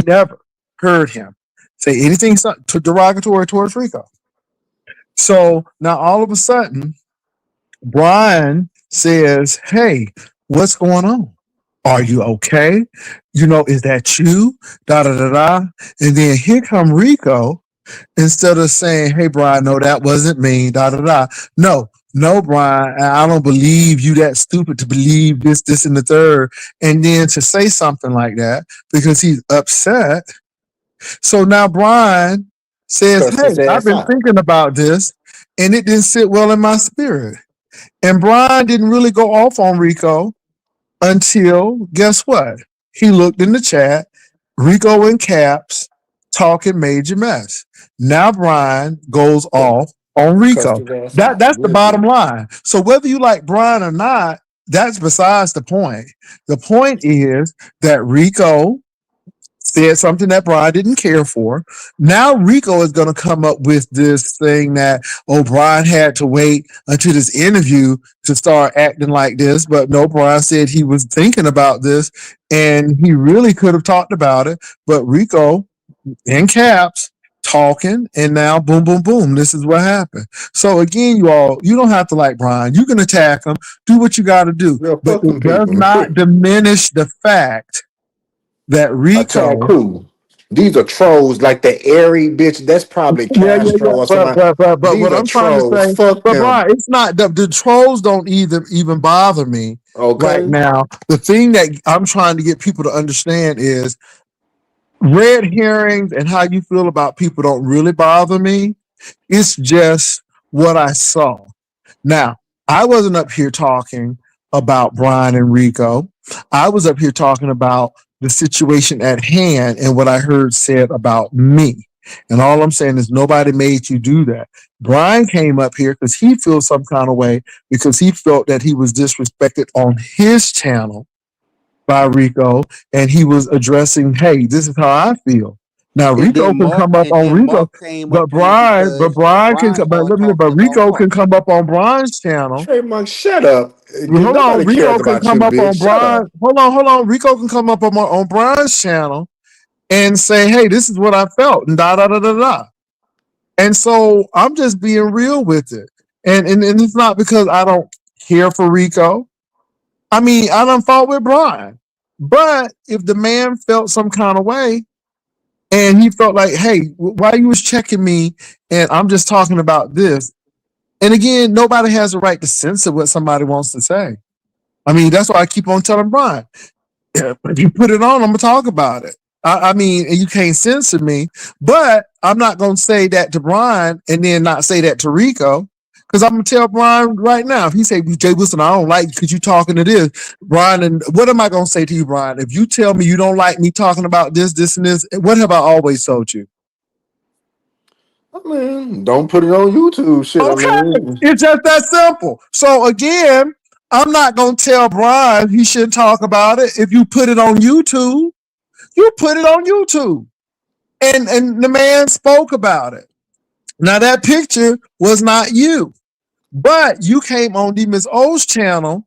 Never heard him say anything derogatory towards Rico. So now all of a sudden, Brian says, "Hey, what's going on? Are you okay? You know, is that you? Da da da da." And then here come Rico. Instead of saying, "Hey, Brian, no, that wasn't me." Da da da. No, Brian, I don't believe you that stupid to believe this, and the third. And then to say something like that because he's upset. So now Brian says, Cuss his "Hey, I've ass been out. thinking about this, and it didn't sit well in my spirit." And Brian didn't really go off on Rico until guess what? He looked in the chat, Rico in caps, talking major mess. Now Brian goes off on Cuss Rico. his ass out. That's the Real bottom good. line. So whether you like Brian or not, that's besides the point. The point is that Rico said something that Brian didn't care for. Now Rico is going to come up with this thing that, oh, Brian had to wait until this interview to start acting like this. But no, Brian said he was thinking about this and he really could have talked about it. But Rico, in caps, talking, and now boom, boom, boom. This is what happened. So again, you all, you don't have to like Brian. You can attack him, do what you got to do. Real But fuck them it does people. not diminish the fact that Attack Rico. who? These are trolls like the airy bitch. That's probably Yeah. Castro or somebody. But These what are I'm trying to trolls. say, Fuck but them. Brian, it's not the trolls don't even bother me right Okay? now. The thing that I'm trying to get people to understand is red herrings and how you feel about people don't really bother me. It's just what I saw. Now, I wasn't up here talking about Brian and Rico. I was up here talking about the situation at hand and what I heard said about me. And all I'm saying is nobody made you do that. Brian came up here because he feels some kind of way because he felt that he was disrespected on his channel by Rico, and he was addressing, "Hey, this is how I feel." Now Rico can come up And on then Rico, Mark came up here But because Brian can, Brian started but talking about Rico can Mark. come up on Brian's channel. Trademark, shut up. Hold on, Nobody cares Rico can about you, come up bitch. on Shut Brian. up. Hold on. Rico can come up on Brian's channel and say, "Hey, this is what I felt," and da da da da da. And so I'm just being real with it, and it's not because I don't care for Rico. I mean, I don't fought with Brian, but if the man felt some kind of way, and he felt like, "Hey, why you was checking me?" And I'm just talking about this. And again, nobody has the right to censor what somebody wants to say. I mean, that's why I keep on telling Brian, if you put it on, I'm gonna talk about it. I mean, you can't censor me, but I'm not gonna say that to Brian and then not say that to Rico. Because I'm gonna tell Brian right now, if he say, "Jay Wilson, I don't like you because you talking to this," Brian, and what am I gonna say to you, Brian? If you tell me you don't like me talking about this, and this, what have I always told you? I mean, don't put it on YouTube. Shit. I Okay, mean, it's just that simple. So again, I'm not gonna tell Brian he shouldn't talk about it. If you put it on YouTube, you put it on YouTube. And the man spoke about it. Now that picture was not you, but you came on the Miss O's channel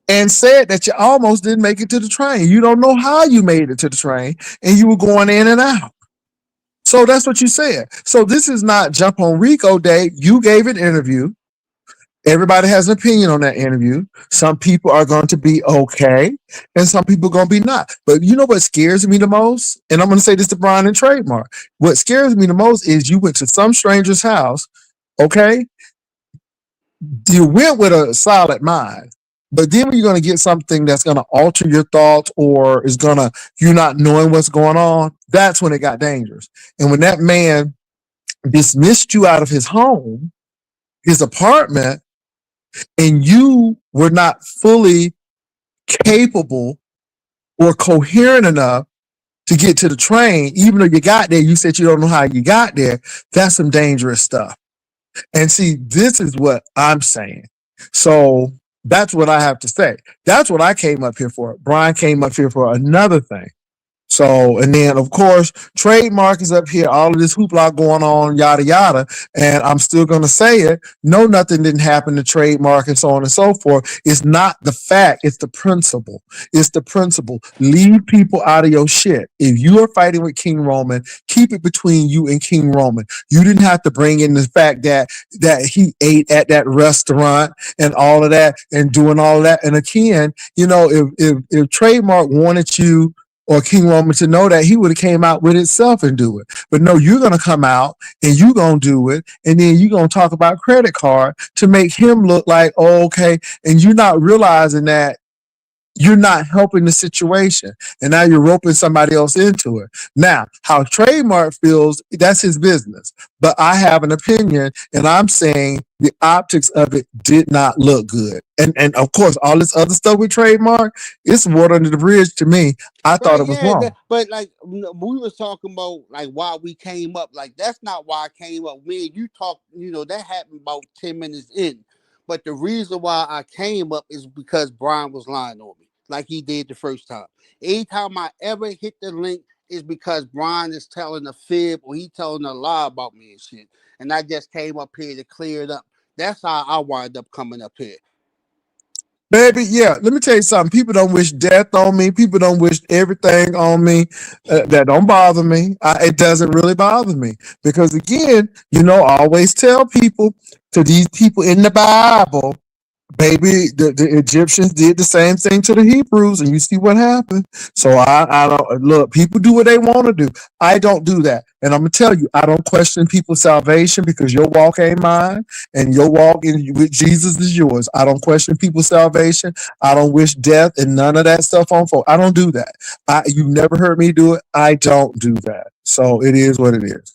and said that you almost didn't make it to the train. You don't know how you made it to the train, and you were going in and out. So that's what you said. So this is not Jump on Rico Day. You gave an interview. Everybody has an opinion on that interview. Some people are going to be okay, and some people are going to be not. But you know what scares me the most? And I'm going to say this to Brian and Trademark. What scares me the most is you went to some stranger's house, okay? You went with a solid mind. But then when you're going to get something that's going to alter your thoughts or is going to, you're not knowing what's going on, that's when it got dangerous. And when that man dismissed you out of his home, his apartment, and you were not fully capable or coherent enough to get to the train, even though you got there, you said you don't know how you got there, that's some dangerous stuff. And see, this is what I'm saying. So that's what I have to say. That's what I came up here for. Brian came up here for another thing. So, and then of course, Trademark is up here, all of this hoopla going on, yada, yada. And I'm still going to say it. No, nothing didn't happen to Trademark and so on and so forth. It's not the fact, it's the principle. It's the principle. Leave people out of your shit. If you are fighting with King Roman, keep it between you and King Roman. You didn't have to bring in the fact that he ate at that restaurant and all of that and doing all of that. And again, you know, if Trademark wanted you or King Roman to know that, he would have came out with itself and do it. But no, you're going to come out and you're going to do it. And then you're going to talk about credit card to make him look like, oh, okay. And you're not realizing that you're not helping the situation. And now you're roping somebody else into it. Now, how Trademark feels, that's his business. But I have an opinion, and I'm saying the optics of it did not look good. And of course, all this other stuff with Trademark, it's water under the bridge to me. I thought it was wrong. But like we was talking about, like why we came up, like that's not why I came up. Me and you talked, you know, that happened about 10 minutes in. But the reason why I came up is because Brian was lying on me, like he did the first time. Anytime I ever hit the link is because Brian is telling a fib or he telling a lie about me and shit. And I just came up here to clear it up. That's how I wind up coming up here. Baby, yeah, let me tell you something. People don't wish death on me. People don't wish everything on me. That don't bother me. It doesn't really bother me. Because again, you know, I always tell people, to these people in the Bible, baby, the Egyptians did the same thing to the Hebrews, and you see what happened. So I don't look. People do what they want to do. I don't do that, and I'm gonna tell you, I don't question people's salvation because your walk ain't mine, and your walk with Jesus is yours. I don't question people's salvation. I don't wish death and none of that stuff on folk. I don't do that. You've never heard me do it. I don't do that. So it is what it is.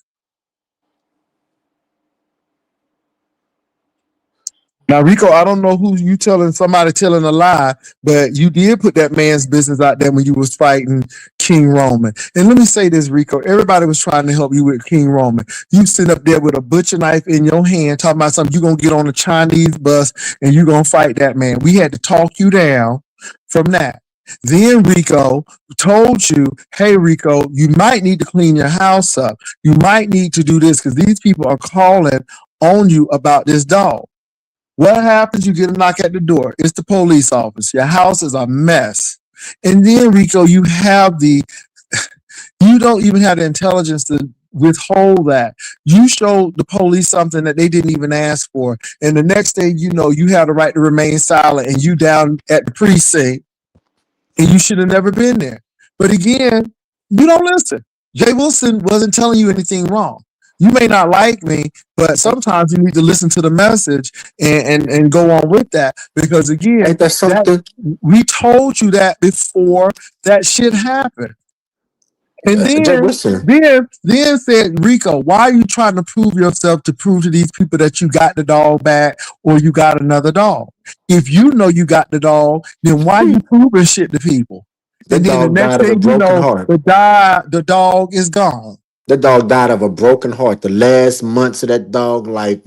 Now, Rico, I don't know who you telling, somebody telling a lie, but you did put that man's business out there when you was fighting King Roman. And let me say this, Rico, everybody was trying to help you with King Roman. You sit up there with a butcher knife in your hand talking about something, you're going to get on a Chinese bus and you're going to fight that man. We had to talk you down from that. Then Rico told you, hey, Rico, you might need to clean your house up. You might need to do this because these people are calling on you about this dog. What happens? You get a knock at the door. It's the police office. Your house is a mess. And then, Rico, you don't even have the intelligence to withhold that. You showed the police something that they didn't even ask for. And the next thing you know, you have the right to remain silent and you down at the precinct and you should have never been there. But again, you don't listen. Jay Wilson wasn't telling you anything wrong. You may not like me, but sometimes you need to listen to the message and go on with that. Because again, Ain't that something? we told you that before that shit happened. And Jay Wilson. then said, Rico, why are you trying to prove yourself to prove to these people that you got the dog back or you got another dog? If you know you got the dog, then why are you proving shit to people? That And then the dog next died of a thing you broken know, heart. the dog is gone. That dog died of a broken heart. The last months of that dog life,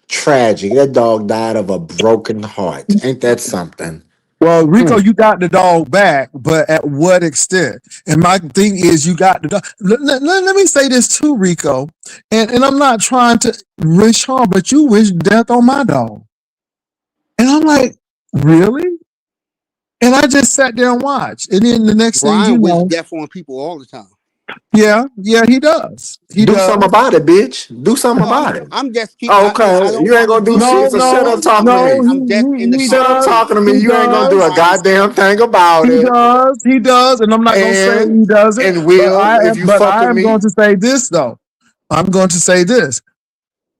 tragic. That dog died of a broken heart. Ain't that something? Well, Rico, Mm. you got the dog back, but at what extent? And my thing is, you got the dog. Let me say this too, Rico, and I'm not trying to wish harm, but you wish death on my dog. And I'm like, really? And I just sat there and watched. And then the next thing you Brian wishes know, death on people all the time. yeah, he does. He Do does. something about it, bitch. Do something No, about it. I'm just keep. Oh, I okay. don't You ain't want to gonna do do No, shit. So anything shut no, up wrong. talking to no, me. I'm just in the Shut up conversation. talking to me. he You ain't gonna do a does. goddamn thing about it. He does, and I'm not gonna say And he doesn't, will if you but fuck I with am going me to say this though. I'm going to say this.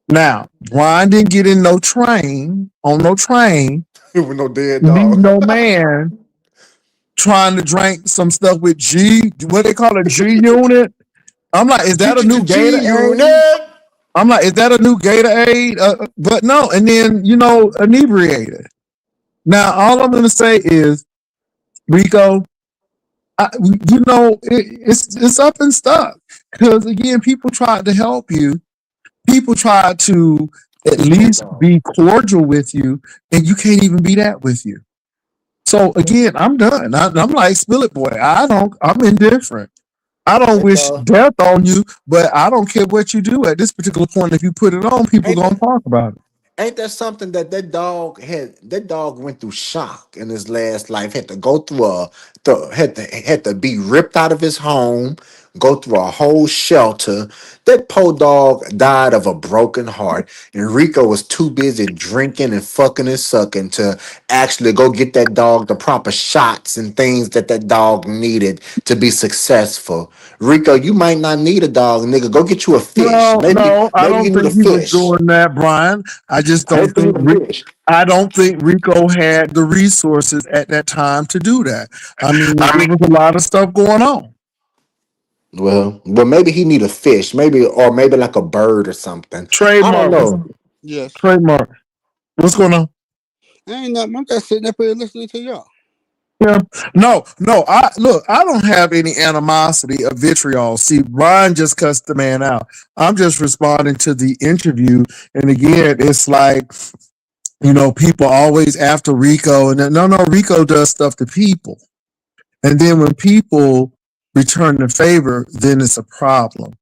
Now, Brian didn't get in no train, with no dead meet dog. no man trying to drink some stuff with what they call a G unit. I'm like, is that a new G Gatorade? unit. I'm like, is that a new Gatorade? But no, and then, inebriated. Now, all I'm going to say is, Rico, it's up and stuck. Because again, people tried to help you. People tried to at least be cordial with you, and you can't even be that with you. So again, I'm done. I'm like Spill It Boy. I'm indifferent. I don't That wish dog. death on you, but I don't care what you do at this particular point. If you put it on, people Ain't gonna that, talk about it. ain't that something that dog had? That dog went through shock in his last life. Had to go through had to be ripped out of his home, go through a whole shelter. That poor dog died of a broken heart. And Rico was too busy drinking and fucking and sucking to actually go get that dog the proper shots and things that dog needed to be successful. Rico, you might not need a dog, nigga. Go get you a fish. No, Maybe no, I maybe you don't need a think he was fish. doing that, Brian. I just don't Maybe you think need a fish. I don't think Rico had the resources at that time to do that. I mean, it was a lot of stuff going on. Well, maybe he need a fish, maybe like a bird or something. I don't Trademark, know. Yes. trademark. What's going on? Ain't nothing. I'm just sitting up here listening to y'all. Yeah. No. I don't have any animosity or vitriol. See, Brian just cussed the man out. I'm just responding to the interview. And again, it's like, people always after Rico, and no, Rico does stuff to people. And then when people return the favor, then it's a problem.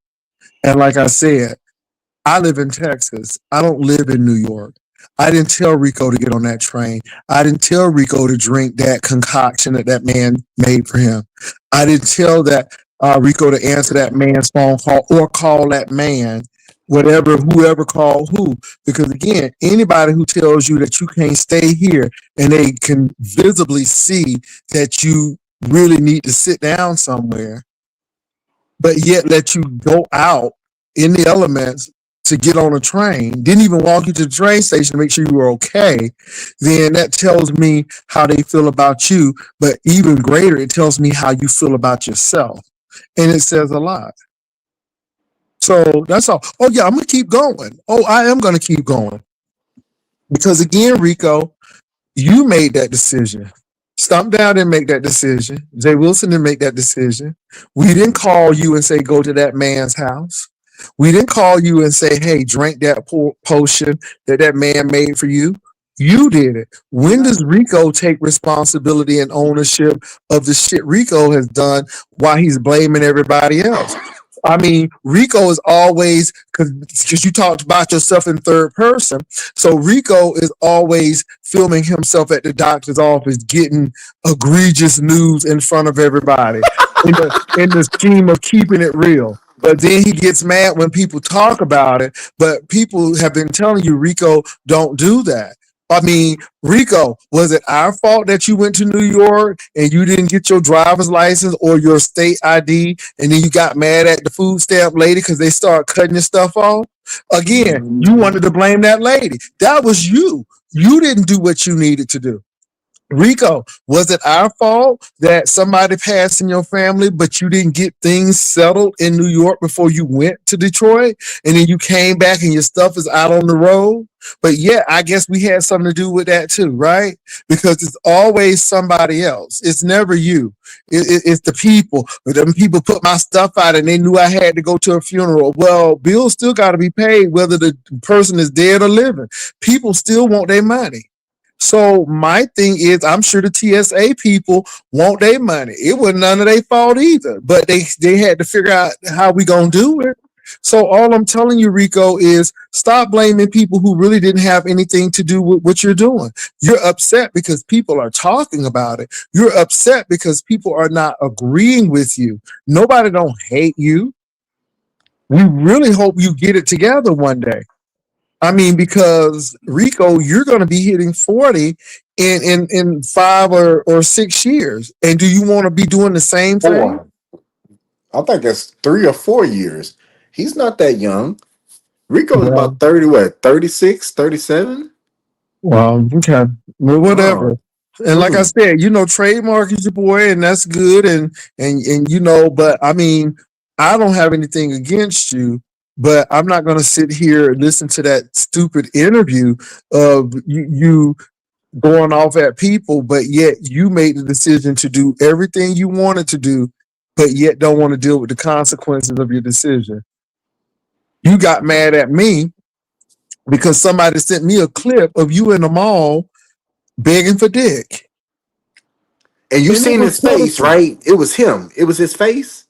And like I said, I live in Texas. I don't live in New York. I didn't tell Rico to get on that train. I didn't tell Rico to drink that concoction that man made for him. I didn't tell that Rico to answer that man's phone call or call that man, whoever called who. Because again, anybody who tells you that you can't stay here and they can visibly see that you really need to sit down somewhere, but yet let you go out in the elements to get on a train, didn't even walk you to the train station to make sure you were okay, then that tells me how they feel about you. But even greater, it tells me how you feel about yourself. And it says a lot. So that's all. Oh, yeah, I'm going to keep going. Oh, I am going to keep going. Because again, Rico, you made that decision. Stomp Down didn't make that decision. Jay Wilson didn't make that decision. We didn't call you and say, go to that man's house. We didn't call you and say, hey, drink that potion that man made for you. You did it. When does Rico take responsibility and ownership of the shit Rico has done while he's blaming everybody else? I mean, Rico is always, because you talked about yourself in third person. So Rico is always filming himself at the doctor's office, getting egregious news in front of everybody in the scheme of keeping it real. But then he gets mad when people talk about it. But people have been telling you, Rico, don't do that. I mean, Rico, was it our fault that you went to New York and you didn't get your driver's license or your state ID, and then you got mad at the food stamp lady because they started cutting your stuff off? Again, you wanted to blame that lady. That was you. You didn't do what you needed to do. Rico, was it our fault that somebody passed in your family, but you didn't get things settled in New York before you went to Detroit? And then you came back and your stuff is out on the road? But yeah, I guess we had something to do with that too, right? Because it's always somebody else. It's never you. It's the people. Them people put my stuff out and they knew I had to go to a funeral. Well, bills still got to be paid, whether the person is dead or living. People still want their money. So my thing is, I'm sure the TSA people want their money. It wasn't none of their fault either, but they had to figure out how we gonna do it. So all I'm telling you, Rico, is stop blaming people who really didn't have anything to do with what you're doing. You're upset because people are talking about it. You're upset because people are not agreeing with you. Nobody don't hate you. We really hope you get it together one day. I mean, because Rico, you're going to be hitting 40 in 5 or 6 years. And do you want to be doing the same thing? 4. I think that's 3 or 4 years. He's not that young. Rico's Well, about 30, what, 36, 37? well, okay. Well, whatever. Oh. And like I said, trademark is your boy, and that's good. And but I mean, I don't have anything against you, but I'm not going to sit here and listen to that stupid interview of you going off at people, but yet you made the decision to do everything you wanted to do, but yet don't want to deal with the consequences of your decision. You got mad at me because somebody sent me a clip of you in the mall begging for dick. And you And it seen was his face, pitiful. right? It was him. It was his face.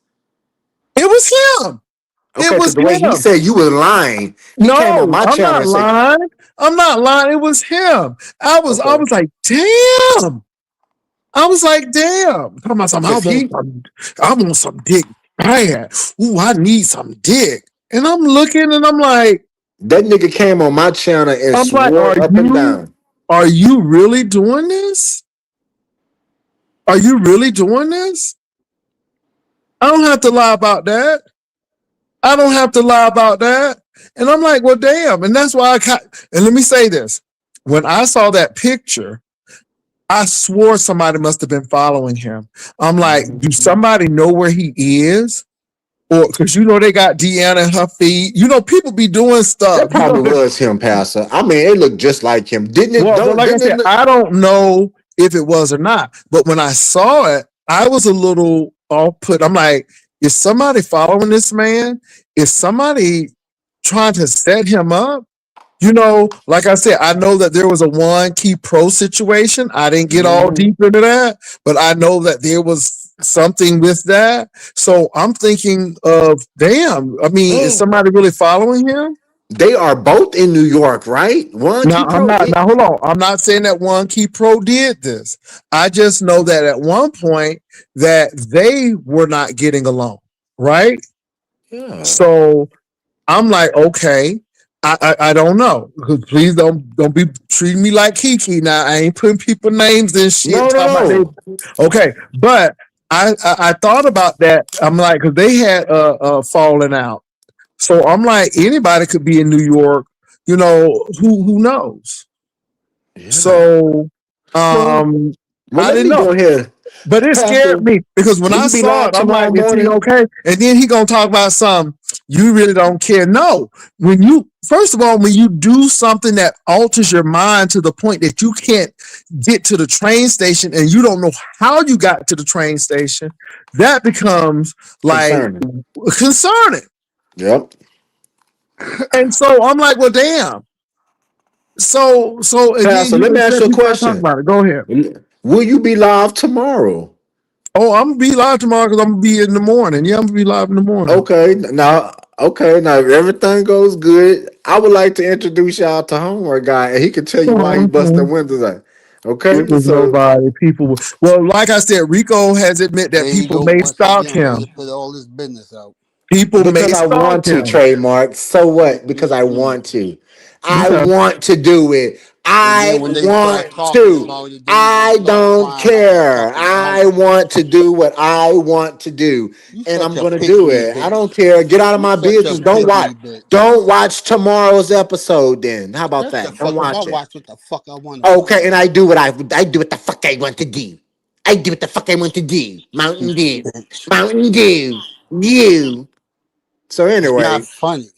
It was him. Okay, It because was the way he him. said you were lying, he came on No, my I'm channel not and said, lying. I'm not lying. It was him. I was okay, like, damn. I was like, damn. Talking about something, because he, I want some dick bad. Ooh, I need some dick. And I'm looking and I'm like, that nigga came on my channel and swore up and down. are you really doing this? Are you really doing this? I don't have to lie about that. I don't have to lie about that. And I'm like, well, damn. And that's why and let me say this. When I saw that picture, I swore somebody must have been following him. I'm like, do somebody know where he is? Or because they got Deanna in her feed. People be doing stuff. That probably was him, Pastor. I mean, it looked just like him, didn't it? Well, like I said, I don't know if it was or not. But when I saw it, I was a little off put. I'm like, is somebody following this man? Is somebody trying to set him up? Like I said, I know that there was a One Key Pro situation. I didn't get all deep into that, but I know that there was something with that. So I'm thinking of, damn, I mean, is somebody really following him? They are both in New York, right? One Key Pro. Now hold on. I'm not saying that One Key Pro did this. I just know that at one point that they were not getting along, right? Yeah. So I'm like, okay. I don't know. Please don't be treating me like Kiki. Now I ain't putting people names and shit. No. Okay, but I thought about that. I'm like, because they had fallen out. So I'm like, anybody could be in New York. Who knows? Yeah. So I didn't know. Go ahead. But it scared me because when I saw it, I'm like, is he okay? And then he gonna talk about something you really don't care. No, first of all, when you do something that alters your mind to the point that you can't get to the train station and you don't know how you got to the train station, that becomes like concerning. Yep. And so I'm like, well, damn. So Pastor, let me ask you a question. About it. Go ahead. Will you be live tomorrow? Oh, I'm gonna be live tomorrow because I'm gonna be in the morning. Yeah, I'm gonna be live in the morning. Okay, now if everything goes good, I would like to introduce y'all to Homework Guy, and he can tell you why he busted the windows out. Okay, it was nobody. People. Well, like I said, Rico has admitted that people may stalk him. Put all this business out. People may because I want to trademark. So what? Because I want to. I want to do it. And I then when they start want talking to. about it, then you're gonna I start don't crying like a care. fucking I monkey. want to do what I want to do, You and such I'm a gonna pick do me it. I don't bitch. care. Get out of You my such a business. Don't pick watch. me bitch. Don't watch tomorrow's episode. Then how about Shut the that? Don't fuck up. I watch it. watch what the fuck I want to Okay, watch. and I do what the fuck I want to do. I do what the fuck I want to do. Mountain Dew, Bitch. Mountain Dew, you. So It's not anyway, funny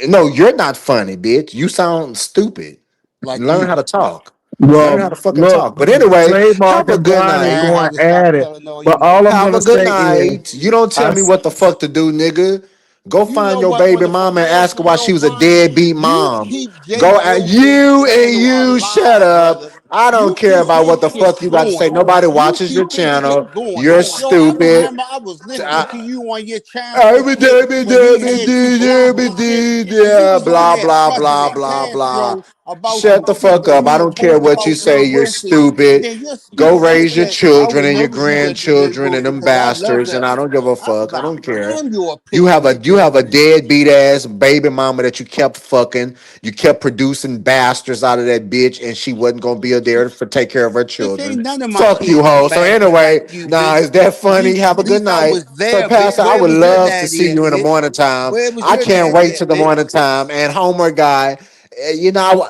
no, you're not funny, bitch. You sound stupid. like Learn you. how to talk. Learn Well, how to fucking look, talk. But anyway, Trademark have a and good Brian is Learn night. how going to stop at it. telling all But your all I'm Have gonna a business. good say is, night. You don't tell I me s- what the fuck to do, nigga. Go You find know your what, baby on the mama and for ask her why real, she was a Brian? deadbeat You mom. keep Jay Go at Wilson you and channel you shut alive, up. brother. I don't You care keep about what his the shit fuck you got to say. going. Nobody You watches your keep his channel. shit going. You're Yo, I stupid. remember I was listening to I- you on your channel I and be shit did, be when he did, be had you did, blocked be and shit, did, and you yeah, was on blah, there blah, blah, President blah, blah. Castro about some Shut the shit fuck when up. I he don't care talked what you about say. Little You're Wesley. stupid. Then your Go stupid ass raise your said, I children and your remember you said to Jay grandchildren and Wilson them because I love bastards, and that I don't shit. give a I was fuck. I like, don't care. damn, you a You pick have me a you have bitch. a deadbeat ass baby mama that you kept fucking. You kept producing bastards out of that bitch, and she wasn't gonna be there for take care of her Bitch, children. ain't none of my Fuck you, kids is hoe. So bastards like anyway, you, nah, bitch. is that At funny? Have a good least I night. was So, there, bitch. Pastor, I Where would was your love to see daddy at, you in the bitch? morning time. Where was I your can't daddy wait at, till the bitch? morning time. And homework guy,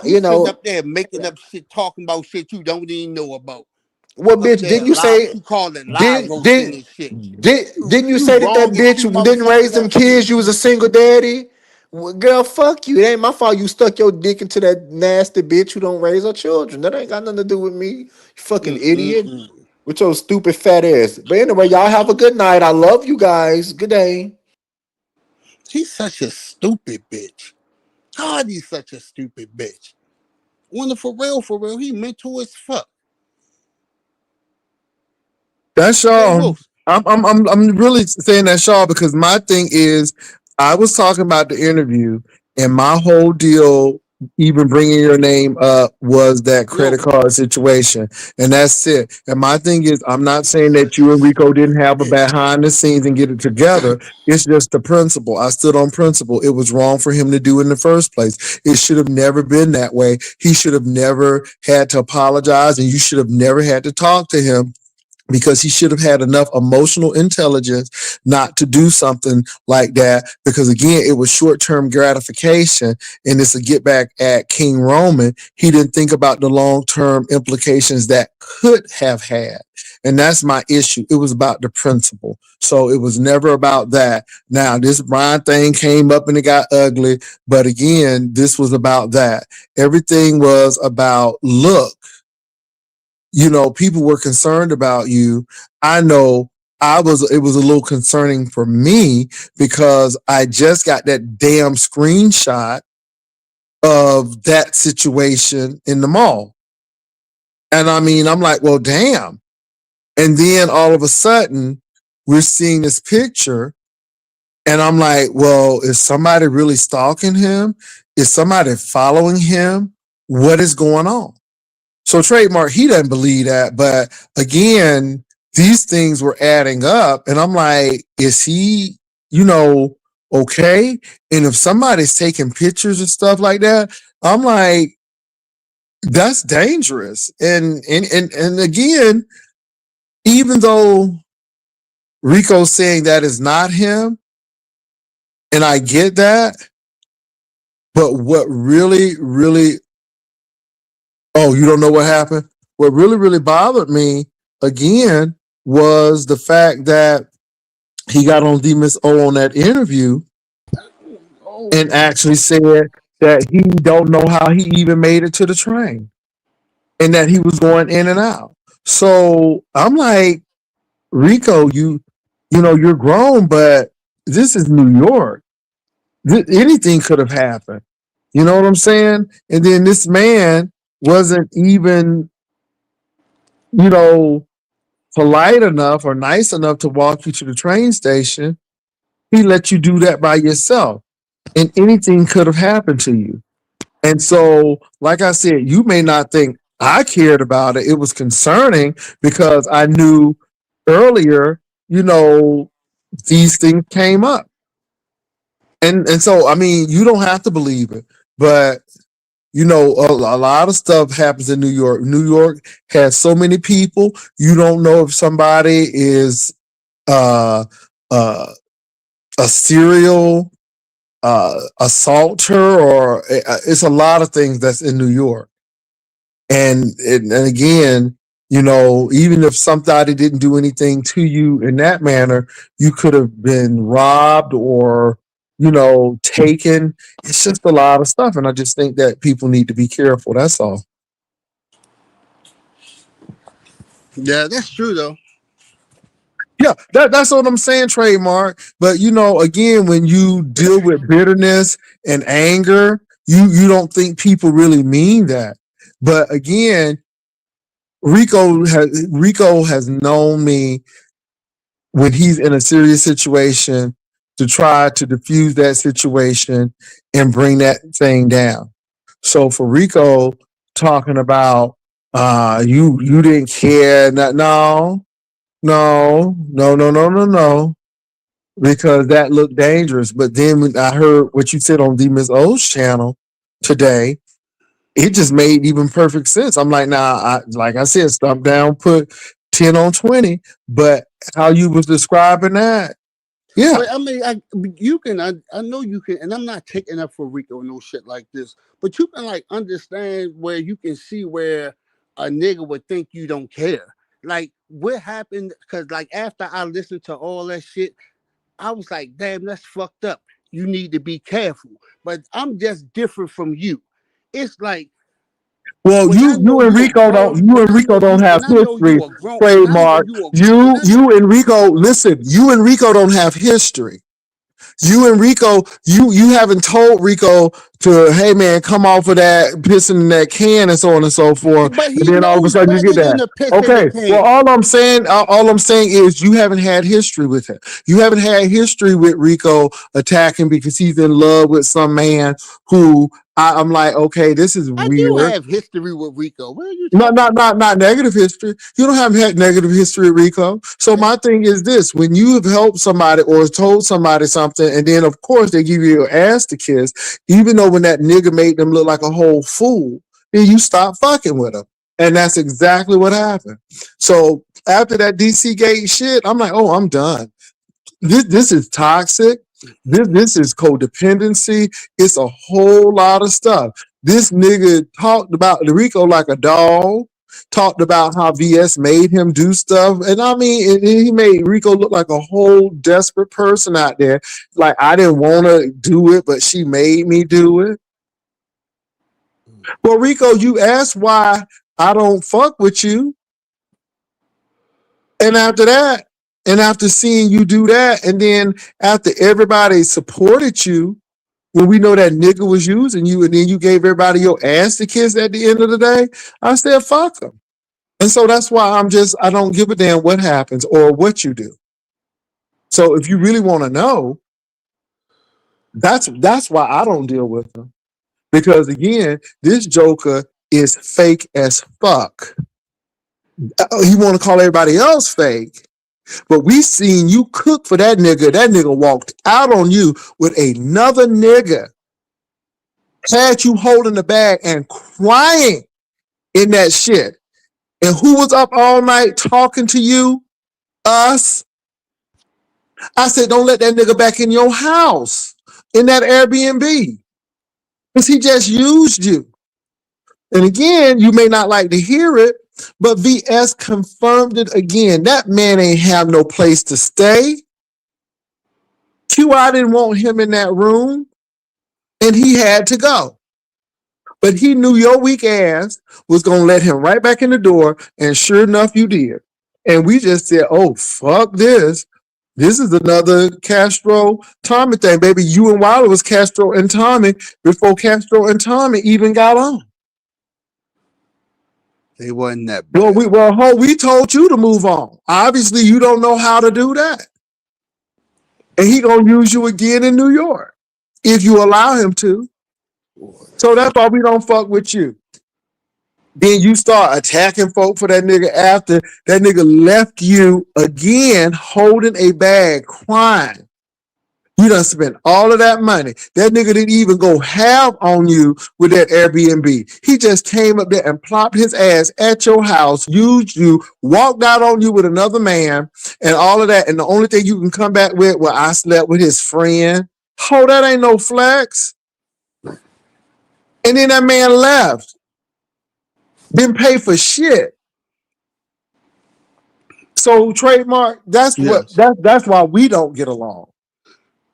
You you sitting know, up there making up shit, talking about shit you don't even know about. what Up bitch there, didn't you live, say? you call it live Did roasting did and shit. didn't you You say that that wrong as bitch two didn't raise motherfuckers them else. kids? You was a single daddy. Well, girl, fuck you. It ain't my fault. You stuck your dick into that nasty bitch who don't raise her children. That ain't got nothing to do with me. You fucking idiot. Mm-mm-mm. With your stupid fat ass. But anyway, y'all have a good night. I love you guys. Good day. He's such a stupid bitch. God, he's such a stupid bitch. When for real, he mental as fuck. that's Jay y'all. Wilson. I'm really saying that's y'all because my thing is, I was talking about the interview, and my whole deal, even bringing your name up, was that credit No. card situation, and that's it. And my thing is, I'm not saying that Such you a and Rico stupid didn't have a bitch. behind the scenes and get it together. It's just the principle. I stood on principle. It was wrong for him to do in the first place. It should have never been that way. He should have never had to apologize, and you should have never had to talk to him because he should have had enough emotional intelligence not to do something like that. Because again, it was short-term gratification, and it's a get back at King Roman. He didn't think about the long-term implications that could have had. And that's my issue. It was about the principle. So it was never about that. Now, this Brian thing came up and it got ugly. But again, this was about that. Everything was about, look, people were concerned about you. I know it was a little concerning for me because I just got that damn screenshot of that situation in the mall. And I mean, I'm like, well, damn. And then all of a sudden, we're seeing this picture, and I'm like, well, is somebody really stalking him? Is somebody following him? What is going on? So trademark, he doesn't believe that. But again, these things were adding up. And I'm like, is he, okay? And if somebody's taking pictures and stuff like that, I'm like, that's dangerous. And again, even though Rico's saying that is not him, and I get that, but what really, really, oh, you don't know what happened? What really, really bothered me again was the fact that he got on D Miss O on that interview and actually said that he don't know how he even made it to the train and that he was going in and out. So I'm like, Rico, you're grown, but this is New York. Anything could have happened. You know what I'm saying? And then this man wasn't even, you know, polite enough or nice enough to walk you to the train station. He let you do that by yourself, and anything could have happened to you. And so, like I said, you may not think I cared about it. It was concerning because I knew earlier, these things came up. And so, I mean, you don't have to believe it, but You know, a lot of stuff happens in New York. New York has so many people. You don't know if somebody is uh, uh, a serial assaulter or it's a lot of things that's in New York. And again, you know, even if somebody didn't do anything to you in that manner, you could have been robbed or, you know, taken. It's just a lot of stuff. And I just think that people need to be careful. That's all. Yeah, that's true though. Yeah, that's what I'm saying, trademark. But you know, again, when you deal with bitterness and anger, you don't think people really mean that. But again, Rico has known me when he's in a serious situation to try to diffuse that situation and bring that thing down. So for Rico talking about you didn't care, no, no, because that looked dangerous. But then when I heard what you said on D Miss O's channel today, it just made even perfect sense. I'm like, nah, like I said, stump down, put 10 on 20. But how you was describing that, yeah. But I mean, you can. I know you can, and I'm not taking up for Rico no shit like this. But you can like understand where you can see where a nigga would think you don't care. Like what happened? Because like after I listened to all that shit, I was like, damn, that's fucked up. You need to be careful. But I'm just different from you. It's like Well, when I know you and you a Rico grown, don't have when I know history. you a grown, when I know Trademark. you a, when I, You and Rico, listen, you and Rico don't have history. You and Rico, you haven't told Rico to, hey man, come off of that, pissing in that can and so on and so forth. but And he then all of a knows sudden you better get than that. to piss in the Okay. Well, can. all I'm saying is you haven't had history with him. You haven't had history with Rico attacking because he's in love with some man who I'm like, okay, this is I do weird. have history with Rico. What are you talking Not negative history. You don't have had negative history, Rico. So my thing is this: when you have helped somebody or told somebody something, and then of course they give you your ass to kiss, even though when that nigga made them look like a whole fool, then you stop fucking with them, and that's exactly what happened. So after that DC Gate shit, I'm like, oh, I'm done. This is toxic. This is codependency. It's a whole lot of stuff. This nigga talked about Rico like a dog. Talked about how VS made him do stuff, and I mean, he made Rico look like a whole desperate person out there. Like I didn't want to do it, but she made me do it. Well, Rico, you asked why I don't fuck with you, and after that, and after seeing you do that, and then after everybody supported you, when we know that nigga was using you, and then you gave everybody your ass to kiss at the end of the day, I said, fuck them. And so that's why I don't give a damn what happens or what you do. So if you really want to know, that's why I don't deal with them. Because again, this Joker is fake as fuck. He want to call everybody else fake. But we seen you cook for that nigga. That nigga walked out on you with another nigga. Had you holding the bag and crying in that shit. And who was up all night talking to you? Us. I said, don't let that nigga back in your house in that Airbnb. Because he just used you. And again, you may not like to hear it, but VS confirmed it again. That man ain't have no place to stay. QI didn't want him in that room, and he had to go. But he knew your weak ass was going to let him right back in the door, and sure enough, you did. And we just said, oh, fuck this. This is another Castro Tommy thing, baby. You and Wilder was Castro and Tommy before Castro and Tommy even got on. They wasn't that bad. We told you to move on. Obviously, you don't know how to do that. And he gonna use you again in New York if you allow him to. So that's why we don't fuck with you. Then you start attacking folk for that nigga after that nigga left you again holding a bag, crying. You done spent all of that money. That nigga didn't even go half on you with that Airbnb. He just came up there and plopped his ass at your house, used you, walked out on you with another man, and all of that. And the only thing you can come back with, well, I slept with his friend. Oh, that ain't no flex. And then that man left. Didn't pay for shit. So trademark, that's Yes. that's why we don't get along.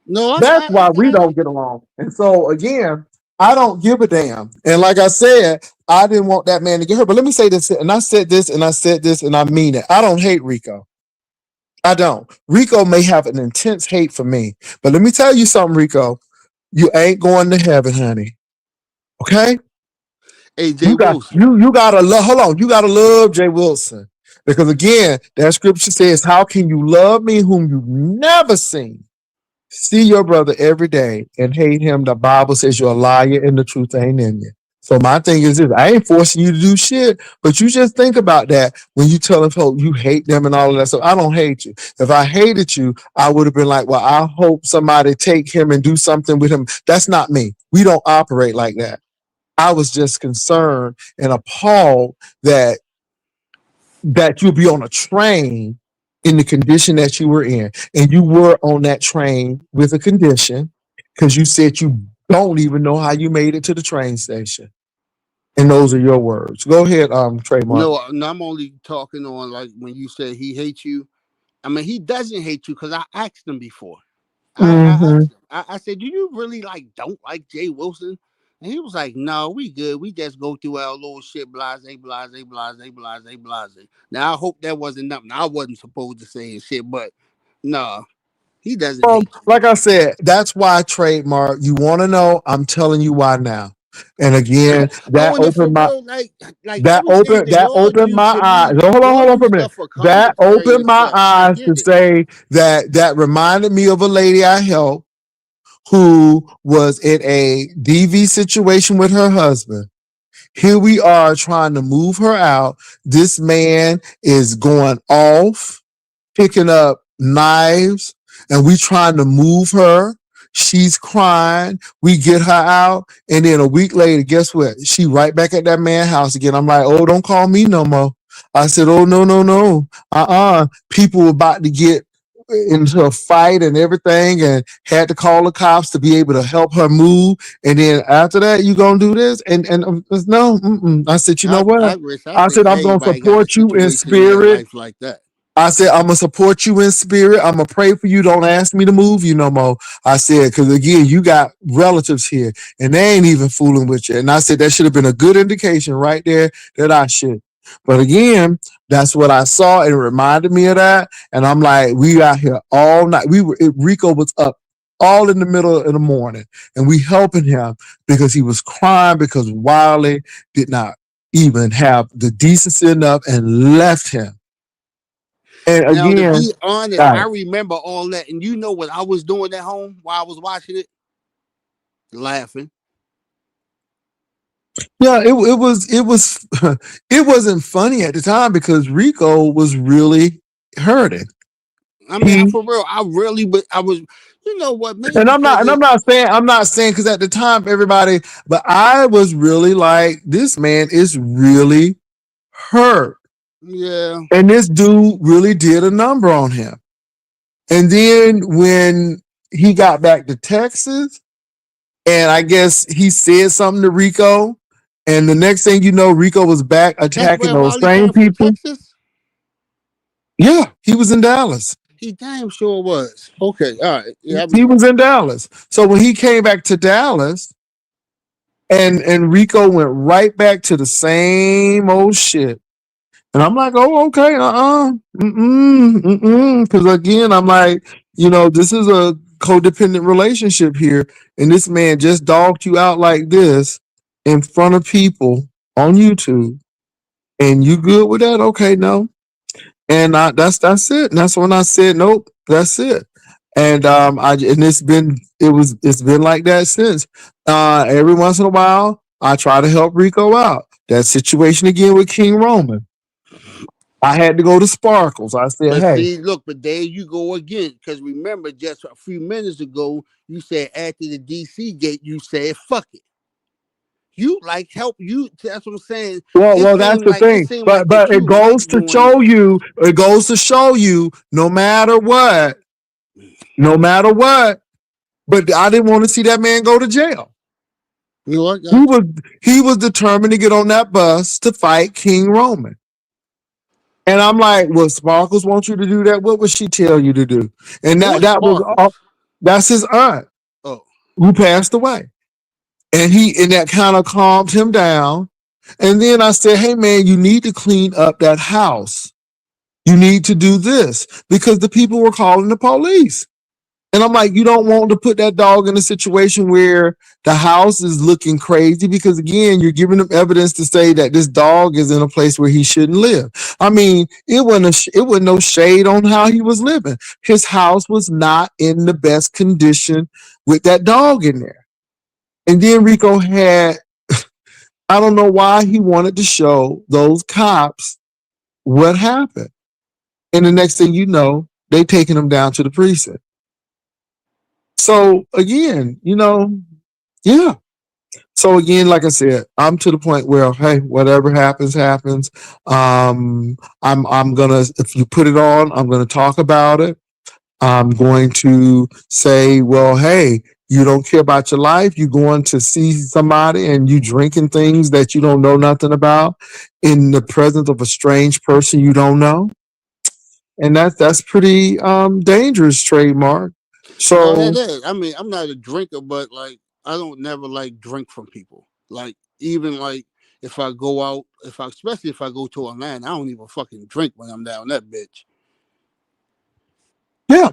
No, That's why I we got it. don't get along. And so again, I don't give a damn. And like I said, I didn't want that man to get hurt. But let me say this, and I said this, and I said this, and I mean it. I don't hate Rico. I don't. Rico may have an intense hate for me, but let me tell you something, Rico. You ain't going to heaven, honey. Okay? AJ Wilson. You gotta love. Hold on, you gotta love Jay Wilson because again, that scripture says, "How can you love me whom you've never seen? See your brother every day and hate him." The Bible says you're a liar and the truth ain't in you. So my thing is this: I ain't forcing you to do shit, but you just think about that when you telling folks you hate them and all of that stuff. I don't hate you. If I hated you, I would have been like, well, I hope somebody take him and do something with him. That's not me. We don't operate like that. I was just concerned and appalled that you'll be on a train in the condition that you were in. And you were on that train with a condition because you said you don't even know how you made it to the train station. And those are your words. Go ahead, Trademark. No, I'm only talking on like when you say he hates you. I mean, he doesn't hate you because I asked him before. I said, do you really don't like Jay Wilson? And he was like, no, we good. We just go through our little shit, blase, blase, blase, blase, blase. Now, I hope that wasn't nothing I wasn't supposed to say and shit, but no, he doesn't hate you. Like I said, that's why Trademark. You want to know? I'm telling you why now. And again, that opened my that opened my eyes. Hold on for a minute. That opened my eyes to say that reminded me of a lady I helped who was in a DV situation with her husband. Here we are trying to move her out. This man is going off, picking up knives, and we trying to move her. She's crying. We get her out. And then a week later, guess what? She right back at that man's house again. I'm like, oh, don't call me no more. I said, oh, no. People were about to get into a fight and everything and had to call the cops to be able to help her move. And then after that, you gonna do this? And no. I said, you know what? I said, I'm gonna support you in spirit. Like that. I said, I'm gonna support you in spirit. I'm gonna pray for you. Don't ask me to move you no more. I said, because again, you got relatives here and they ain't even fooling with you. And I said, that should have been a good indication right there that I should. But again, that's what I saw. And it reminded me of that. And I'm like, we out here all night. Rico was up all in the middle of the morning and we helping him because he was crying because Wiley did not even have the decency enough and left him. And now, again, to be honest, I remember all that. And you know what I was doing at home while I was watching it? Laughing. Yeah, it wasn't funny at the time because Rico was really hurting. I mean, for real, I was, you know what, maybe and I'm not saying because at the time everybody, but I was really like, this man is really hurt. Yeah. And this dude really did a number on him. And then when he got back to Texas, and I guess he said something to Rico, and the next thing you know, Rico was back attacking those same people. Yeah, he was in Dallas. He damn sure was. Okay, all right. Yeah, he was in Dallas. So when he came back to Dallas, and Rico went right back to the same old shit. And I'm like, oh, okay, because again, I'm like, this is a codependent relationship here, and this man just dogged you out like this in front of people on YouTube, and you good with that? Okay, no, and that's it. And that's when I said, nope, that's it. And it's been like that since. Every once in a while, I try to help Rico out. That situation again with King Roman. I had to go to Sparkles. I said, But hey, see, look, but there you go again. Because remember, just a few minutes ago, you said after the DC gate, you said fuck it. You like help you. That's what I'm saying. well, that's the It thing. seemed like that But it you like goes to doing show that. you, no matter what, no matter what. But I didn't want to see that man go to jail. You know what? He was determined to get on that bus to fight King Roman. And I'm like, well, Sparkles wants you to do that. What would she tell you to do? And What's that was Sparkles? that's his aunt Oh, who passed away. And that kind of calmed him down. And then I said, hey man, you need to clean up that house. You need to do this because the people were calling the police. And I'm like, you don't want to put that dog in a situation where the house is looking crazy because, again, you're giving them evidence to say that this dog is in a place where he shouldn't live. I mean, it wasn't no shade on how he was living. His house was not in the best condition with that dog in there. And then Rico had, I don't know why he wanted to show those cops what happened. And the next thing you know, they taking him down to the precinct. So again, yeah. So again, like I said, I'm to the point where, hey, whatever happens, happens. I'm gonna, if you put it on, I'm gonna talk about it. I'm going to say, well, hey, you don't care about your life. You're going to see somebody and you drinking things that you don't know nothing about in the presence of a strange person you don't know. And that's pretty dangerous, trademark. no, So that is. I mean, I'm not a drinker, but like, I don't never like drink from people. Like, even like if I go out, especially if I go to Atlanta, I don't even fucking drink when I'm down that bitch. yeah.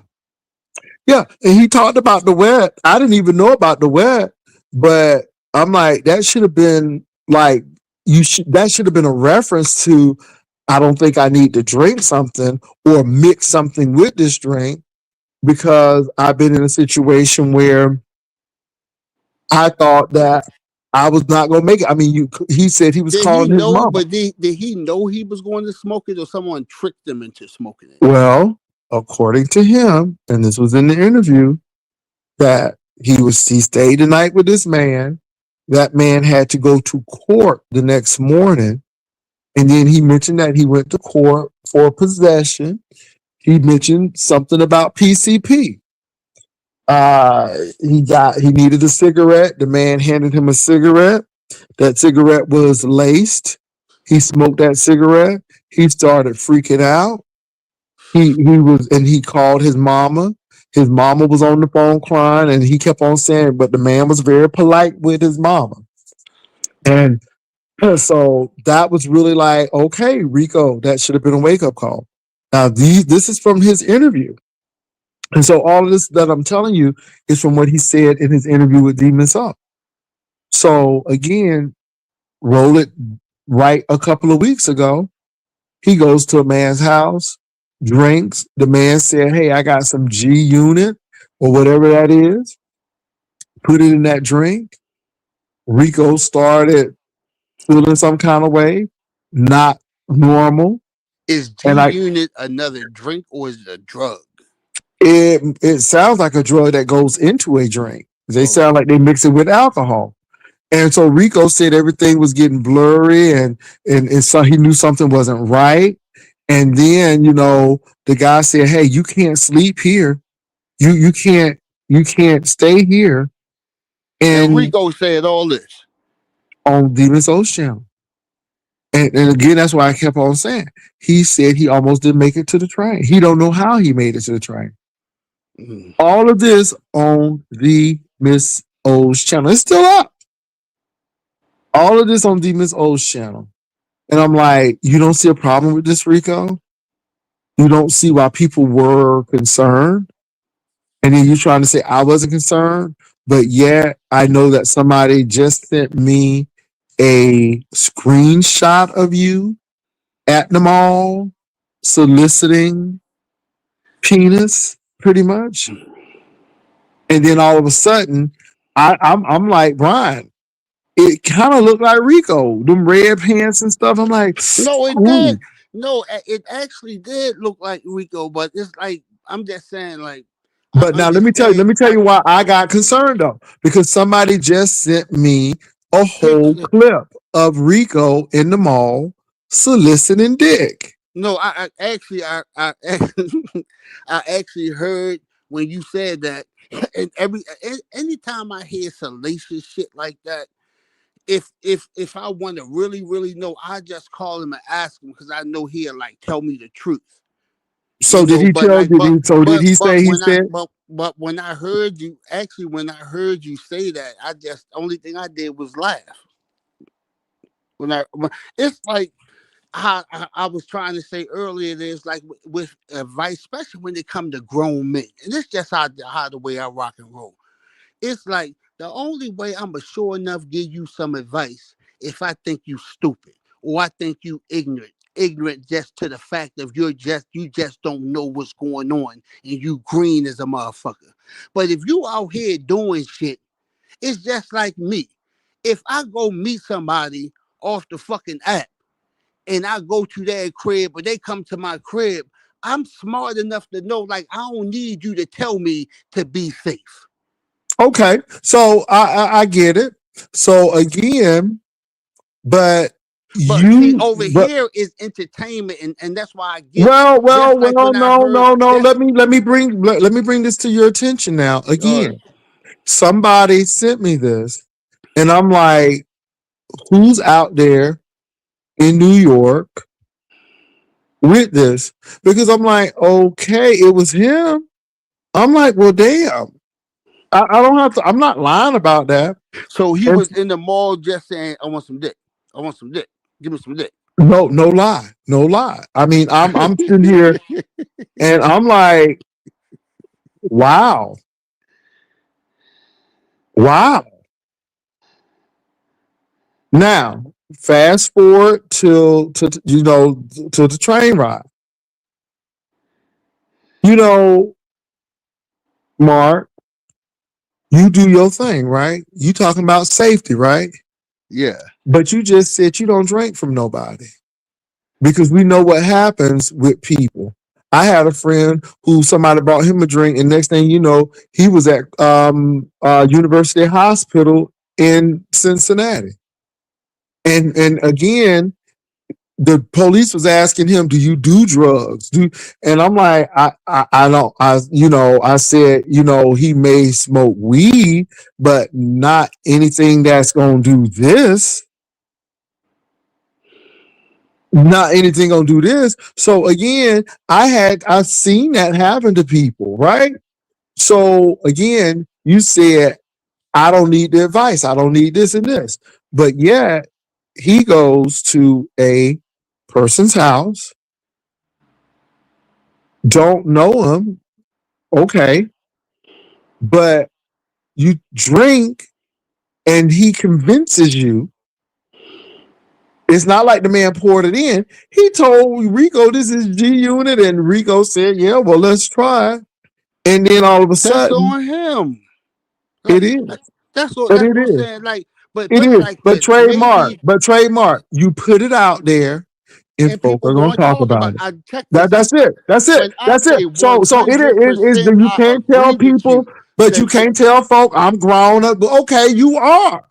Yeah, and he talked about the wet. I didn't even know about the wet, but I'm like, that should have been like that should have been a reference to I don't think I need to drink something or mix something with this drink because I've been in a situation where I thought that I was not gonna make it. I mean, he said he was Did he calling his know? mama. But did he know he was going to smoke it, or someone tricked him into smoking it? Well, according to him, and this was in the interview, that he stayed the night with this man. That man had to go to court the next morning. And then he mentioned that he went to court for possession. He mentioned something about PCP. He needed a cigarette. The man handed him a cigarette. That cigarette was laced. He smoked that cigarette. He started freaking out. He called his mama. His mama was on the phone crying, and he kept on saying, but the man was very polite with his mama. And so that was really like, okay, Rico, that should have been a wake-up call. Now, this is from his interview. And so all of this that I'm telling you is from what he said in his interview with Demons Up. So again, roll it right a couple of weeks ago. He goes to a man's house, drinks. The man said, hey, I got some G Unit or whatever that is. Put it in that drink. Rico started feeling some kind of way, not normal. Is G And Unit another drink, or is it a drug? it sounds like a drug that goes into a drink. They Oh. sound like they mix it with alcohol. And so Rico said everything was getting blurry and so he knew something wasn't right. And then, the guy said, hey, you can't sleep here. You can't stay here. And And Rico said all this. on Demons O's channel. And again, that's why I kept on saying. He said he almost didn't make it to the train. He don't know how he made it to the train. Mm. All of this on the Miss O's channel. It's still up. All of this on the Miss O's channel. And I'm like, you don't see a problem with this, Rico? You don't see why people were concerned? And then you're trying to say I wasn't concerned? But yet I know that somebody just sent me a screenshot of you at the mall soliciting penis, pretty much. And then all of a sudden, I'm like, Brian, it kind of looked like Rico, them red pants and stuff. I'm like, No, it ooh. did. No, it actually did look like Rico, but it's like I'm just saying, like I But now let understand. me tell you why I got concerned though, because somebody just sent me a whole Picture. clip of Rico in the mall soliciting dick. No, I actually I I actually heard when you said that, and anytime I hear salacious shit like that, if I want to really know, I just call him and ask him because I know he'll like tell me the truth. So did he But tell? like, Did he? So did he say? He said. but when I heard you, actually, when I heard you say that, I just only thing I did was laugh. It's like how I was trying to say earlier, there's like with advice, especially when they come to grown men, and it's just how the way I rock and roll. It's like the only way I'm a sure enough give you some advice if I think you stupid or I think you ignorant just to the fact of you just don't know what's going on and you green as a motherfucker. But if you out here doing shit, it's just like me. If I go meet somebody off the fucking app and I go to their crib or they come to my crib, I'm smart enough to know like I don't need you to tell me to be safe. Okay, so I get it. So again, but But see, you, over but here is entertainment, and that's why I get just like well, when I no, heard no, no. just Let me bring this to your attention now. uh Again, somebody sent me this, and I'm like, who's out there in New York with this? Because I'm like, okay, it was him. I'm like, well, damn. I don't have to. I'm not lying about that. so he And was in the mall just saying, I want some dick. I want some dick. Give me some dick. no, no lie, no lie. I mean, I'm sitting here and I'm like, wow, wow. Now, fast forward to to the train ride. You know, Mark, you do your thing, right? You talking about safety, right? Yeah. But you just said you don't drink from nobody because we know what happens with people. I had a friend who somebody brought him a drink, and next thing you know, he was at University Hospital in Cincinnati. And again, the police was asking him, "Do you do drugs?" And I'm like, I don't. I said, he may smoke weed, but not anything that's gonna do this. Not anything gonna do this. So again, I've seen that happen to people, right? So again, you said I don't need the advice. I don't need this and this, but yet he goes to a person's house, don't know him, okay, but you drink and he convinces you. It's not like the man poured it in. He told Rico this is G Unit, and Rico said, "Yeah, well, let's try." And then all of a That's sudden, on him. it Like is. But that's it what I'm is. saying. Like, but It put it is. like this. Maybe But trademark. You put it out there, and and folk people are gonna gonna talk talk about about it. I check this out. That's it. That's it. When I That's it. say So it is 100% that you I can't tell agree with people, you. but you Cause can't tell folk I'm grown up. Okay, you are,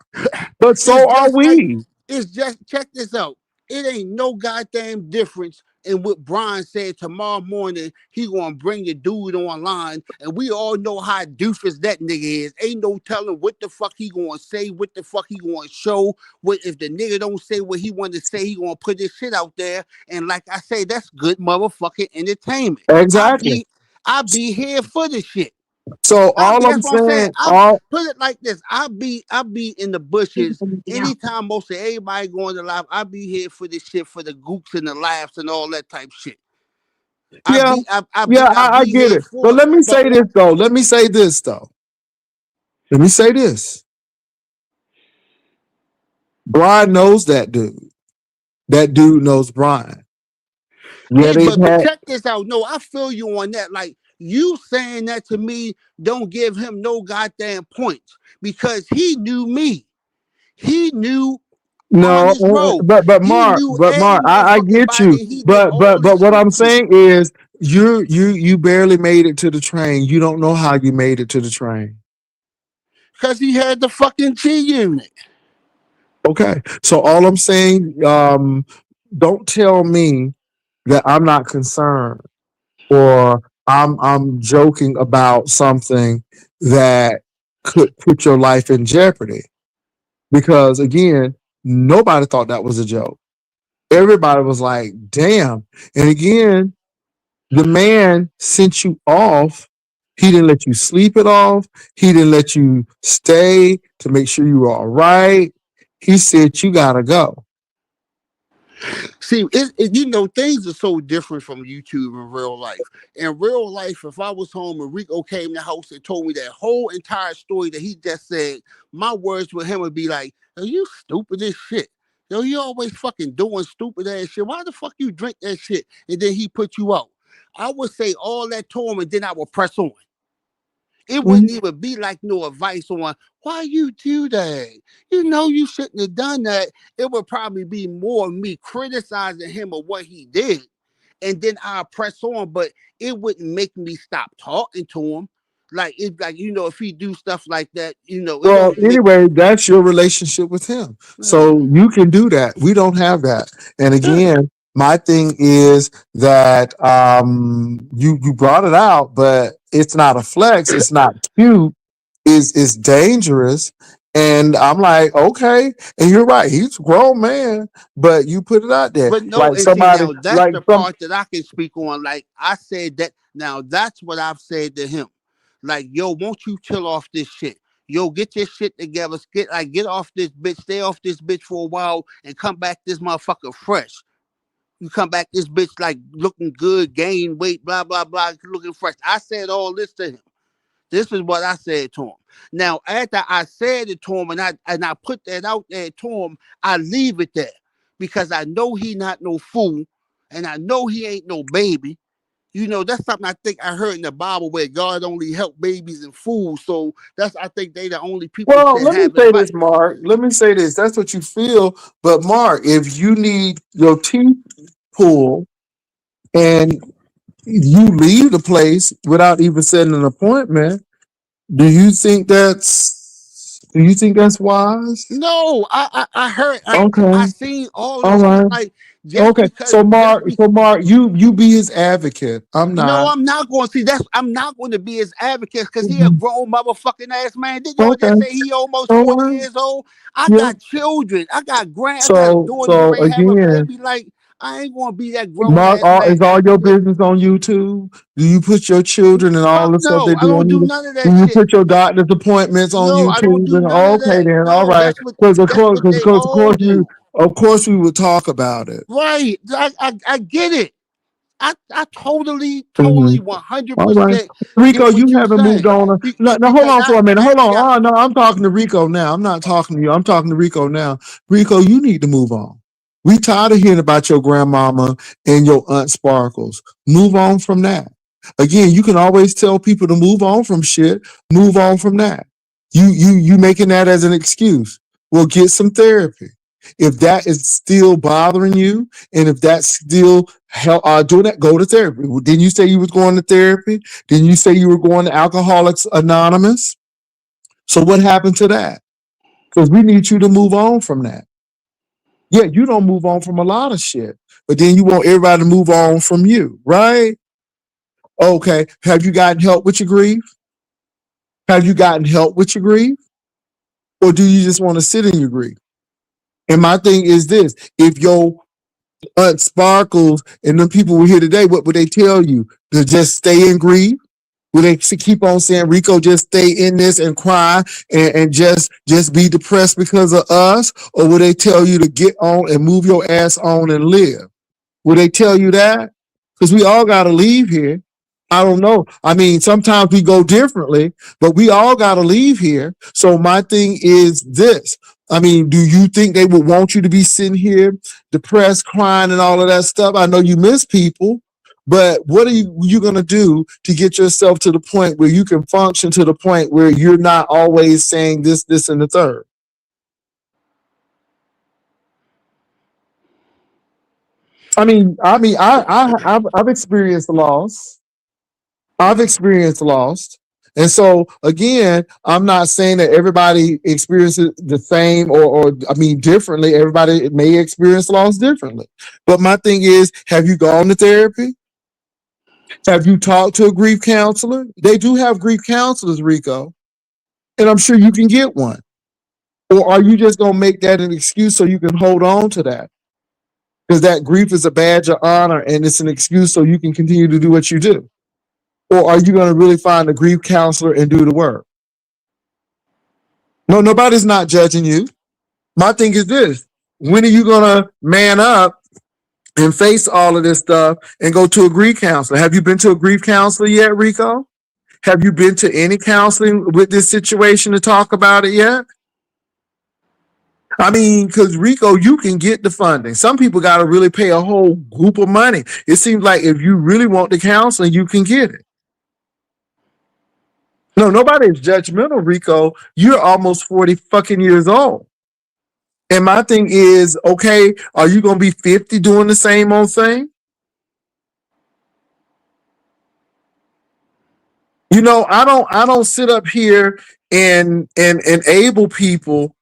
but it's so are just like we. it's just check this out. It ain't no goddamn difference in what Brian said tomorrow morning. He gonna bring the dude online, and we all know how doofus that nigga is. Ain't no telling what the fuck he gonna say, what the fuck he gonna show. What if the nigga don't say what he want to say? He gonna put this shit out there, and like I say, that's good motherfucking entertainment. I Exactly. be I be here for the shit. So I all be I'm that's what I'm saying. saying, I all put it like this. I be in the bushes anytime most of everybody going to live. I be here for this shit for the gooks and the laughs and all that type shit. I yeah, be I, I yeah, be I I be get here it. But for it. let me But say this though. Let me say this though. Let me say this. Brian knows that dude. That dude knows Brian. Yeah, hey, they've but had check this out. No, I feel you on that. Like you saying that to me don't give him no goddamn points because he knew me. He knew No, Honest, bro. but He Mark, knew every I motherfucking get body you. and he did all But this what shit I'm saying is you barely made it to the train. You don't know how you made it to the train. because he had the fucking G unit. Okay. So all I'm saying, don't tell me that I'm not concerned or I'm joking about something that could put your life in jeopardy. Because again, nobody thought that was a joke. Everybody was like, damn. And again, the man sent you off. He didn't let you sleep it off. He didn't let you stay to make sure you were all right. He said, you gotta go. See, you know, things are so different from YouTube in real life. In real life, if I was home and Rico came in the house and told me that whole entire story that he just said, my words with him would be like, "Are you stupid as shit? Yo, you always fucking doing stupid ass shit. Why the fuck you drink that shit?" And then he put you out. I would say all that to him and then I would press on. It Mhm. wouldn't even be like no advice on why you do that. You know you shouldn't have done that. It would probably be more me criticizing him of what he did, and then I'll press on. But it wouldn't make me stop talking to him. Like it's like if he do stuff like that, it Well, only make anyway, that's your relationship with him. So you can do that. We don't have that. And again, my thing is that you brought it out, but it's not a flex, it's not cute, is dangerous. And I'm like, okay, and you're right, he's a grown man, but you put it out there. But no, Like and see somebody now that's like the some part that I can speak on. Like I said that now that's what I've said to him. Like, yo, won't you chill off this shit? Yo, get your shit together. Get off this bitch. Stay off this bitch for a while and come back this motherfucker fresh. You come back this bitch like looking good, gain weight, blah blah blah, looking fresh. I said all this to him. This is what I said to him. Now, after I said it to him and I put that out there to him, I leave it there because I know he not no fool, and I know he ain't no baby. That's something I think I heard in the Bible where God only help babies and fools. So that's I think they the only people well, can let me have say advice. this, Mark. Let me say this. That's what you feel. But Mark, if you need your teeth pulled and you leave the place without even setting an appointment, do you think that's wise? No, I heard I Okay. seen all All this. I'm right. like Okay. So Mark, you be his advocate. I'm no, not. I'm not going to see that. I'm not going to be his advocate because he a Mhm. grown motherfucking ass man. Did y'all Okay. just say he almost All 40 right. years old? I Yeah. got children. I got a daughter So getting ready to have a again, baby. Like I ain't going to be that grown Mark, ass man is all your advocate. business on YouTube? Do you put your children and all Fuck the stuff they no, I do on don't do YouTube? none of Do that you shit. put your doctor's appointments on No, I don't YouTube? do And none of okay, that. then all No, right, because that's what they all do. of course we would talk about it. Right. I get it. I totally, Hmm. totally All right, 100% Rico, get what you you haven't moved saying. on. No, no, hold Because on for a minute. I Hold on. got Oh no, I'm talking to Rico now. I'm not talking to you. I'm talking to Rico now. Rico, you need to move on. We tired of hearing about your grandmama and your aunt Sparkles. Move on from that. Again, you can always tell people to move on from shit. Move on from that. You making that as an excuse. Well, get some therapy. If that is still bothering you, and if that's still doing that, go to therapy. Didn't you say you was going to therapy? Didn't you say you were going to Alcoholics Anonymous? So what happened to that? Because we need you to move on from that. Yeah, you don't move on from a lot of shit, but then you want everybody to move on from you, right? Okay. Have you gotten help with your grief? Have you gotten help with your grief? Or do you just want to sit in your grief? And my thing is this: if your Aunt Sparkles and the people were here today, what would they tell you? To just stay in grief? Would they keep on saying, Rico, just stay in this and cry and just be depressed because of us? Or would they tell you to get on and move your ass on and live? Would they tell you that? Because we all got to leave here. I don't know. I mean, sometimes we go differently, but we all got to leave here. So my thing is this. I mean, do you think they would want you to be sitting here depressed, crying, and all of that stuff? I know you miss people, but what are you going to do to get yourself to the point where you can function to the point where you're not always saying this, and the third? I've experienced loss. I've experienced loss. And so again, I'm not saying that everybody experiences the same or differently. Everybody may experience loss differently. But my thing is, have you gone to therapy? Have you talked to a grief counselor? They do have grief counselors, Rico, and I'm sure you can get one. Or are you just going to make that an excuse so you can hold on to that? Because that grief is a badge of honor and it's an excuse so you can continue to do what you do. Or are you going to really find a grief counselor and do the work? No, nobody's not judging you. My thing is this: when are you going to man up and face all of this stuff and go to a grief counselor? Have you been to a grief counselor yet, Rico? Have you been to any counseling with this situation to talk about it yet? Because Rico, you can get the funding. Some people got to really pay a whole group of money. It seems like if you really want the counseling, you can get it. No, nobody's judgmental, Rico. You're almost 40 fucking years old. And my thing is, okay, are you going to be 50 doing the same old thing? I don't sit up here and enable people,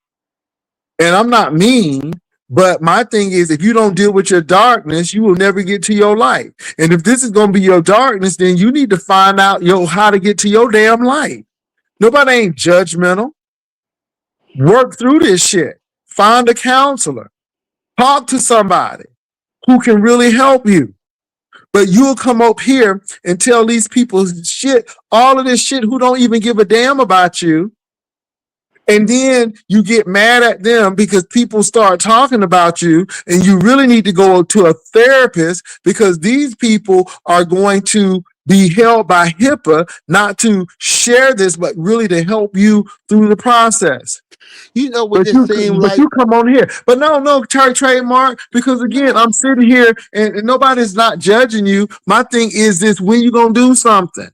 and I'm not mean, but my thing is, if you don't deal with your darkness, you will never get to your light. And if this is going to be your darkness, then you need to find out how to get to your damn light. Nobody ain't judgmental. Work through this shit. Find a counselor. Talk to somebody who can really help you. But you'll come up here and tell these people shit, all of this shit who don't even give a damn about you. And then you get mad at them because people start talking about you, and you really need to go to a therapist because these people are going to be held by HIPAA not to share this, but really to help you through the process. You know what But this you, seems but like? you come on here. But no, trademark, because again, I'm sitting here and nobody's not judging you. My thing is this: when you gonna do something?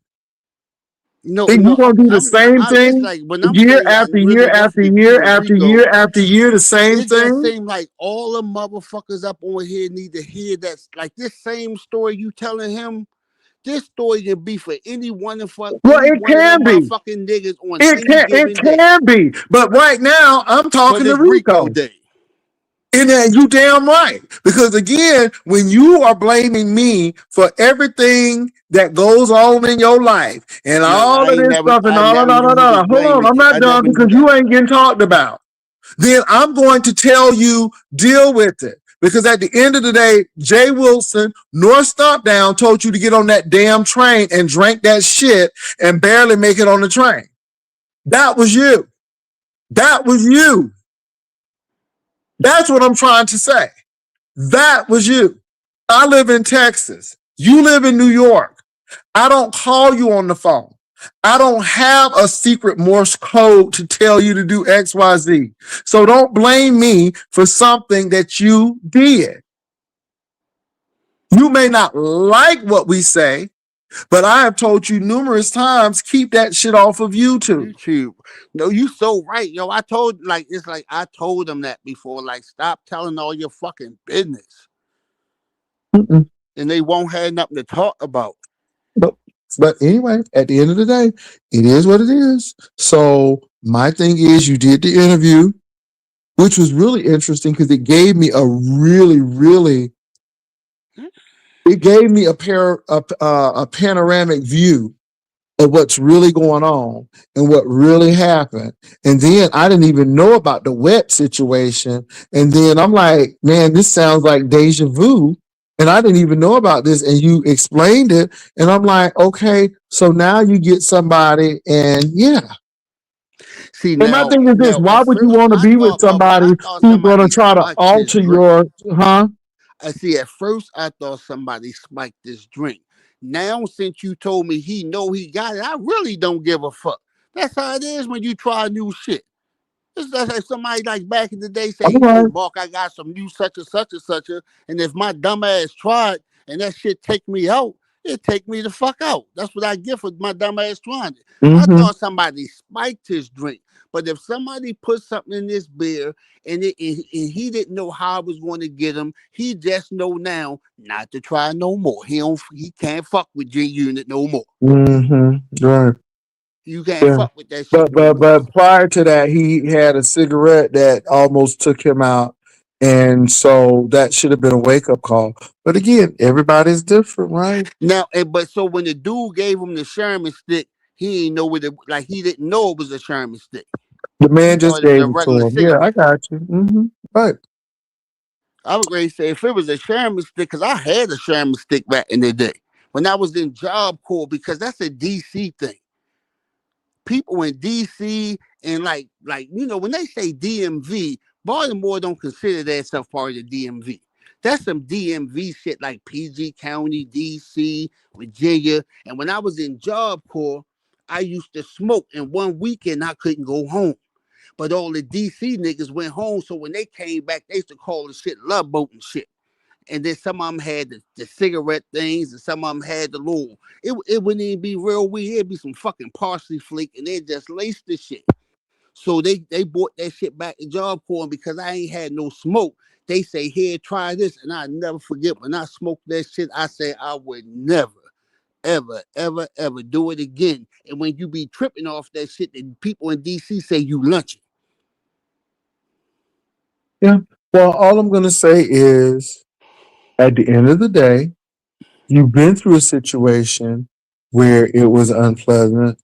No, And you no, gonna do the same it's thing like when I'm year saying that after really year after listening to year you, after Rico, year after year, the same it just thing? seems like all the motherfuckers up on here need to hear that. Like this same story you telling him, this story can be for any one of Well, any it one of them can be. motherfucking niggas on It any given day. can be. But right now, I'm talking But to it's Rico Rico. Day. And you damn right. Because again, when you are blaming me for everything that goes on in your life and No, all of this stuff and I all, never no, knew you was hold on, blaming I'm me. not I done never knew because you that. ain't getting talked about. Then I'm going to tell you, deal with it. Because at the end of the day, Jay Wilson, North Stomp Down told you to get on that damn train and drank that shit and barely make it on the train. That was you. That was you. That's what I'm trying to say. That was you. I live in Texas. You live in New York. I don't call you on the phone. I don't have a secret Morse code to tell you to do X, Y, Z. So don't blame me for something that you did. You may not like what we say, but I have told you numerous times, keep that shit off of YouTube. YouTube. No, you so right, yo. I told I told them that before. Like, stop telling all your fucking business, Mm-mm. and they won't have nothing to talk about. But anyway, at the end of the day, it is what it is. So my thing is, you did the interview, which was really interesting because it gave me a really, it gave me a panoramic view of what's really going on and what really happened. And then I didn't even know about the wet situation. And then I'm like, man, this sounds like deja vu. And I didn't even know about this. And you explained it. And I'm like, okay, so now you get somebody and yeah. See, And my thing is this, why at would you first want to I be with thought somebody who's going to somebody try to spiked this alter drink. your, I see. At first, I thought somebody spiked this drink. Now, since you told me he know he got it, I really don't give a fuck. That's how it is when you try new shit. It's just like somebody like back in the day say, all you know, right. Mark, I got some new such and such and such, and if my dumb ass tried and that shit take me out, it take me the fuck out. That's what I get for my dumb ass trying it. I Mm-hmm. thought somebody spiked his drink, But if somebody put something in this beer and he didn't know how I was going to get him, he just know now not to try no more. He can't fuck with G Unit no more. Right. You can't Yeah. fuck with that shit no more. But prior to that, he had a cigarette that almost took him out. And so that should have been a wake up call. But again, everybody's different, right? Now, but so when the dude gave him the Sherman stick, he ain't know what it like. He didn't know it was a Sherman stick. The He man just thought it was gave a it to regular him. Yeah, I cigarette. got you. Right. I would really say if it was a Sherman stick, because I had a Sherman stick back in the day when I was in Job Corps, because that's a DC thing. People in DC and like when they say DMV, Baltimore don't consider that stuff part of the DMV. That's some DMV shit like PG County, DC, Virginia. And when I was in Job Corps, I used to smoke, and one weekend I couldn't go home. But all the DC niggas went home, so when they came back, they used to call the shit love boat and shit. And then some of them had the cigarette things, and some of them had the little. It wouldn't even be real weed. It'd be some fucking parsley flake, and they just laced the shit. So they bought that shit back to Job Corps, and because I ain't had no smoke, they say, here, try this. And I never forget when I smoked that shit, I said I would never, ever, ever, ever do it again. And when you be tripping off that shit, the people in DC say you lunching. Yeah. Well, all I'm going to say is at the end of the day, you've been through a situation where it was unpleasant.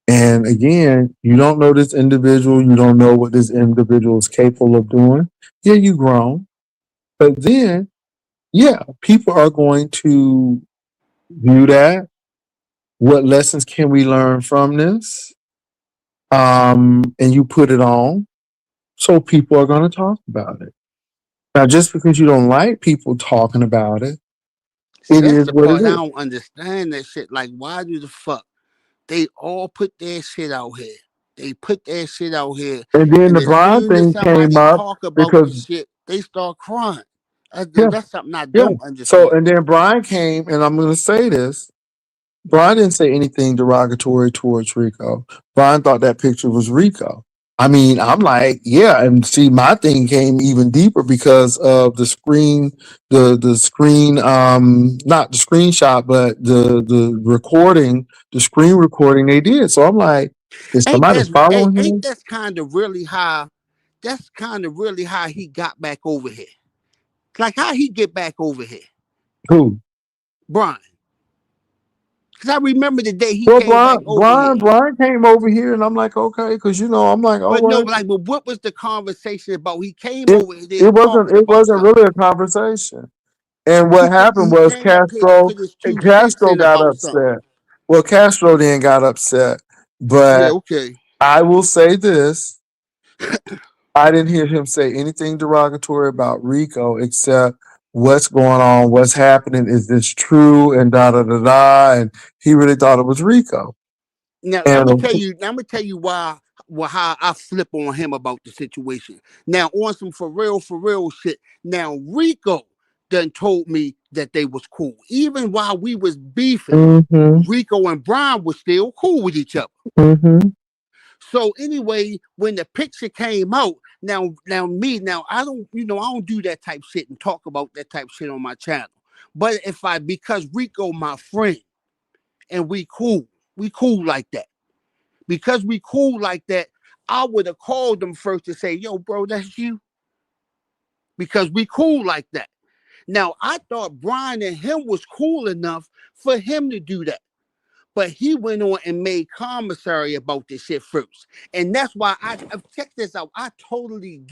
And again, you don't know this individual. You don't know what this individual is capable of doing. Yeah, you grown. But then, yeah, people are going to view that. What lessons can we learn from this? And you put it on. So people are going to talk about it. Now, just because you don't like people talking about it, See, it that's is the what it part I is. don't understand that shit. Like, why do the fuck they all put their shit out here? They put their shit out here, And then and the as Brian soon as thing came somebody up talk about because, the shit, they start crying. yeah, That's something I yeah. don't So, understand. and then Brian came, and I'm going to say this. Brian didn't say anything derogatory towards Rico. Brian thought that picture was Rico. I mean, I'm like, yeah, and see, my thing came even deeper because of the screen, the screen, not the screenshot, but the recording, the screen recording they did. So I'm like, is somebody following Ain't him? that's kind of really how that's kind of really how he got back over here. Like how he get back over here, Who? Brian. Because I remember the day he Well, came back over here. Brian came over here, and I'm like, okay, because I'm like, all But no, right. like, but what was the conversation about? He came It over there talking it about wasn't something. really a conversation. And what happened He was came up here to put his And 2 cents Castro in got about something. upset. Well, Castro then got upset, Yeah, but okay. I will say this: I didn't hear him say anything derogatory about Rico except what's going on, what's happening, is this true, and da da da da. And he really thought it was Rico. Now I'm And gonna tell you. I'm gonna tell you why. Well, how I flip on him about the situation. Now on some for real shit. Now Rico done told me that they was cool, even while we was beefing. mm-hmm, Rico and Brian was still cool with each other. mm-hmm. So anyway, when the picture came out, now I don't do that type shit and talk about that type shit on my channel. But because Rico my friend and we cool like that. Because we cool like that, I would have called them first to say, yo, bro, that's you. Because we cool like that. Now I thought Brian and him was cool enough for him to do that. But he went on and made commissary about this shit first. And that's why check this out. I totally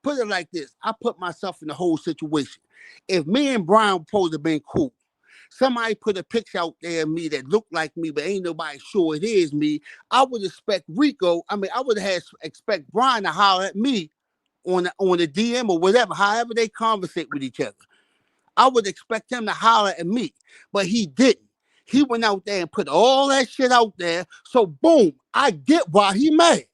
put it like this. I put myself in the whole situation. If me and Brian supposed to been cool, somebody put a picture out there of me that looked like me, but ain't nobody sure it is me, I would expect I would have expect Brian to holler at me on the DM or whatever, however they conversate with each other. I would expect him to holler at me, but he didn't. He went out there and put all that shit out there. So boom, I get why he mad.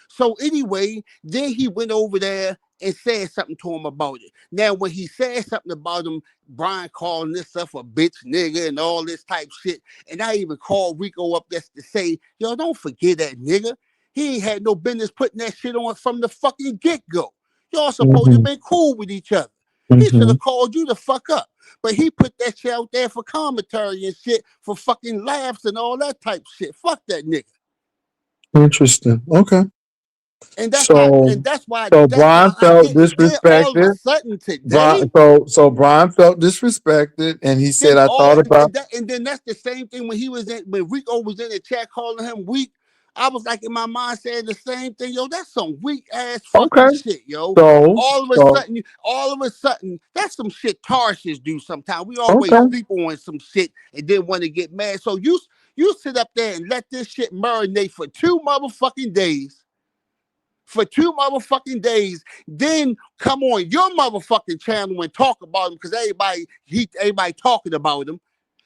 So anyway, then he went over there and said something to him about it. Now, when he said something about him, Brian calling this stuff a bitch nigga and all this type shit, and I even called Rico up just to say, yo, don't forget that nigga. He ain't had no business putting that shit on from the fucking get-go. Y'all supposed to have been cool with each other. He should have called you the fuck up. But he put that shit out there for commentary and shit, for fucking laughs and all that type shit. Fuck that nigga. Interesting. Okay. And that's So, why Brian I felt didn't. Then all of a disrespected. sudden today, So Brian felt disrespected, and he said, then "I all thought about." and then that's the same thing when Rico was in the chat calling him weak. I was like in my mind saying the same thing. Yo, that's some weak ass Okay. fucking shit, yo. So, All of a sudden, that's some shit Tarshish do sometimes. We always okay. sleep on some shit and then want to get mad. So you sit up there and let this shit marinate for 2 motherfucking days. For 2 motherfucking days, then come on your motherfucking channel and talk about him because everybody talking about him.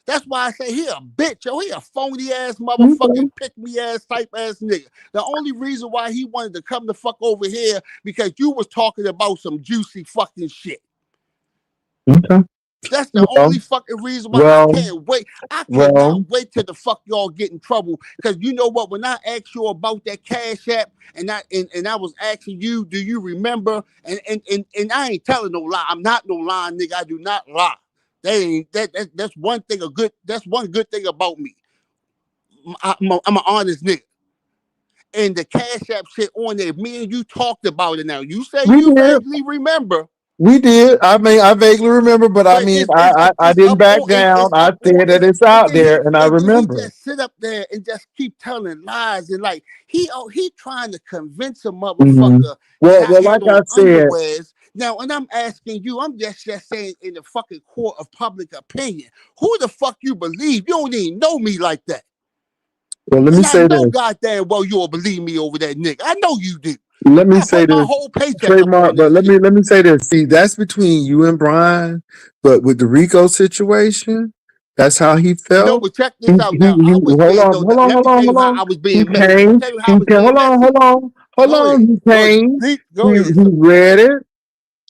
That's why I say he a bitch, yo. He a phony ass motherfucking pick me ass type ass nigga. The only reason why he wanted to come the fuck over here because you was talking about some juicy fucking shit. Okay. That's the only fucking reason why I can't wait. I cannot wait till the fuck y'all get in trouble. Because you know what? When I asked you about that Cash App and I was asking you, do you remember? And I ain't telling no lie. I'm not no lying nigga. I do not lie. That's one thing that's one good thing about me. I'm an honest nigga. And the Cash App shit on there, me and you talked about it now. You say you vaguely remember. We did. I mean, I vaguely remember, but I mean, I didn't back down. I said that it's out there, and I remember. He just sit up there and just keep telling lies, and like he trying to convince a motherfucker Well, that like I I said, underwears. Now, and I'm asking you, I'm just saying in the fucking court of public opinion, who the fuck you believe? You don't even know me like that. Well, let me say I know this. goddamn well you'll believe me over that nigga. I know you do. Let me say this. My whole paycheck Trademark, but let me say this. See, that's between you and Brian, but with the Rico situation, that's how he felt. No, but check this out now. I was hold on. I was being messy. Let me tell you how I was being messy. Hold on. He came. He read it.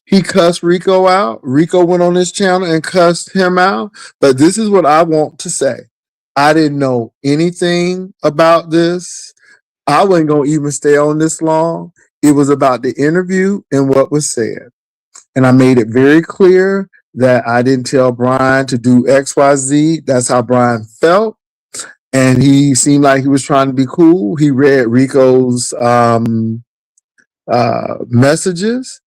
He cussed Rico out. Rico went on his channel and cussed him out. But this is what I want to say. I didn't know anything about this. I wasn't going to even stay on this long. It was about the interview and what was said. And I made it very clear that I didn't tell Brian to do XYZ. That's how Brian felt. And he seemed like he was trying to be cool. He read Rico's messages.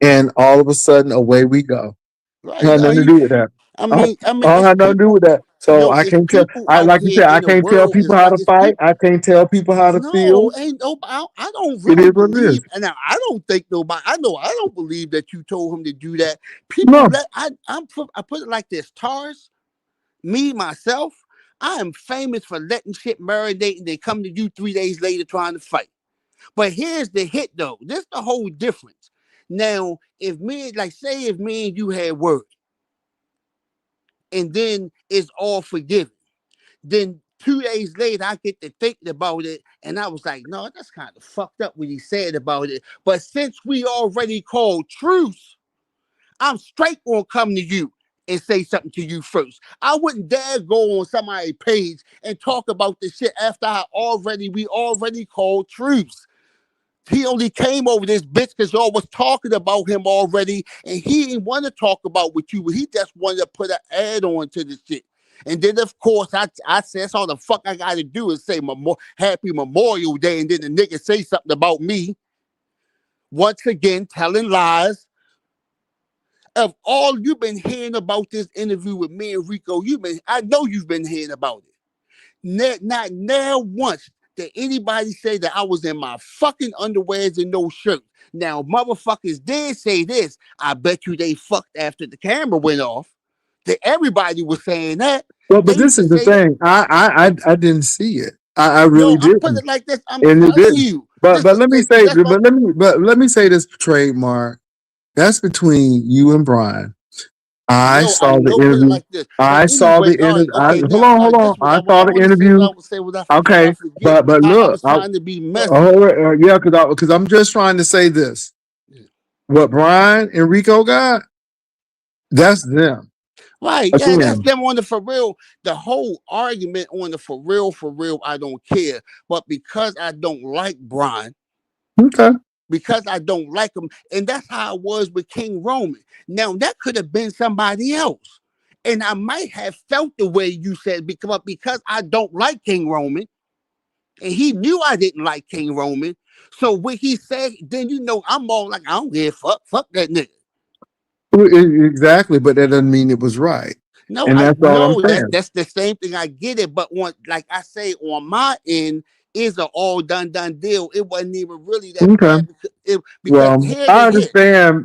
And all of a sudden, away we go. Right. Had nothing to do with that. I mean, had nothing to do with that. So I can't tell. Like you said, I can't tell people how to fight. I can't tell people how to feel. No, ain't nobody. I don't really believe. And now I don't think nobody. I don't believe that you told him to do that. People, I put it like this: Tars, me myself, I am famous for letting shit marinate, and they come to you 3 days later trying to fight. But here's the hit, though. This is the whole difference. Now, if me and you had word, and then it's all forgiven, then 2 days later I get to thinking about it, and I was like, no, that's kind of fucked up what he said about it. But since we already called truce, I'm straight gonna come to you and say something to you first. I wouldn't dare go on somebody's page and talk about this shit after we already called truce. He only came over this bitch because y'all was talking about him already, and he didn't want to talk about with you. He just wanted to put an ad on to the shit. And then, of course, I said, that's all the fuck I got to do is say Happy Memorial Day, and then the nigga say something about me. Once again, telling lies. Of all you've been hearing about this interview with me and Rico, I know you've been hearing about it. Not now once did anybody say that I was in my fucking underwears and no shirt. Now, motherfuckers did say this. I bet you they fucked after the camera went off. That everybody was saying that. Well, but this is the thing. I didn't see it. I really didn't. Put it like this. I'm telling you. But let me say this, Trademark. That's between you and Brian. I saw the interview. Like I saw the interview. Hold on. I saw the interview. Okay, but look, I was trying to be messy. Yeah, because I'm just trying to say this. What Brian and Rico got, that's them. Right. Yeah, that's Again, them on the for real. The whole argument on the for real, I don't care. But because I don't like Brian, okay. because I don't like him, and that's how it was with King Roman. Now that could have been somebody else. And I might have felt the way you said because I don't like King Roman, and he knew I didn't like King Roman. So when he said, then I'm all like, I don't give a fuck that nigga. Exactly, but that doesn't mean it was right. No, And I that's all I'm know saying. that's the same thing. I get it, but on like I say, on my end, is an all done deal. It wasn't even really that Okay. bad because Well, here they hit.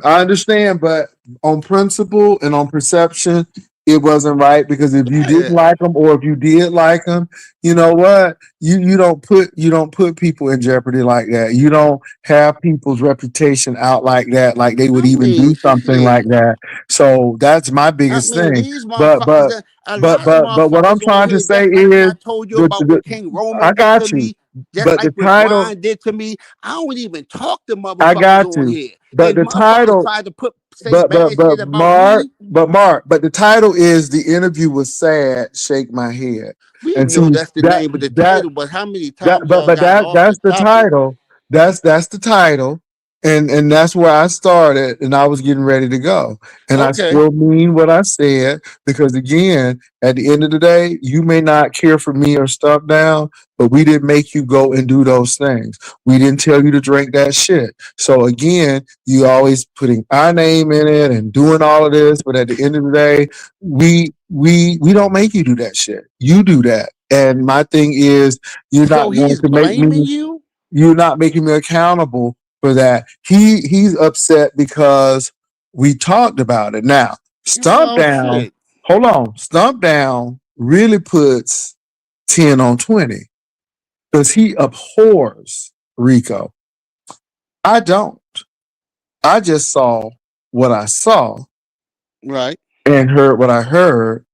I understand, but on principle and on perception, it wasn't right because if you didn't Yeah. like them or if you did like them, you know what? You don't put people in jeopardy like that. You don't have people's reputation out like that, like they would I even mean, do something like shit. that. So that's my I biggest mean, thing. these But motherfuckers, but a lot of but what I'm motherfuckers on trying to here, say just like when is I told you the, about the what King Roman I did to got you. me, just But the like what title Brian did to me, I don't even talk to I motherfuckers got on you. here. But And the motherfuckers title try to say bad shit about Mark, me. but the title is the interview was sad. Shake my head, We and see know that's the that name of the that title, but how many that times y'all but got off the that's the topic? title. That's the title, and that's where I started, and I was getting ready to go, and I Okay. still mean what I said because again, at the end of the day, you may not care for me or stuff down, but we didn't make you go and do those things. We didn't tell you to drink that shit. So again, you always putting our name in it and doing all of this, but at the end of the day, we don't make you do that shit. You do that. And my thing is you're So not going he's to make blaming me you? you're not making me accountable for that. He's upset because we talked about it. Now, Stump Well, Down, shit. hold on. Stump Down really puts 10 on 20 because he abhors Rico. I don't. I just saw what I saw Right. and heard what I heard.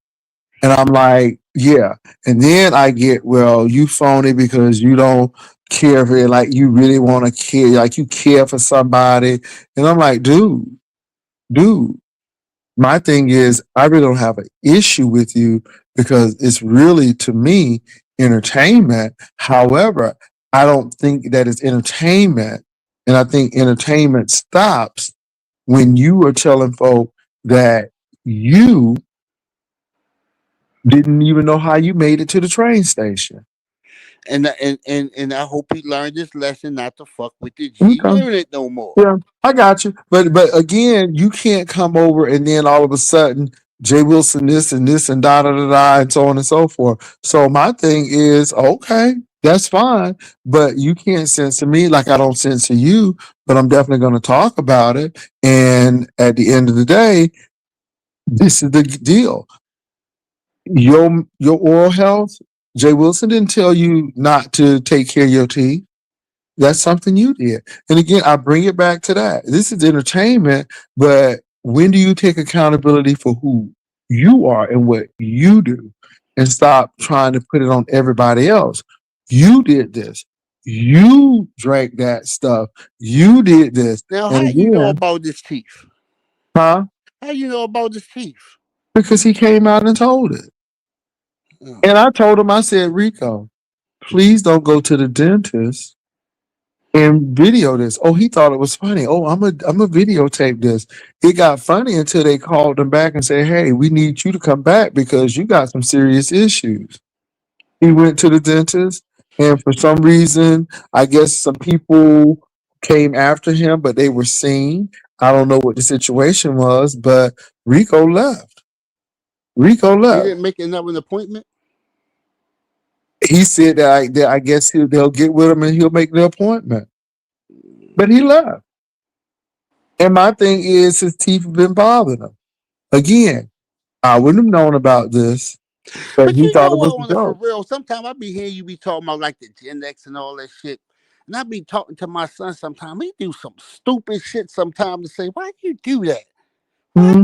And I'm like, yeah. And then I get, well, you phony because you don't care for it. Like you really want to care, like you care for somebody. And I'm like, dude, my thing is, I really don't have an issue with you because it's really, to me, entertainment. However, I don't think that it's entertainment. And I think entertainment stops when you are telling folk that you didn't even know how you made it to the train station. And I hope he learned this lesson not to fuck with the G Okay. unit no more. Yeah, I got you. But again, you can't come over and then all of a sudden Jay Wilson this and da da da da and so on and so forth. So my thing is okay, that's fine, but you can't censor me like I don't censor you. But I'm definitely going to talk about it. And at the end of the day, this is the deal. Your oral health. Jay Wilson didn't tell you not to take care of your teeth. That's something you did. And again, I bring it back to that. This is entertainment, but when do you take accountability for who you are and what you do and stop trying to put it on everybody else? You did this. You drank that stuff. You did this. Now, And how you know again, about this teeth? huh? How you know about this teeth? Because he came out and told it. Oh. And I told him, I said, Rico, please don't go to the dentist and video this. Oh, he thought it was funny. Oh, I'm a videotape this. It got funny until they called him back and said, "Hey, we need you to come back because you got some serious issues." He went to the dentist, and for some reason, I guess some people came after him, but they were seen. I don't know what the situation was, but Rico left. Rico He left. didn't make another appointment. He said that I guess they'll get with him and he'll make the appointment. But he left. And my thing is, his teeth have been bothering him. Again, I wouldn't have known about this, but But he you thought know it was what? a On the for joke. real, sometimes I be hearing you be talking about like the Gen X and all that shit, and I be talking to my son. Sometimes he do some stupid shit. Sometimes to say, "Why you do that?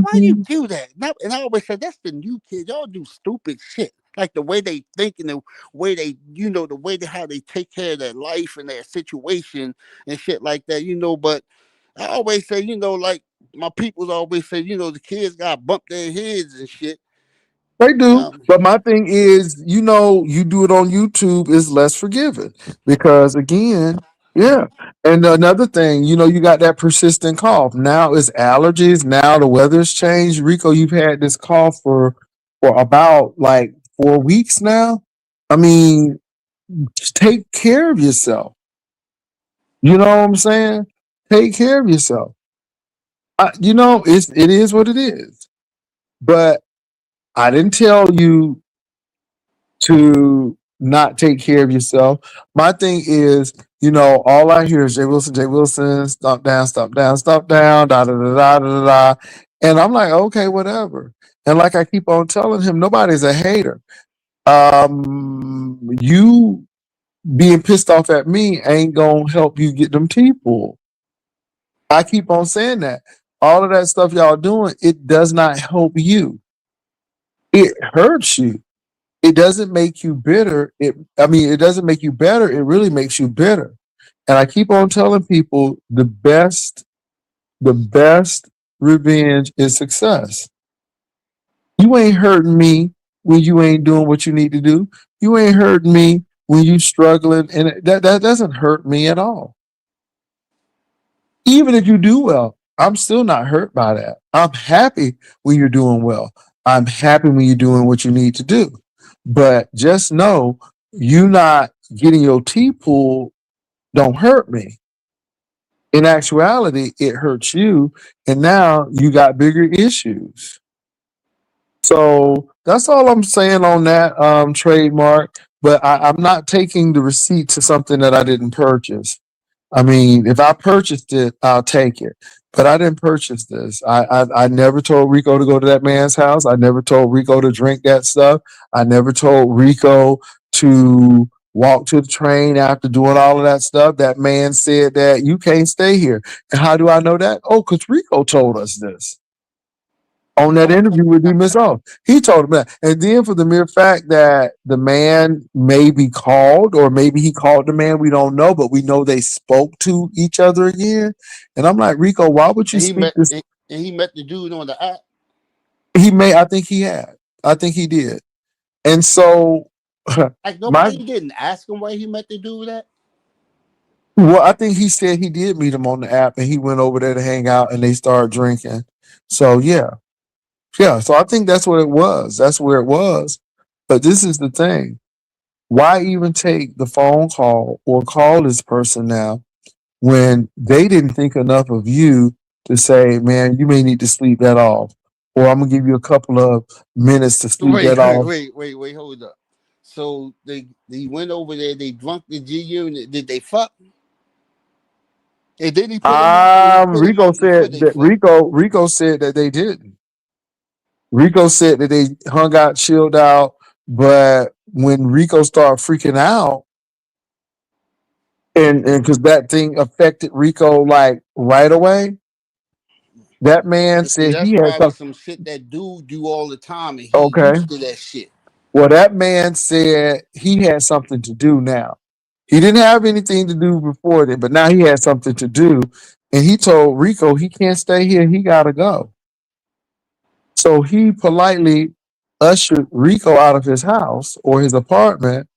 Why you Hmm. do that?" And I always say, "That's the new kids. Y'all do stupid shit." Like the way they think and the way they, the way they how they take care of their life and their situation and shit like that, But I always say, like my peoples always say, the kids got to bump their heads and shit. They do. Um, But my thing is, you do it on YouTube is less forgiving because again, yeah. And another thing, you got that persistent cough. Now it's allergies. Now the weather's changed. Rico, you've had this cough for about like 4 weeks now. I mean, just take care of yourself. You know what I'm saying? Take care of yourself. It is what it is. But I didn't tell you to not take care of yourself. My thing is, all I hear is Jay Wilson, stop down, stop down, stop down, da da da da da da. And I'm like, okay, whatever. And like I keep on telling him, nobody's a hater. You being pissed off at me ain't gonna help you get them teeth pulled. I keep on saying that. All of that stuff y'all doing, it does not help you. It hurts you. It doesn't make you bitter. It doesn't make you better. It really makes you bitter. And I keep on telling people the best revenge is success. You ain't hurting me when you ain't doing what you need to do. You ain't hurting me when you struggling, and that doesn't hurt me at all. Even if you do well, I'm still not hurt by that. I'm happy when you're doing well. I'm happy when you're doing what you need to do. But just know you not getting your teeth pulled don't hurt me. In actuality, it hurts you, and now you got bigger issues. So that's all I'm saying on that trademark. But I'm not taking the receipt to something that I didn't purchase. I mean, if I purchased it, I'll take it. But I didn't purchase this. I never told Rico to go to that man's house. I never told Rico to drink that stuff. I never told Rico to walk to the train after doing all of that stuff. That man said that you can't stay here. And how do I know that? Oh, because Rico told us this on that interview with D. Miss O. He told him that. And then for the mere fact that the man may be called, or maybe he called the man, we don't know, but we know they spoke to each other again. And I'm like, Rico, why would you and he speak met this? and he met the dude on the app. I think he had. I think he did. And so Like my nobody didn't ask him where he met the dude at. well, I think he said he did meet him on the app and he went over there to hang out and they started drinking. So yeah. Yeah. So I think that's what it was. That's where it was. But this is the thing. Why even take the phone call or call this person now when they didn't think enough of you to say, man, you may need to sleep that off, or I'm gonna give you a couple of minutes to sleep that off. Wait, hold up. So they went over there, they drunk the G unit. Did they fuck? And then he put him up and he put him Rico up before said they that fucked. Rico said that they didn't. Rico said that they hung out, chilled out, but when Rico started freaking out, and because that thing affected Rico like right away, that man But see, said that's he had probably something. some shit that dude do all the time, and he Okay. used to that shit. Well, that man said he had something to do now. He didn't have anything to do before then, but now he had something to do. And he told Rico he can't stay here. He got to go. So he politely ushered Rico out of his house or his apartment.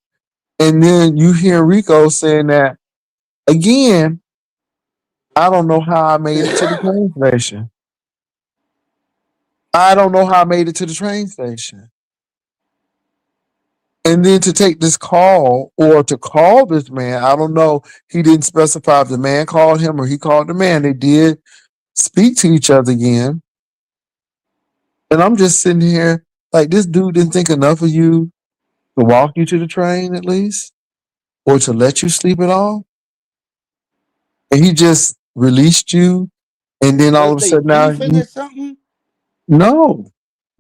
And then you hear Rico saying that, again, I don't know how I made it to the train station. I don't know how I made it to the train station. And then to take this call or to call this man, I don't know. He didn't specify if the man called him or he called the man. They did speak to each other again. And I'm just sitting here like, this dude didn't think enough of you to walk you to the train at least or to let you sleep at all. And he just released you. And then all Was of a they sudden now, beefing or something? no.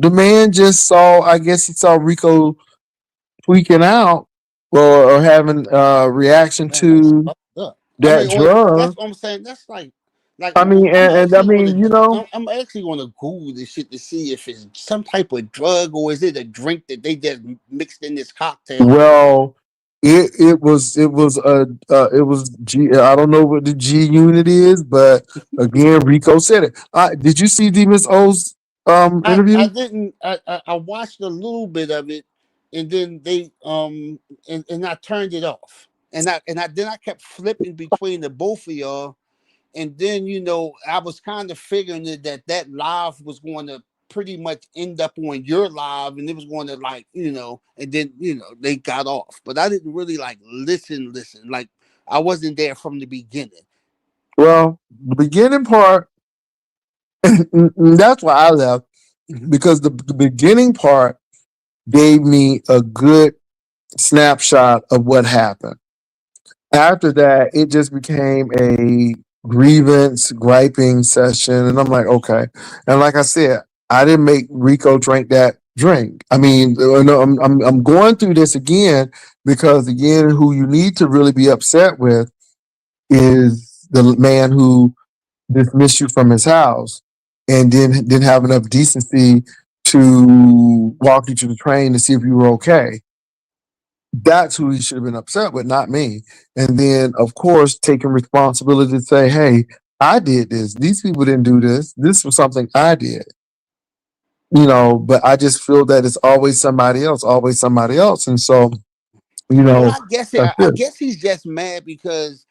The man just saw, I guess he saw Rico tweaking out or having a reaction Man, that's to fucked up. I that mean, that's drug. what I'm saying. That's like I mean, I'm and I actually mean, I'm actually gonna Google this shit to see if it's some type of drug or is it a drink that they just mixed in this cocktail. well, it was G. I don't know what the G unit is, but again, Rico said it. Did you see D Miss O's I interview? didn't. I watched a little bit of it, and then and I turned it off. And I then I kept flipping between the both of y'all, and then I was kind of figuring that live was going to pretty much end up on your live, and it was going to and then they got off. But I didn't really like listen. Like I wasn't there from the beginning. Well, the beginning part, that's why I left, because the beginning part gave me a good snapshot of what happened. After that, it just became a grievance griping session, and I'm like, okay. And like I said, I didn't make Rico drink that drink. I mean, no, I'm going through this again because again, who you need to really be upset with is the man who dismissed you from his house and then didn't have enough decency to walk you to the train to see if you were okay. That's who he should have been upset with, not me. And then, of course, taking responsibility to say, hey, I did this. These people didn't do this. This was something I did. But I just feel that it's always somebody else, always somebody else. And so, Well, that's I it. guess he's just mad because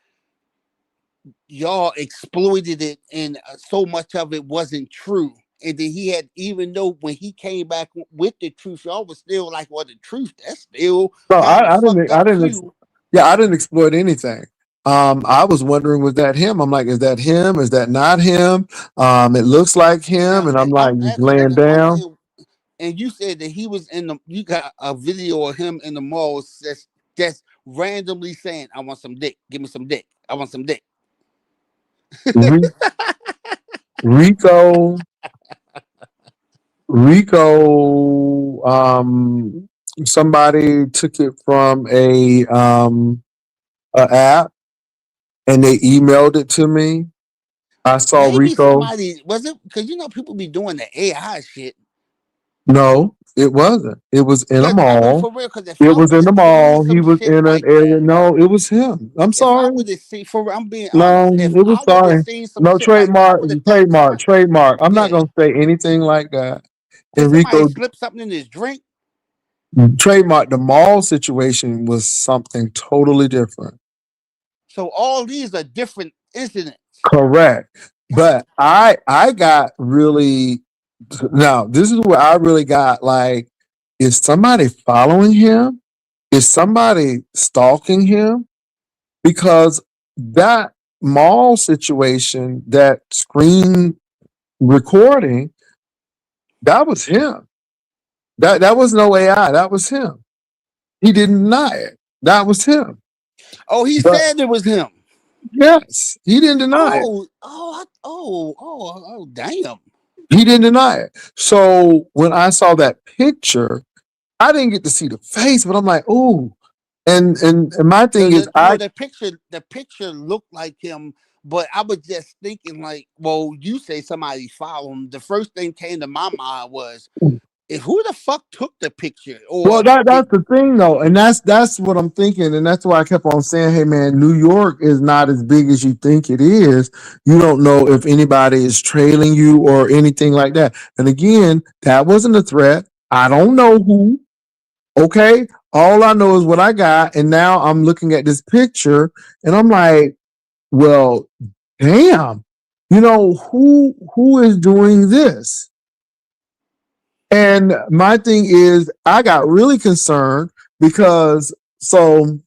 y'all exploited it, and so much of it wasn't true. And then he had, even though when he came back with the truth, y'all was still like, well, the truth, that's still No, kind of fucked I up didn't, too. yeah, I didn't exploit anything. I was wondering, was that him? I'm like, is that him? Is that not him? It looks like him. Now, And I'm like, I'm just asking laying you one down. thing, and you said that he was you got a video of him in the mall just randomly saying, I want some dick. Give me some dick. I want some dick. Re- Rico, Rico, somebody took it from a app and they emailed it to me. I saw Maybe Rico. somebody, was it? Because people be doing the AI shit. No, it wasn't. It was in a Because I mean, mall. for real. Because if It I was would in the have seen mall. He some was shit in an like area. that, No, it was him. I'm if I sorry. would have seen, I'm being No, honest. If it was I would have sorry. seen some No, shit like that, I trademark, would have thought trademark, trademark. I'm not yeah. gonna say anything like that. Did somebody Enrico, slip something in his drink? trademark. The mall situation was something totally different. So all these are different incidents. Correct. God, But I got really, now this is where I really got like, is somebody following him? Is somebody stalking him? Because that mall situation, that screen recording, that was him. That was no AI. That was him. He didn't deny it. That was him. oh, he But said it was him. yes, he didn't deny it. Damn. He didn't deny it. So when I saw that picture, I didn't get to see the face, but I'm like, ooh. And my thing is, The picture looked like him, but I was just thinking like, well, you say somebody followed him. The first thing came to my mind was, if who the fuck took the picture, well, or that's the thing though, and that's what I'm thinking, and that's why I kept on saying, hey man, New York is not as big as you think it is. You don't know if anybody is trailing you or anything like that. And again, that wasn't a threat. I don't know who. Okay. All I know is what I got. And now I'm looking at this picture and I'm like, well, damn, who is doing this? And my thing is, I got really concerned because so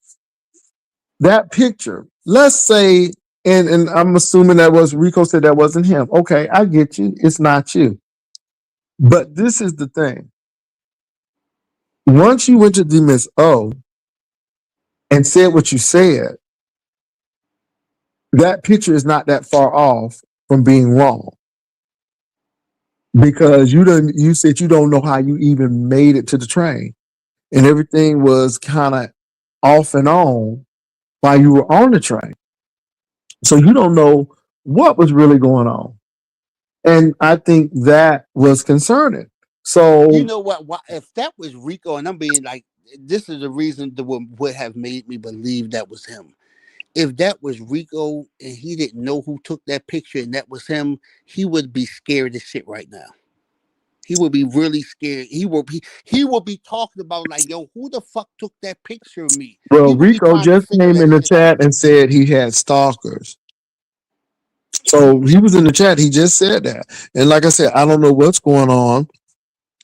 that picture, let's say, and I'm assuming that was Rico said that wasn't him. Okay, I get you. It's not you. But this is the thing. Once you went to the Miss O and said what you said, that picture is not that far off from being wrong. Because you said you don't know how you even made it to the train. And everything was kind of off and on while you were on the train. So you don't know what was really going on. And I think that was concerning. you So, know what? If that was Rico, and I'm being like, this is the reason that would have made me believe that was him. If that was Rico and he didn't know who took that picture and that was him, he would be scared as shit right now. He would be really scared. He will be talking about like, yo, who the fuck took that picture of me? Well, He would be Rico trying to just figure came that in the shit out. chat and said he had stalkers. So he was in the chat. He just said that. And like I said, I don't know what's going on.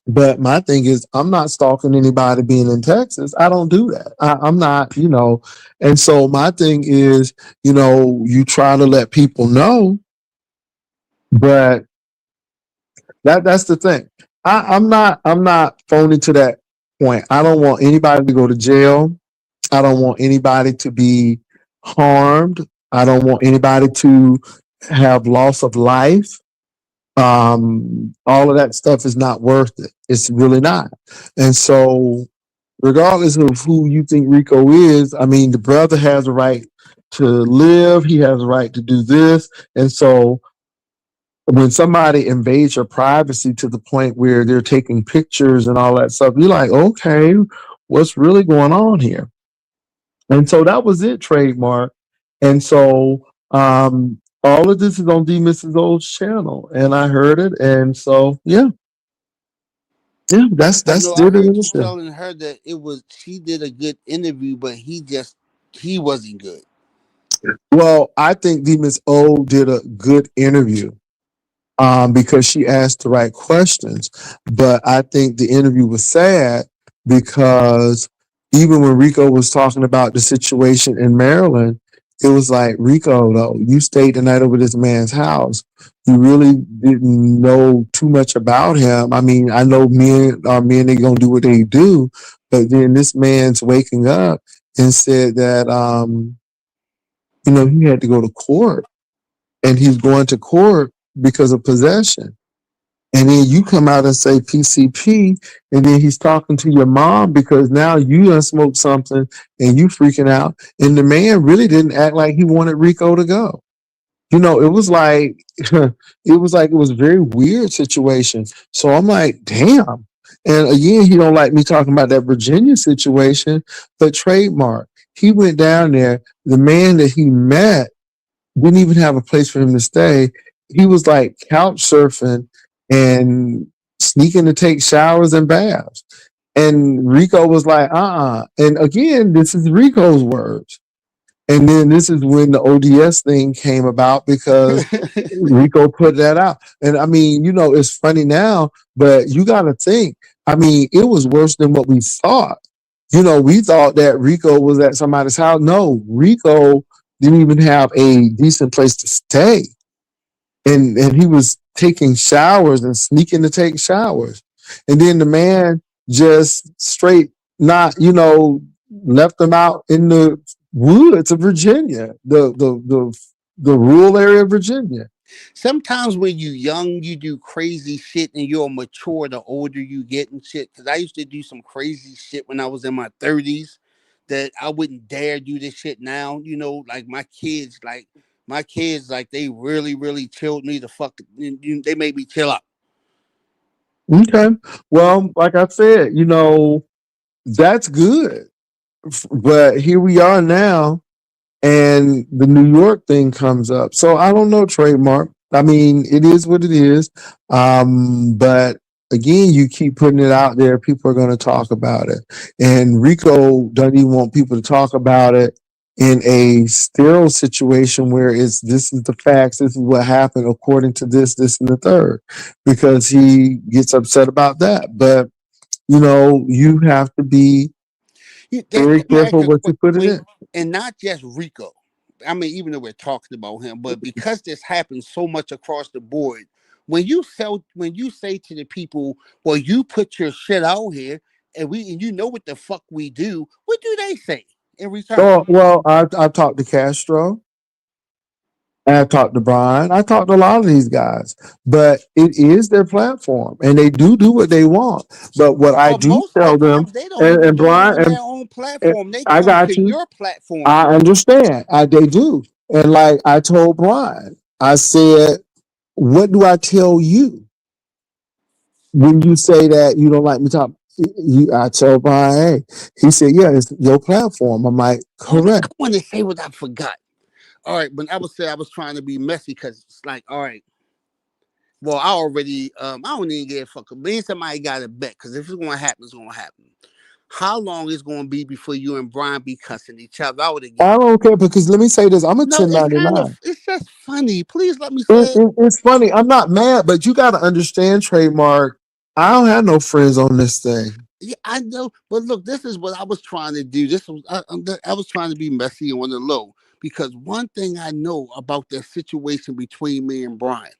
But my thing is, I'm not stalking anybody being in Texas. I don't do that. I'm not, And so my thing is, you try to let people know, but that's the thing. I'm not phony to that point. I don't want anybody to go to jail. I don't want anybody to be harmed. I don't want anybody to have loss of life. All of that stuff is not worth it. It's really not. And so, regardless of who you think Rico is, I mean, the brother has a right to live. He has a right to do this. And so, when somebody invades your privacy to the point where they're taking pictures and all that stuff, you're like, okay, what's really going on here? And so that was it, trademark. And so all of this is on D Mrs. O's channel, and I heard it, and so yeah, that's I know. I it in a heard you nutshell. telling her that she did a good interview, but he wasn't good. Well, I think D Miss O did a good interview. Because she asked the right questions. But I think the interview was sad because even when Rico was talking about the situation in Maryland, it was like, Rico, though, you stayed the night over this man's house. You really didn't know too much about him. I mean, I know men are men, they're going to do what they do. But then this man's waking up and said that, he had to go to court and he's going to court because of possession. And then you come out and say PCP, and then he's talking to your mom because now you done smoked something and you freaking out. And the man really didn't act like he wanted Rico to go. It was like it was a very weird situation. So I'm like, damn. And again, he don't like me talking about that Virginia situation, but trademark. He went down there. The man that he met didn't even have a place for him to stay. He was like couch surfing and sneaking to take showers and baths. And Rico was like, And again, this is Rico's words. And then this is when the ODS thing came about because Rico put that out. And I mean, it's funny now, but you got to think, I mean, it was worse than what we thought. We thought that Rico was at somebody's house. No, Rico didn't even have a decent place to stay. And he was taking showers and sneaking to take showers. And then the man just straight left them out in the woods of Virginia, the rural area of Virginia. Sometimes when you young, you do crazy shit, and you're mature the older you get and shit. Because I used to do some crazy shit when I was in my 30s that I wouldn't dare do this shit now. Like my kids, they really, really chilled me the fuck. They made me chill out. Okay. Well, like I said, that's good. But here we are now, and the New York thing comes up. So I don't know, trademark. I mean, it is what it is. But again, you keep putting it out there, people are going to talk about it. And Rico doesn't even want people to talk about it in a sterile situation where this is the facts, this is what happened according to this, and the third, because he gets upset about that. But, you have to be very careful what you put it in. And not just Rico. I mean, even though we're talking about him, but because this happens so much across the board, when you say to the people, well, you put your shit out here and you know what the fuck we do, what do they say in return? Well, I've talked to Castro. I talked to Brian. I talked to a lot of these guys, but it is their platform, and they do what they want. But what I do tell them, they don't even and do it on Brian, their own platform. They I come got to you. your platform. I understand. They do, and like I told Brian, I said, "What do I tell you when you say that you don't like me talk?" I tell Brian, hey, he said, "Yeah, it's your platform." I'm like, correct. I want to say what I forgot. All right, when I was trying to be messy because it's like, all right, Well, I already I don't even get a fuck. Me and somebody got a bet because if it's gonna happen, it's gonna happen. How long is gonna be before you and Brian be cussing each other out again? I don't care because let me say this. I'm a No, it's kind 1099. of it's just funny. Please let me say it. It's funny. I'm not mad, but you got to understand, trademark. I don't have no friends on this thing. Yeah, I know, but look, this is what I was trying to do. This was I was trying to be messy and on the low because one thing I know about the situation between me and Brian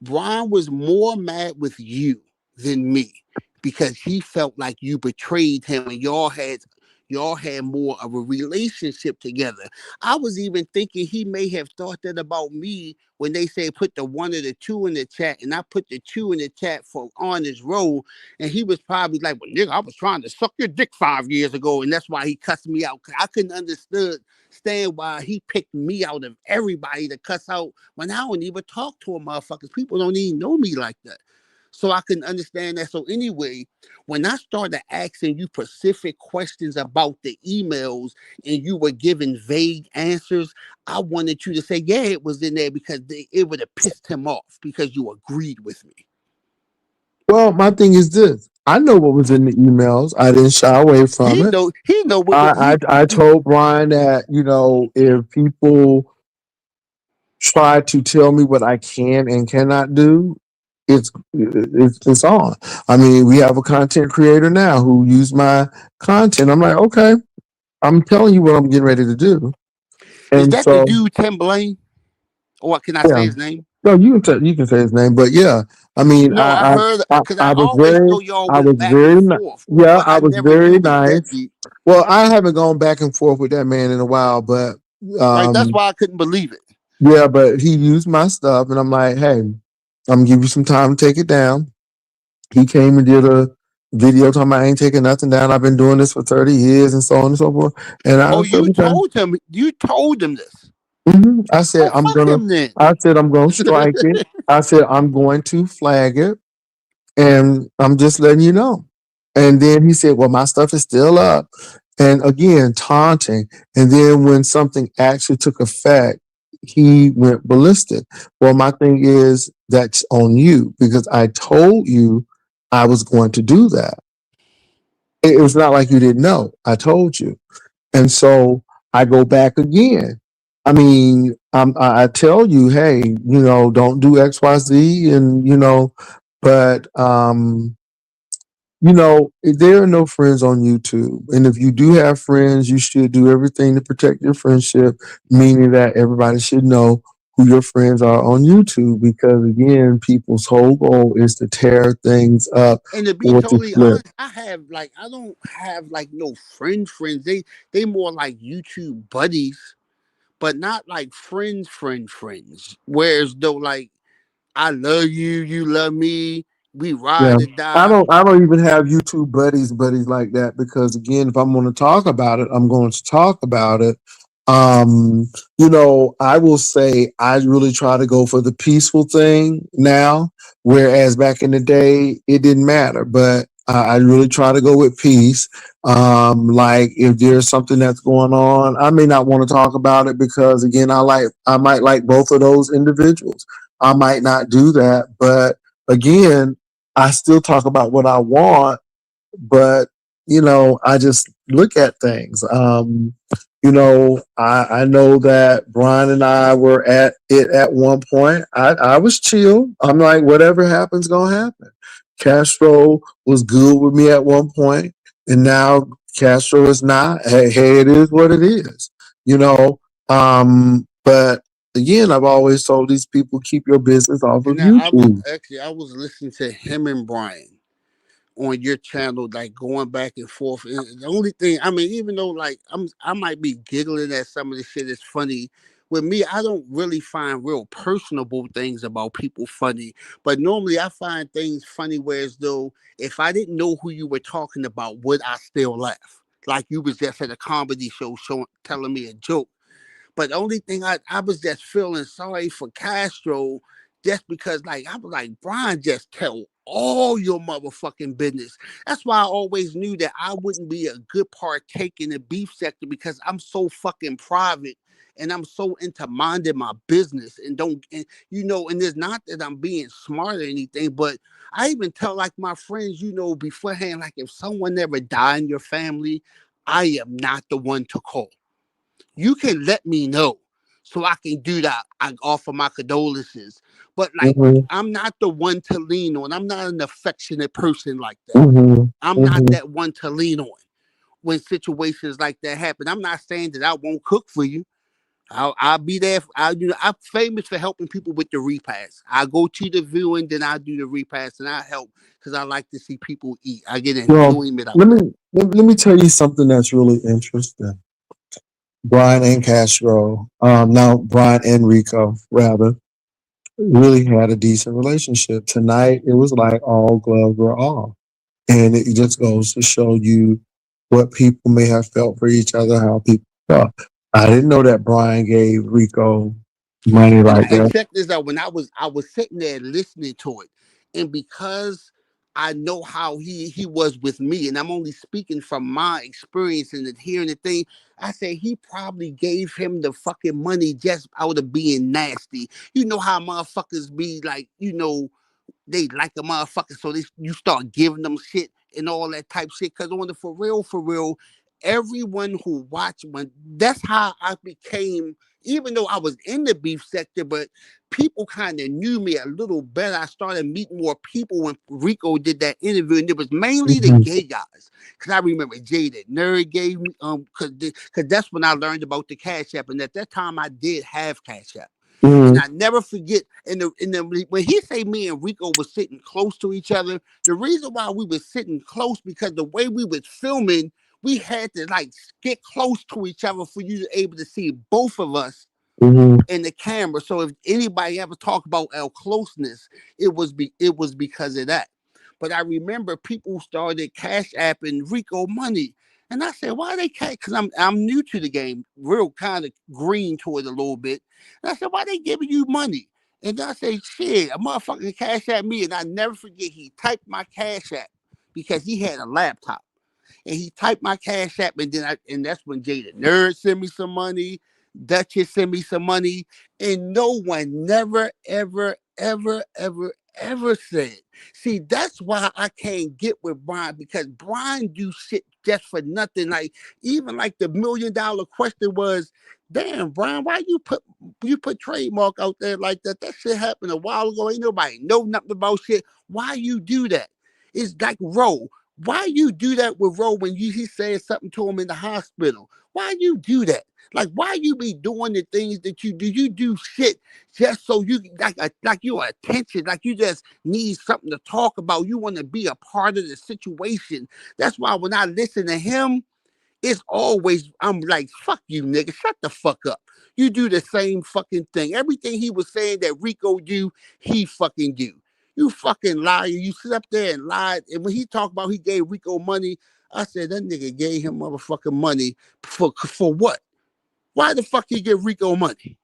was more mad with you than me because he felt like you betrayed him and y'all had more of a relationship together. I was even thinking he may have thought that about me when they say put the one or the two in the chat, and I put the two in the chat for on his roll, and he was probably like, "Well, nigga, I was trying to suck your dick 5 years ago, and that's why he cussed me out." 'Cause I couldn't understand why he picked me out of everybody to cuss out when I don't even talk to a motherfuckers. People don't even know me like that. So I can understand that. So anyway, when I started asking you specific questions about the emails and you were giving vague answers, I wanted you to say, yeah, it was in there because it would have pissed him off because you agreed with me. Well, my thing is this. I know what was in the emails. I didn't shy away from it. He know what I told Brian that, if people try to tell me what I can and cannot do, it's on. I mean, we have a content creator now who used my content. I'm like, okay, I'm telling you what I'm getting ready to do. is And that the so, dude Tim Blaine? Or can I yeah, say his name? no, you can say his name, but yeah, I mean, No, I heard because I I was always very, know y'all I went was back and very, forth, yeah, but I I was never knew very it was that nice. deep. Well, I haven't gone back and forth with that man in a while, but Right? That's um, why I couldn't believe it. yeah, but he used my stuff, and I'm like, hey, I'm gonna give you some time to take it down. He came and did a video talking about I ain't taking nothing down. I've been doing this for 30 years and so on and so forth. And I Oh, said, okay. you told him this. I said, Oh, fuck him then. I'm gonna strike it. I said, I'm going to flag it, and I'm just letting you know. And then he said, well, my stuff is still up. And again, taunting. And then when something actually took effect, he went ballistic. Well, my thing is that's on you because I told you I was going to do that. It was not like you didn't know. I told you. And so I go back again. I mean, I tell you, hey, don't do X, Y, Z, and but there are no friends on YouTube. And if you do have friends, you should do everything to protect your friendship, meaning that everybody should know who your friends are on YouTube. Because again, people's whole goal is to tear things up And to be or to totally flip. honest, I don't have like no friends. They more like YouTube buddies, but not like friends. Whereas though like I love you, you love me, we Yeah. ride or die. I don't even have YouTube buddies like that because again, if I'm going to talk about it, I'm going to talk about it. I will say I really try to go for the peaceful thing now, whereas back in the day it didn't matter, but I really try to go with peace. Like if there's something that's going on, I may not want to talk about it because again, I might like both of those individuals. I might not do that, but again, I still talk about what I want, but I just look at things. I know that Brian and I were at it at one point. I was chill. I'm like, whatever happens, gonna happen. Castro was good with me at one point, and now Castro is not. Hey, it is what it is. But again, I've always told these people keep your business off of And now YouTube. I was listening to him and Brian on your channel, like going back and forth. And the only thing, I mean, even though like I might be giggling at some of the shit is funny. With me, I don't really find real personable things about people funny. But normally I find things funny whereas though if I didn't know who you were talking about, would I still laugh? Like you was just at a comedy show showing telling me a joke. But the only thing I was just feeling sorry for Castro just because like I was like, Brian, just tell all your motherfucking business. That's why I always knew that I wouldn't be a good partake in the beef sector because I'm so fucking private and I'm so into minding my business and don't and and it's not that I'm being smart or anything, but I even tell like my friends, beforehand, like if someone ever died in your family, I am not the one to call. You can let me know so I can do that. I offer my condolences. But like Mhm, I'm not the one to lean on. I'm not an affectionate person like that. mhm, I'm not mhm. that one to lean on when situations like that happen. I'm not saying that I won't cook for you. I'll be there. I'm famous for helping people with the repast. I go to the viewing, then I do the repast, and I help because I like to see people eat. I get Well, enjoyment out let that. me let me tell you something that's really interesting. Brian and Castro, now Brian and Rico, rather, really had a decent relationship. Tonight, it was like all gloves were off. And it just goes to show you what people may have felt for each other, how people felt. I didn't know that Brian gave Rico money like And that. check this out. When I was sitting there listening to it, and because I know how he was with me, and I'm only speaking from my experience and hearing the thing, I said he probably gave him the fucking money just out of being nasty. You know how motherfuckers be like, they like a motherfucker, so you start giving them shit and all that type shit. Cause on the for real, everyone who watched when that's how I became. Even though I was in the beef sector, but people kind of knew me a little better. I started meeting more people when Rico did that interview, and it was mainly the Mhm, gay guys. Cause I remember Jada Nerd gave me cause that's when I learned about the Cash App, and at that time I did have Cash App. And mhm, I never forget. When he say me and Rico was sitting close to each other, the reason why we was sitting close because the way we was filming, we had to like get close to each other for you to able to see both of us mhm, in the camera. So if anybody ever talk about our closeness, it was because of that. But I remember people started Cash App and Rico money. And I said, why they cash? Because I'm new to the game, real kind of green to it a little bit. And I said, why they giving you money? And I say, shit, a motherfucker Cash App me. And I never forget he typed my Cash App because he had a laptop and he typed my Cash App, and and that's when Jada Nerd sent me some money, Duchess sent me some money, and no one never, ever, ever, ever, ever said. See, that's why I can't get with Brian because Brian do shit just for nothing. Like even like the $1 million question was, damn, Brian, why you put trademark out there like that? That shit happened a while ago. Ain't nobody know nothing about shit. Why you do that? It's like Roe. Why you do that with Ro when he said something to him in the hospital? Why you do that? Like why you be doing the things that you do? You do shit just so you like your attention, like you just need something to talk about. You want to be a part of the situation. That's why when I listen to him, it's always I'm like, fuck you, nigga. Shut the fuck up. You do the same fucking thing. Everything he was saying that Rico do, he fucking do. You fucking liar. You sit up there and lied. And when he talked about he gave Rico money, I said that nigga gave him motherfucking money for what? Why the fuck he give Rico money?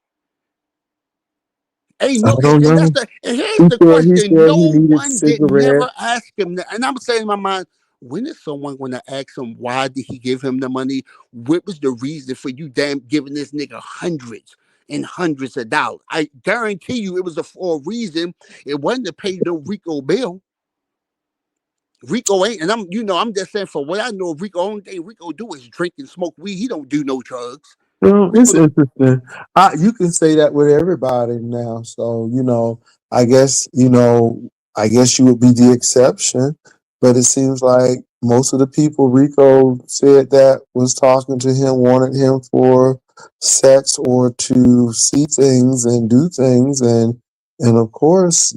Ain't I no, don't and that's know. the, and here's He the said question. No he needed one did never cigarettes. ask him that. And I'm saying in my mind, when is someone going to ask him why did he give him the money? What was the reason for you damn giving this nigga hundreds and hundreds of dollars? I guarantee you it was for a reason. It wasn't to pay no Rico bill. Rico ain't, and I'm just saying for what I know, Rico only thing Rico do is drink and smoke weed. He don't do no drugs. Well, Rico it's don't. interesting. You can say that with everybody now. So, I guess you would be the exception. But it seems like most of the people Rico said that was talking to him wanted him for sex or to see things and do things. And of course,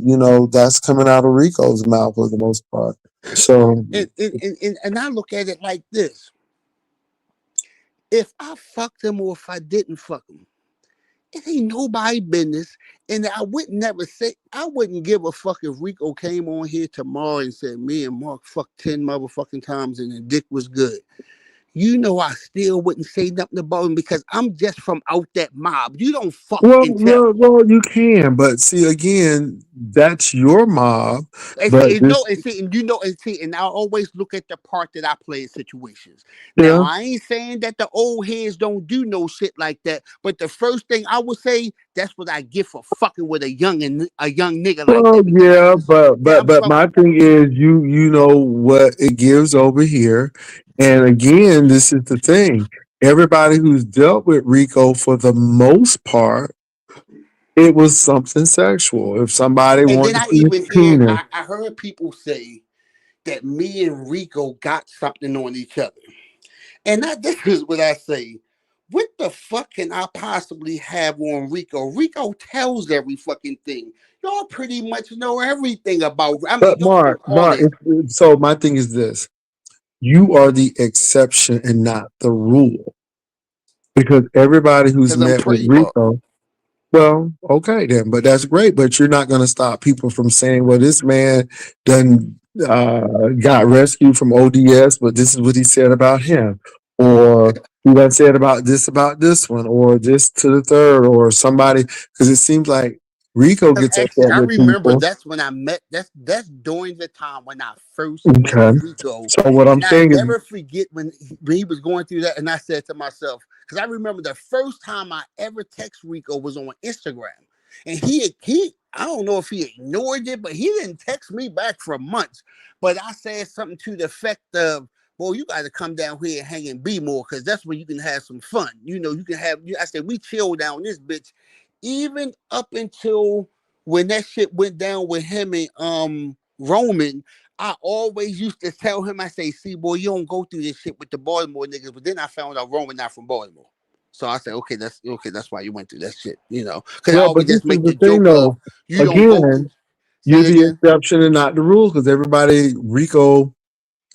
that's coming out of Rico's mouth for the most part. So, And I look at it like this: if I fucked him or if I didn't fuck him, it ain't nobody business. And I wouldn't give a fuck if Rico came on here tomorrow and said me and Mark fucked 10 motherfucking times and the dick was good. you know I still wouldn't say nothing about him because I'm just from out that mob. You don't Well, fucking tell. well, you can, but see, again, that's your mob. And But see, and no, this, and see, and you know, and see, and I always look at the part that I play in situations. Now, yeah. I ain't saying that the old heads don't do no shit like that, but the first thing I would say, that's what I get for fucking with a young nigga like Well, that. Because yeah, yeah, I'm but from. my thing is, you know what it gives over here, and again, this is the thing. Everybody who's dealt with Rico, for the most part, it was something sexual. If somebody And then wanted to I see his even hear, penis, I heard people say that me and Rico got something on each other. And this is what I say. What the fuck can I possibly have on Rico? Rico tells every fucking thing. Y'all pretty much know everything about. I mean, but y'all do all Mark, that. so my thing is this: you are the exception and not the rule, because everybody who's Because I'm met with trademark. Rico. Well, okay then, but that's great. But you're not going to stop people from saying, "Well, this man done got rescued from ODS, but this is what he said about him," or he done said about this one, or this to the third, or somebody. Because it seems like Rico gets Actually, upset I with remember people. that's when I met. That's during the time when I first met Okay, Rico, so what I'm and I saying is, never forget when he was going through that. And I said to myself, because I remember the first time I ever text Rico was on Instagram, and he I don't know if he ignored it, but he didn't text me back for months. But I said something to the effect of, "Well, you got to come down here and hang and be more, because that's where you can have some fun. You know, you can have." I said we chill down this bitch, even up until when that shit went down with him and Roman. I always used to tell him, I say, "See, boy, you don't go through this shit with the Baltimore niggas." But then I found out Roman not from Baltimore. So I said, okay, that's okay. That's why you went through that shit, you know. Because I well, always but this just is make the the thing joke of though. you don't go through. Again, Say you're it the again. exception and not the rule, because everybody Rico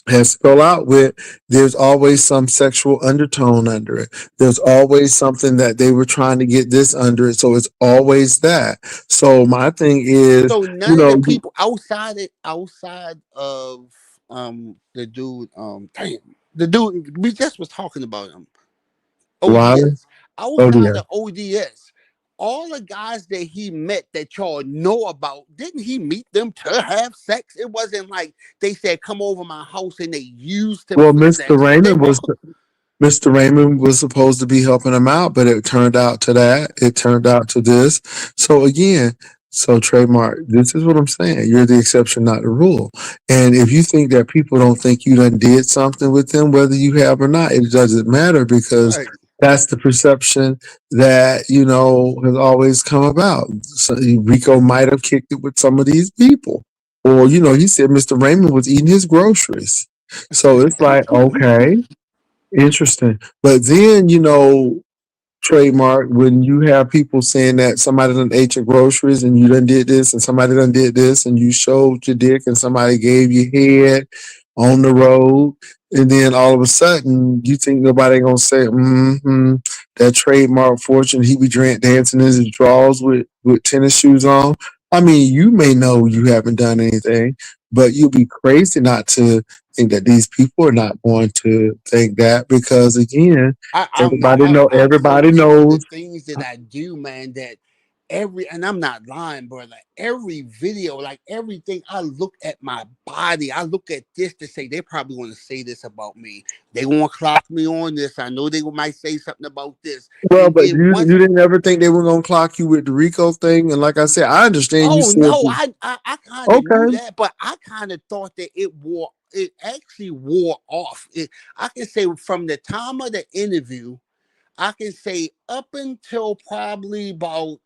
has spelled out with, there's always some sexual undertone under it. There's always something that they were trying to get this under it. So it's always that. So my thing is, So you none of the know, people outside of the dude damn the dude we just was talking about him Wiley, ODS. oh Outside yeah. of ODS, all the guys that he met that y'all know about, didn't he meet them to have sex? It wasn't like they said, "Come over my house," and they used him Well, for sex. They brought. Mr. Raymond was supposed to be helping him out, but it turned out to that. It turned out to this. So again, so trademark, this is what I'm saying. You're the exception, not the rule. And if you think that people don't think you done did something with them, whether you have or not, it doesn't matter, because Right. that's the perception that, you know, has always come about. So Rico might have kicked it with some of these people. Or, you know, he said Mr. Raymond was eating his groceries. So it's like, okay, interesting. But then, you know, trademark, when you have people saying that somebody done ate your groceries and you done did this and somebody done did this and you showed your dick and somebody gave you head on the road, and then all of a sudden you think nobody gonna say, mm-hmm, that trademark Fortune, he be dancing in his drawers with tennis shoes on. I mean, you may know you haven't done anything, but you'll be crazy not to think that these people are not going to think that, because again, I've so everybody many of the knows. things that I do, man, that and I'm not lying, bro. Like every video, like everything, I look at my body. I look at this to say they probably want to say this about me. They want to clock me on this. I know they might say something about this. Well, And but then once, you didn't ever think they were gonna clock you with the Rico thing. And like I said, I understand you oh said no, I kind of knew okay. that, but I kind of thought that it actually wore off. I can say from the time of the interview, I can say up until probably about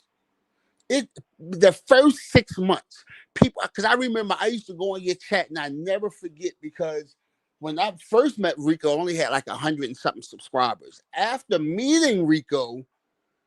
it the first 6 months, people, because I remember I used to go on your chat and I never forget, because when I first met Rico, I only had like 100 and something subscribers. After meeting Rico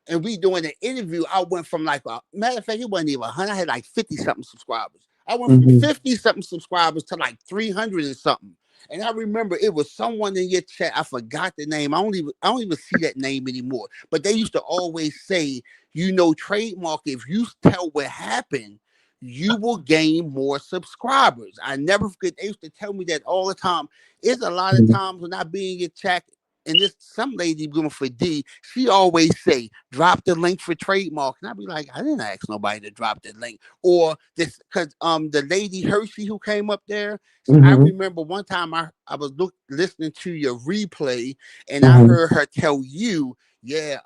and we doing an interview, I went from like a matter of fact, it wasn't even 100, I had like 50 something subscribers. I went from Mhm. 50 something subscribers to like 300 and something. And I remember it was someone in your chat. I forgot the name. I don't even see that name anymore. But they used to always say, you know, trademark, if you tell what happened, you will gain more subscribers. I never forget. They used to tell me that all the time. It's a lot of times when I be in your chat, and this some lady going for D, she always say, drop the link for trademark. And I be like, I didn't ask nobody to drop the link. Or this because the lady Hershey who came up there, I Mm-hmm. remember one time I was listening to your replay and I Mm-hmm. heard her tell you, yeah,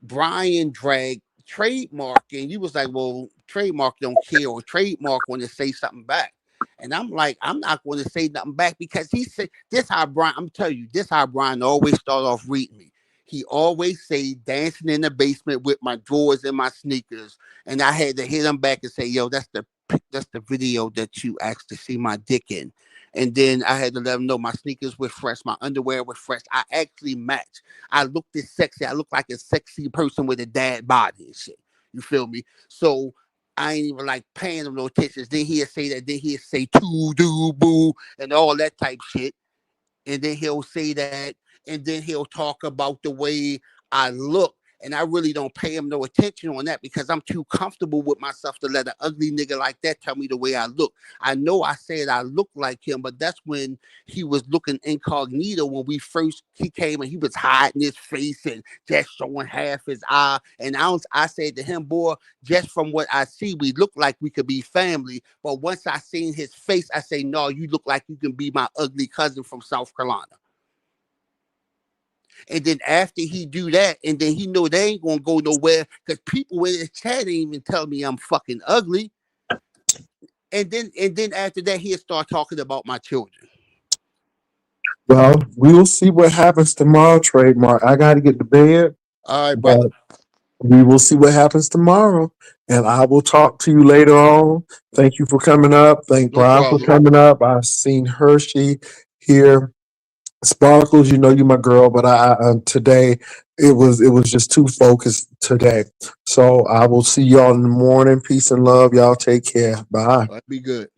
Brian dragged trademark, and you was like, well, trademark don't care, or trademark want to say something back. And I'm like, I'm not going to say nothing back because he said this how Brian, I'm telling you, this how Brian always start off reading me. He always say dancing in the basement with my drawers and my sneakers. And I had to hit him back and say, yo, that's the video that you asked to see my dick in. And then I had to let him know my sneakers were fresh, my underwear was fresh. I actually matched. I looked this sexy. I look like a sexy person with a dad body and shit. You feel me? So I ain't even like paying him no attention. Then he'll say that. Then he'll say "to do boo" and all that type shit. And then he'll say that, and then he'll talk about the way I look. And I really don't pay him no attention on that because I'm too comfortable with myself to let an ugly nigga like that tell me the way I look. I know I said I look like him, but that's when he was looking incognito when he came and he was hiding his face and just showing half his eye. And I said to him, boy, just from what I see, we look like we could be family. But once I seen his face, I say, no, you look like you can be my ugly cousin from South Carolina. And then after he do that, and then he know they ain't gonna go nowhere because people in the chat ain't even tell me I'm fucking ugly. And then after that, he'll start talking about my children. Well, we will see what happens tomorrow, trademark. I got to get to bed, All right, but brother. we will see what happens tomorrow. And I will talk to you later on. Thank you for coming up. Thank No Brian for problem. coming up. I've seen Hershey here. Sparkles, you know you my girl, but I today it was just too focused today. So I will see y'all in the morning. Peace and love. Y'all take care. Bye. Be good.